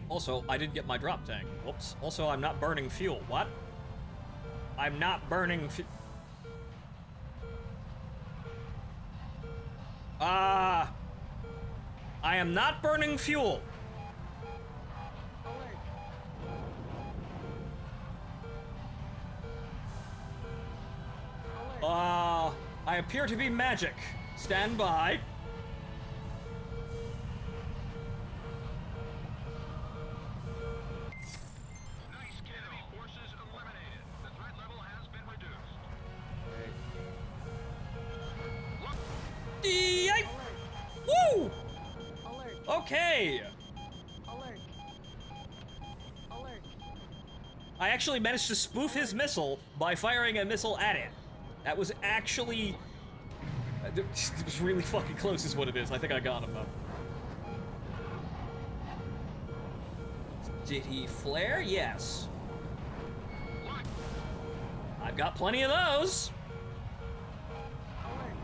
Speaker 3: Also, I did get my drop tank. Whoops. Also, I'm not burning fuel. What? I'm not burning fuel. I am not burning fuel.
Speaker 4: Alert. Alert.
Speaker 3: I appear to be magic. Stand by.
Speaker 2: Nice kill. Enemy forces eliminated. The threat level has been reduced.
Speaker 3: Yike! Woo!
Speaker 4: Alert.
Speaker 3: Okay.
Speaker 4: Alert. Alert.
Speaker 3: I actually managed to spoof his missile by firing a missile at it. That was actually... It was really fucking close is what it is. I think I got him, though. Did he flare? Yes. I've got plenty of those.
Speaker 4: Alert.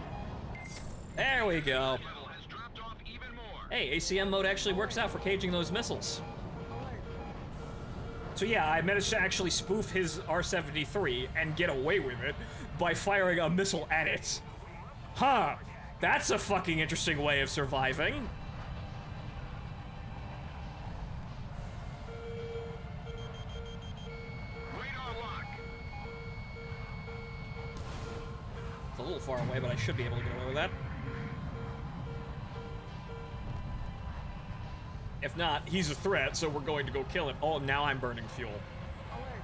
Speaker 3: There we go.
Speaker 2: Level has dropped off even more.
Speaker 3: Hey, ACM mode actually works out for caging those missiles.
Speaker 4: Alert.
Speaker 3: So yeah, I managed to actually spoof his R-73 and get away with it by firing a missile at it. Huh. That's a fucking interesting way of surviving.
Speaker 2: Radar lock.
Speaker 3: It's a little far away, but I should be able to get away with that. If not, he's a threat, so we're going to go kill him. Oh, now I'm burning fuel.
Speaker 4: Alert.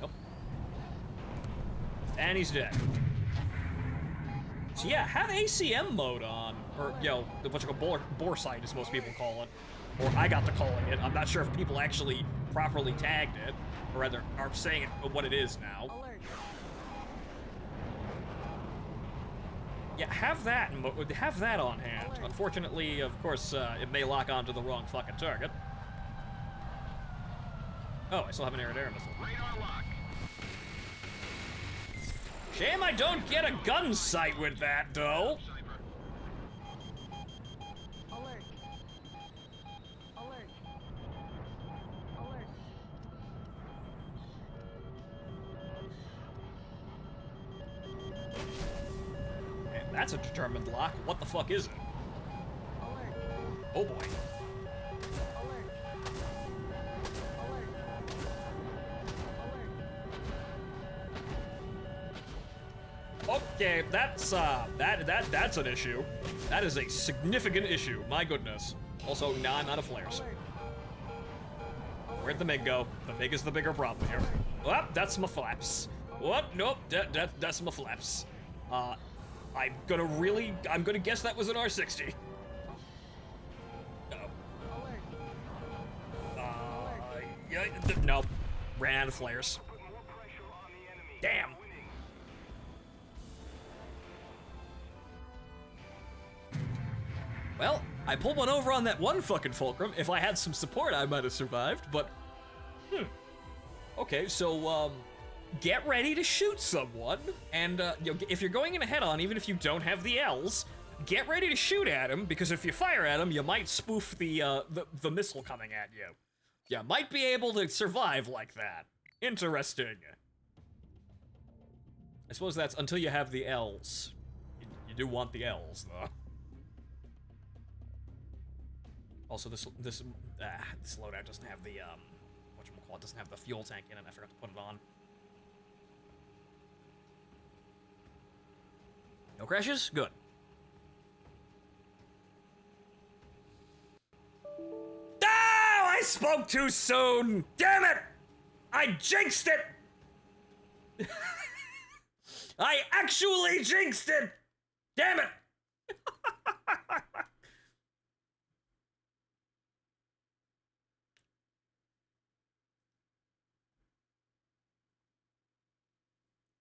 Speaker 3: Nope. And he's dead. So yeah, have ACM mode on. Or, what's it called? Bore sight, as most people call it. Or I got to calling it. I'm not sure if people actually properly tagged it. Or rather, are saying it what it is now.
Speaker 4: Alert.
Speaker 3: Yeah, have that on hand. Unfortunately, of course, it may lock onto the wrong fucking target. Oh, I still have an air-to-air missile.
Speaker 2: Radar lock.
Speaker 3: Shame I don't get a gun sight with that, though.
Speaker 2: Cyber.
Speaker 4: Alert. Alert. Alert.
Speaker 3: Man, that's a determined lock. What the fuck is it?
Speaker 4: Alert.
Speaker 3: Oh boy.
Speaker 4: Alert. Alert. Alert.
Speaker 3: Okay, that's that's an issue. That is a significant issue. My goodness. Also, nah, I'm out of flares.
Speaker 4: Alert.
Speaker 3: Where'd the MiG go? The MiG is the bigger problem here. Well, that's my flaps. What? Nope, that's my flaps. I'm gonna guess that was an R60.
Speaker 4: Alert.
Speaker 3: Yeah, nope. Ran out of flares.
Speaker 2: Put more pressure on the enemy.
Speaker 3: Damn.
Speaker 2: Winning.
Speaker 3: Well, I pulled one over on that one fucking fulcrum. If I had some support, I might have survived, but... Okay, so, get ready to shoot someone, and, if you're going in a head-on, even if you don't have the L's, get ready to shoot at him, because if you fire at him, you might spoof the missile coming at you. You might be able to survive like that. Interesting. I suppose that's until you have the L's. You do want the L's, though. Also, this loadout doesn't have the, whatchamacallit, doesn't have the fuel tank in it. I forgot to put it on. No crashes? Good. Oh, I spoke too soon! Damn it! I jinxed it! I actually jinxed it! Damn it!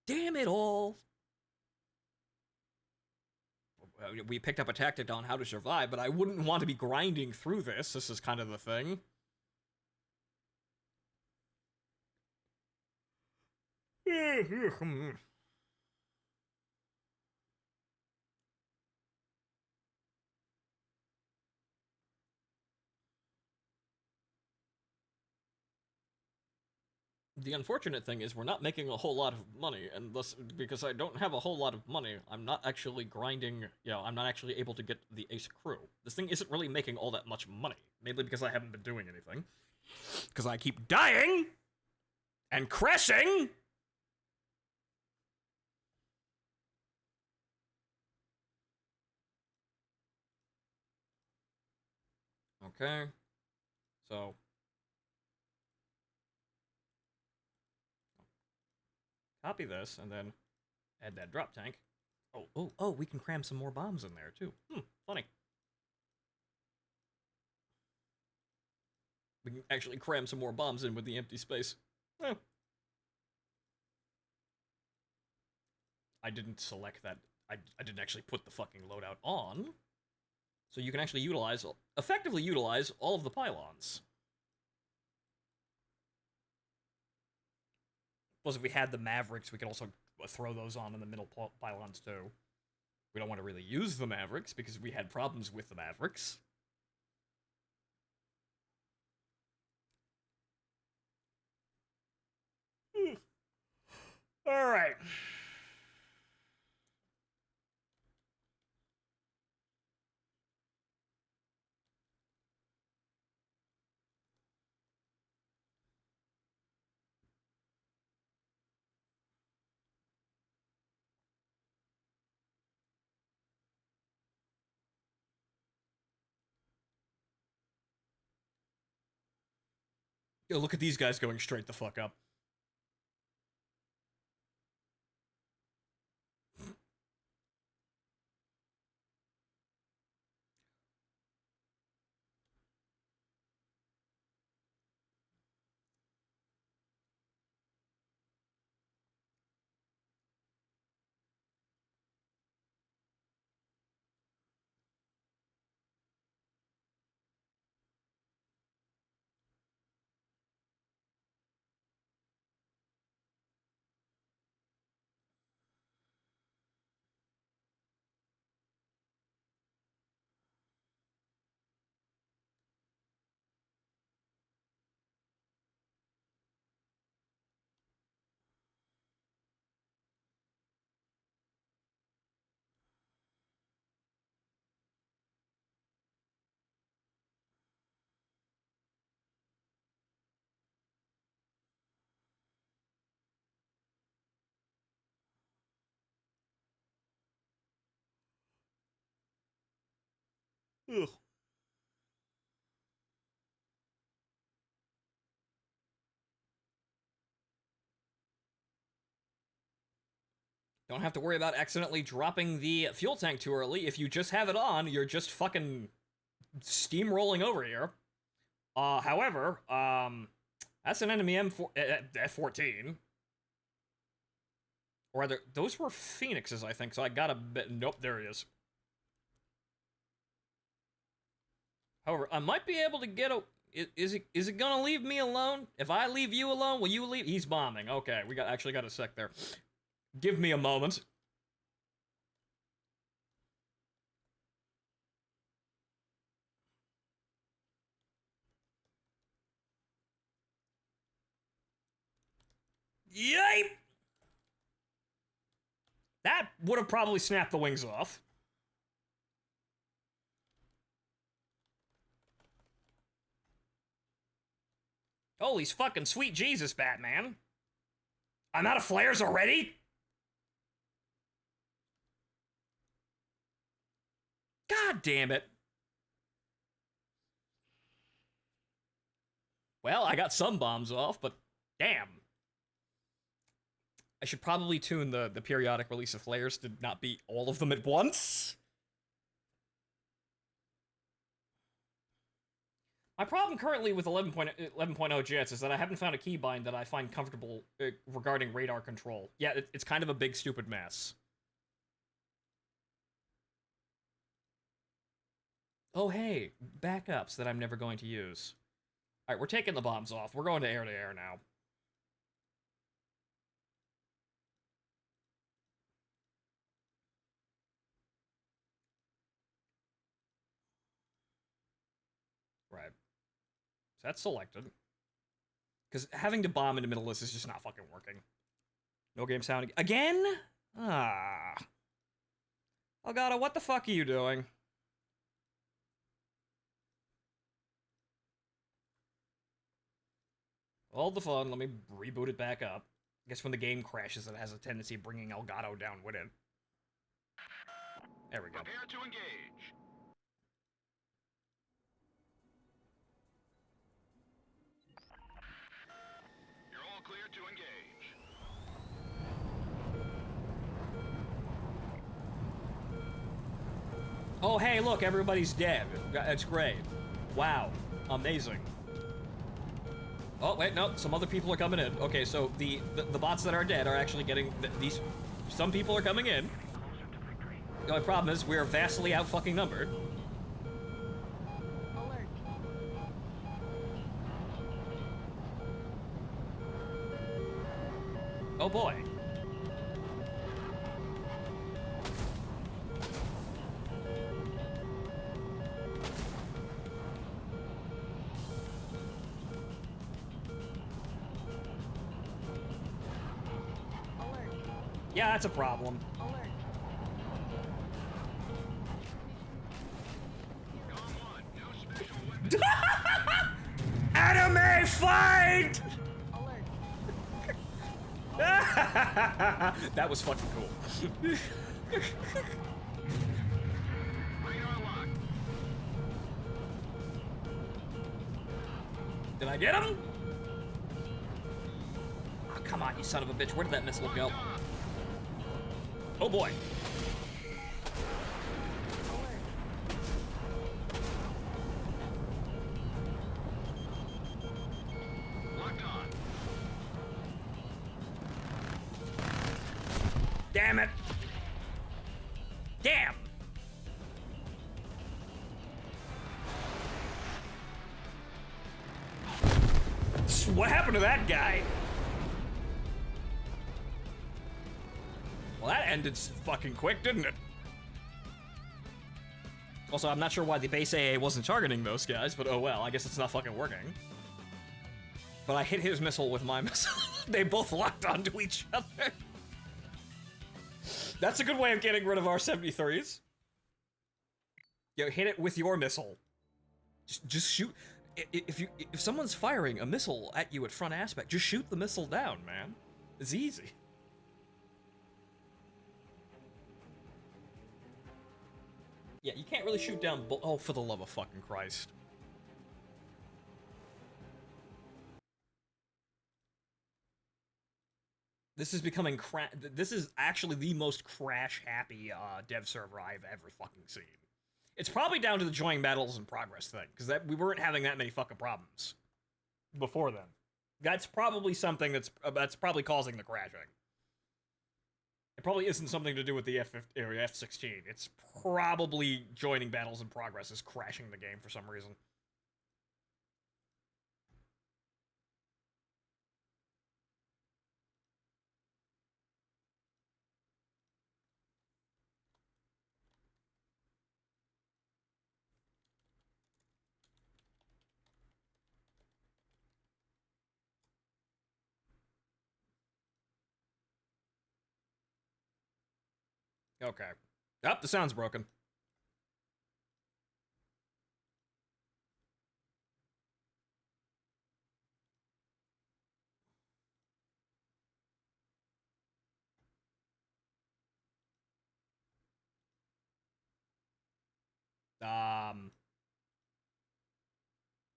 Speaker 3: Damn it all! We picked up a tactic on how to survive, but I wouldn't want to be grinding through this. This is kind of the thing. The unfortunate thing is we're not making a whole lot of money, and thus, because I don't have a whole lot of money, I'm not actually grinding, I'm not actually able to get the ace crew. This thing isn't really making all that much money, mainly because I haven't been doing anything. Because I keep dying! And crashing! Okay. So... copy this, and then add that drop tank. Oh, we can cram some more bombs in there, too. Funny. We can actually cram some more bombs in with the empty space. Eh. I didn't select that. I didn't actually put the fucking loadout on. So you can actually effectively utilize all of the pylons. Plus, if we had the Mavericks, we could also throw those on in the middle pylons, too. We don't want to really use the Mavericks, because we had problems with the Mavericks. Alright. Yo, look at these guys going straight the fuck up. Ugh. Don't have to worry about accidentally dropping the fuel tank too early. If you just have it on, you're just fucking steamrolling over here. However, that's an enemy F-14. Or rather, those were Phoenixes, I think, so I got a bit... Nope, there he is. However, I might be able to get a... Is it gonna leave me alone? If I leave you alone, will you leave? He's bombing. Okay, we actually got a sec there. Give me a moment. Yipe! That would have probably snapped the wings off. Holy fucking sweet Jesus, Batman. I'm out of flares already? God damn it. Well, I got some bombs off, but damn. I should probably tune the periodic release of flares to not be all of them at once. My problem currently with 11.0 jets is that I haven't found a keybind that I find comfortable regarding radar control. Yeah, it's kind of a big, stupid mess. Oh, hey, backups that I'm never going to use. Alright, we're taking the bombs off. We're going to air now. Right. So that's selected. Because having to bomb in the middle of this is just not fucking working. No game sound again? Ah. Elgato, what the fuck are you doing? All the fun, let me reboot it back up. I guess when the game crashes, it has a tendency of bringing Elgato down with it. There we go.
Speaker 2: Prepare to engage. You're all clear to engage.
Speaker 3: Oh, hey, look, everybody's dead. That's great. Wow. Amazing. Oh, wait, no, some other people are coming in. Okay, so the bots that are dead are actually getting... these... Some people are coming in. The only problem is we're vastly out-fucking numbered.
Speaker 4: Alert.
Speaker 3: Oh, boy.
Speaker 4: Alert.
Speaker 3: Yeah, that's a problem.
Speaker 4: Alert.
Speaker 2: Gone one. No special weapons.
Speaker 3: Anime fight!
Speaker 4: Alert.
Speaker 3: That was fucking cool.
Speaker 2: Radar lock.
Speaker 3: Did I get him? Oh, come on, you son of a bitch. Where did that missile go? Oh boy.
Speaker 4: Alert.
Speaker 2: Locked on.
Speaker 3: Damn it. Damn. What happened to that guy? Well, that ended fucking quick, didn't it? Also, I'm not sure why the base AA wasn't targeting those guys, but oh well, I guess it's not fucking working. But I hit his missile with my missile. They both locked onto each other. That's a good way of getting rid of our 73s. Yo, hit it with your missile. Just shoot. If someone's firing a missile at you at front aspect, just shoot the missile down, man. It's easy. Yeah, you can't really shoot down oh, for the love of fucking Christ. This is becoming this is actually the most crash-happy dev server I've ever fucking seen. It's probably down to the joining battles in progress thing, because we weren't having that many fucking problems before then. That's probably something that's probably causing the crashing. It probably isn't something to do with the F-16. It's probably joining battles in progress is crashing the game for some reason. Okay. Yep, the sound's broken.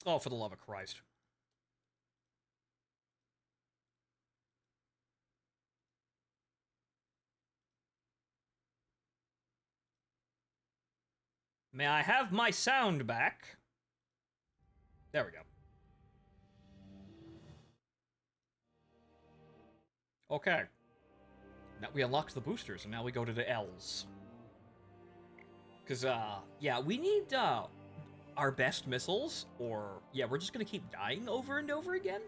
Speaker 3: Oh, for the love of Christ. May I have my sound back? There we go. Okay. Now we unlocked the boosters, and now we go to the L's. Because, yeah, we need, our best missiles, or, yeah, we're just gonna keep dying over and over again?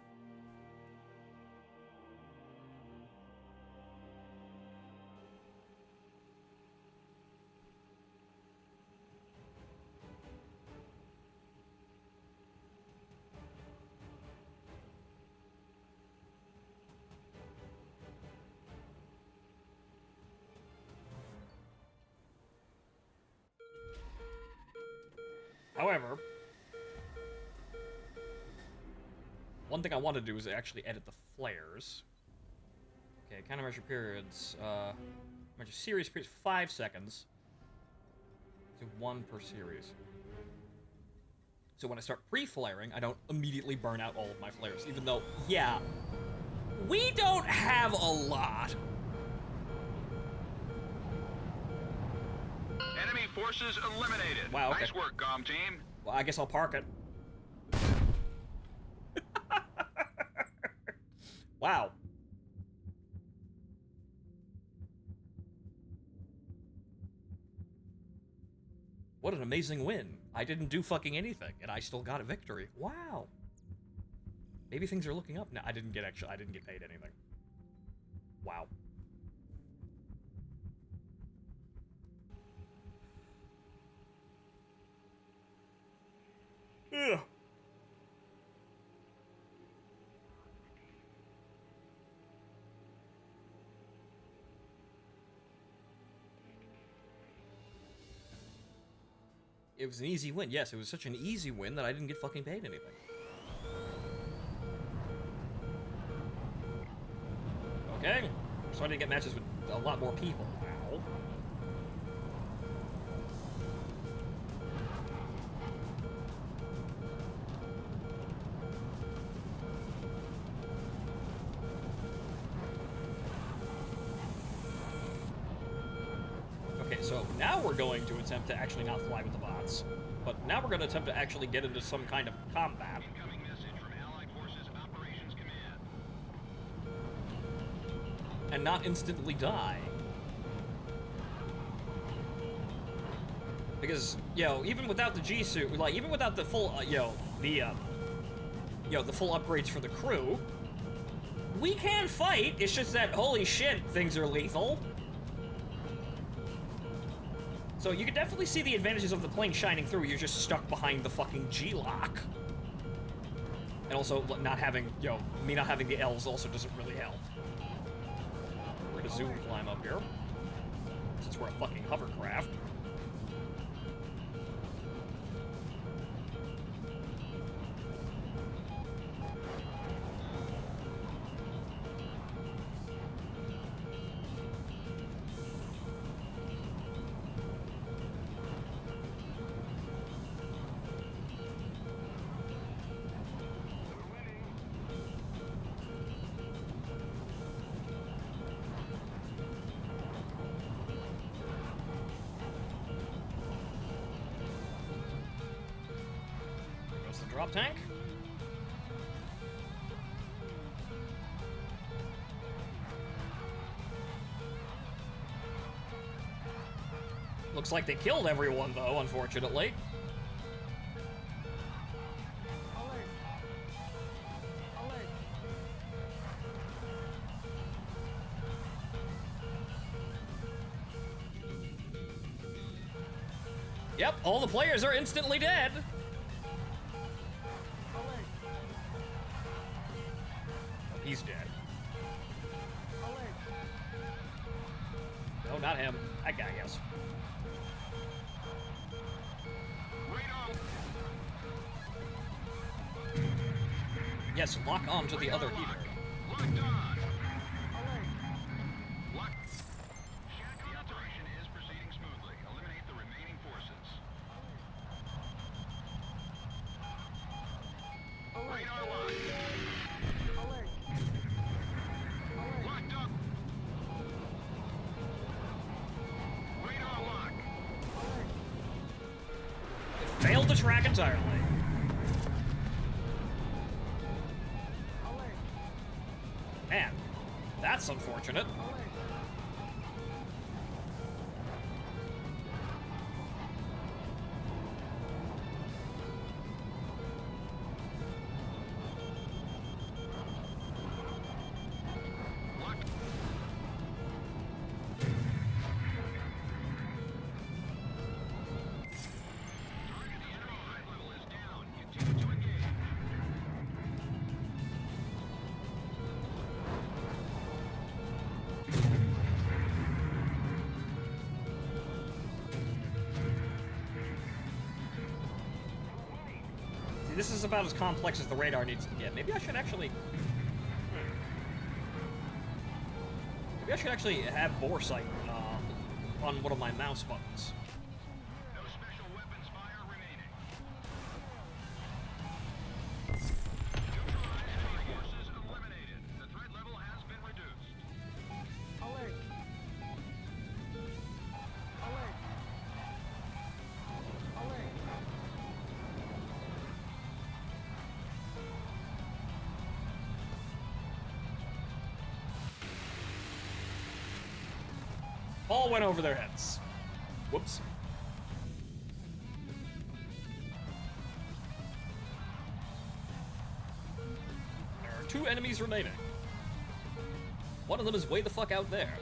Speaker 3: However, one thing I want to do is actually edit the flares. Okay, countermeasure periods, measure series periods, 5 seconds. To 1 per series. So when I start pre-flaring, I don't immediately burn out all of my flares, even though, yeah, we don't have a lot.
Speaker 2: Enemy forces eliminated.
Speaker 3: Wow, okay.
Speaker 2: Nice work, comm team.
Speaker 3: Well, I guess I'll park it. Wow. What an amazing win. I didn't do fucking anything, and I still got a victory. Wow. Maybe things are looking up now. I didn't get paid anything. Wow. Ugh. It was an easy win. Yes, it was such an easy win that I didn't get fucking paid anything. Okay. Starting to get matches with a lot more people now. Okay, so now we're going to attempt to actually not fly with the bots. But now we're going to attempt to actually get into some kind of combat.
Speaker 2: Incoming message from Allied Forces Operations Command.
Speaker 3: And not instantly die. Because, even without the G-suit, like, even without the full, the full upgrades for the crew, we can fight. It's just that, holy shit, things are lethal. So you can definitely see the advantages of the plane shining through. You're just stuck behind the fucking G-lock. And also, not having, me not having the L's also doesn't really help. We're gonna zoom climb up here, since we're a fucking hovercraft. Goes the drop tank. Looks like they killed everyone, though, unfortunately.
Speaker 4: Alert. Alert.
Speaker 3: Yep, all the players are instantly dead.
Speaker 4: Alert.
Speaker 3: He's dead.
Speaker 4: Alert.
Speaker 3: Oh not him. That guy, yes. Yes, lock on to the other heater.
Speaker 2: Locked on. The operation is proceeding smoothly. Eliminate the remaining forces. Radar locked.
Speaker 4: Alert. Alert.
Speaker 2: Locked up. Radar lock.
Speaker 3: It failed to track entirely.
Speaker 4: Alert.
Speaker 3: Man, that's unfortunate.
Speaker 4: Alert.
Speaker 2: Locked. Target the enemy threat level is down. Continue to engage.
Speaker 3: See, this is about as complex as the radar needs to get. Maybe I should actually... Maybe I should actually have bore sight on one of my mouse buttons.
Speaker 2: No special weapons fire remaining. Neutralized enemy forces eliminated. The threat level has been reduced.
Speaker 4: Alert. Alert. Alert.
Speaker 3: All went over their heads. Whoops. There are 2 enemies remaining. One of them is way the fuck out there.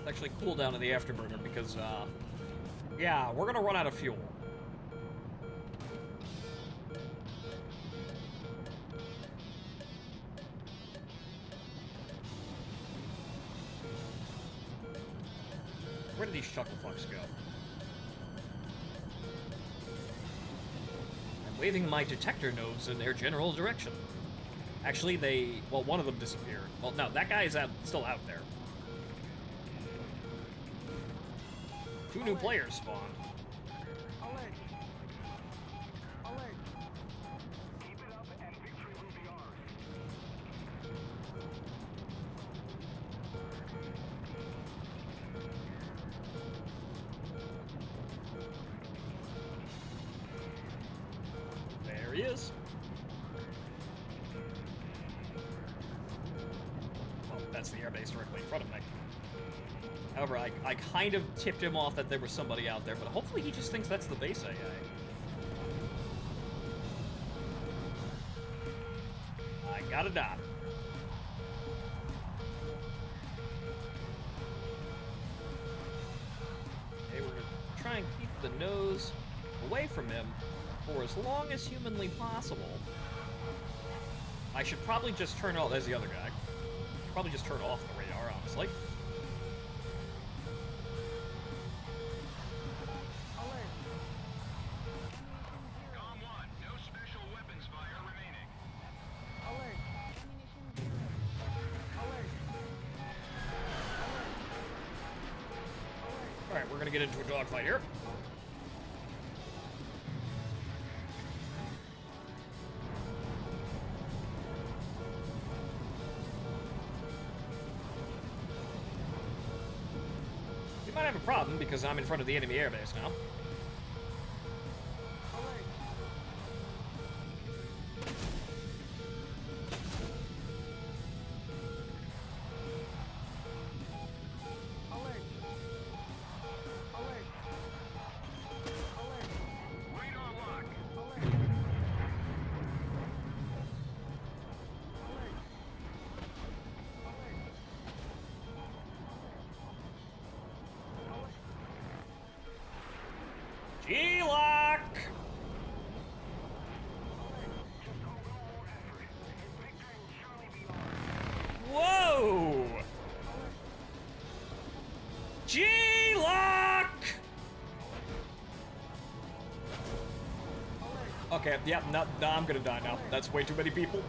Speaker 3: Actually cool down to the afterburner because, yeah, we're gonna run out of fuel. Where did these chuckle fucks go? I'm waving my detector nose in their general direction. Actually, well, one of them disappeared. Well, no, that guy is still out there. 2 new players spawned.
Speaker 4: Alert. Alert.
Speaker 2: Keep it up and victory will be ours.
Speaker 3: There he is. Well, that's the airbase directly in front of me. However, I kind of tipped him off that there was somebody out there, but hopefully he just thinks that's the base AI. I got a dot. Okay, we're gonna try and keep the nose away from him for as long as humanly possible. I should probably just turn off. There's the other guy. Should probably just turn off the radar, honestly.
Speaker 4: Alert.
Speaker 2: COM 1, no special weapons fire remaining.
Speaker 4: Alert. Alert. Alert.
Speaker 3: All right, we're gonna get into a dogfight here. We might have a problem because I'm in front of the enemy airbase now.
Speaker 4: Alert. Alert. Alert.
Speaker 3: G-Lock! Whoa! G-Lock! Okay, yep, no, I'm gonna die now. That's way too many people.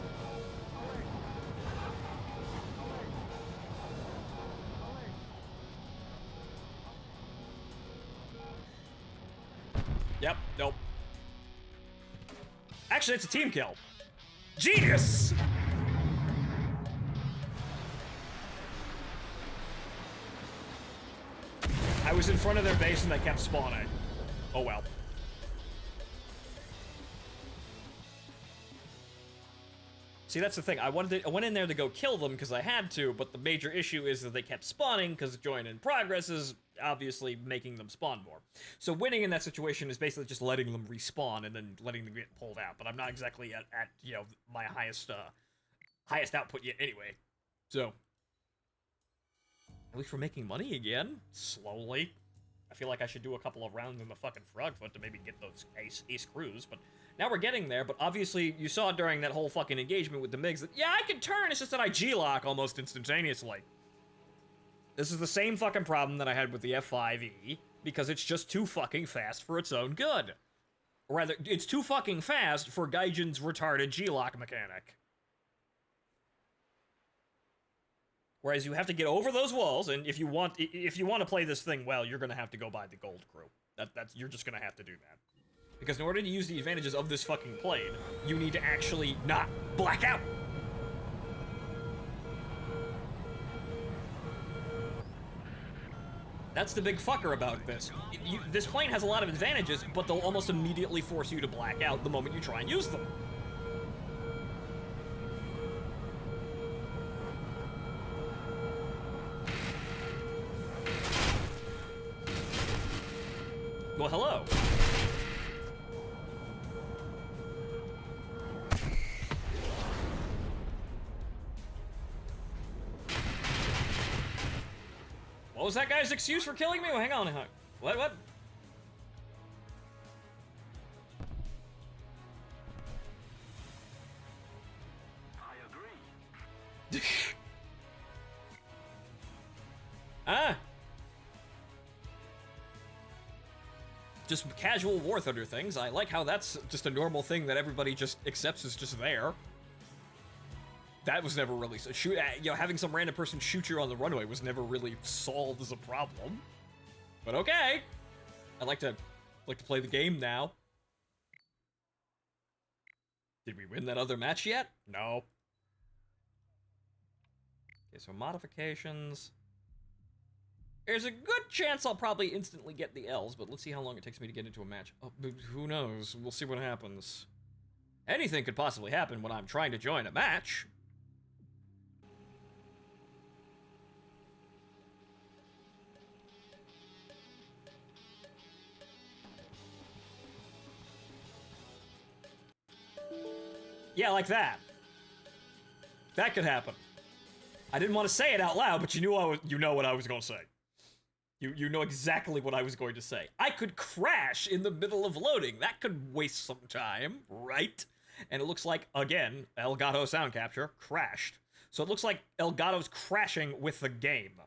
Speaker 3: Yep, nope. Actually, it's a team kill. Genius! I was in front of their base and they kept spawning. Oh well. See, that's the thing. I went in there to go kill them because I had to, but the major issue is that they kept spawning because join in progress is obviously making them spawn more. So winning in that situation is basically just letting them respawn and then letting them get pulled out. But I'm not exactly at you know, my highest output yet anyway. So at least we're making money again, slowly. I feel like I should do a couple of rounds in the fucking Frogfoot to maybe get those ace crews, but now we're getting there. But obviously, you saw during that whole fucking engagement with the MiGs that, yeah, I can turn, it's just that I G-lock almost instantaneously. This is the same fucking problem that I had with the F5E, because it's just too fucking fast for its own good. Or rather, it's too fucking fast for Gaijin's retarded G-lock mechanic. Whereas you have to get over those walls, and if you want to play this thing well, you're gonna have to go buy the gold crew. You're just gonna have to do that. Because in order to use the advantages of this fucking plane, you need to actually not black out. That's the big fucker about this. This plane has a lot of advantages, but they'll almost immediately force you to black out the moment you try and use them. Well, hello. What was that guy's excuse for killing me? Well, hang on. What?
Speaker 2: I agree.
Speaker 3: Ah. Just casual War Thunder things. I like how that's just a normal thing that everybody just accepts is just there. That was never really having some random person shoot you on the runway was never really solved as a problem. But okay, I like to play the game now. Did we win that other match yet? No. Okay, so modifications. There's a good chance I'll probably instantly get the L's, but let's see how long it takes me to get into a match. Oh, but who knows? We'll see what happens. Anything could possibly happen when I'm trying to join a match. Yeah, like that. That could happen. I didn't want to say it out loud, but you know what I was going to say. You know exactly what I was going to say. I could crash in the middle of loading. That could waste some time, right? And it looks like, again, Elgato sound capture crashed. So it looks like Elgato's crashing with the game.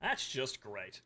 Speaker 3: That's just great.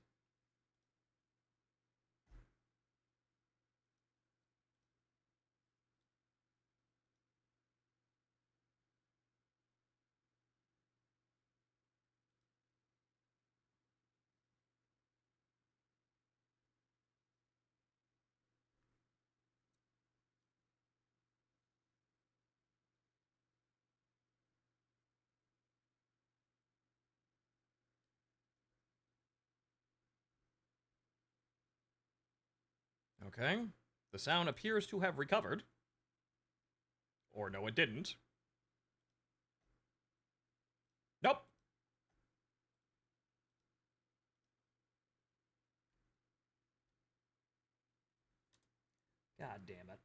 Speaker 3: Okay. The sound appears to have recovered. Or no, it didn't. Nope. God damn it.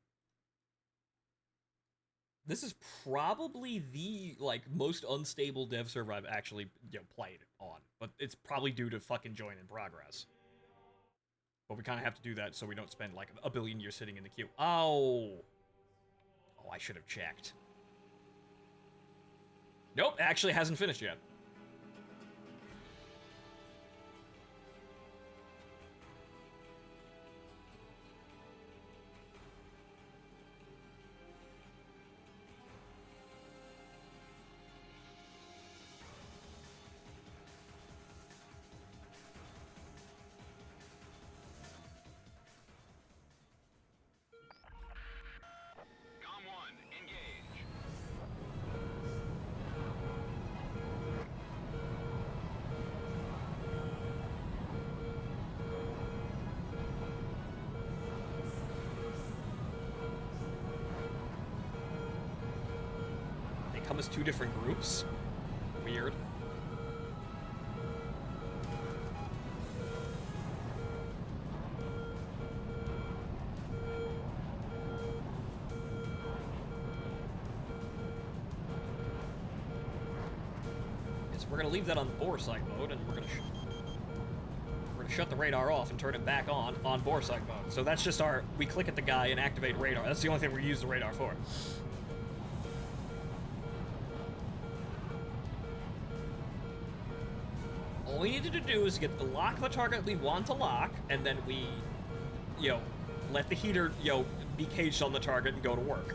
Speaker 3: This is probably the, like, most unstable dev server I've actually, played on. But it's probably due to fucking join in progress. But we kind of have to do that so we don't spend, like, a billion years sitting in the queue. Oh! Oh, I should have checked. Nope, actually hasn't finished yet.
Speaker 2: Com 1, engage.
Speaker 3: They come as two different groups? Weird. We're gonna leave that on boresight mode, and we're gonna shut the radar off and turn it back on boresight mode. So that's just our, we click at the guy and activate radar. That's the only thing we use the radar for. All we needed to do is lock the target we want to lock, and then we, let the heater, be caged on the target and go to work.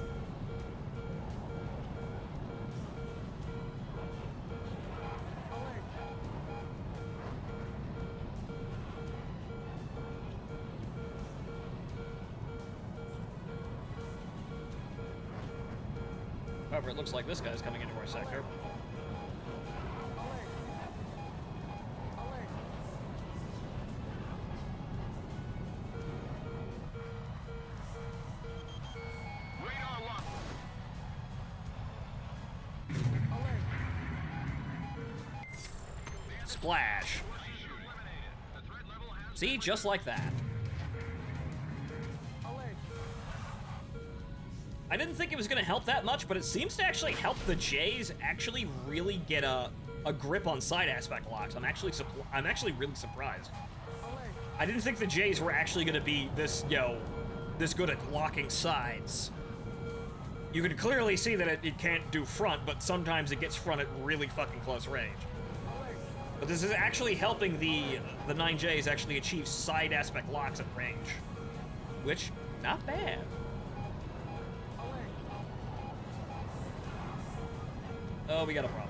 Speaker 3: However, it looks like this guy's coming into our sector.
Speaker 2: Radar lock.
Speaker 3: Splash.
Speaker 2: The threat level has
Speaker 3: See, just like that. I didn't think it was gonna help that much, but it seems to actually help the Jays actually really get a grip on side aspect locks. I'm actually really surprised. I didn't think the Jays were actually gonna be this good at locking sides. You can clearly see that it can't do front, but sometimes it gets front at really fucking close range. But this is actually helping the 9Js actually achieve side aspect locks at range. Which, not bad. Oh, we got a problem.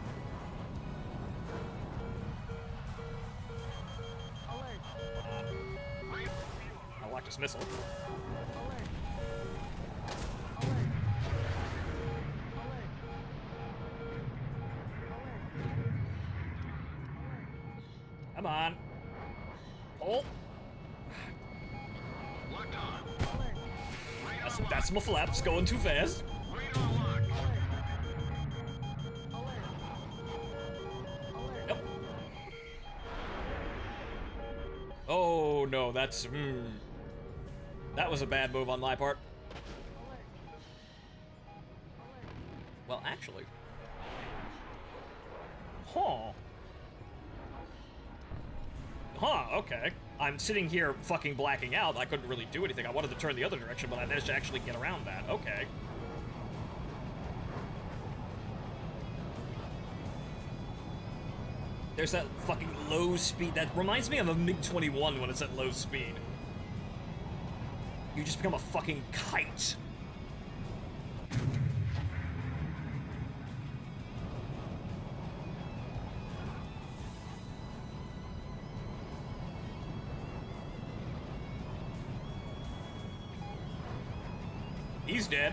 Speaker 3: I locked his missile. Come on. Pull.
Speaker 2: locked on.
Speaker 3: That's my flaps going too fast.
Speaker 2: Radar lock.
Speaker 3: Yep. Oh no, that's that was a bad move on my part. Well, actually. Okay. I'm sitting here fucking blacking out. I couldn't really do anything. I wanted to turn the other direction, but I managed to actually get around that. Okay. There's that fucking low speed. That reminds me of a MiG-21 when it's at low speed. You just become a fucking kite. He's dead.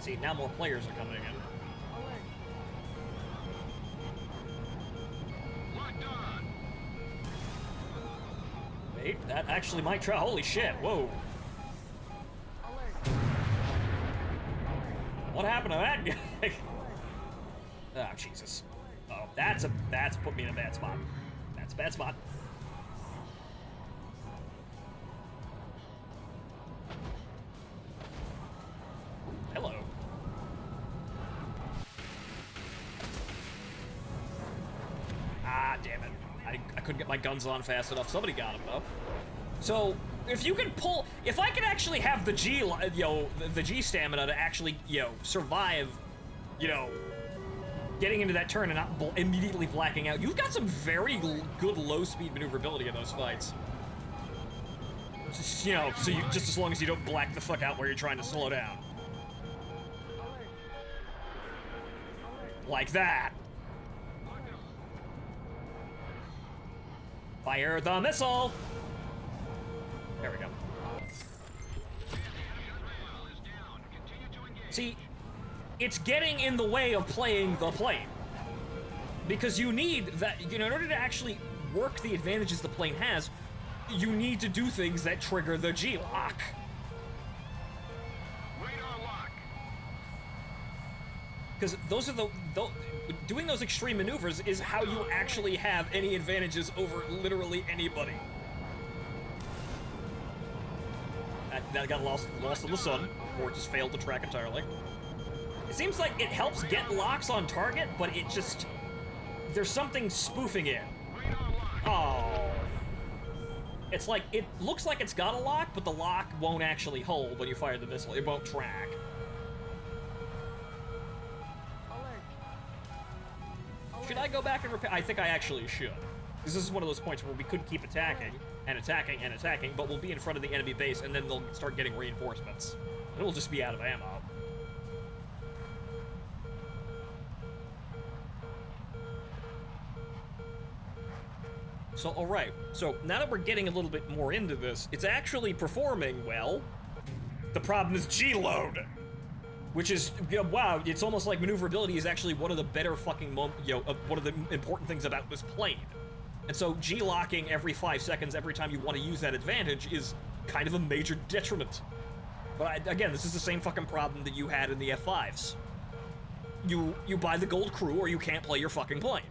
Speaker 3: See, now more players are coming in.
Speaker 2: Locked on.
Speaker 3: Wait, that actually might try. Holy shit, whoa. What happened to that guy? Oh, Jesus. Oh, that's put me in a bad spot. That's a bad spot. damn it. I couldn't get my guns on fast enough. Somebody got him, though. So, if you can pull... If I could actually have the G, the G stamina to actually, survive, getting into that turn and not immediately blacking out, you've got some very good low-speed maneuverability in those fights. Just, so you, just as long as you don't black the fuck out where you're trying to slow down. Like that. Fire the missile! There we go. See, it's getting in the way of playing the plane. Because you need that, in order to actually work the advantages the plane has, you need to do things that trigger the G-lock. Because those are doing those extreme maneuvers is how you actually have any advantages over literally anybody. That got lost in the sun, or just failed to track entirely. It seems like it helps get locks on target, but it just... There's something spoofing it. Oh. It's like, it looks like it's got a lock, but the lock won't actually hold when you fire the missile. It won't track. Should I go back and repair? I think I actually should. Because this is one of those points where we could keep attacking, and attacking, and attacking, but we'll be in front of the enemy base, and then they'll start getting reinforcements. And we'll just be out of ammo. So, alright. So, now that we're getting a little bit more into this, it's actually performing well. The problem is G-load. Which is, wow, it's almost like maneuverability is actually one of the better fucking, one of the important things about this plane. And so G-locking every 5 seconds every time you want to use that advantage is kind of a major detriment. But again, this is the same fucking problem that you had in the F5s. You buy the gold crew or you can't play your fucking plane.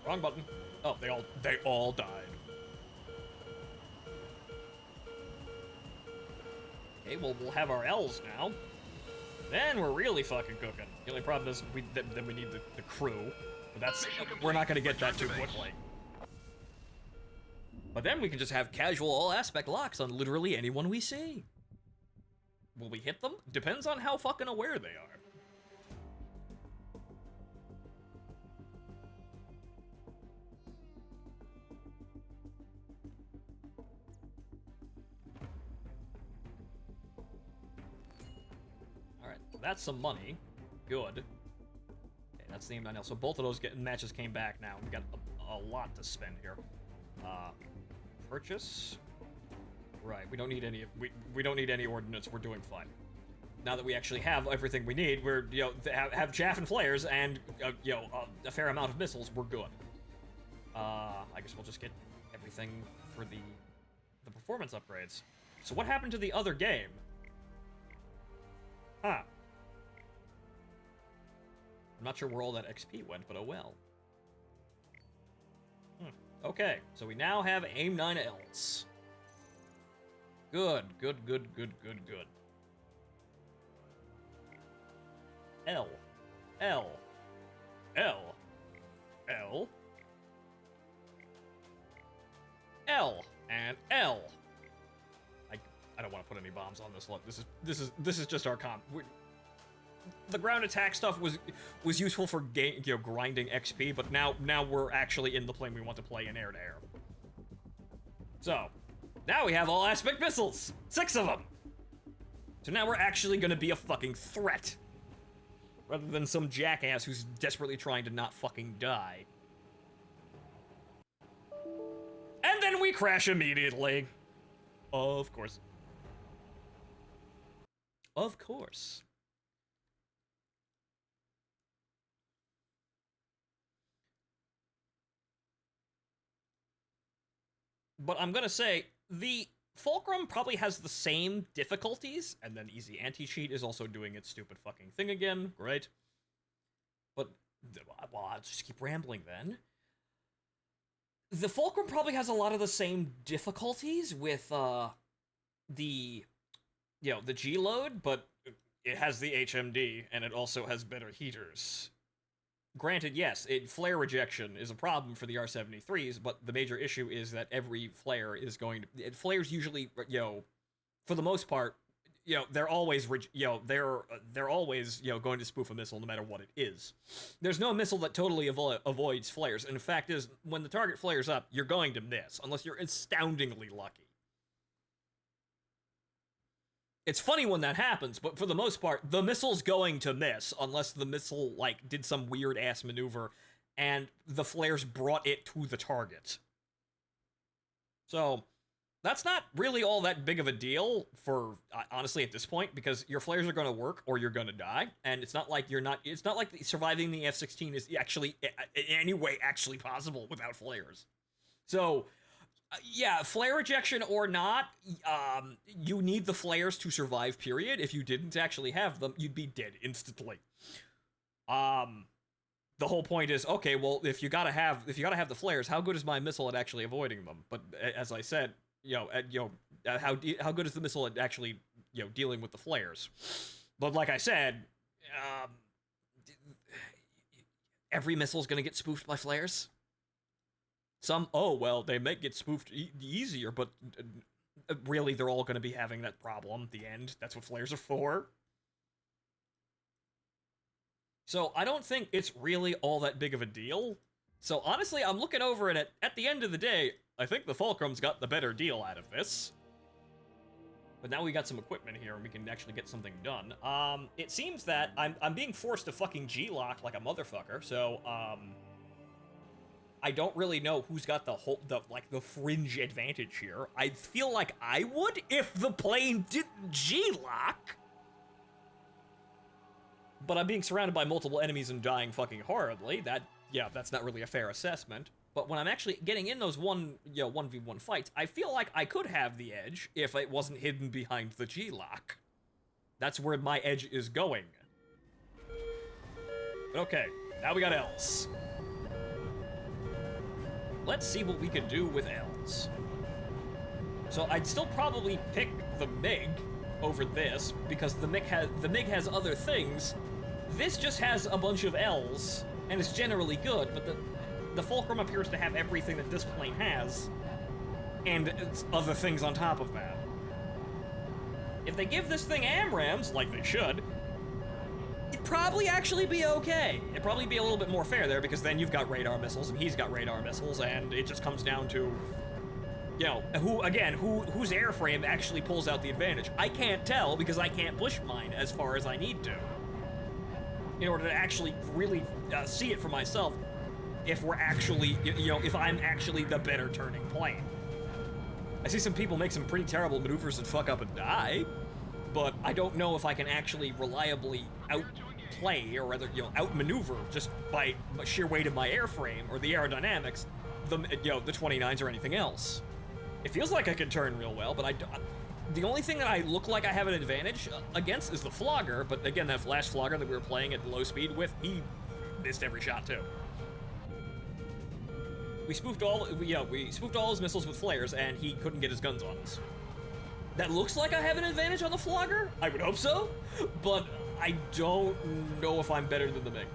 Speaker 3: Wrong button. Oh, they all died. Okay, well, we'll have our L's now. Then we're really fucking cooking. The only problem is then we need the crew. But we're not gonna get that too quickly. But then we can just have casual all-aspect locks on literally anyone we see. Will we hit them? Depends on how fucking aware they are. That's some money. Good. Okay, that's the aim 9L. So both of those matches came back now. We got a lot to spend here. Purchase. Right. We don't need any. We don't need any ordnance. We're doing fine. Now that we actually have everything we need, we're have chaff and flares and a fair amount of missiles. We're good. I guess we'll just get everything for the performance upgrades. So what happened to the other game? Huh. I'm not sure where all that XP went, but oh well. Okay, so we now have AIM 9Ls. Good. L. L. L. L. L. And L. I don't want to put any bombs on this. Look, this is just our the ground attack stuff was useful for grinding XP, but now we're actually in the plane we want to play in air to air. So now we have all aspect missiles, 6 of them. So now we're actually going to be a fucking threat, rather than some jackass who's desperately trying to not fucking die. And then we crash immediately. Of course. Of course. But I'm gonna say, the Fulcrum probably has the same difficulties, and then Easy Anti-Cheat is also doing its stupid fucking thing again. Great. But, well, I'll just keep rambling then. The Fulcrum probably has a lot of the same difficulties with, the G load, but it has the HMD, and it also has better heaters. Granted, yes, flare rejection is a problem for the R73s, but the major issue is that every flare is going to... Flares usually, for the most part, they're always, they're always, going to spoof a missile no matter what it is. There's no missile that totally avoids flares, and the fact is, when the target flares up, you're going to miss, unless you're astoundingly lucky. It's funny when that happens, but for the most part, the missile's going to miss, unless the missile, did some weird-ass maneuver, and the flares brought it to the target. So, that's not really all that big of a deal for, honestly, at this point, because your flares are going to work, or you're going to die, and it's not like it's not like surviving the F-16 is actually, in any way, actually possible without flares. So... yeah, flare rejection or not, you need the flares to survive, period. If you didn't actually have them, you'd be dead instantly. The whole point is, okay, well, if you gotta have the flares, how good is my missile at actually avoiding them? But as I said, how good is the missile at actually, dealing with the flares? But like I said, every missile's gonna get spoofed by flares. They may get spoofed easier, but really they're all going to be having that problem at the end. That's what flares are for. So I don't think it's really all that big of a deal. So honestly, I'm looking over it at the end of the day, I think the Fulcrum's got the better deal out of this. But now we got some equipment here and we can actually get something done. It seems that I'm being forced to fucking G-lock like a motherfucker, so, I don't really know who's got the fringe advantage here. I feel like I would if the plane didn't G-lock. But I'm being surrounded by multiple enemies and dying fucking horribly. That's not really a fair assessment. But when I'm actually getting in those 1v1 fights, I feel like I could have the edge if it wasn't hidden behind the G-lock. That's where my edge is going. But okay, now we got L's. Let's see what we can do with L's. So I'd still probably pick the MiG over this, because the MiG has other things. This just has a bunch of L's, and it's generally good, but the Fulcrum appears to have everything that this plane has, and it's other things on top of that. If they give this thing AMRAAMs, like they should, it'd probably actually be okay. It'd probably be a little bit more fair there, because then you've got radar missiles, and he's got radar missiles, and it just comes down to, whose airframe actually pulls out the advantage. I can't tell, because I can't push mine as far as I need to, in order to actually really see it for myself, if we're actually, if I'm actually the better turning plane. I see some people make some pretty terrible maneuvers and fuck up and die, but I don't know if I can actually reliably outplay, or rather, outmaneuver, just by sheer weight of my airframe, or the aerodynamics, the 29s or anything else. It feels like I can turn real well, but the only thing that I look like I have an advantage against is the Flogger, but again, that last Flogger that we were playing at low speed with, he missed every shot too. We spoofed all his missiles with flares, and he couldn't get his guns on us. That looks like I have an advantage on the Flogger? I would hope so, but I don't know if I'm better than the MiG.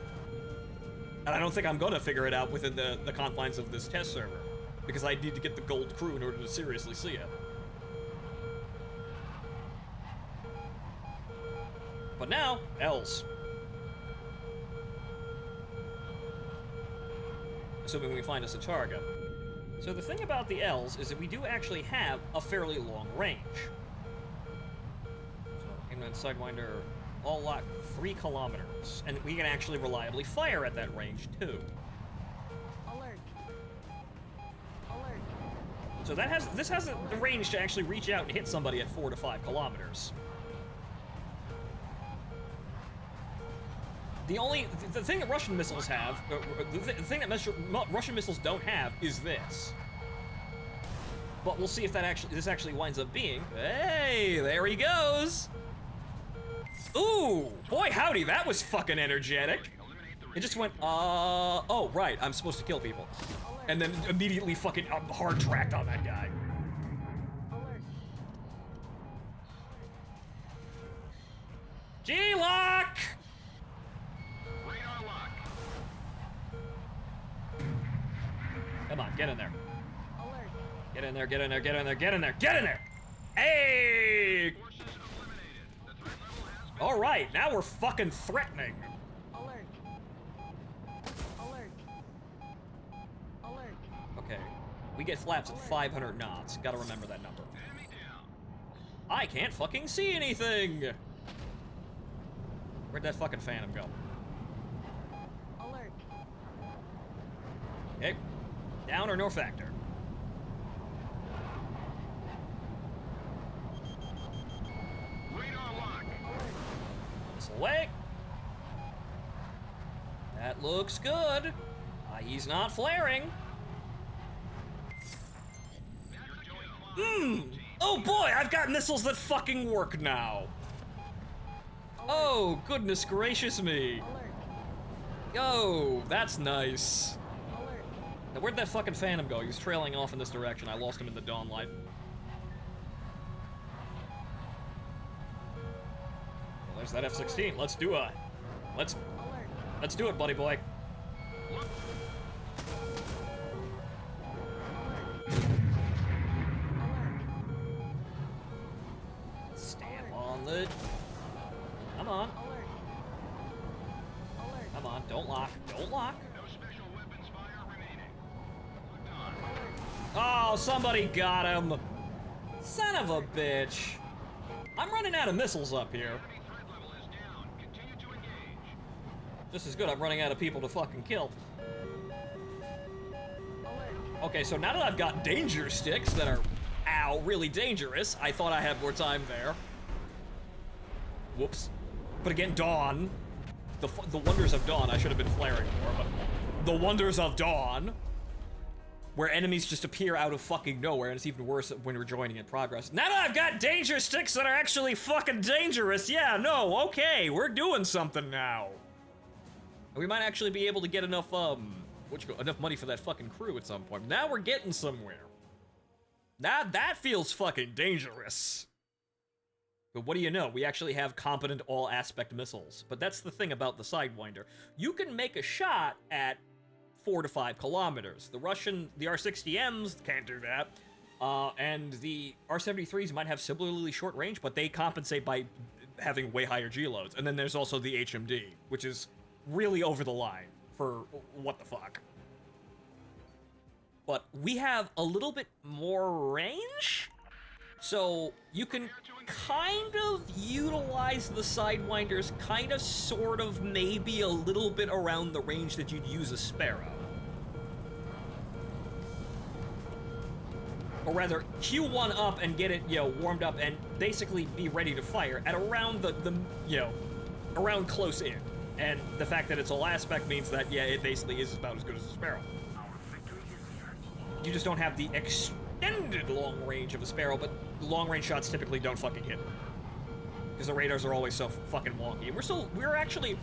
Speaker 3: And I don't think I'm gonna figure it out within the confines of this test server, because I need to get the gold crew in order to seriously see it. But now, L's. Assuming we find us a target. So the thing about the L's is that we do actually have a fairly long range. So inland Sidewinder, all lock 3 kilometers, and we can actually reliably fire at that range too.
Speaker 4: Alert. Alert.
Speaker 3: So this has the range to actually reach out and hit somebody at 4 to 5 kilometers. The thing that Russian missiles have, the thing that Russian missiles don't have is this. But we'll see if this actually winds up being. Hey, there he goes. Ooh, boy howdy, that was fucking energetic. It just went, oh, right, I'm supposed to kill people. And then immediately fucking hard tracked on that guy.
Speaker 4: Alert.
Speaker 3: G-Lock!
Speaker 2: Radar lock.
Speaker 3: Come on, get in there.
Speaker 4: Alert.
Speaker 3: Get in there, get in there, get in there, get in there, get in there! Hey!
Speaker 2: Forces eliminated. The threat level has been...
Speaker 3: All right, now we're fucking threatening.
Speaker 4: Alert. Alert. Alert.
Speaker 3: Okay, we get flaps at 500 knots. Gotta remember that number.
Speaker 2: Enemy down.
Speaker 3: I can't fucking see anything! Where'd that fucking Phantom go?
Speaker 4: Alert.
Speaker 3: Okay, down or no factor?
Speaker 2: Radar lock.
Speaker 3: This away. That looks good. He's not flaring. Oh boy, I've got missiles that fucking work now. Oh, goodness gracious me.
Speaker 4: Alert.
Speaker 3: Oh, that's nice.
Speaker 4: Alert.
Speaker 3: Now, where'd that fucking Phantom go? He was trailing off in this direction. I lost him in the dawn light. Well, there's that F-16. Let's do it.
Speaker 4: Alert.
Speaker 3: Let's do it, buddy boy. Stamp on the... Come on.
Speaker 4: Alert. Alert.
Speaker 3: Come on. Don't lock. Don't lock.
Speaker 2: No special weapons fire remaining. Locked on.
Speaker 3: Oh, somebody got him. Son of a bitch. I'm running out of missiles up here.
Speaker 2: Enemy threat level is down. Continue to engage.
Speaker 3: Just as good, I'm running out of people to fucking kill.
Speaker 4: Alert.
Speaker 3: Okay, so now that I've got danger sticks that are, ow, really dangerous, I thought I had more time there. Whoops. But again, Dawn. The wonders of Dawn, I should have been flaring more, but the wonders of Dawn, where enemies just appear out of fucking nowhere, and it's even worse when we're joining in progress. Now that I've got danger sticks that are actually fucking dangerous, yeah, no, okay, we're doing something now. We might actually be able to get enough, enough money for that fucking crew at some point. Now we're getting somewhere. Now that feels fucking dangerous. But what do you know? We actually have competent all-aspect missiles. But that's the thing about the Sidewinder. You can make a shot at 4 to 5 kilometers. The R-60Ms can't do that. And the R-73s might have similarly short range, but they compensate by having way higher G-loads. And then there's also the HMD, which is really over the line for what the fuck. But we have a little bit more range? So you can kind of utilize the Sidewinders kind of, sort of, maybe a little bit around the range that you'd use a Sparrow. Or rather, queue one up and get it, warmed up and basically be ready to fire at around around close in. And the fact that it's all aspect means that, yeah, it basically is about as good as a Sparrow. You just don't have the extended long range of a Sparrow, but long range shots typically don't fucking hit. Because the radars are always so fucking wonky. And we're actually,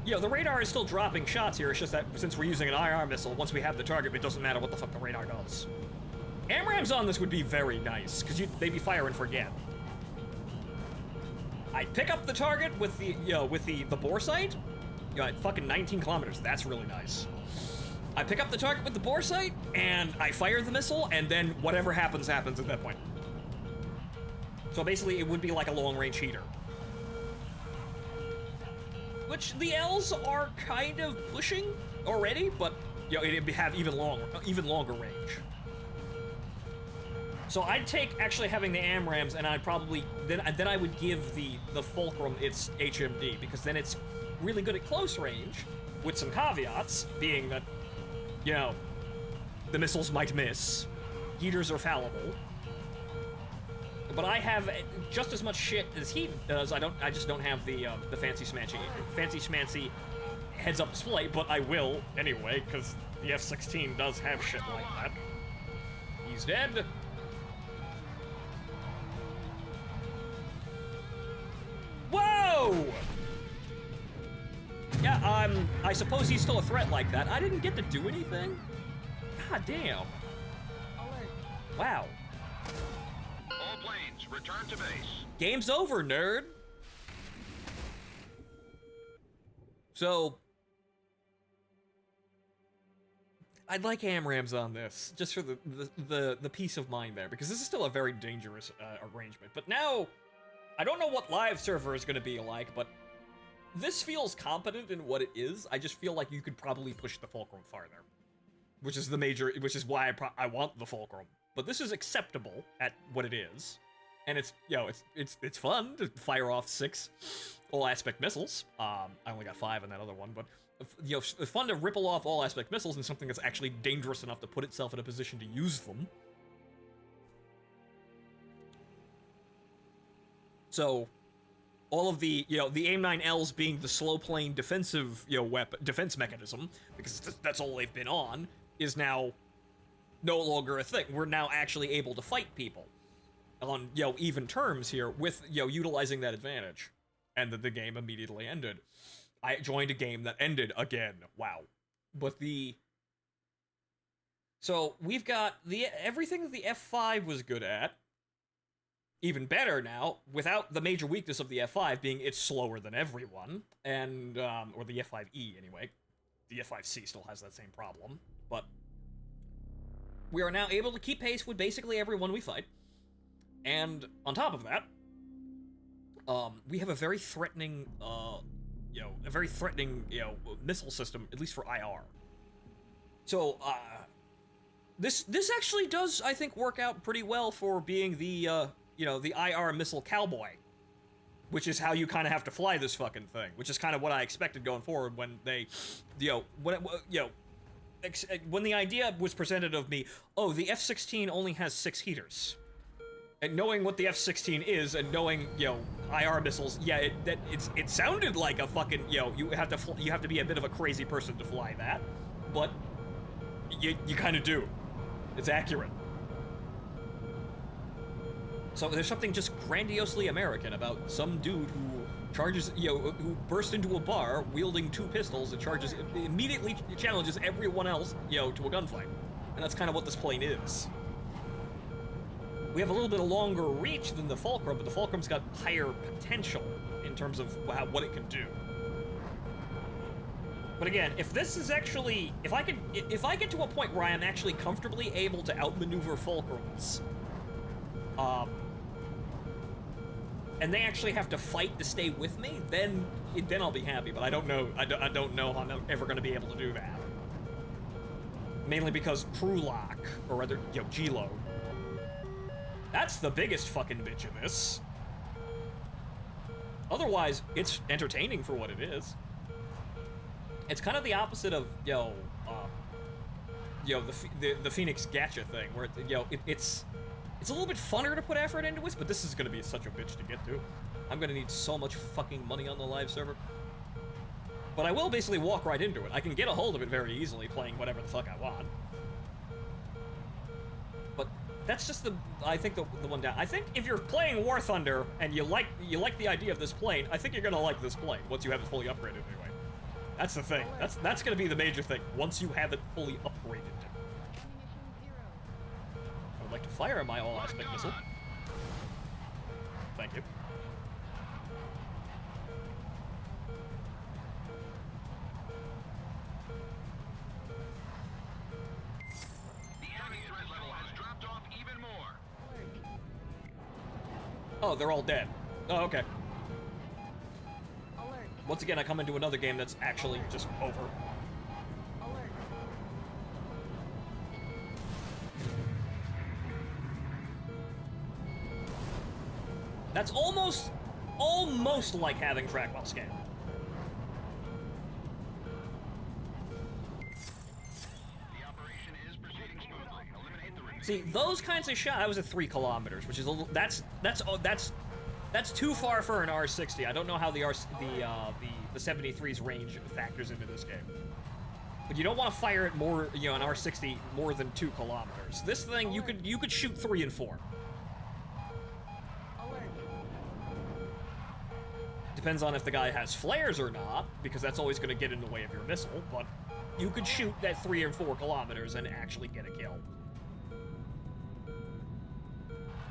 Speaker 3: the radar is still dropping shots here. It's just that since we're using an IR missile, once we have the target, it doesn't matter what the fuck the radar does. AMRAAMs on this would be very nice, because they'd be fire and forget. I pick up the target with the bore sight, at fucking 19 kilometers. That's really nice. I pick up the target with the bore sight, and I fire the missile, and then whatever happens, happens at that point. So basically, it would be like a long-range heater. Which the L's are kind of pushing already, but, it'd have even longer range. So I'd take actually having the AMRAAMs, and I'd probably, then I would give the Fulcrum its HMD, because then it's really good at close range, with some caveats, being that, the missiles might miss, heaters are fallible, but I have just as much shit as he does. I just don't have the fancy schmancy heads-up display, but I will anyway, because the F-16 does have shit like that. He's dead. Whoa! Yeah, I suppose he's still a threat like that. I didn't get to do anything? God damn.
Speaker 4: Alert.
Speaker 3: Wow.
Speaker 2: All planes, return to base.
Speaker 3: Game's over, nerd. So, I'd like AMRAMs on this, just for the peace of mind there, because this is still a very dangerous arrangement. But now, I don't know what live server is going to be like, but this feels competent in what it is. I just feel like you could probably push the Fulcrum farther, which is why I want the Fulcrum. But this is acceptable at what it is, and it's it's fun to fire off 6 all-aspect missiles. I only got 5 on that other one, but it's fun to ripple off all-aspect missiles in something that's actually dangerous enough to put itself in a position to use them. So, all of the the AIM-9Ls being the slow plane defensive defense mechanism, because that's all they've been on, is now no longer a thing. We're now actually able to fight people on even terms here with utilizing that advantage, and the game immediately ended. I joined a game that ended again. Wow. But so we've got everything that the F5 was good at. Even better now, without the major weakness of the F5 being it's slower than everyone, and or the F5E anyway. The F5C still has that same problem, but we are now able to keep pace with basically everyone we fight. And on top of that, we have a very threatening, missile system, at least for IR. So, this actually does, I think, work out pretty well for being the IR missile cowboy, which is how you kind of have to fly this fucking thing, which is kind of what I expected going forward when they, when the idea was presented of me, oh, the F-16 only has 6 heaters. And knowing what the F-16 is, and knowing, IR missiles, yeah, it sounded like a fucking, you have to be a bit of a crazy person to fly that, but you kind of do. It's accurate. So there's something just grandiosely American about some dude who charges, who bursts into a bar wielding 2 pistols and immediately challenges everyone else, to a gunfight. And that's kind of what this plane is. We have a little bit of longer reach than the Fulcrum, but the Fulcrum's got higher potential in terms of what it can do. But again, if this is actually, if I get to a point where I am actually comfortably able to outmaneuver Fulcrums, and they actually have to fight to stay with me, then I'll be happy. But I don't know. I don't know how I'm ever going to be able to do that. Mainly because crew lock, or rather, G-load. That's the biggest fucking bitch in this. Otherwise, it's entertaining for what it is. It's kind of the opposite of the Phoenix Gacha thing, where it's a little bit funner to put effort into it, but this is gonna be such a bitch to get to. I'm gonna need so much fucking money on the live server. But I will basically walk right into it. I can get a hold of it very easily, playing whatever the fuck I want. But that's just I think the one down. I think if you're playing War Thunder and you like the idea of this plane, I think you're gonna like this plane once you have it fully upgraded anyway. That's the thing. That's gonna be the major thing once you have it fully upgraded. I would like to fire my all-aspect missile. Thank you.
Speaker 2: The enemy threat level has dropped off even more.
Speaker 3: Oh, they're all dead. Oh, okay.
Speaker 4: Alert.
Speaker 3: Once again, I come into another game that's actually just over.
Speaker 4: Alert.
Speaker 3: That's almost like having track while scan.
Speaker 2: The operation is proceeding smoothly. Eliminate the remaining.
Speaker 3: See, those kinds of shots. That was at 3 kilometers, which is a little. That's too far for an R60. I don't know how the 73's range factors into this game. But you don't want to fire it more, you know, an R60 more than 2 kilometers. This thing, you could shoot 3 and 4.
Speaker 4: Alert.
Speaker 3: Depends on if the guy has flares or not, because that's always going to get in the way of your missile, but you could shoot that 3 and 4 kilometers and actually get a kill.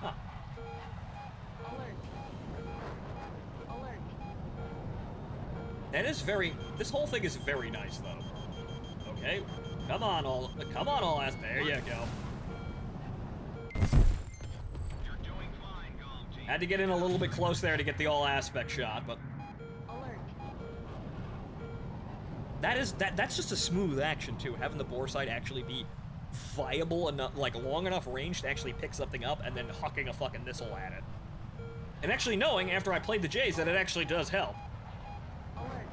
Speaker 3: Huh.
Speaker 4: Alert. Alert.
Speaker 3: That is very, this whole thing is very nice, though. Okay, come on, all ass, there you go.
Speaker 2: You're doing fine, Golem Team.
Speaker 3: Had to get in a little bit close there to get the all aspect shot, but
Speaker 4: Alert.
Speaker 3: that's just a smooth action too. Having the bore sight actually be viable enough, like long enough range to actually pick something up, and then hucking a fucking missile at it. And actually knowing after I played the Jays that it actually does help.
Speaker 4: Alert.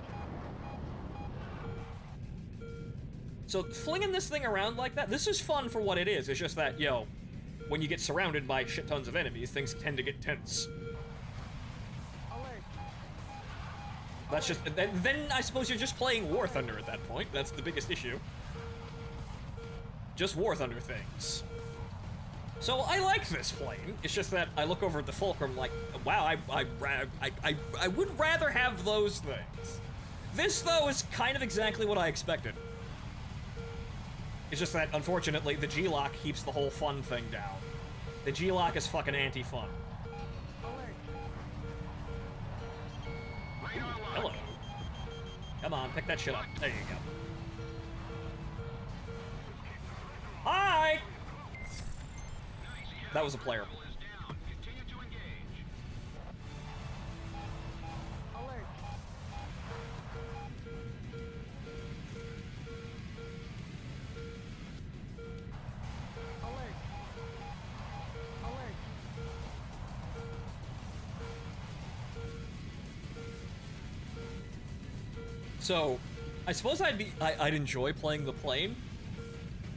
Speaker 3: So flinging this thing around like that, this is fun for what it is. It's just that, yo, when you get surrounded by shit tons of enemies, things tend to get tense.
Speaker 4: Alert.
Speaker 3: That's just, then I suppose you're just playing War Thunder at that point. That's the biggest issue. Just War Thunder things. So I like this plane. It's just that I look over at the Fulcrum like, wow, I would rather have those things. This, though, is kind of exactly what I expected. It's just that, unfortunately, the G-Lock keeps the whole fun thing down. The G-Lock is fucking anti-fun.
Speaker 4: Alert.
Speaker 2: Radar locked.
Speaker 3: Hello. Come on, pick that shit up. There you go. Hi! That was a player.
Speaker 2: Level is down. Continue to engage.
Speaker 4: Alert. Alert. Alert.
Speaker 3: So, I suppose I'd enjoy playing the plane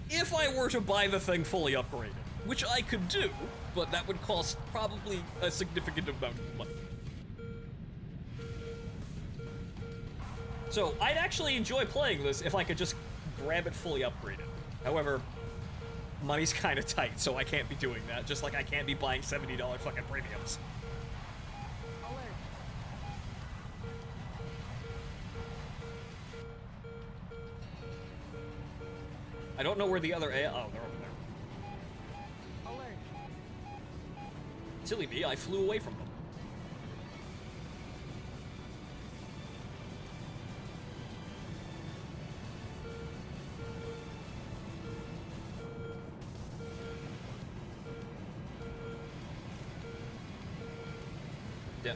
Speaker 3: if I were to buy the thing fully upgraded, which I could do, but that would cost probably a significant amount of money. So, I'd actually enjoy playing this if I could just grab it fully upgraded. However, money's kind of tight, so I can't be doing that, just like I can't be buying $70 fucking premiums.
Speaker 4: Alert.
Speaker 3: I don't know where the other oh, they're over there.
Speaker 4: Alert.
Speaker 3: Silly me, I flew away from them. Yeah,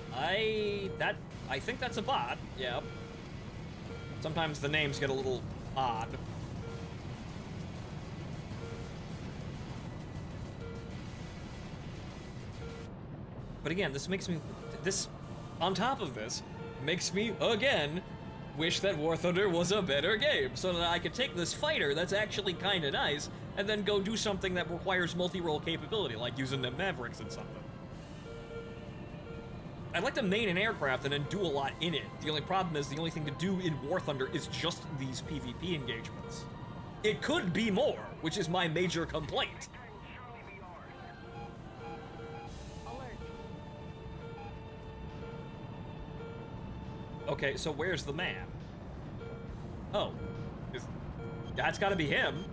Speaker 3: I think that's a bot, yeah. Sometimes the names get a little odd. But again, on top of this, makes me, again, wish that War Thunder was a better game, so that I could take this fighter that's actually kinda nice, and then go do something that requires multi-role capability, like using the Mavericks and something. I'd like to main an aircraft and then do a lot in it. The only problem is the only thing to do in War Thunder is just these PvP engagements. It could be more, which is my major complaint.
Speaker 2: And surely be ours.
Speaker 4: Alert.
Speaker 3: Okay, so where's the man? Oh, that's gotta be him.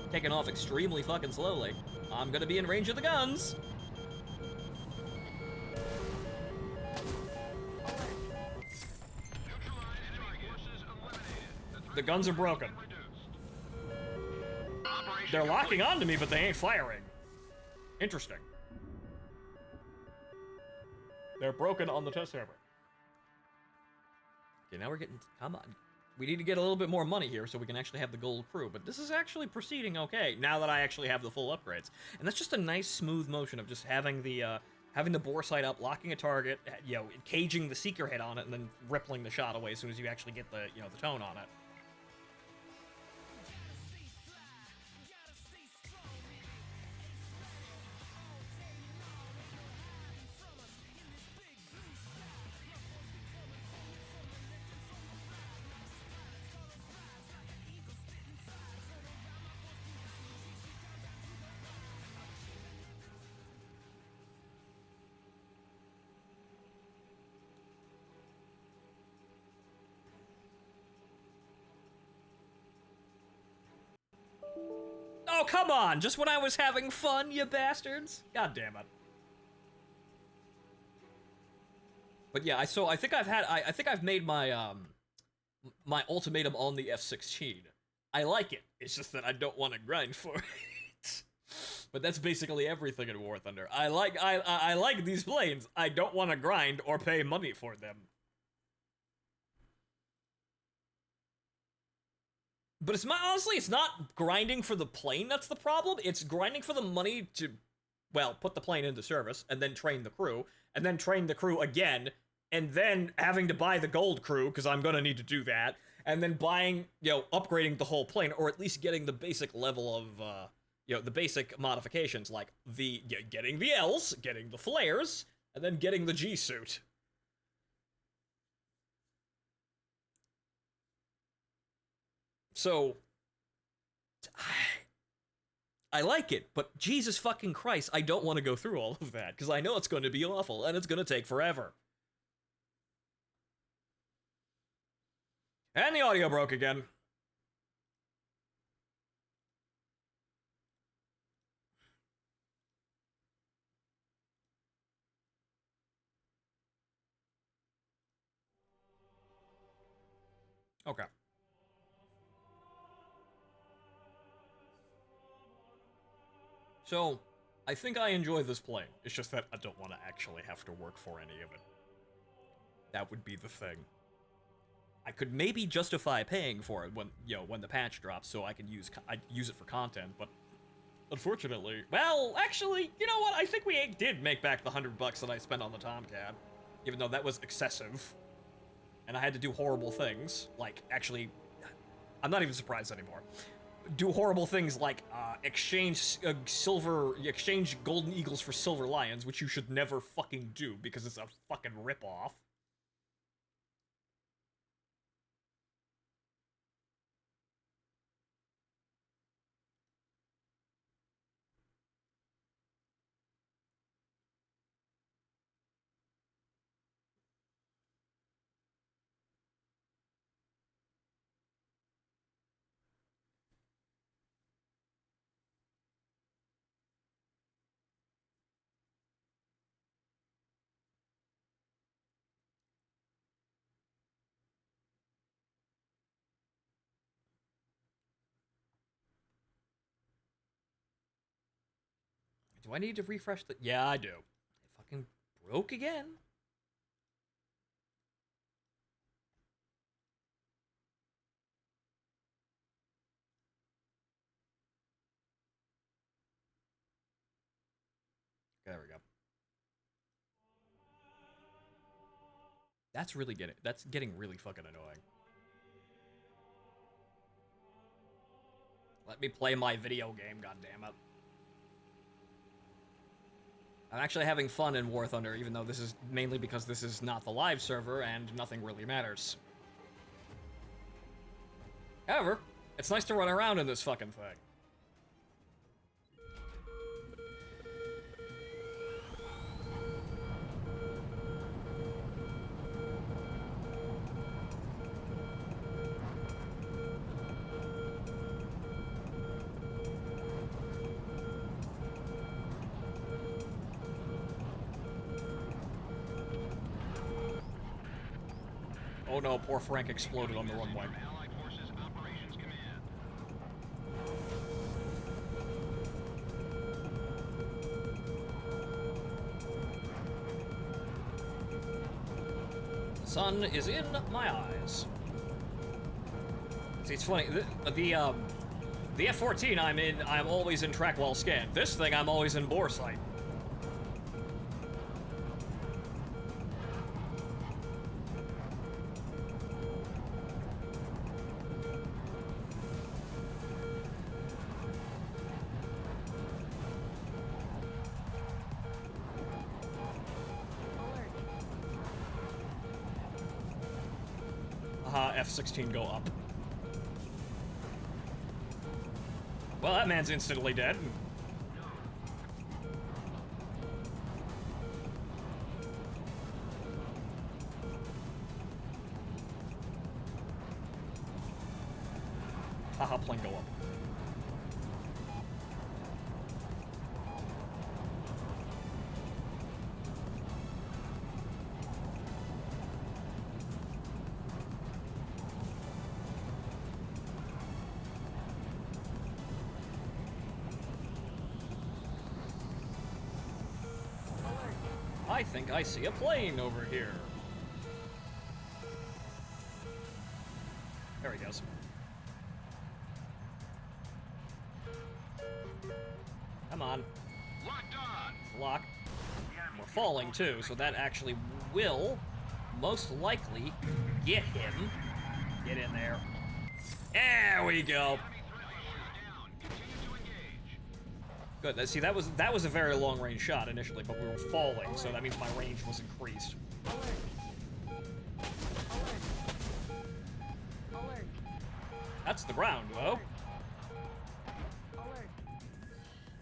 Speaker 3: Taking off extremely fucking slowly. I'm gonna be in range of the guns.
Speaker 2: Neutralize enemy forces eliminated.
Speaker 3: The guns are broken.
Speaker 2: Operation
Speaker 3: They're locking
Speaker 2: complete.
Speaker 3: onto me, but they ain't firing. Interesting. They're broken on the test server. Okay, now we're getting... Come on. We need to get a little bit more money here so we can actually have the gold crew, but this is actually proceeding okay, now that I actually have the full upgrades. And that's just a nice, smooth motion of just having the bore sight up, locking a target, you know, caging the seeker head on it, and then rippling the shot away as soon as you actually get the, you know, the tone on it. Oh, come on! Just when I was having fun, you bastards! God damn it. But yeah, I think I've made my, my ultimatum on the F-16. I like it. It's just that I don't want to grind for it. But that's basically everything in War Thunder. I like these planes. I don't want to grind or pay money for them. But honestly, it's not grinding for the plane that's the problem. It's grinding for the money to, well, put the plane into service, and then train the crew, and then train the crew again, and then having to buy the gold crew, because I'm gonna need to do that, and then buying, upgrading the whole plane, or at least getting the basic level of, the basic modifications, like getting the L's, getting the flares, and then getting the G-suit. So, I like it, but Jesus fucking Christ, I don't want to go through all of that, because I know it's going to be awful, and it's going to take forever. And the audio broke again. Okay. So, I think I enjoy this plane. It's just that I don't want to actually have to work for any of it. That would be the thing. I could maybe justify paying for it when, when the patch drops, so I can use it for content, but unfortunately, well, actually, you know what? I think we did make back the $100 that I spent on the Tomcat, even though that was excessive, and I had to do horrible things, like, actually, I'm not even surprised anymore. Do horrible things like exchange golden eagles for silver lions, which you should never fucking do because it's a fucking ripoff. Do I need to refresh the... Yeah, I do. It fucking broke again. There we go. That's getting really fucking annoying. Let me play my video game, goddammit. I'm actually having fun in War Thunder, even though this is mainly because this is not the live server and nothing really matters. However, it's nice to run around in this fucking thing. Oh no, poor Frank exploded on the runway.
Speaker 2: Allied Forces Operations Command.
Speaker 3: The sun is in my eyes. See, it's funny. The F-14 I'm always in track while scan. This thing I'm always in bore sight. F-16 go up. Well, that man's instantly dead. Haha, plane go up. I think I see a plane over here. There he goes. Come on.
Speaker 2: Locked on.
Speaker 3: Lock. We're falling too, so that actually will most likely get him. Get in there. There we go. Good. See, that was a very long range shot initially, but we were falling, so that means my range was increased.
Speaker 4: Alert. Alert. Alert.
Speaker 3: That's the ground, though.
Speaker 4: Alert.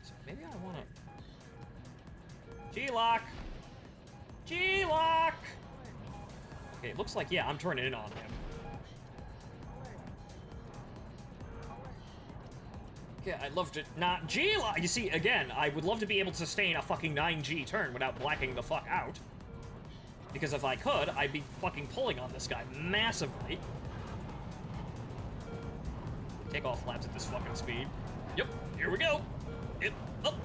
Speaker 3: So maybe I wanna... G-lock! G-lock! Okay, it looks like, yeah, I'm turning in on him. Yeah, I'd love to not G-lock. You see, again, I would love to be able to sustain a fucking 9G turn without blacking the fuck out. Because if I could, I'd be fucking pulling on this guy massively. Take off flaps at this fucking speed. Yep, here we go. It up.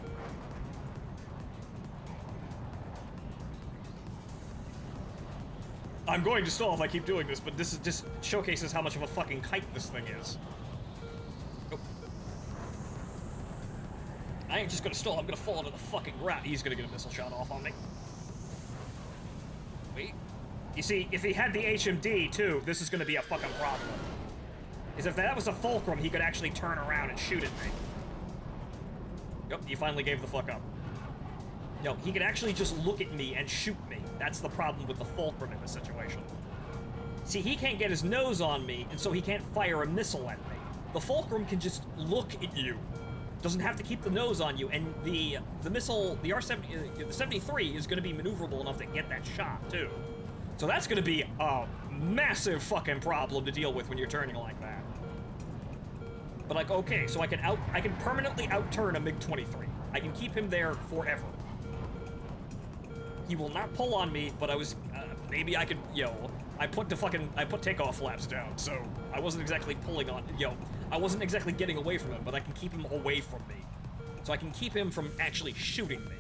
Speaker 3: I'm going to stall if I keep doing this, but this just showcases how much of a fucking kite this thing is. I ain't just gonna stall, I'm gonna fall into the fucking ground. He's gonna get a missile shot off on me. Wait. You see, if he had the HMD, too, this is gonna be a fucking problem. Because if that was a fulcrum, he could actually turn around and shoot at me. Yep, he finally gave the fuck up. No, he could actually just look at me and shoot me. That's the problem with the fulcrum in this situation. See, he can't get his nose on me, and so he can't fire a missile at me. The fulcrum can just look at you. Doesn't have to keep the nose on you, and the missile, the R-70, the 73 is going to be maneuverable enough to get that shot, too. So that's going to be a massive fucking problem to deal with when you're turning like that. But like, okay, so I can permanently outturn a MiG-23. I can keep him there forever. He will not pull on me, but I was, maybe I could, I put takeoff flaps down, so I wasn't exactly pulling on, I wasn't exactly getting away from him, but I can keep him away from me. So I can keep him from actually shooting me.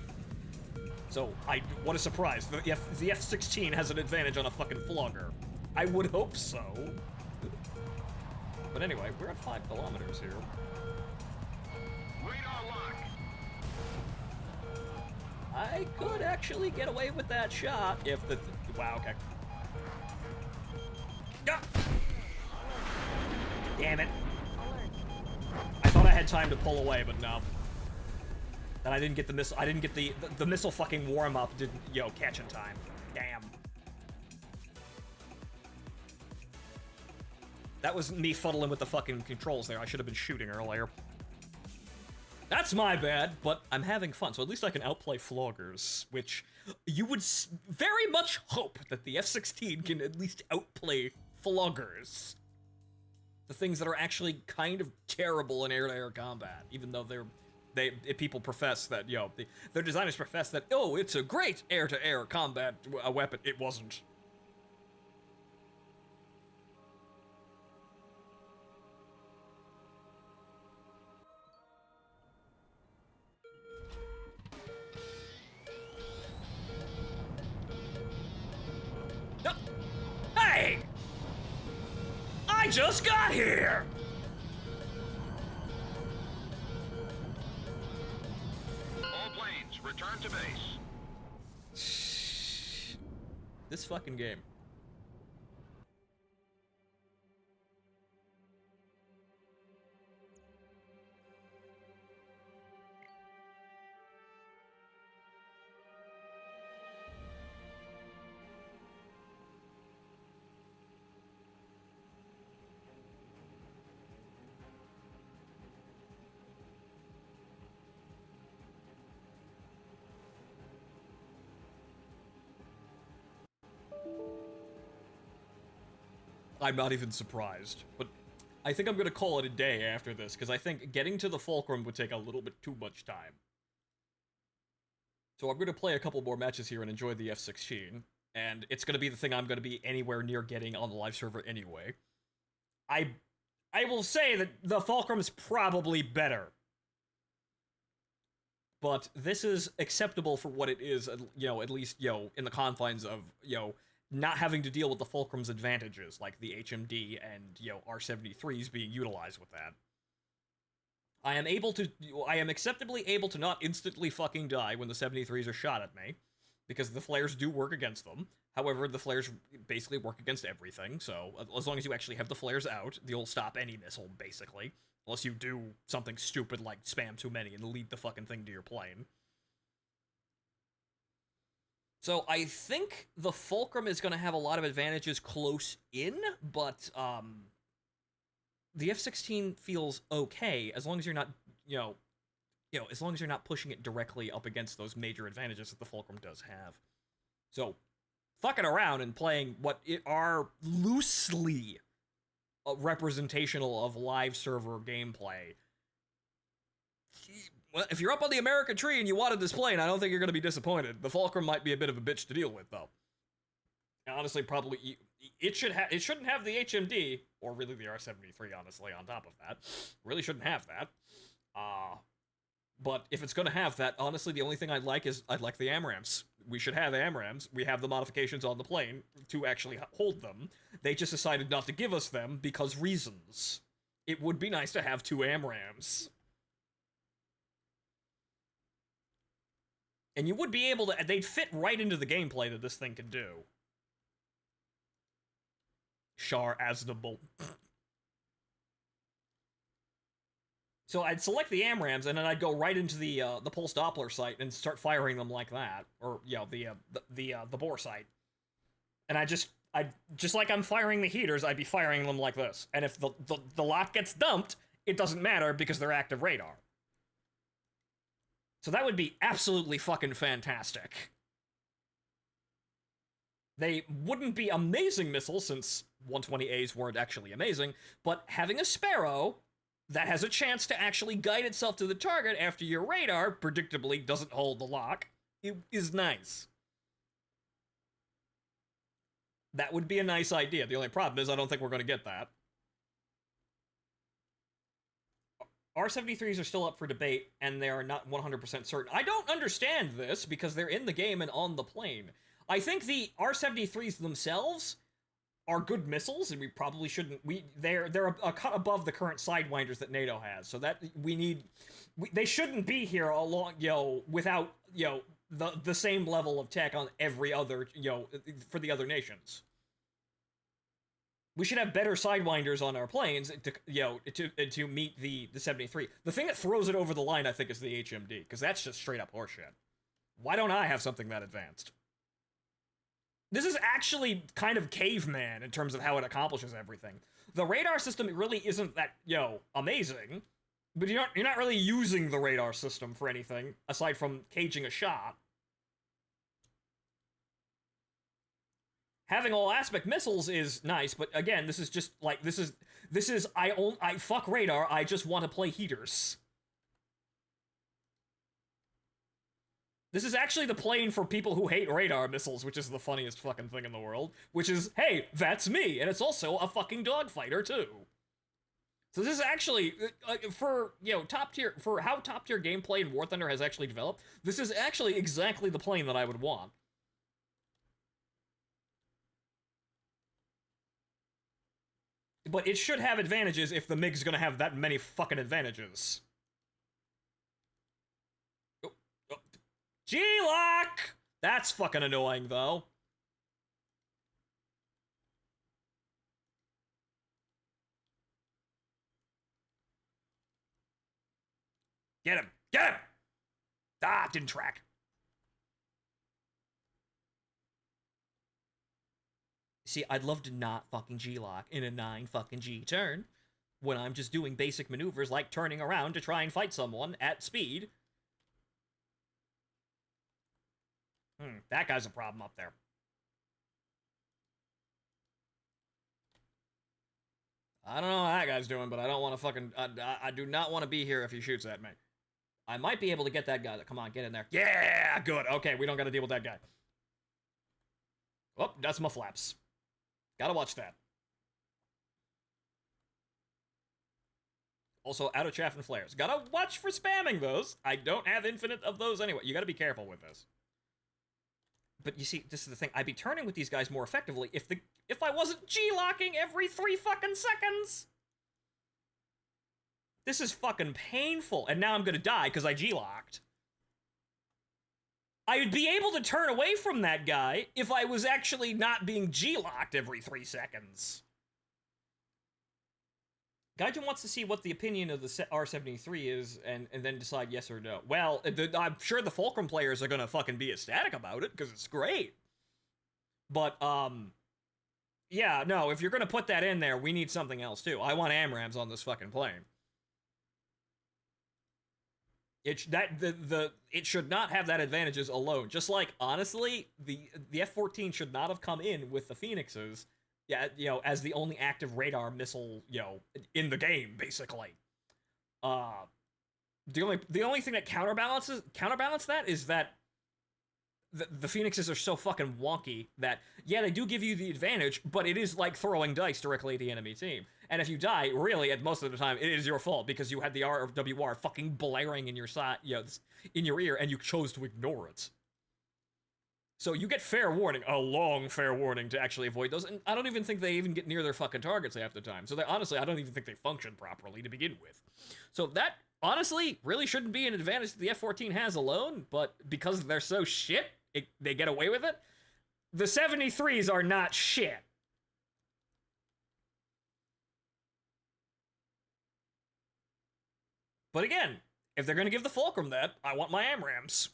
Speaker 3: So, what a surprise. The F-16 has an advantage on a fucking flogger. I would hope so. But anyway, we're at 5 kilometers here.
Speaker 2: Radar lock.
Speaker 3: I could actually get away with that shot if the... Wow, okay. Ah! Damn it. I thought I had time to pull away, but no. And I didn't get the missile. I didn't get the missile fucking warm up. Didn't catch in time. Damn. That was me fuddling with the fucking controls there. I should have been shooting earlier. That's my bad, but I'm having fun, so at least I can outplay floggers, which you would very much hope that the F-16 can at least outplay floggers. The things that are actually kind of terrible in air-to-air combat, even though people profess that, their designers profess that, oh, it's a great air-to-air combat weapon. It wasn't. No. Hey! I just got here!
Speaker 2: All planes, return to base.
Speaker 3: This fucking game. I'm not even surprised, but I think I'm gonna call it a day after this, because I think getting to the fulcrum would take a little bit too much time. So I'm gonna play a couple more matches here and enjoy the F-16, and it's gonna be the thing I'm gonna be anywhere near getting on the live server anyway. I will say that the fulcrum's probably better. but this is acceptable for what it is, at least, in the confines of, not having to deal with the Fulcrum's advantages, like the HMD and, R73s being utilized with that. I am acceptably able to not instantly fucking die when the 73s are shot at me, because the flares do work against them. However, the flares basically work against everything, so as long as you actually have the flares out, you'll stop any missile, basically. Unless you do something stupid like spam too many and lead the fucking thing to your plane. So I think the Fulcrum is going to have a lot of advantages close in, but the F-16 feels okay as long as you're not, as long as you're not pushing it directly up against those major advantages that the Fulcrum does have. So, fucking around and playing what are loosely representational of live server gameplay. Well, if you're up on the American tree and you wanted this plane, I don't think you're going to be disappointed. The Fulcrum might be a bit of a bitch to deal with, though. Honestly, probably it shouldn't have the HMD, or really the R73, honestly, on top of that. Really shouldn't have that. But if it's going to have that, honestly, the only thing I'd like the AMRAAMs. We should have AMRAAMs. We have the modifications on the plane to actually hold them. They just decided not to give us them because reasons. It would be nice to have 2 AMRAAMs. And you would be able to... They'd fit right into the gameplay that this thing can do. Char Aznable. So I'd select the AMRAAMs, and then I'd go right into the Pulse Doppler site and start firing them like that, or the Bohr site. And I just like I'm firing the heaters, I'd be firing them like this. And if the lock gets dumped, it doesn't matter because they're active radar. So that would be absolutely fucking fantastic. They wouldn't be amazing missiles since 120As weren't actually amazing, but having a Sparrow that has a chance to actually guide itself to the target after your radar predictably doesn't hold the lock, it is nice. That would be a nice idea. The only problem is I don't think we're going to get that. R73s are still up for debate, and they are not 100% certain. I don't understand this, because they're in the game and on the plane. I think the R73s themselves are good missiles, and we probably shouldn't... They're a cut above the current Sidewinders that NATO has, so that they shouldn't be here along, without, the same level of tech on every other, for the other nations. We should have better Sidewinders on our planes to meet the 73. The thing that throws it over the line, I think, is the HMD, because that's just straight up horseshit. Why don't I have something that advanced? This is actually kind of caveman in terms of how it accomplishes everything. The radar system really isn't that, amazing, but you're not really using the radar system for anything, aside from caging a shot. Having all aspect missiles is nice, but again, this is just like, I fuck radar, I just want to play heaters. This is actually the plane for people who hate radar missiles, which is the funniest fucking thing in the world. Which is, hey, that's me, and it's also a fucking dogfighter, too. So this is actually, for how top-tier gameplay in War Thunder has actually developed, this is actually exactly the plane that I would want. But it should have advantages if the MiG's gonna have that many fucking advantages. G-Lock! That's fucking annoying, though. Get him! Get him! Ah, didn't track. See, I'd love to not fucking G-Lock in a 9 fucking G turn when I'm just doing basic maneuvers like turning around to try and fight someone at speed. That guy's a problem up there. I don't know how that guy's doing, but I don't want to fucking... I do not want to be here if he shoots at me. I might be able to get that guy. Come on, get in there. Yeah, good. Okay, we don't got to deal with that guy. Oh, that's my flaps. Gotta watch that. Also, out of chaff and flares. Gotta watch for spamming those. I don't have infinite of those anyway. You gotta be careful with this. But you see, this is the thing. I'd be turning with these guys more effectively if I wasn't G-locking every 3 fucking seconds. This is fucking painful. And now I'm gonna die because I G-locked. I would be able to turn away from that guy if I was actually not being G-locked every 3 seconds. Gaijin wants to see what the opinion of the R73 is and then decide yes or no. Well, I'm sure the Fulcrum players are gonna fucking be ecstatic about it, because it's great. But, yeah, no, if you're gonna put that in there, we need something else, too. I want AMRAMs on this fucking plane. It should not have that advantages alone. Just like, honestly, the F-14 should not have come in with the Phoenixes, yeah, you know, as the only active radar missile, you know, in the game, basically. The only thing that counterbalance that is that the Phoenixes are so fucking wonky that, yeah, they do give you the advantage, but it is like throwing dice directly at the enemy team. And if you die, really, at most of the time, it is your fault because you had the RWR fucking blaring in your side, you know, in your ear, and you chose to ignore it. So you get fair warning, a long fair warning to actually avoid those, and I don't even think they even get near their fucking targets half the time. So honestly, I don't even think they function properly to begin with. So that, honestly, really shouldn't be an advantage that the F-14 has alone, but because they're so shit, they get away with it. The 73s are not shit. But again, if they're gonna give the Fulcrum that, I want my AMRAMs.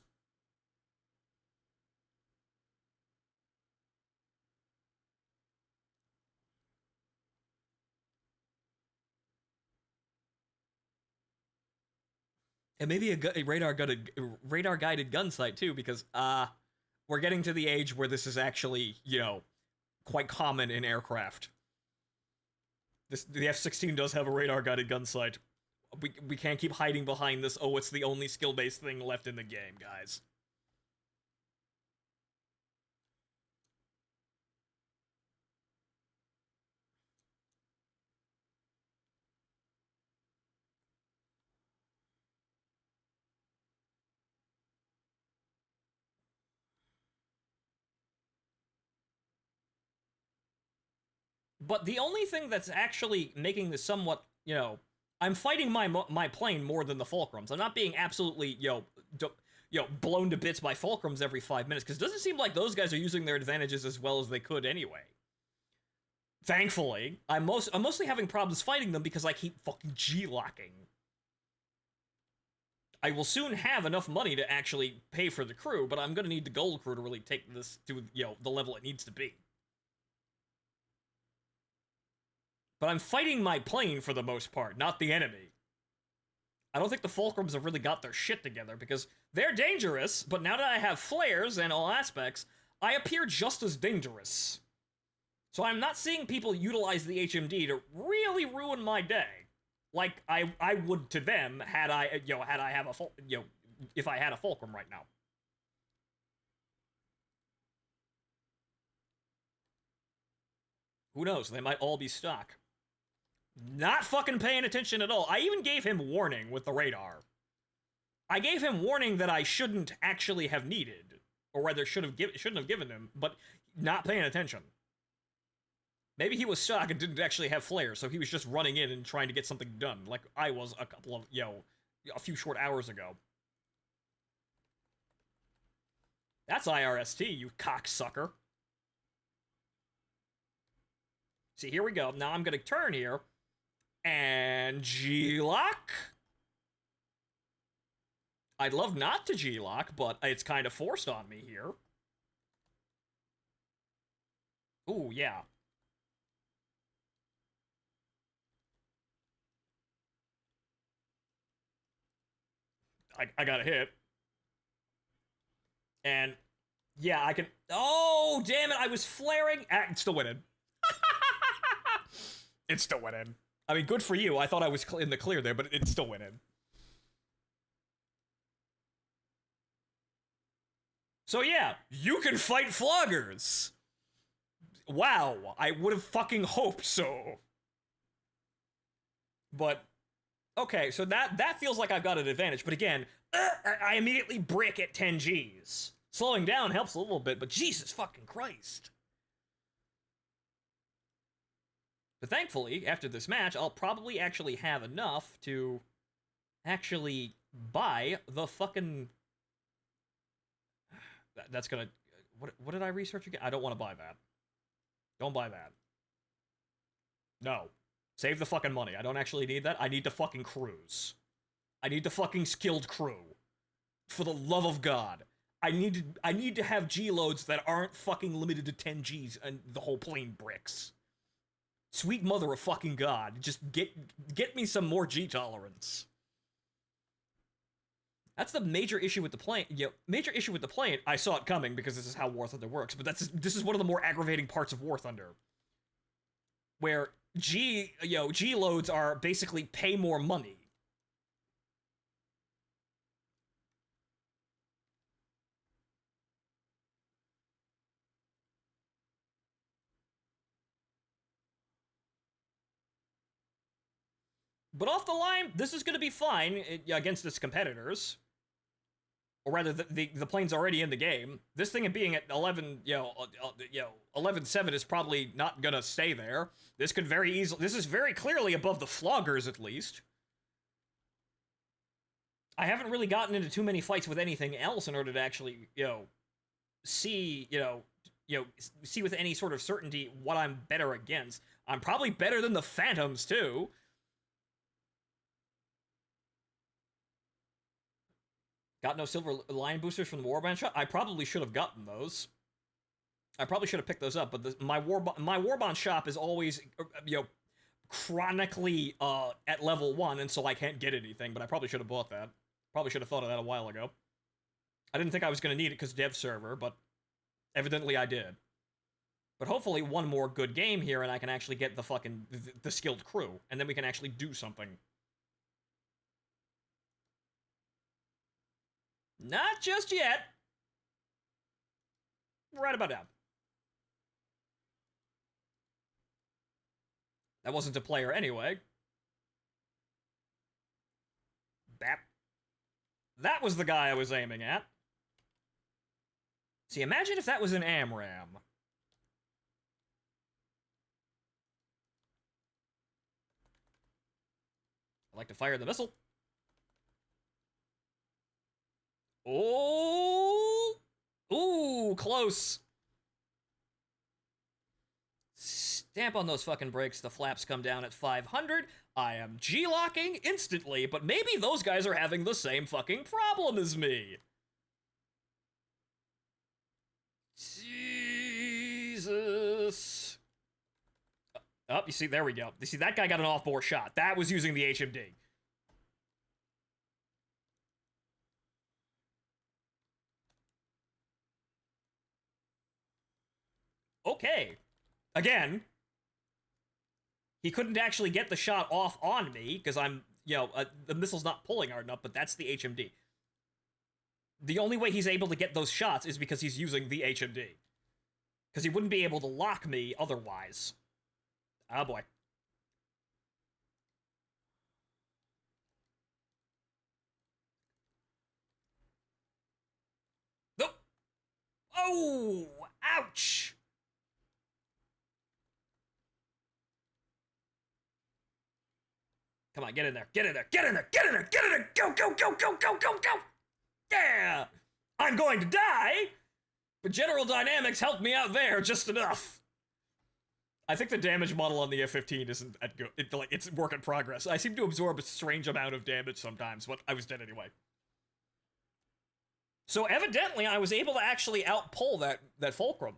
Speaker 3: And maybe a radar-guided gun sight, too, because, we're getting to the age where this is actually, you know, quite common in aircraft. The F-16 does have a radar-guided gun sight. We can't keep hiding behind this, oh, it's the only skill-based thing left in the game, guys. But the only thing that's actually making this somewhat, you know, I'm fighting my plane more than the Fulcrums. I'm not being absolutely, you know, blown to bits by Fulcrums every 5 minutes, because it doesn't seem like those guys are using their advantages as well as they could anyway. Thankfully, I'm mostly having problems fighting them because I keep fucking G-locking. I will soon have enough money to actually pay for the crew, but I'm gonna need the gold crew to really take this to, you know, the level it needs to be. But I'm fighting my plane for the most part, not the enemy. I don't think the Fulcrums have really got their shit together, because they're dangerous, but now that I have flares and all aspects, I appear just as dangerous. So I'm not seeing people utilize the HMD to really ruin my day, like I would to them had I, you know, if I had a Fulcrum right now. Who knows? They might all be stock. Not fucking paying attention at all. I even gave him warning with the radar. I gave him warning that I shouldn't actually have needed, or rather shouldn't have given him, but not paying attention. Maybe he was stuck and didn't actually have flares, so he was just running in and trying to get something done, like I was a couple of, you know, a few short hours ago. That's IRST, you cocksucker. See, here we go. Now I'm gonna turn here. And G-lock? I'd love not to G-lock, but it's kind of forced on me here. Ooh, yeah. I got a hit. And, yeah, I can... Oh, damn it, I was flaring... Ah, it's still winning. It's still winning. I mean, good for you. I thought I was in the clear there, but it's still winning. So yeah, you can fight floggers. Wow, I would have fucking hoped so. But Okay, so that feels like I've got an advantage, but again, I immediately brick at 10 Gs. Slowing down helps a little bit, but Jesus fucking Christ. But thankfully, after this match, I'll probably actually have enough to actually buy the fucking... That's gonna... What did I research again? I don't want to buy that. Don't buy that. No. Save the fucking money. I don't actually need that. I need to fucking cruise. I need the fucking skilled crew. For the love of God. I need to have G loads that aren't fucking limited to 10 Gs and the whole plane bricks. Sweet mother of fucking God. Just get me some more G tolerance. That's the major issue with the plane. Major issue with the plane. I saw it coming because this is how War Thunder works, but this is one of the more aggravating parts of War Thunder. Where G loads are basically pay more money. But off the line, this is going to be fine against its competitors. Or rather, the plane's already in the game. This thing being at 11-7 is probably not gonna stay there. This could very easily... This is very clearly above the floggers, at least. I haven't really gotten into too many fights with anything else in order to actually, see with any sort of certainty what I'm better against. I'm probably better than the Phantoms, too. Got no silver line boosters from the Warband shop? I probably should have gotten those. I probably should have picked those up, but my Warband shop is always, chronically at level 1, and so I can't get anything, but I probably should have bought that. Probably should have thought of that a while ago. I didn't think I was going to need it because dev server, but evidently I did. But hopefully one more good game here, and I can actually get the fucking, the skilled crew, and then we can actually do something. Not just yet. Right about now. That wasn't a player anyway. Bap. That was the guy I was aiming at. See, imagine if that was an AMRAM. I like to fire the missile. Oh! Ooh, close. Stamp on those fucking brakes. The flaps come down at 500. I am G-locking instantly, but maybe those guys are having the same fucking problem as me. Jesus. Oh, you see, there we go. You see, that guy got an off-bore shot. That was using the HMD. Okay. Again, he couldn't actually get the shot off on me because I'm, the missile's not pulling hard enough, but that's the HMD. The only way he's able to get those shots is because he's using the HMD. Because he wouldn't be able to lock me otherwise. Oh boy. Nope. Oh, ouch. Come on, get in there, get in there, get in there, get in there, get in there, go, go, go, go, go, go, go! Yeah! I'm going to die, but General Dynamics helped me out there just enough. I think the damage model on the F-15 isn't that good. It's work in progress. I seem to absorb a strange amount of damage sometimes, but I was dead anyway. So evidently, I was able to actually outpull that Fulcrum.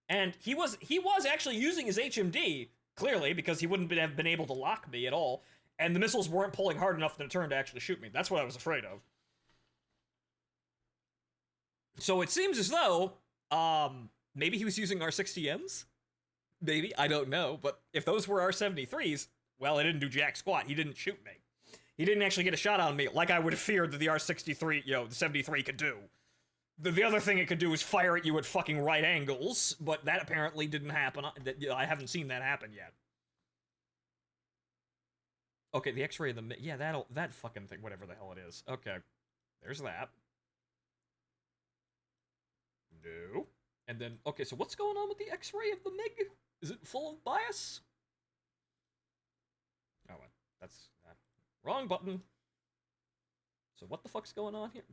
Speaker 3: And he was actually using his HMD, clearly, because he wouldn't have been able to lock me at all, and the missiles weren't pulling hard enough in turn to actually shoot me. That's what I was afraid of. So it seems as though, maybe he was using R60Ms? Maybe, I don't know, but if those were R73s, well, it didn't do jack squat. He didn't shoot me. He didn't actually get a shot on me, like I would have feared that the R63, the 73 could do. The other thing it could do is fire at you at fucking right angles, but that apparently didn't happen. I haven't seen that happen yet. Okay, the X-ray of the yeah, that fucking thing, whatever the hell it is. Okay, there's that. No. And then okay, so what's going on with the X-ray of the MiG? Is it full of bias? Oh, well, that's wrong button. So what the fuck's going on here?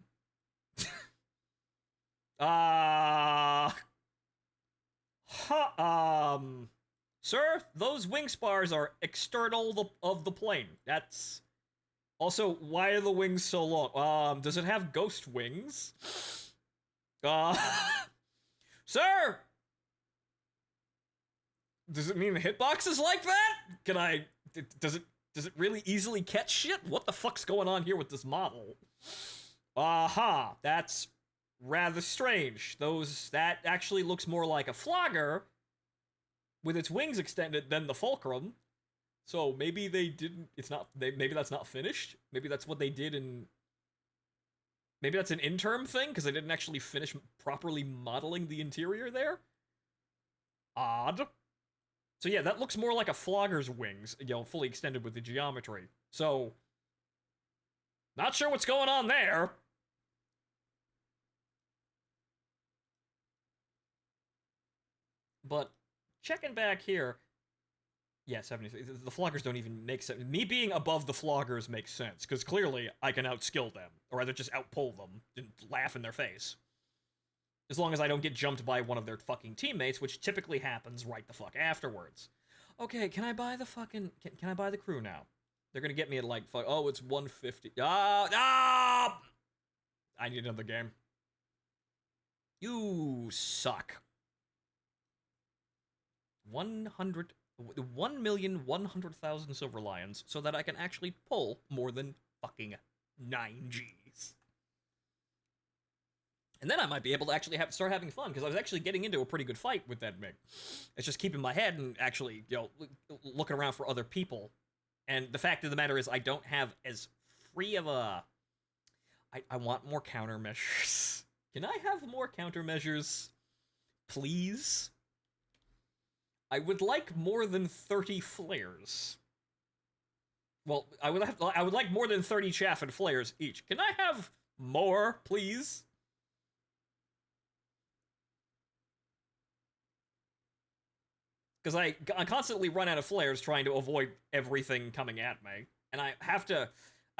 Speaker 3: Sir, those wing spars are external of the plane. That's also why are the wings so long? Does it have ghost wings? Uh, sir, does it mean the hitbox is like that? Can I? Does it really easily catch shit? What the fuck's going on here with this model? Aha, that's rather strange. That actually looks more like a flogger with its wings extended than the fulcrum. So maybe they didn't. Maybe that's not finished. Maybe that's what they did in. Maybe that's an interim thing because they didn't actually finish properly modeling the interior there. Odd. So yeah, that looks more like a flogger's wings, fully extended with the geometry. So, not sure what's going on there. But checking back here, yeah, 73. The floggers don't even make sense. Me being above the floggers makes sense, because clearly I can outskill them, or rather just outpull them and laugh in their face. As long as I don't get jumped by one of their fucking teammates, which typically happens right the fuck afterwards. Okay, can I buy the fucking... Can I buy the crew now? They're gonna get me at like... Oh, it's 150. Ah! I need another game. You suck. 1,100,000 silver lions so that I can actually pull more than fucking 9 Gs. And then I might be able to actually start having fun, because I was actually getting into a pretty good fight with that MiG. It's just keeping my head and actually, looking around for other people. And the fact of the matter is, I don't have as free of a... I want more countermeasures. Can I have more countermeasures? Please? I would like more than 30 flares. Well, I would like more than 30 chaff and flares each. Can I have more, please? Because I constantly run out of flares trying to avoid everything coming at me. And I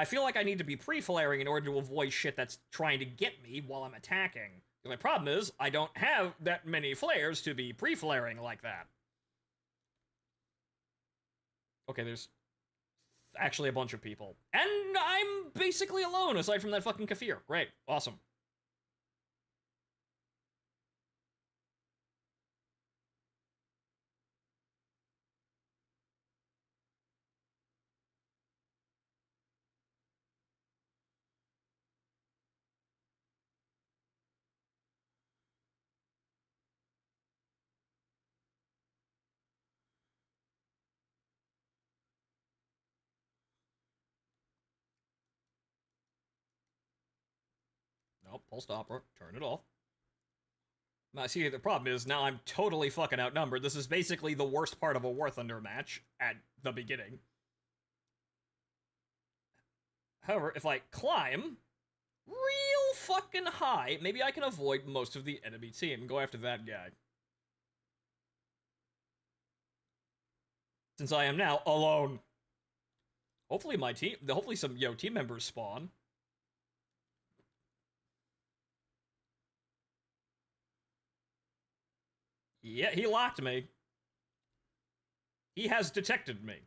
Speaker 3: feel like I need to be pre-flaring in order to avoid shit that's trying to get me while I'm attacking. The only problem is, I don't have that many flares to be pre-flaring like that. Okay, there's actually a bunch of people. And I'm basically alone, aside from that fucking Kafir. Great. Awesome. Nope, full stopper. Turn it off. Now, see, the problem is, now I'm totally fucking outnumbered. This is basically the worst part of a War Thunder match at the beginning. However, if I climb real fucking high, maybe I can avoid most of the enemy team and go after that guy. Since I am now alone. Hopefully hopefully some, team members spawn. Yeah, he locked me. He has detected me.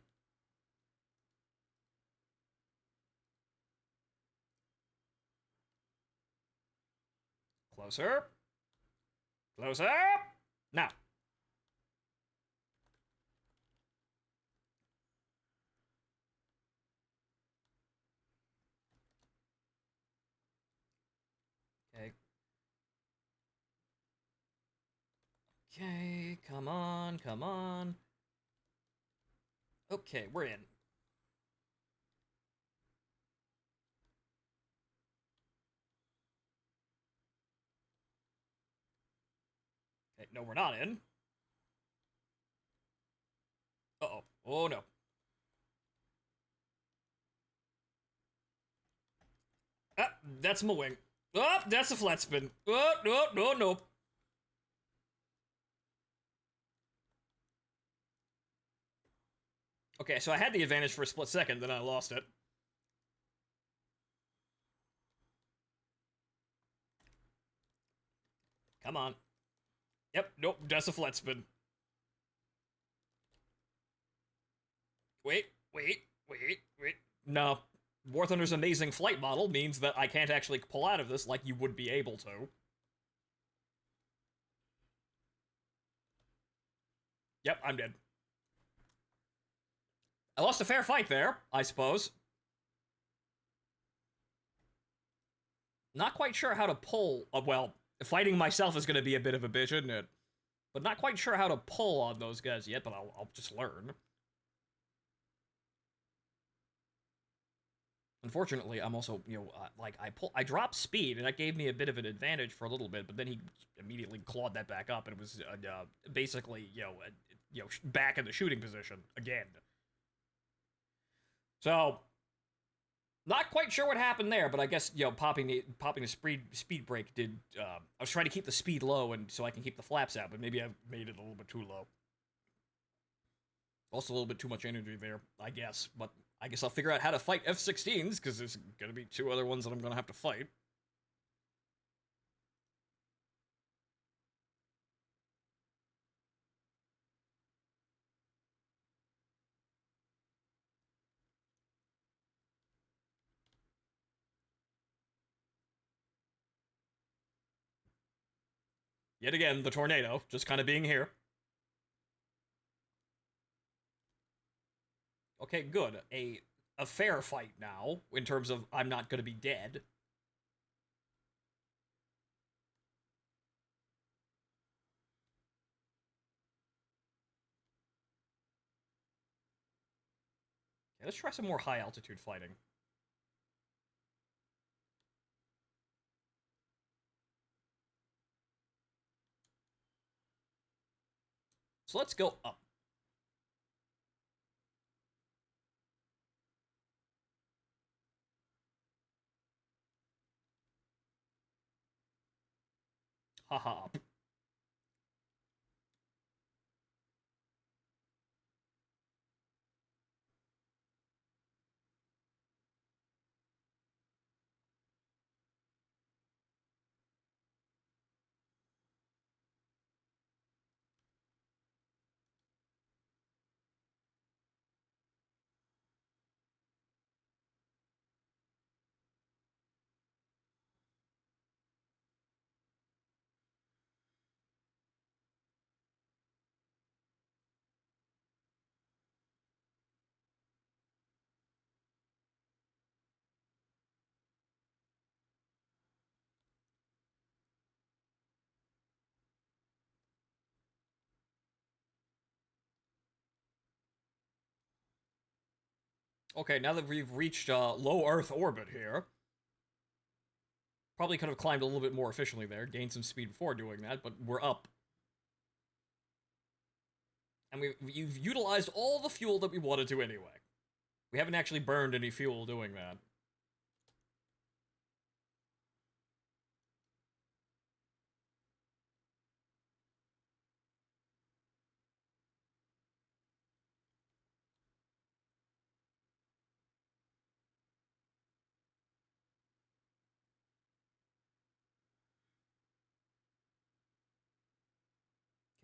Speaker 3: Closer. Closer. Now. Okay. Okay, come on, come on. Okay, we're in. Okay, no, we're not in. Uh-oh. Oh, no. Ah, that's my wing. Oh, that's a flat spin. Oh, no, no, no. Okay, so I had the advantage for a split second, then I lost it. Come on. Yep, nope, that's a flat spin. Wait, wait, wait, wait. No. War Thunder's amazing flight model means that I can't actually pull out of this like you would be able to. Yep, I'm dead. I lost a fair fight there, I suppose. Not quite sure how to pull. Well, fighting myself is going to be a bit of a bitch, isn't it? But not quite sure how to pull on those guys yet, but I'll just learn. Unfortunately, I'm also, like, I dropped speed, and that gave me a bit of an advantage for a little bit, but then he immediately clawed that back up, and it was, basically, back in the shooting position again. So, not quite sure what happened there, but I guess, popping the speed brake did, I was trying to keep the speed low, and so I can keep the flaps out, but maybe I made it a little bit too low. Also a little bit too much energy there, I guess, but I guess I'll figure out how to fight F-16s, because there's gonna be 2 other ones that I'm gonna have to fight. Yet again, the tornado, just kind of being here. Okay, good. A fair fight now, in terms of I'm not gonna be dead. Okay, let's try some more high altitude fighting. So let's go up. Haha, up. Okay, now that we've reached low Earth orbit here, probably could have climbed a little bit more efficiently there, gained some speed before doing that, but we're up. And you've utilized all the fuel that we wanted to anyway. We haven't actually burned any fuel doing that.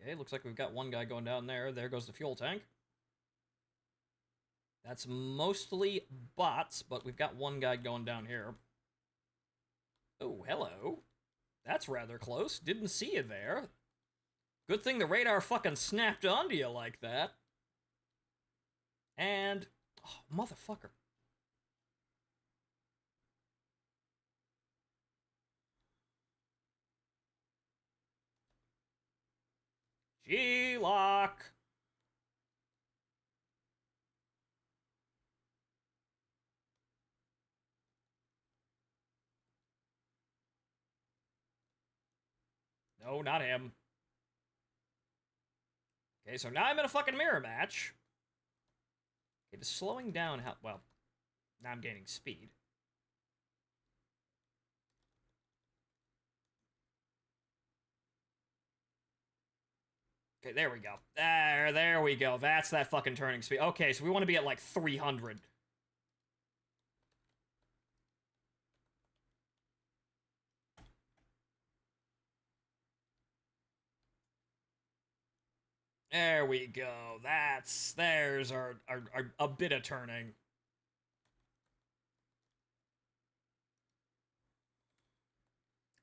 Speaker 3: Okay, looks like we've got one guy going down there. There goes the fuel tank. That's mostly bots, but we've got one guy going down here. Oh, hello. That's rather close. Didn't see you there. Good thing the radar fucking snapped onto you like that. And... oh, motherfucker. G-Lock. No, not him. Okay, so now I'm in a fucking mirror match. Okay, just slowing down how... well, now I'm gaining speed. Okay, there we go. There we go. That's that fucking turning speed. Okay, so we want to be at like 300. There we go. There's our a bit of turning.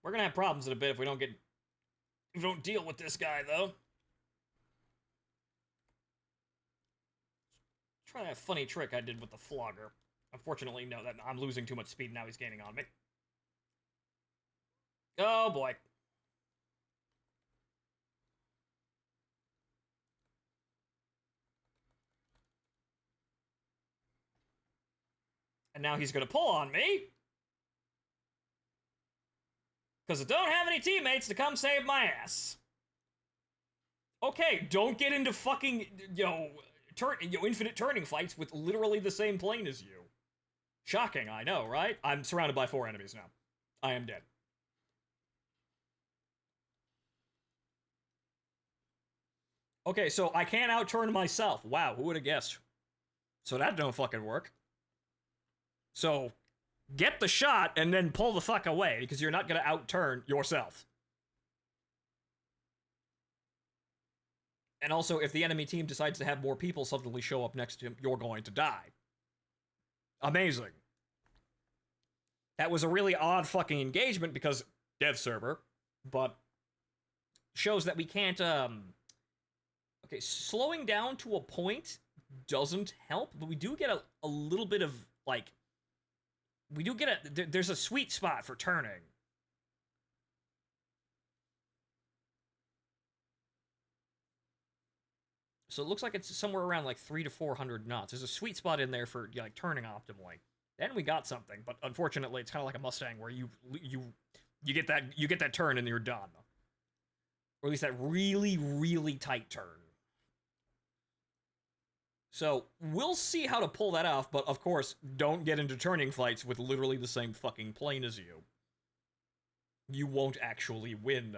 Speaker 3: We're gonna have problems in a bit if we don't deal with this guy though. Try that funny trick I did with the flogger. Unfortunately, no, that I'm losing too much speed now. He's gaining on me. Oh boy. And now he's gonna pull on me. Because I don't have any teammates to come save my ass. Okay, don't get into fucking, infinite turning fights with literally the same plane as you. Shocking, I know, right? I'm surrounded by 4 enemies now. I am dead. Okay, so I can't outturn myself. Wow, who would have guessed? So that don't fucking work. So, get the shot and then pull the fuck away, because you're not gonna outturn yourself. And also, if the enemy team decides to have more people suddenly show up next to him, you're going to die. Amazing. That was a really odd fucking engagement because dev server, but shows that we can't, okay, slowing down to a point doesn't help, but we do get a little bit of, like, we do get there's a sweet spot for turning. So it looks like it's somewhere around like 300 to 400 knots. There's a sweet spot in there for like turning optimally. Then we got something, but unfortunately, it's kind of like a Mustang where you get that turn and you're done, or at least that really really tight turn. So we'll see how to pull that off, but of course, don't get into turning fights with literally the same fucking plane as you. You won't actually win.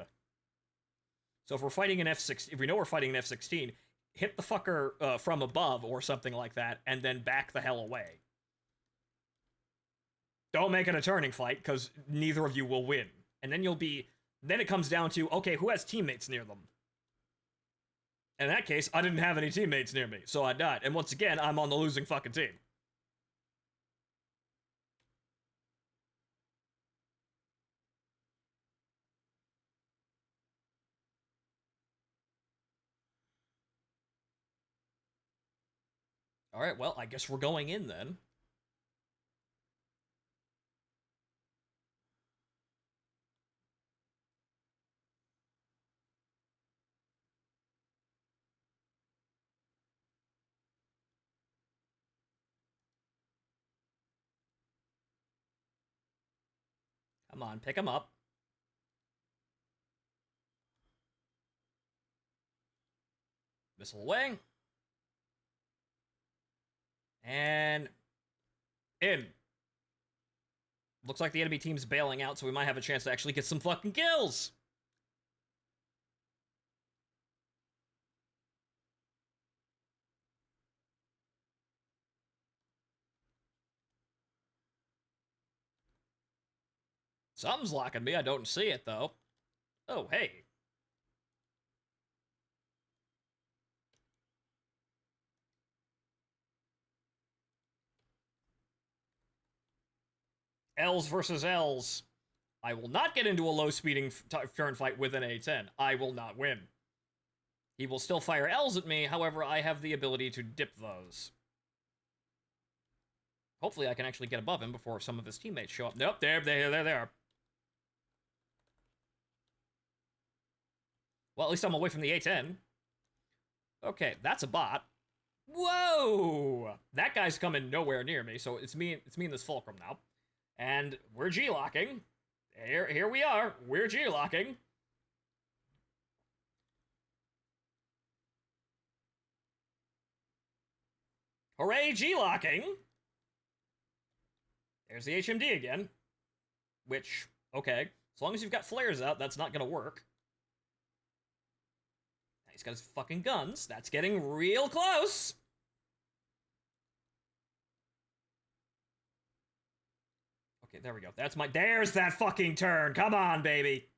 Speaker 3: So if we're fighting an F-16, if we know we're fighting an F-16, hit the fucker from above or something like that, and then back the hell away. Don't make it a turning fight, because neither of you will win. And then then it comes down to, okay, who has teammates near them? In that case, I didn't have any teammates near me, so I died. And once again, I'm on the losing fucking team. Alright, well, I guess we're going in then. Come on, pick him up. Missile away. And in. Looks like the enemy team's bailing out, so we might have a chance to actually get some fucking kills. Something's locking me. I don't see it, though. Oh, hey. L's versus L's. I will not get into a low-speeding turn fight with an A-10. I will not win. He will still fire L's at me, however, I have the ability to dip those. Hopefully I can actually get above him before some of his teammates show up. Nope, there they are. Well, at least I'm away from the A-10. Okay, that's a bot. Whoa! That guy's coming nowhere near me, so it's me and this Fulcrum now. And we're G-locking. Here we are. We're G-locking. Hooray, G-locking! There's the HMD again. Which, okay. As long as you've got flares out, that's not gonna work. He's got his fucking guns. That's getting real close. Okay, there we go. There's that fucking turn. Come on, baby.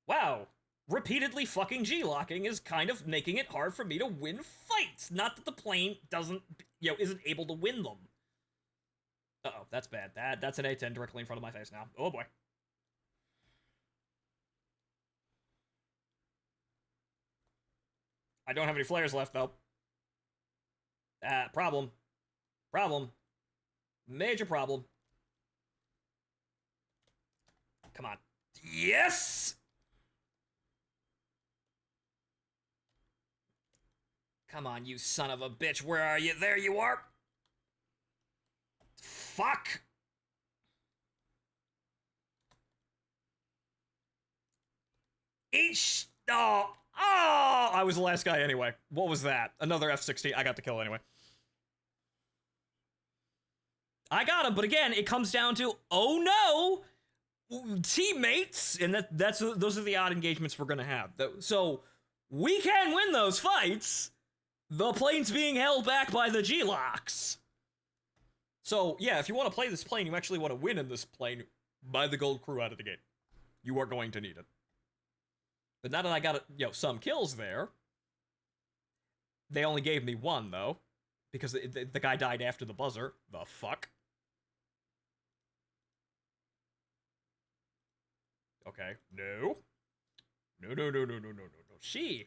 Speaker 3: Wow. Repeatedly fucking G-locking is kind of making it hard for me to win fights. Not that the plane isn't able to win them. Uh-oh, that's bad. That's an A-10 directly in front of my face now. Oh boy. I don't have any flares left, though. Problem. Problem. Major problem. Come on. Yes! Come on, you son of a bitch. Where are you? There you are. Fuck. Oh, I was the last guy anyway. What was that? Another F-16. I got the kill anyway. I got him, but again, it comes down to, oh no, teammates, and those are the odd engagements we're gonna have. So we can win those fights. The plane's being held back by the G-locks. So yeah, if you want to play this plane, you actually want to win in this plane, buy the gold crew out of the gate. You are going to need it. But now that I got some kills there, they only gave me one though, because the guy died after the buzzer. The fuck. Okay, no. No. See,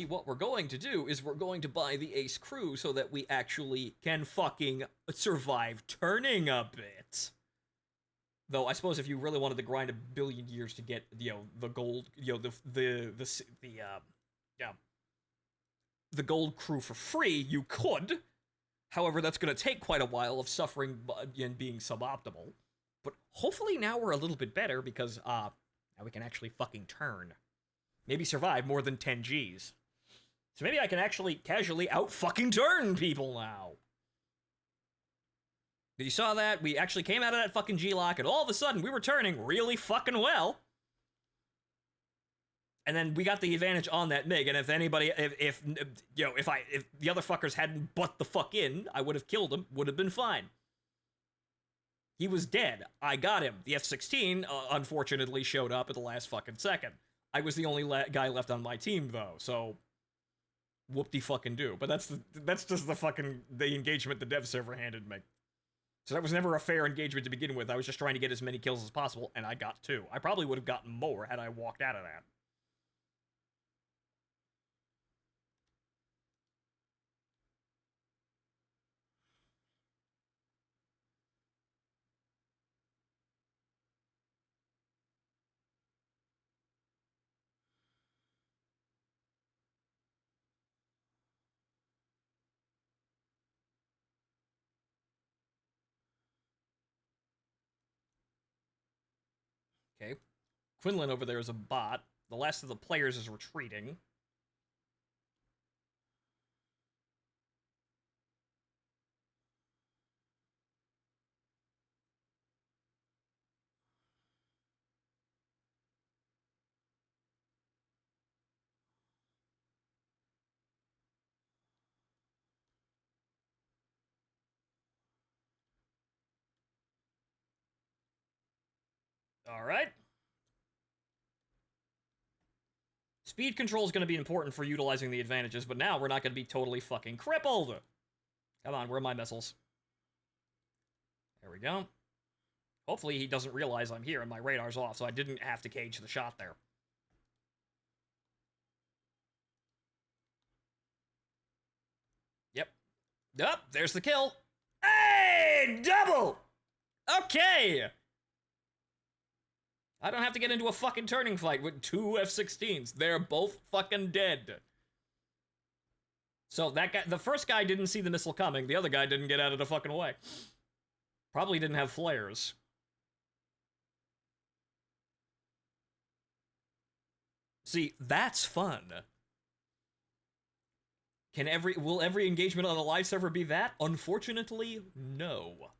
Speaker 3: what we're going to do is we're going to buy the ace crew so that we actually can fucking survive turning a bit. Though I suppose if you really wanted to grind a billion years to get the gold, the gold crew for free, you could. However, that's going to take quite a while of suffering and being suboptimal. But hopefully now we're a little bit better because now we can actually fucking turn. Maybe survive more than 10 Gs. So maybe I can actually casually out-fucking turn people now. You saw that? We actually came out of that fucking G-lock, and all of a sudden, we were turning really fucking well. And then we got the advantage on that MiG, and if anybody, if the other fuckers hadn't butt the fuck in, I would have killed him, would have been fine. He was dead. I got him. The F-16, unfortunately, showed up at the last fucking second. I was the only guy left on my team, though, so whoop-de-fucking-do. But that's just the engagement the dev server handed me. So that was never a fair engagement to begin with. I was just trying to get as many kills as possible, and I got 2. I probably would have gotten more had I walked out of that. Okay. Quinlan over there is a bot. The last of the players is retreating. Alright. Speed control is going to be important for utilizing the advantages, but now we're not going to be totally fucking crippled. Come on, where are my missiles? There we go. Hopefully he doesn't realize I'm here and my radar's off, so I didn't have to cage the shot there. Yep. Yup, there's the kill. Hey! Double! Okay! I don't have to get into a fucking turning fight with 2 F-16s. They're both fucking dead. So that guy, the first guy didn't see the missile coming. The other guy didn't get out of the fucking way. Probably didn't have flares. See, that's fun. Will every engagement on a live server be that? Unfortunately, no.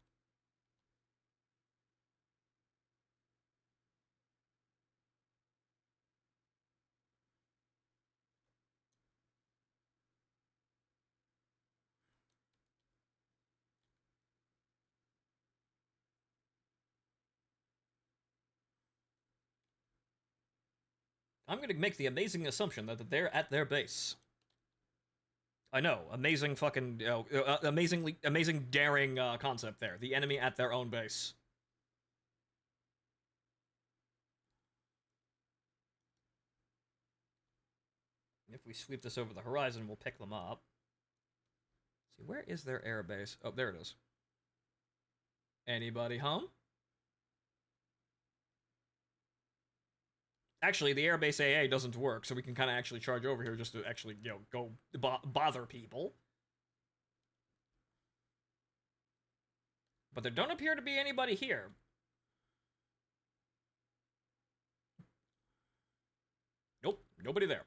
Speaker 3: I'm gonna make the amazing assumption that they're at their base. I know, amazing fucking, amazing daring concept there. The enemy at their own base. If we sweep this over the horizon, we'll pick them up. See, where is their air base? Oh, there it is. Anybody home? Actually, the airbase AA doesn't work, so we can kind of actually charge over here just to actually, go bother people. But there don't appear to be anybody here. Nope, nobody there.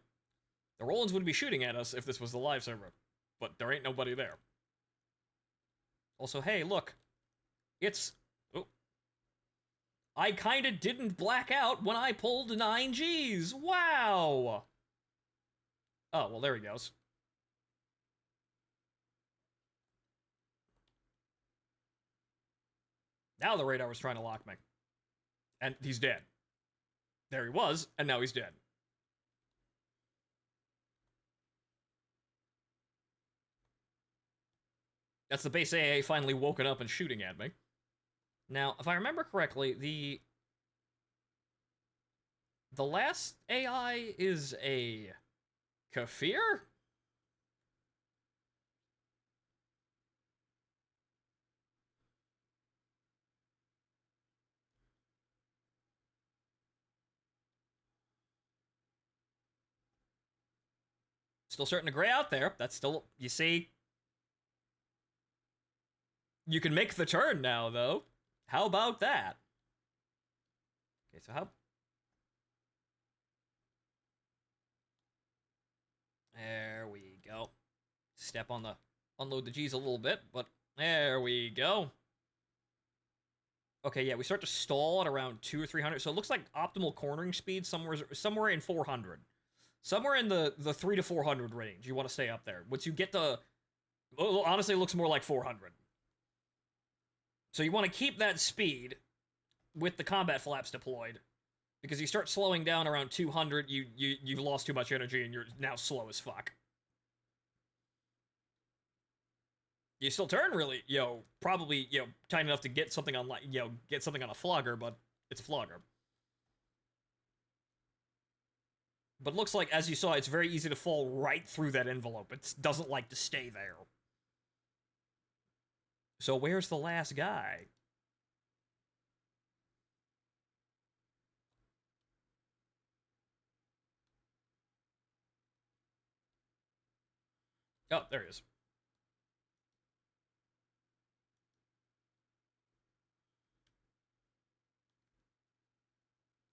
Speaker 3: The Rollins would be shooting at us if this was the live server, but there ain't nobody there. Also, hey, look. It's... Oh. I kinda didn't black out when I pulled 9 Gs. Wow! Oh, well, there he goes. Now the radar was trying to lock me. And he's dead. There he was, and now he's dead. That's the base AA finally woken up and shooting at me. Now, if I remember correctly, the last AI is a Kafir? Still starting to gray out there. That's still, you see. You can make the turn now, though. How about that? Okay, so how... There we go. Step on the... Unload the Gs a little bit, but there we go. Okay, yeah, we start to stall at around 200 or 300, so it looks like optimal cornering speed somewhere in 400. Somewhere in the 3 to 400 range, you want to stay up there. Once you get the... Well, honestly, it looks more like 400. So you want to keep that speed with the combat flaps deployed, because you start slowing down around 200, you've lost too much energy and you're now slow as fuck. You still turn really, probably, tight enough to get something on, get something on a flogger, but it's a flogger. But looks like, as you saw, it's very easy to fall right through that envelope. It doesn't like to stay there. So where's the last guy? Oh, there he is.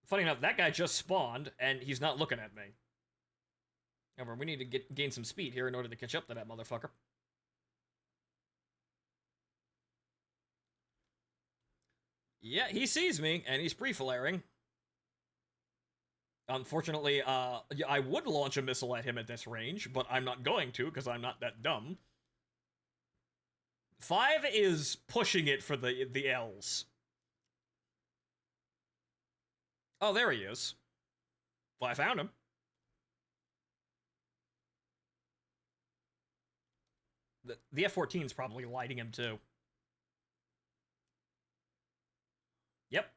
Speaker 3: Funny enough, that guy just spawned, and he's not looking at me. However, we need to gain some speed here in order to catch up to that motherfucker. Yeah, he sees me, and he's pre-flaring. Unfortunately, I would launch a missile at him at this range, but I'm not going to, because I'm not that dumb. 5 is pushing it for the L's. Oh, there he is. Well, I found him. The F-14's probably lighting him, too. Yep.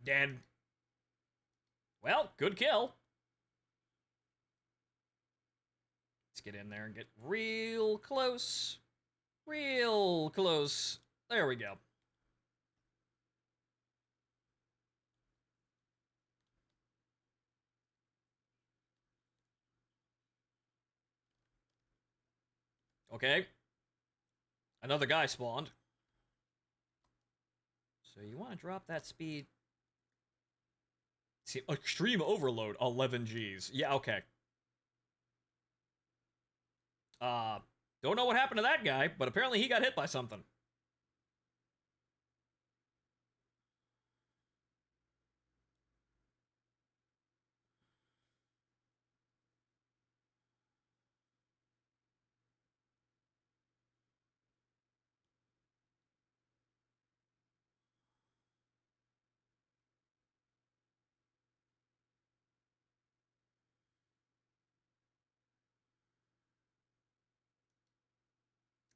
Speaker 3: Dead. Well, good kill. Let's get in there and get real close. Real close. There we go. Okay. Another guy spawned. So you want to drop that speed. See, extreme overload, 11 Gs. Yeah, okay. Don't know what happened to that guy, but apparently he got hit by something.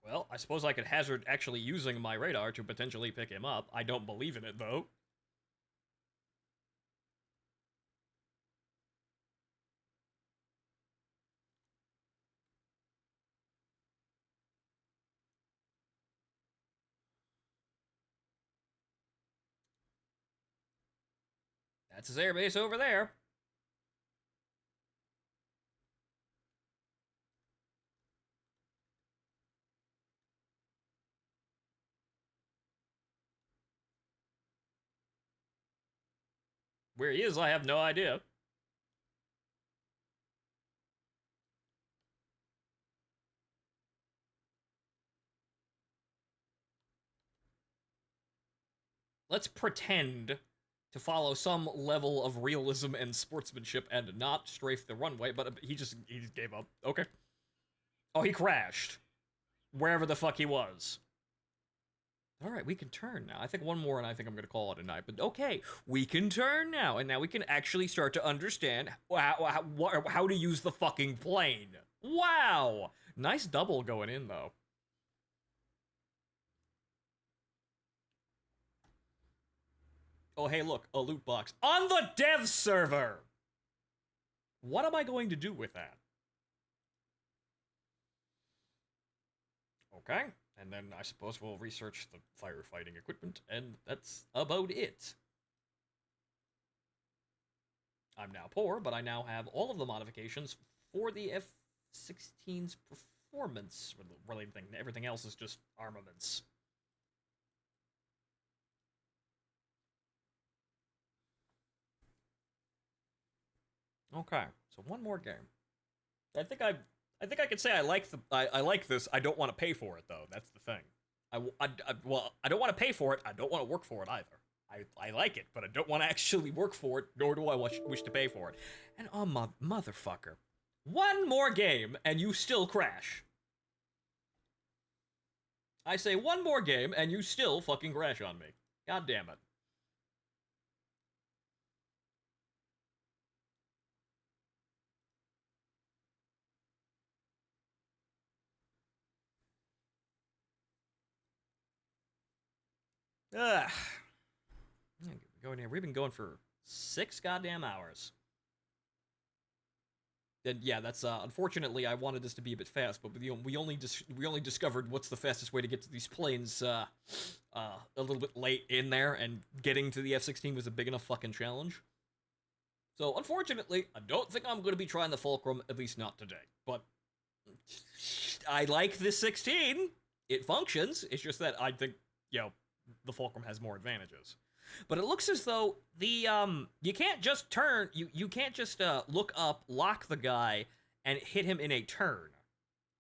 Speaker 3: Well, I suppose I could hazard actually using my radar to potentially pick him up. I don't believe in it, though. That's his airbase over there. Where he is, I have no idea. Let's pretend to follow some level of realism and sportsmanship and not strafe the runway, but he just gave up. Okay. Oh, he crashed. Wherever the fuck he was. Alright, we can turn now. I think one more and I think I'm gonna call it a night. But okay, we can turn now. And now we can actually start to understand how to use the fucking plane. Wow! Nice double going in, though. Oh, hey, look, a loot box. On the dev server! What am I going to do with that? Okay, and then I suppose we'll research the firefighting equipment, and that's about it. I'm now poor, but I now have all of the modifications for the F-16's performance-related thing. Everything else is just armaments. Okay, so one more game. I think I could say I like this. I don't want to pay for it though. That's the thing. Well, I don't want to pay for it. I don't want to work for it either. I like it, but I don't want to actually work for it, nor do I wish to pay for it. And oh, motherfucker. One more game, and you still crash. I say one more game, and you still fucking crash on me. God damn it. Ugh. Going here. We've been going for 6 goddamn hours. And yeah, that's unfortunately I wanted this to be a bit fast, but we only discovered what's the fastest way to get to these planes a little bit late in there, and getting to the F-16 was a big enough fucking challenge. So unfortunately, I don't think I'm going to be trying the Fulcrum, at least not today. But I like this 16. It functions. It's just that I think, you know, the Fulcrum has more advantages. But it looks as though the you can't just turn, you can't just look up, lock the guy, and hit him in a turn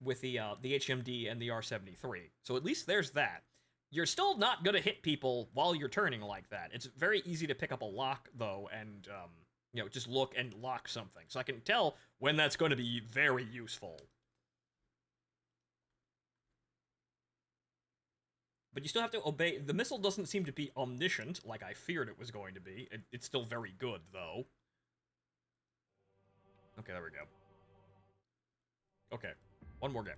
Speaker 3: with the HMD and the R73. So at least there's that. You're still not gonna hit people while you're turning like that. It's very easy to pick up a lock though, and you know, just look and lock something. So I can tell when that's going to be very useful. But you still have to obey. The missile doesn't seem to be omniscient, like I feared it was going to be. It's still very good, though. Okay, there we go. Okay, one more game.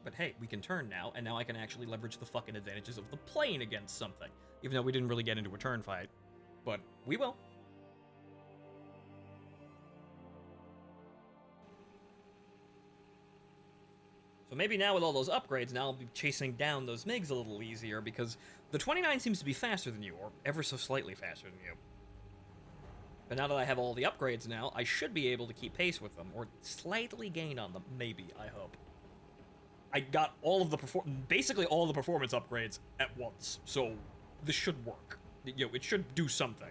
Speaker 3: But hey, we can turn now, and now I can actually leverage the fucking advantages of the plane against something. Even though we didn't really get into a turn fight. But we will. So maybe now with all those upgrades, now I'll be chasing down those MiGs a little easier, because the 29 seems to be faster than you, or ever so slightly faster than you. But now that I have all the upgrades now, I should be able to keep pace with them, or slightly gain on them, maybe, I hope. I got all of the basically all of the performance upgrades at once, so this should work. You know, it should do something.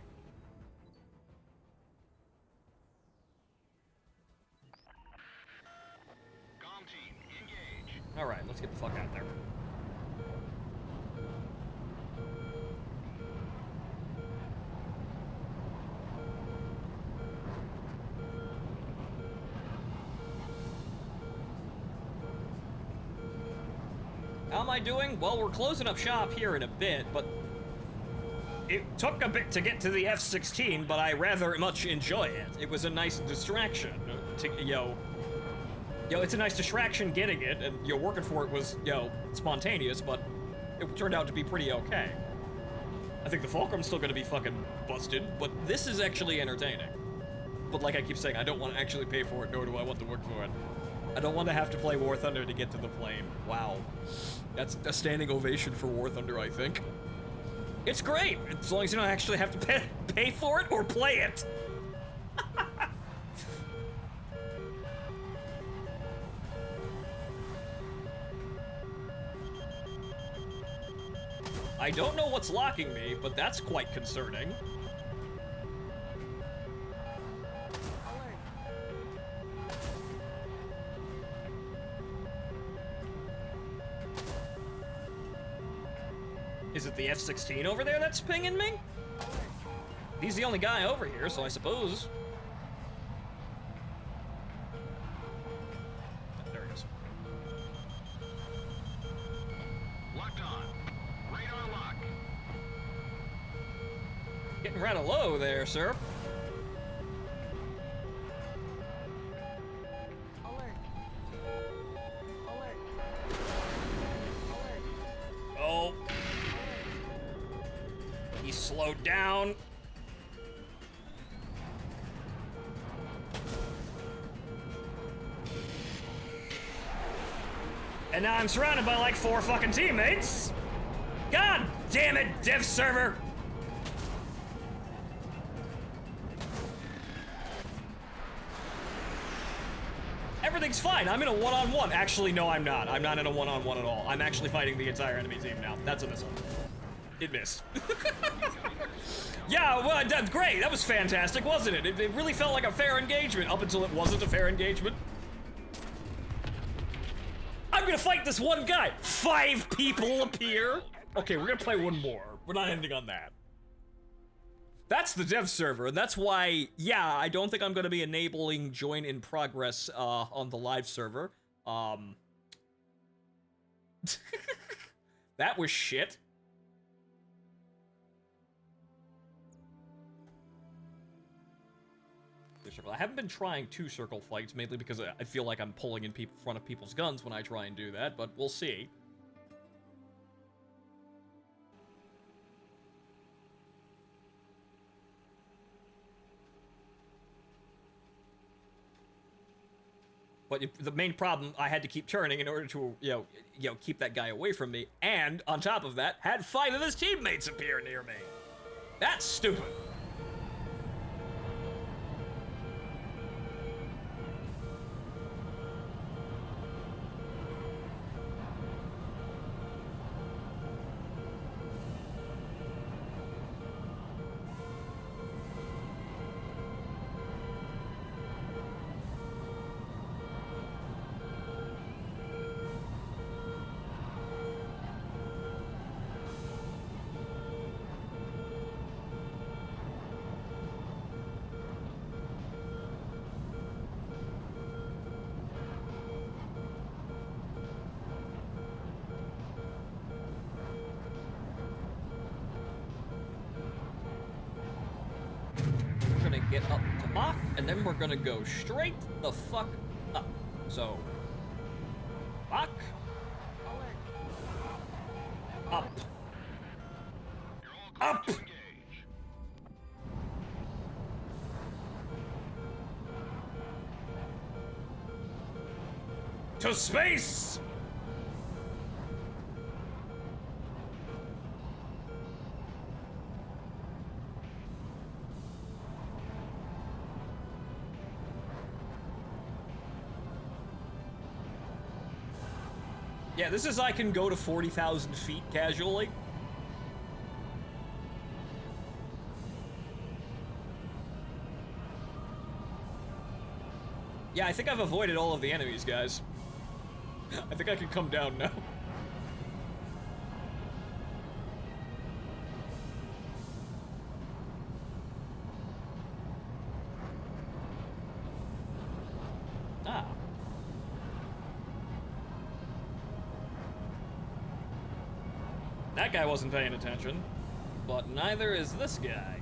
Speaker 3: Alright, let's get the fuck out there. How am I doing? Well, we're closing up shop here in a bit, but it took a bit to get to the F-16, but I rather much enjoy it. It was a nice distraction to, you know, You know, it's a nice distraction getting it, and, you know, working for it was, you know, spontaneous, but it turned out to be pretty okay. I think the Fulcrum's still gonna be fucking busted, but this is actually entertaining. But like I keep saying, I don't want to actually pay for it, nor do I want to work for it. I don't want to have to play War Thunder to get to the plane. Wow. That's a standing ovation for War Thunder, I think. It's great, as long as you don't actually have to pay for it or play it. I don't know what's locking me, but that's quite concerning.
Speaker 4: Alert.
Speaker 3: Is it the F-16 over there that's pinging me? He's the only guy over here, so I suppose. There he is.
Speaker 2: Locked on. Radar lock.
Speaker 3: Getting rather low there, sir.
Speaker 4: Alert. Alert. Alert.
Speaker 3: Oh. He's slowed down. And now I'm surrounded by like 4 fucking teammates. God damn it, dev server. Everything's fine. I'm in a one-on-one. Actually, no, I'm not. I'm not in a one-on-one at all. I'm actually fighting the entire enemy team now. That's a missile. It missed. Yeah, well, that's great. That was fantastic, wasn't it? It really felt like a fair engagement up until it wasn't a fair engagement. I'm gonna fight this one guy. 5 people appear. Okay, we're gonna play one more. We're not ending on that. That's the dev server, and that's why, yeah, I don't think I'm gonna be enabling join in progress on the live server. That was shit. I haven't been trying 2 circle fights, mainly because I feel like I'm pulling in front of people's guns when I try and do that, but we'll see. But the main problem, I had to keep turning in order to, you know, keep that guy away from me, and on top of that, had 5 of his teammates appear near me. That's stupid. Get up to Mach, and then we're gonna go straight the fuck up. So, Mach, up, up, to space. Yeah, this is I can go to 40,000 feet casually. Yeah, I think I've avoided all of the enemies, guys. I think I can come down now. Ah. That guy wasn't paying attention, but neither is this guy.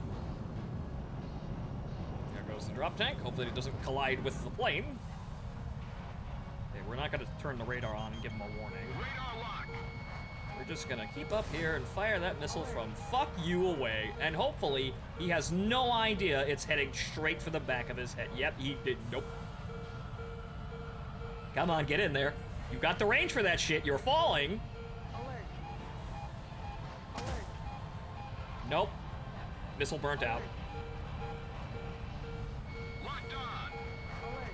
Speaker 3: There goes the drop tank. Hopefully it doesn't collide with the plane. we're not gonna turn the radar on and give him a warning.
Speaker 2: Radar lock.
Speaker 3: We're just gonna keep up here and fire that missile from fuck you away, and hopefully he has no idea it's heading straight for the back of his head. Yep, he did. Nope. Come on, get in there. You got the range for that shit. You're falling.
Speaker 4: Alert. Alert.
Speaker 3: Nope. Missile burnt out.
Speaker 2: Locked on.
Speaker 4: Alert.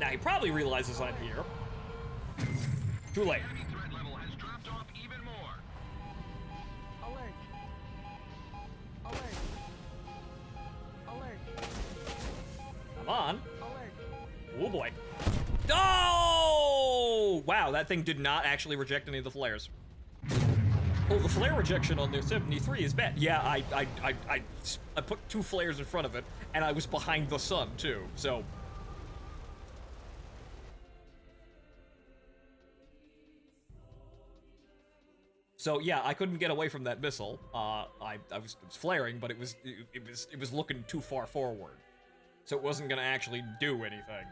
Speaker 3: Now he probably realizes I'm here. Too late.
Speaker 2: Enemy threat level has dropped off even more.
Speaker 4: Alert. Alert. Alert.
Speaker 3: Come on.
Speaker 4: Alert.
Speaker 3: Oh boy. Oh! Wow, that thing did not actually reject any of the flares. Oh, the flare rejection on the 73 is bad. Yeah, I put 2 flares in front of it, and I was behind the sun too. So. So yeah, I couldn't get away from that missile. I was flaring, but it was looking too far forward, so it wasn't gonna actually do anything.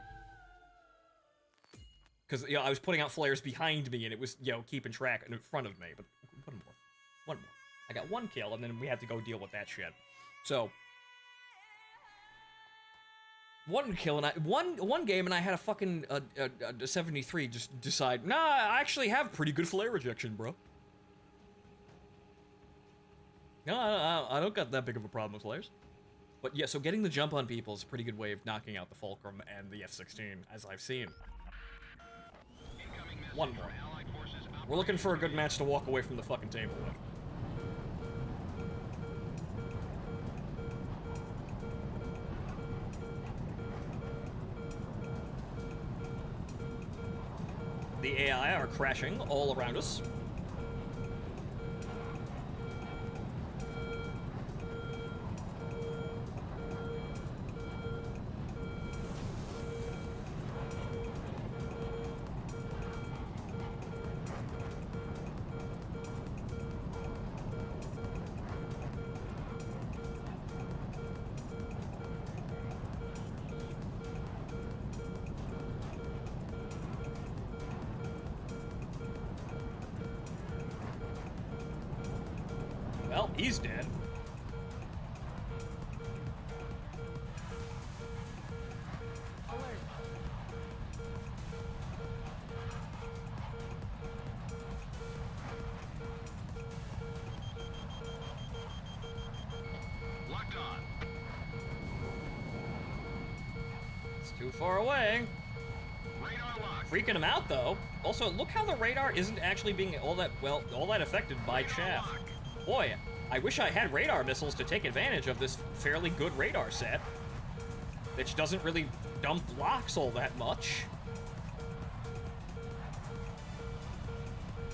Speaker 3: Because I was putting out flares behind me, and it was keeping track in front of me. But one more. I got 1 kill, and then we have to go deal with that shit. So 1 kill, and one game, and I had a fucking a 73 just decide. Nah, I actually have pretty good flare rejection, bro. No, I don't got that big of a problem with flares. But yeah, so getting the jump on people is a pretty good way of knocking out the Fulcrum and the F-16, as I've seen. One more. We're looking for a good match to walk away from the fucking table with. The AI are crashing all around us. Well, he's dead.
Speaker 4: Alert.
Speaker 2: Locked on.
Speaker 3: It's too far away.
Speaker 2: Radar locked.
Speaker 3: Freaking him out, though. Also, look how the radar isn't actually being all that affected by chaff. Boy, I wish I had radar missiles to take advantage of this fairly good radar set, which doesn't really dump blocks all that much.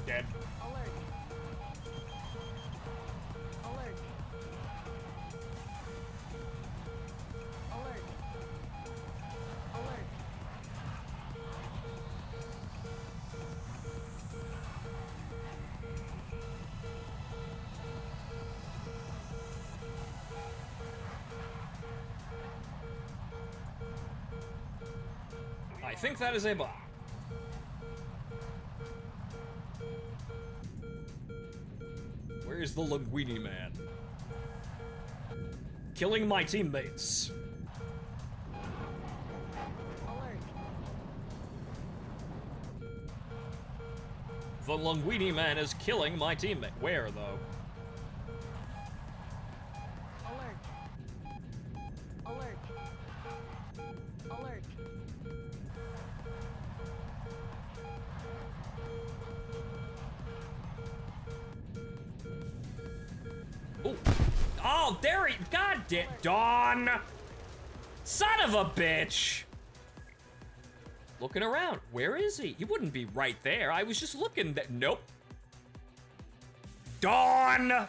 Speaker 3: Dead.
Speaker 4: Alert. Alert. Alert. Alert.
Speaker 3: I think that is a bot. Where is the Linguini man? Killing my teammates.
Speaker 4: Alert.
Speaker 3: The Linguini man is killing my teammate. Where, though?
Speaker 4: Alert. Alert. Alert.
Speaker 3: Ooh. Oh, there he... God damn... Dawn! Son of a bitch! Looking around. Where is he? He wouldn't be right there. I was just looking that... Nope. Dawn!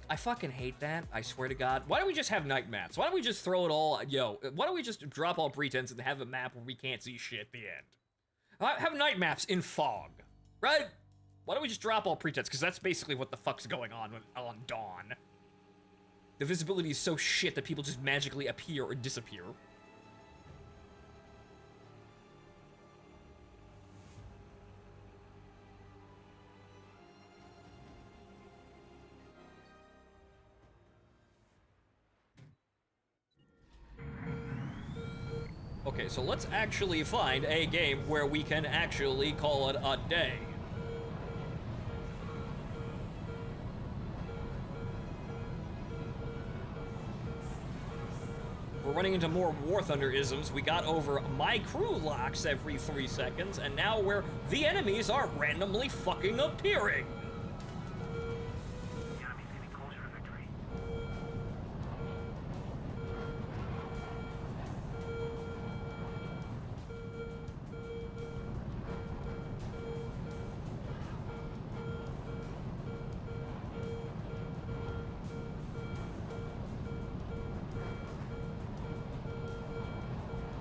Speaker 3: I fucking hate that. I swear to God. Why don't we just have night maps? Why don't we just throw it all... Yo, why don't we just drop all pretense and have a map where we can't see shit at the end? Have night maps in fog, right? Why don't we just drop all pretense? Because that's basically what the fuck's going on on Dawn. The visibility is so shit that people just magically appear or disappear. Okay, so let's actually find a game where we can actually call it a day. We're running into more War Thunder-isms. We got over my crew locks every 3 seconds, and now where the enemies are randomly fucking appearing.
Speaker 2: The enemy's getting closer to victory.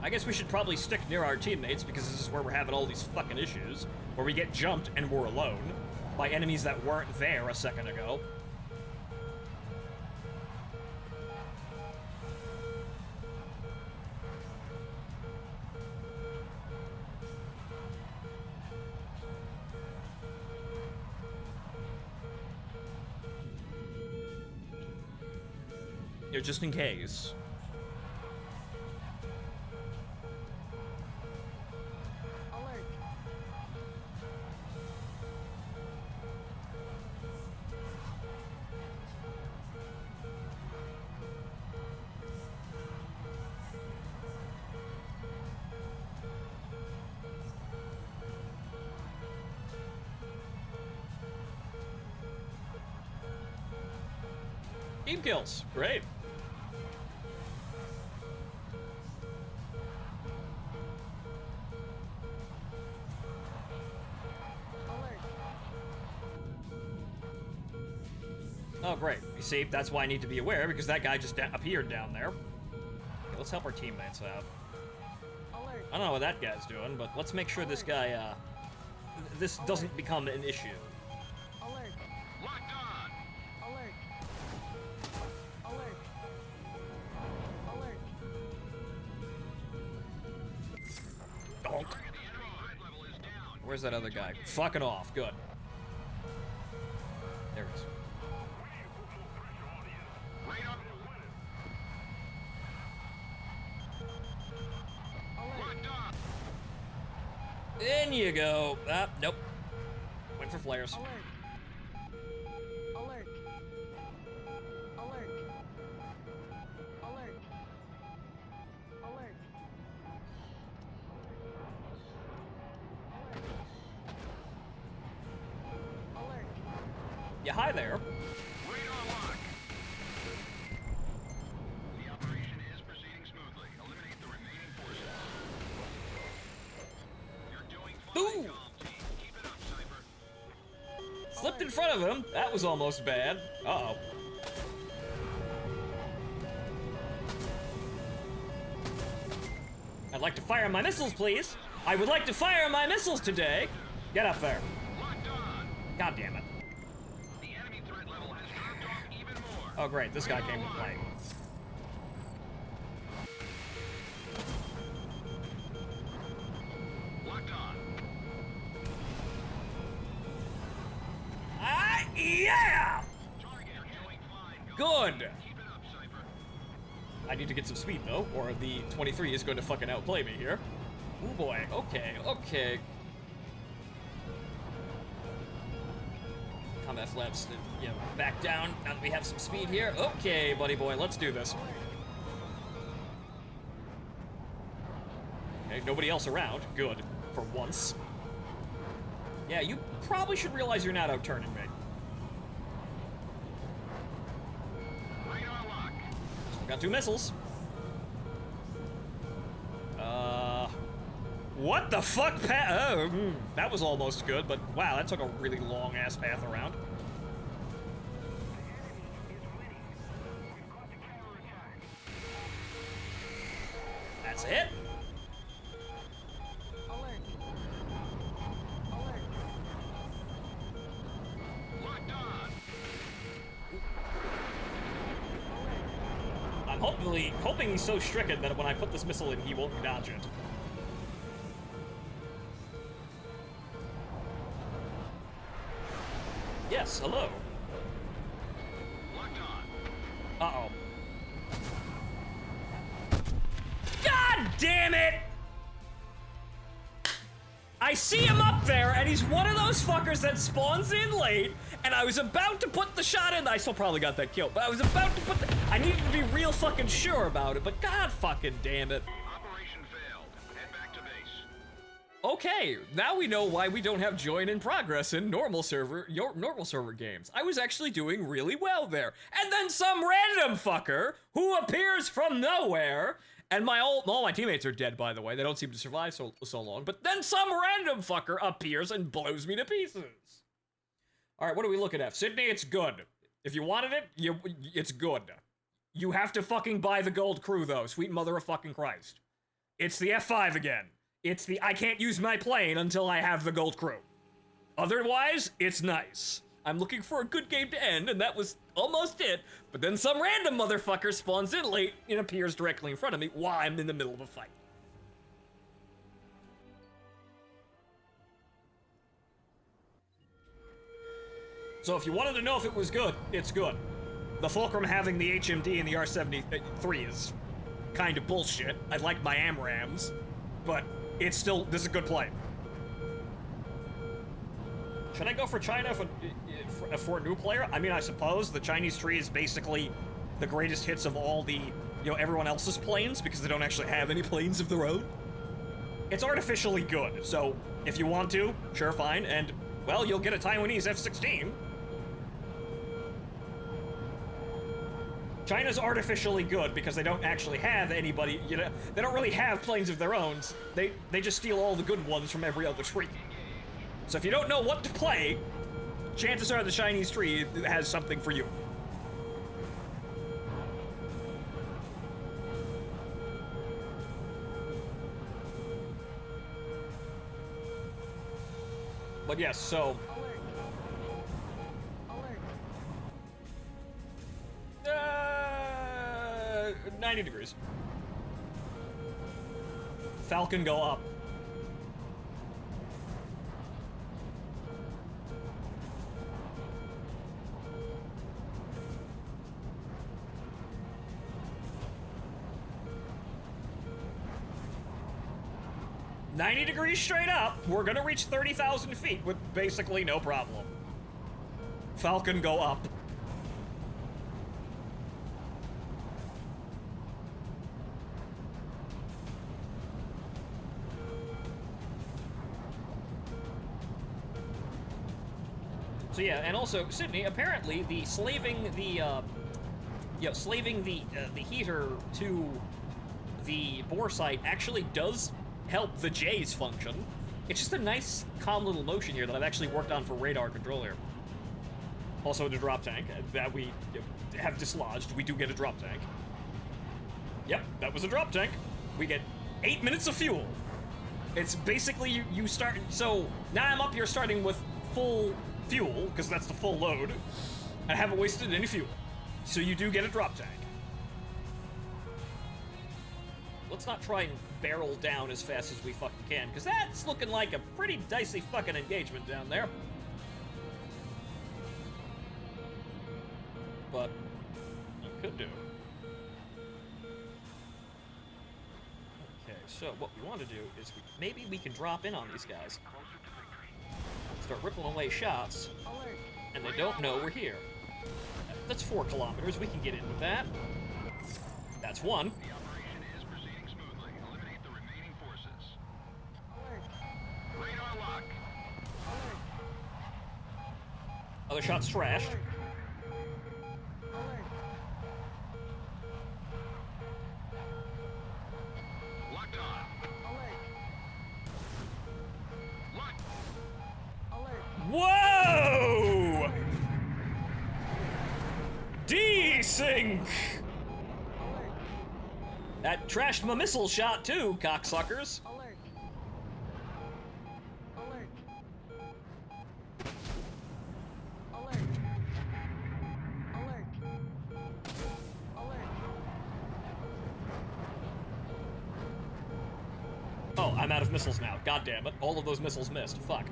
Speaker 3: I guess we should probably stick near our teammates because this is where we're having all these fucking issues, where we get jumped and we're alone by enemies that weren't there a second ago. You know, just in case.
Speaker 4: Alert.
Speaker 3: Team kills. Great.
Speaker 4: Alert.
Speaker 3: Oh, great. You see, that's why I need to be aware, because that guy just appeared down there. Okay, let's help our teammates out.
Speaker 4: Alert.
Speaker 3: I don't know what that guy's doing, but let's make sure this guy, this doesn't become an issue.
Speaker 4: Alert.
Speaker 2: Locked on!
Speaker 4: Alert. Alert. Alert.
Speaker 3: Donk.
Speaker 2: The enemy threat level is down.
Speaker 3: Where's that other guy? Fucking off. Good. There he is.
Speaker 2: Radar.
Speaker 4: Alert.
Speaker 2: Locked on!
Speaker 3: In you go. Ah, nope. Went for flares.
Speaker 4: Alert. Alert. Alert. Alert. Alert. Alert.
Speaker 3: Yeah, hi there.
Speaker 2: Radar lock. The operation is proceeding smoothly. Eliminate the remaining forces. You're doing fine,
Speaker 3: Ooh.
Speaker 2: Calm team. Keep it up, Cypher.
Speaker 3: Slipped in front of him. That was almost bad. Uh-oh. I'd like to fire my missiles, please. I would like to fire my missiles today. Get up there.
Speaker 2: Locked on!
Speaker 3: God damn it.
Speaker 2: The enemy threat level has dropped off even more.
Speaker 3: Oh, great. This guy came to play.
Speaker 2: Locked on.
Speaker 3: Ah, yeah!
Speaker 2: Target, you're doing fine.
Speaker 3: Good.
Speaker 2: Keep it up, Cypher.
Speaker 3: I need to get some speed, though, or the 23 is going to fucking outplay me here. Oh, boy. Okay, okay. Combat flaps, you know, back down. Now that we have some speed here. Okay, buddy boy, let's do this. Okay, nobody else around. Good. For once. Yeah, you probably should realize you're not out-turning me.
Speaker 2: Radar lock.
Speaker 3: We got 2 missiles. What the fuck, that was almost good, but wow, that took a really long-ass path around. That's it?
Speaker 4: Alert. Alert.
Speaker 3: hoping he's so stricken that when I put this missile in, he won't dodge it. Yes, hello.
Speaker 2: Locked on.
Speaker 3: Uh-oh. God damn it! I see him up there, and he's one of those fuckers that spawns in late, and I was about to put the shot in. I still probably got that kill, but I was about to put the... I needed to be real fucking sure about it, but god fucking damn it.
Speaker 2: Operation failed. Head back to base.
Speaker 3: Okay, now we know why we don't have join in progress in normal server games. I was actually doing really well there. And then some random fucker who appears from nowhere, and all my teammates are dead, by the way. They don't seem to survive so long. But then some random fucker appears and blows me to pieces. All right, what are we looking at? Sydney, it's good. If you wanted it, it's good. You have to fucking buy the gold crew, though. Sweet mother of fucking Christ. It's the F5 again. It's the I can't use my plane until I have the gold crew. Otherwise, it's nice. I'm looking for a good game to end, and that was almost it. But then some random motherfucker spawns in late and appears directly in front of me while I'm in the middle of a fight. So if you wanted to know if it was good, it's good. The Fulcrum having the HMD and the R-73 is kind of bullshit. I like my AMRAMs, but it's still, this is a good play. Should I go for China for a new player? I mean, I suppose the Chinese tree is basically the greatest hits of all the, everyone else's planes because they don't actually have any planes of their own. It's artificially good, so if you want to, sure, fine, and, well, you'll get a Taiwanese F-16. China's artificially good because they don't actually have anybody, they don't really have planes of their own. They just steal all the good ones from every other tree. So if you don't know what to play, chances are the Chinese tree has something for you. But yes, so...
Speaker 4: Alert.
Speaker 3: 90 degrees. Falcon go up. $90 degrees straight up. We're gonna reach 30,000 feet with basically no problem. Falcon go up. So yeah, and also Sydney. Apparently, the slaving the heater to the bore site actually does help the J's function. It's just a nice, calm little motion here that I've actually worked on for radar control here. Also, the drop tank that we have dislodged. We do get a drop tank. Yep, that was a drop tank. We get 8 minutes of fuel. It's basically you start. So now I'm up here starting with full fuel because that's the full load. I haven't wasted any fuel. So you do get a drop tank. Let's not try and barrel down as fast as we fucking can, because that's looking like a pretty dicey fucking engagement down there. But you could do. Okay, so what we want to do is maybe we can drop in on these guys. Start rippling away shots,
Speaker 4: Alert.
Speaker 3: and they don't know we're here. That's 4 kilometers. We can get in with that. That's 1.
Speaker 2: The operation is proceeding smoothly. Eliminate the remaining forces.
Speaker 4: Alert.
Speaker 2: Radar lock.
Speaker 4: Alert.
Speaker 3: Other shots trashed.
Speaker 4: Alert. Alert.
Speaker 2: Locked on.
Speaker 4: Alert.
Speaker 2: Locked.
Speaker 4: Alert.
Speaker 3: Whoa! Desync!
Speaker 4: Alert.
Speaker 3: That trashed my missile shot too, cocksuckers.
Speaker 4: Alert. Alert. Alert. Alert. Alert.
Speaker 3: Oh, I'm out of missiles now. God damn it. All of those missiles missed. Fuck.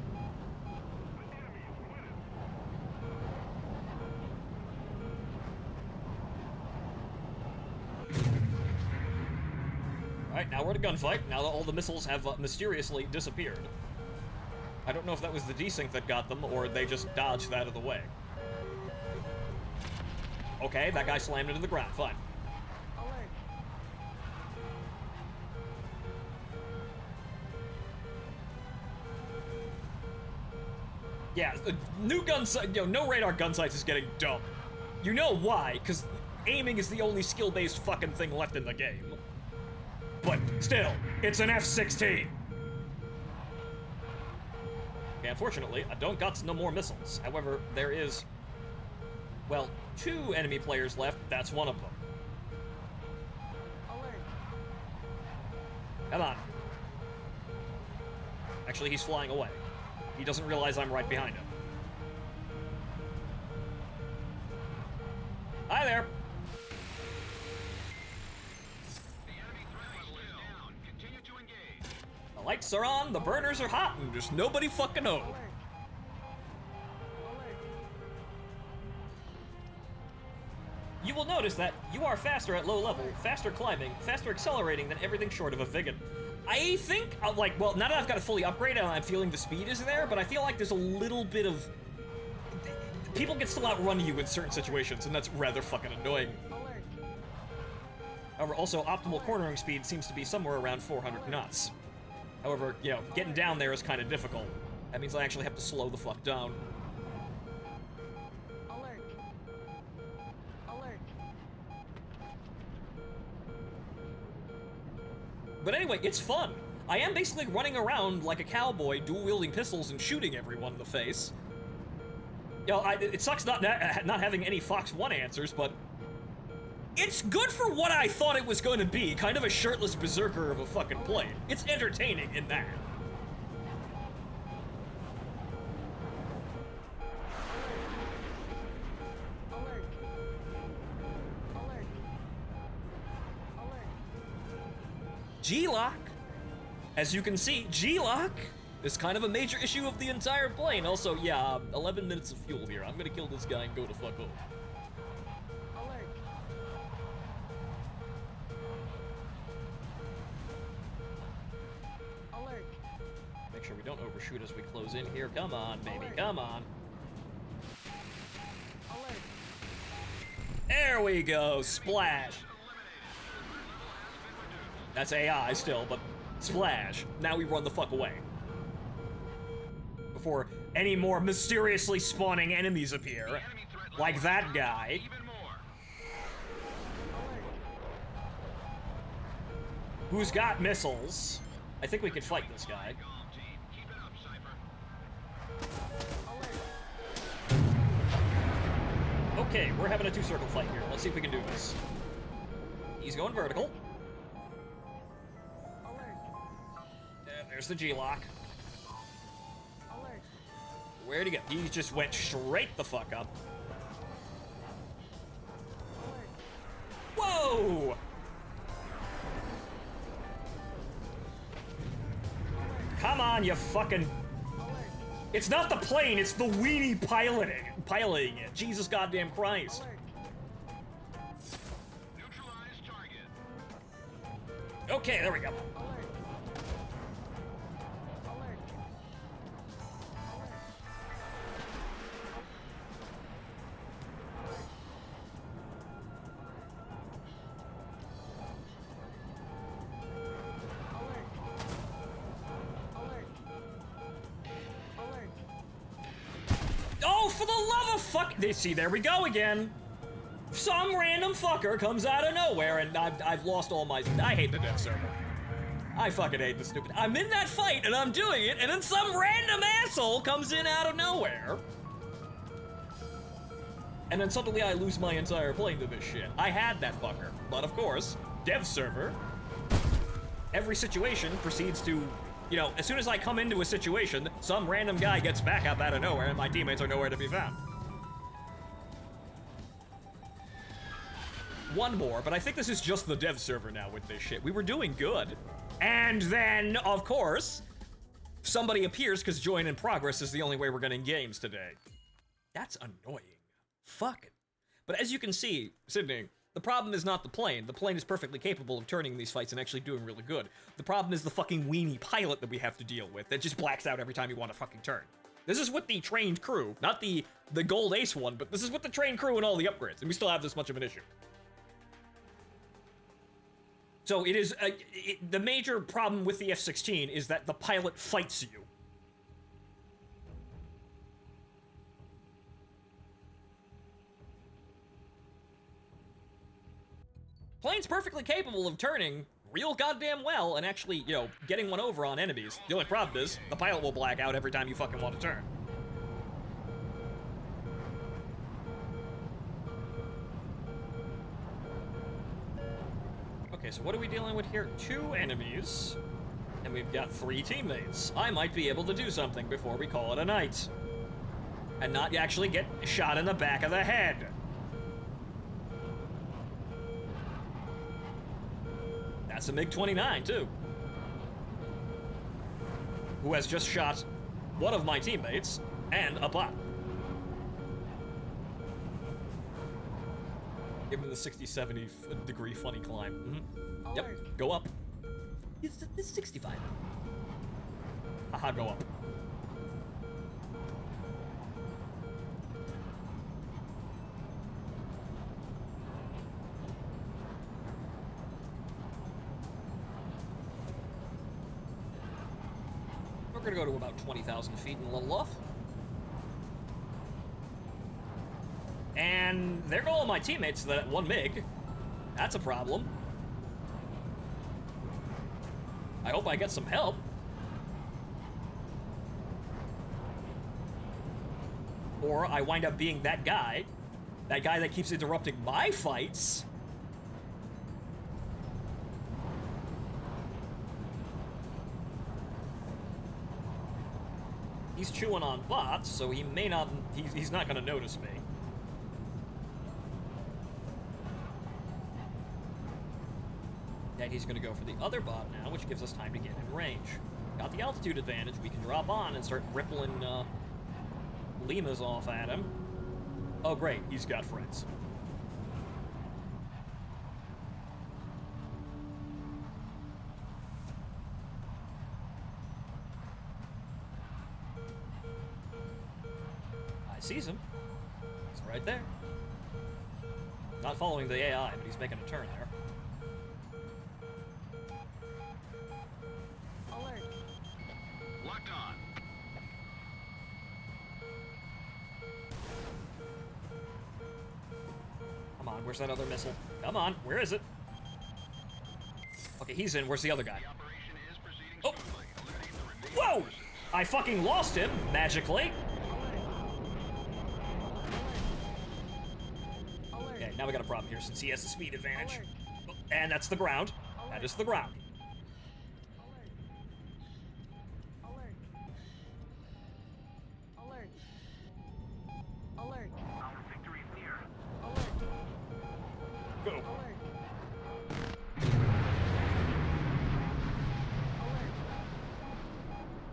Speaker 3: Alright, now we're at a gunfight. Now that all the missiles have mysteriously disappeared. I don't know if that was the desync that got them, or they just dodged that out of the way. Okay, that guy slammed into the ground. Fine. Yeah, the new gun sight, no radar gun sights is getting dumb. You know why? Because aiming is the only skill-based fucking thing left in the game. But still, it's an F-16. Okay, unfortunately, I don't got no more missiles. However, there is, well, 2 enemy players left. That's one of them. Come on. Actually, he's flying away. He doesn't realize I'm right behind him. Hi there.
Speaker 2: The enemy threat level is down. Continue to engage.
Speaker 3: The lights are on, the burners are hot, and just nobody fucking knows. You will notice that you are faster at low level, faster climbing, faster accelerating than everything short of a Viggen. I think, well, now that I've got it fully upgraded, I'm feeling the speed is there, but I feel like there's a little bit of... People can still outrun you in certain situations, and that's rather fucking annoying. However, also, optimal cornering speed seems to be somewhere around 400 knots. However, getting down there is kind of difficult. That means I actually have to slow the fuck down. But anyway, it's fun. I am basically running around like a cowboy, dual-wielding pistols and shooting everyone in the face. It sucks not having any Fox 1 answers, but it's good for what I thought it was going to be, kind of a shirtless berserker of a fucking plane. It's entertaining in that. G-Lock. As you can see, G-Lock is kind of a major issue of the entire plane. Also, yeah, 11 minutes of fuel here. I'm gonna kill this guy and go to fuck home. Make sure we don't overshoot as we close in here. Come on, baby, come on. There we go, splash. That's AI still, but splash. Now we run the fuck away. Before any more mysteriously spawning enemies appear. Like that guy.
Speaker 2: Even more.
Speaker 3: Who's got missiles. I think we could fight this guy.
Speaker 2: Golf team, keep it up, Cypher.
Speaker 3: Okay, we're having a 2-circle fight here. Let's see if we can do this. He's going vertical. There's the G-Lock. Where'd he go? He just went straight the fuck up. Whoa! Come on, you fucking... It's not the plane, it's the weenie piloting it. Jesus goddamn Christ.
Speaker 2: Neutralize target.
Speaker 3: Okay, there we go. Oh, for the love of fuck! See, there we go again. Some random fucker comes out of nowhere, and I've lost all my... I hate the dev server. I fucking hate the stupid... I'm in that fight, and I'm doing it, and then some random asshole comes in out of nowhere. And then suddenly I lose my entire plane to this shit. I had that fucker. But of course, dev server, every situation proceeds to... as soon as I come into a situation, some random guy gets back up out of nowhere and my teammates are nowhere to be found. One more, but I think this is just the dev server now with this shit. We were doing good. And then, of course, somebody appears because join in progress is the only way we're getting games today. That's annoying. Fuck it. But as you can see, Sydney, the problem is not the plane. The plane is perfectly capable of turning these fights and actually doing really good. The problem is the fucking weenie pilot that we have to deal with that just blacks out every time you want to fucking turn. This is with the trained crew, not the gold ace one, but this is with the trained crew and all the upgrades, and we still have this much of an issue. So it is, the major problem with the F-16 is that the pilot fights you. Plane's perfectly capable of turning real goddamn well and actually, you know, getting one over on enemies. The only problem is, the pilot will black out every time you fucking want to turn. Okay, so what are we dealing with here? 2 enemies, and we've got 3 teammates. I might be able to do something before we call it a night. And not actually get shot in the back of the head. That's a MiG-29, too. Who has just shot one of my teammates and a bot. Give him the 60-70 degree funny climb. Mm-hmm. Yep, go up. It's 65. Haha, go up. We're gonna go to about 20,000 feet and level off. And there go all my teammates to that 1 MiG. That's a problem. I hope I get some help. Or I wind up being that guy that keeps interrupting my fights. He's chewing on bots, so he may not, he's not gonna notice me. And he's gonna go for the other bot now, which gives us time to get in range. Got the altitude advantage, we can drop on and start rippling Limas off at him. Oh great, he's got friends. I sees him. He's right there. Not following the AI, but he's making a turn there.
Speaker 4: Alert.
Speaker 2: Locked on.
Speaker 3: Come on, where's that other missile? Come on, where is it? Okay, he's in. Where's the other guy?
Speaker 2: The operation is proceeding
Speaker 3: Oh.
Speaker 2: smoothly. Eliminate the remaining
Speaker 3: Whoa! I fucking lost him, magically.
Speaker 4: Alert.
Speaker 3: Okay, now we got a problem here since he has the speed advantage. Oh, and that's the ground. That is the ground.
Speaker 4: Alert. Alert. Alert.
Speaker 2: Our victory is near.
Speaker 4: Alert.
Speaker 3: Go.
Speaker 4: Alert.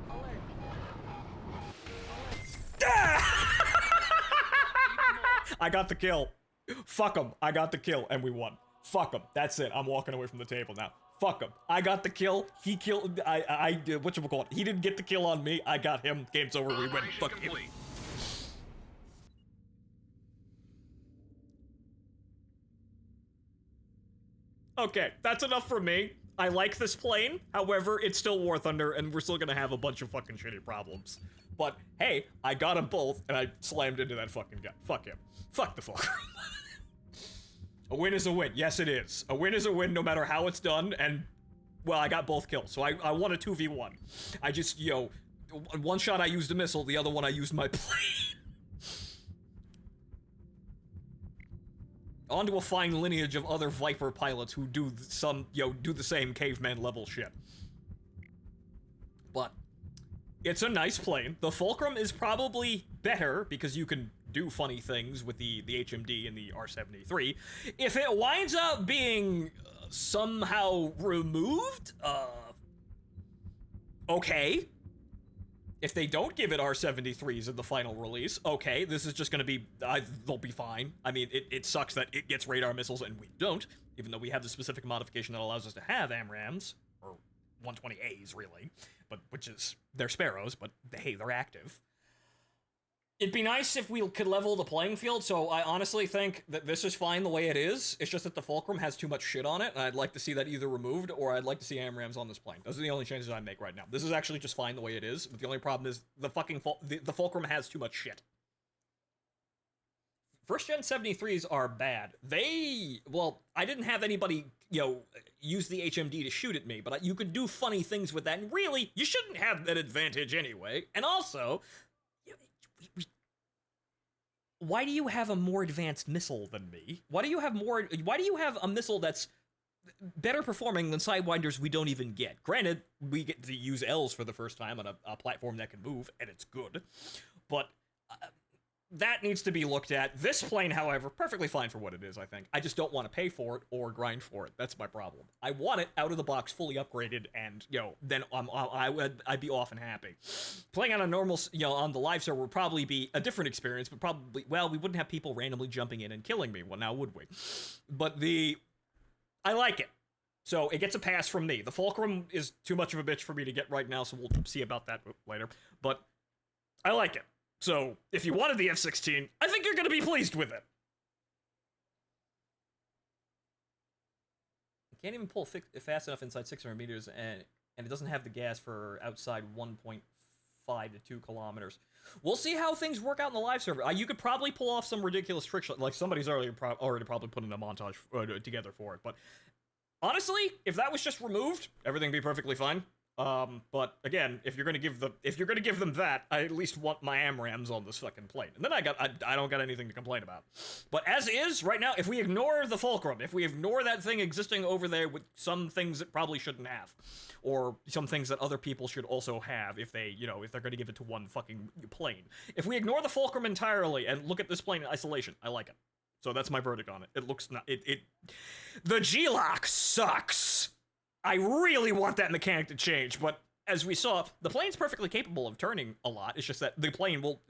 Speaker 4: Alert. Alert.
Speaker 3: I got the kill. Fuck him. I got the kill, and we won. Fuck him. That's it. I'm walking away from the table now. Fuck him. I got the kill. He killed. I whatchamacallit. He didn't get the kill on me. I got him. Game's over. We win.
Speaker 2: Operation
Speaker 3: Fuck him.
Speaker 2: complete.
Speaker 3: Okay, that's enough for me. I like this plane. However, it's still War Thunder, and we're still gonna have a bunch of fucking shitty problems. But hey, I got them both, and I slammed into that fucking guy. Fuck him. Fuck the Fulcrum. A win is a win. Yes, it is. A win is a win no matter how it's done, and, well, I got both kills, so I won a 2v1. I just, one shot I used a missile, the other one I used my plane. Onto a fine lineage of other Viper pilots who do do the same caveman level shit. But it's a nice plane. The Fulcrum is probably better because you can do funny things with the HMD and the R-73. If it winds up being somehow removed, Okay. If they don't give it R73s in the final release, okay, this is just gonna be, they'll be fine. I mean, it sucks that it gets radar missiles and we don't, even though we have the specific modification that allows us to have AMRAAMs, or 120As, really, but which is, they're Sparrows, but hey, they're active. It'd be nice if we could level the playing field, so I honestly think that this is fine the way it is. It's just that the Fulcrum has too much shit on it, and I'd like to see that either removed, or I'd like to see AMRAAMs on this plane. Those are the only changes I make right now. This is actually just fine the way it is, but the only problem is the fucking the Fulcrum has too much shit. First Gen 73s are bad. Well, I didn't have anybody, use the HMD to shoot at me, but you could do funny things with that, and really, you shouldn't have that advantage anyway. And also, why do you have a more advanced missile than me? Why do you have a missile that's better performing than Sidewinders we don't even get? Granted, we get to use L's for the first time on a platform that can move, and it's good. But that needs to be looked at. This plane, however, perfectly fine for what it is, I think. I just don't want to pay for it or grind for it. That's my problem. I want it out of the box, fully upgraded, and, then I'd be off and happy. Playing on a normal, on the live server would probably be a different experience, but probably, well, we wouldn't have people randomly jumping in and killing me. Well, now would we? But I like it. So it gets a pass from me. The Fulcrum is too much of a bitch for me to get right now, so we'll see about that later. But I like it. So, if you wanted the F-16, I think you're going to be pleased with it. It can't even pull fast enough inside 600 meters, and it doesn't have the gas for outside 1.5 to 2 kilometers. We'll see how things work out in the live server. You could probably pull off some ridiculous trick shot, like somebody's already probably put in a montage together for it. But honestly, if that was just removed, everything would be perfectly fine. But again, if you're gonna give them that, I at least want my AMRAAMs on this fucking plane. And then I don't got anything to complain about. But as is, right now, if we ignore the Fulcrum, if we ignore that thing existing over there with some things it probably shouldn't have, or some things that other people should also have if they, if they're gonna give it to one fucking plane. If we ignore the Fulcrum entirely and look at this plane in isolation, I like it. So that's my verdict on it. It looks not, the G-Lock sucks! I really want that mechanic to change, but as we saw, the plane's perfectly capable of turning a lot. It's just that the plane will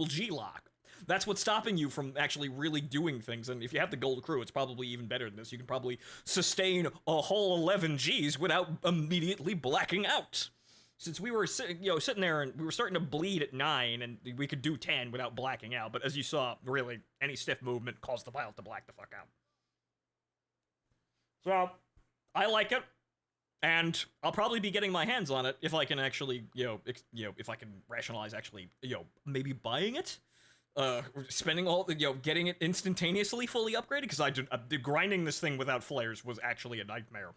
Speaker 3: G-lock. That's what's stopping you from actually really doing things, and if you have the gold crew, it's probably even better than this. You can probably sustain a whole 11 Gs without immediately blacking out. Since we were sitting there and we were starting to bleed at 9, and we could do 10 without blacking out, but as you saw, really, any stiff movement caused the pilot to black the fuck out. So, I like it. And I'll probably be getting my hands on it if I can actually, if I can rationalize actually, maybe buying it, spending all, getting it instantaneously fully upgraded, because grinding this thing without flares was actually a nightmare.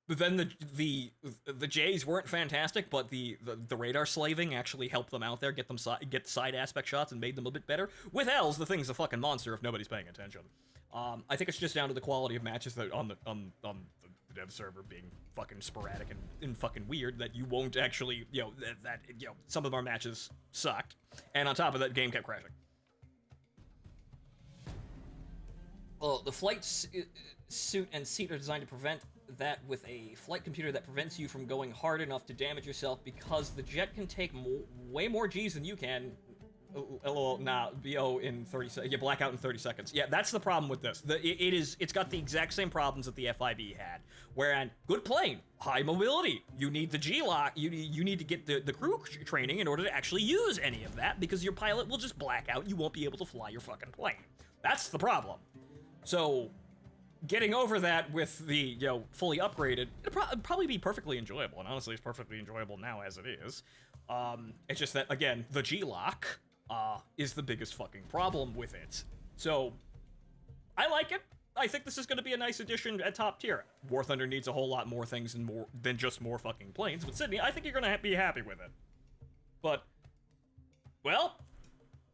Speaker 3: But then the J's weren't fantastic, but the radar slaving actually helped them out there, get side aspect shots and made them a bit better. With L's, the thing's a fucking monster if nobody's paying attention. I think it's just down to the quality of matches that on the dev server being fucking sporadic and fucking weird that you won't actually, some of our matches sucked, and on top of that, the game kept crashing. Well, the flight suit and seat are designed to prevent that with a flight computer that prevents you from going hard enough to damage yourself, because the jet can take way more Gs than you can. LOL, nah, BO in 30 seconds. Yeah, blackout in 30 seconds. Yeah, that's the problem with this. It's got the exact same problems that the FIB had. Whereas, good plane, high mobility. You need the G-lock, you need to get the crew training in order to actually use any of that, because your pilot will just black out, you won't be able to fly your fucking plane. That's the problem. So, getting over that with the, fully upgraded, it'd probably be perfectly enjoyable, and honestly, it's perfectly enjoyable now as it is. It's just that, again, the G-lock is the biggest fucking problem with it. So, I like it. I think this is going to be a nice addition at top tier. War Thunder needs a whole lot more things than just more fucking planes, but Sydney, I think you're going to be happy with it. But, well,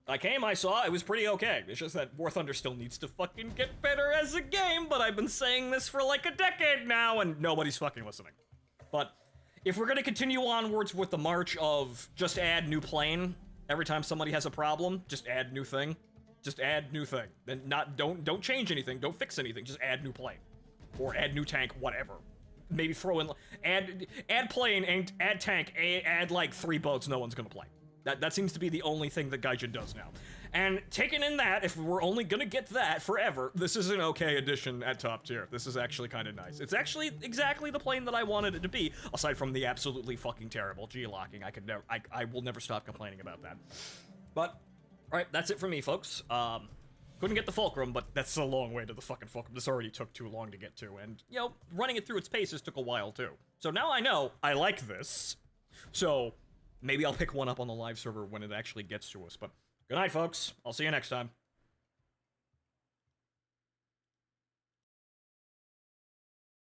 Speaker 3: I saw, it was pretty okay. It's just that War Thunder still needs to fucking get better as a game, but I've been saying this for like a decade now, and nobody's fucking listening. But, if we're going to continue onwards with the march of just add new plane, every time somebody has a problem, just add new thing. Just add new thing. Then don't change anything, don't fix anything, just add new plane. Or add new tank, whatever. maybe throw in, add plane, add tank, add like 3 boats no one's gonna play. That seems to be the only thing that Gaijin does now. And taking in that, if we're only gonna get that forever, this is an okay addition at top tier. This is actually kind of nice. It's actually exactly the plane that I wanted it to be, aside from the absolutely fucking terrible G-locking. I will never stop complaining about that. But, alright, that's it for me, folks. Couldn't get the Fulcrum, but that's a long way to the fucking Fulcrum. This already took too long to get to, and, you know, running it through its paces took a while, too. So now I know I like this. So, maybe I'll pick one up on the live server when it actually gets to us, but good night, folks. I'll see you next time.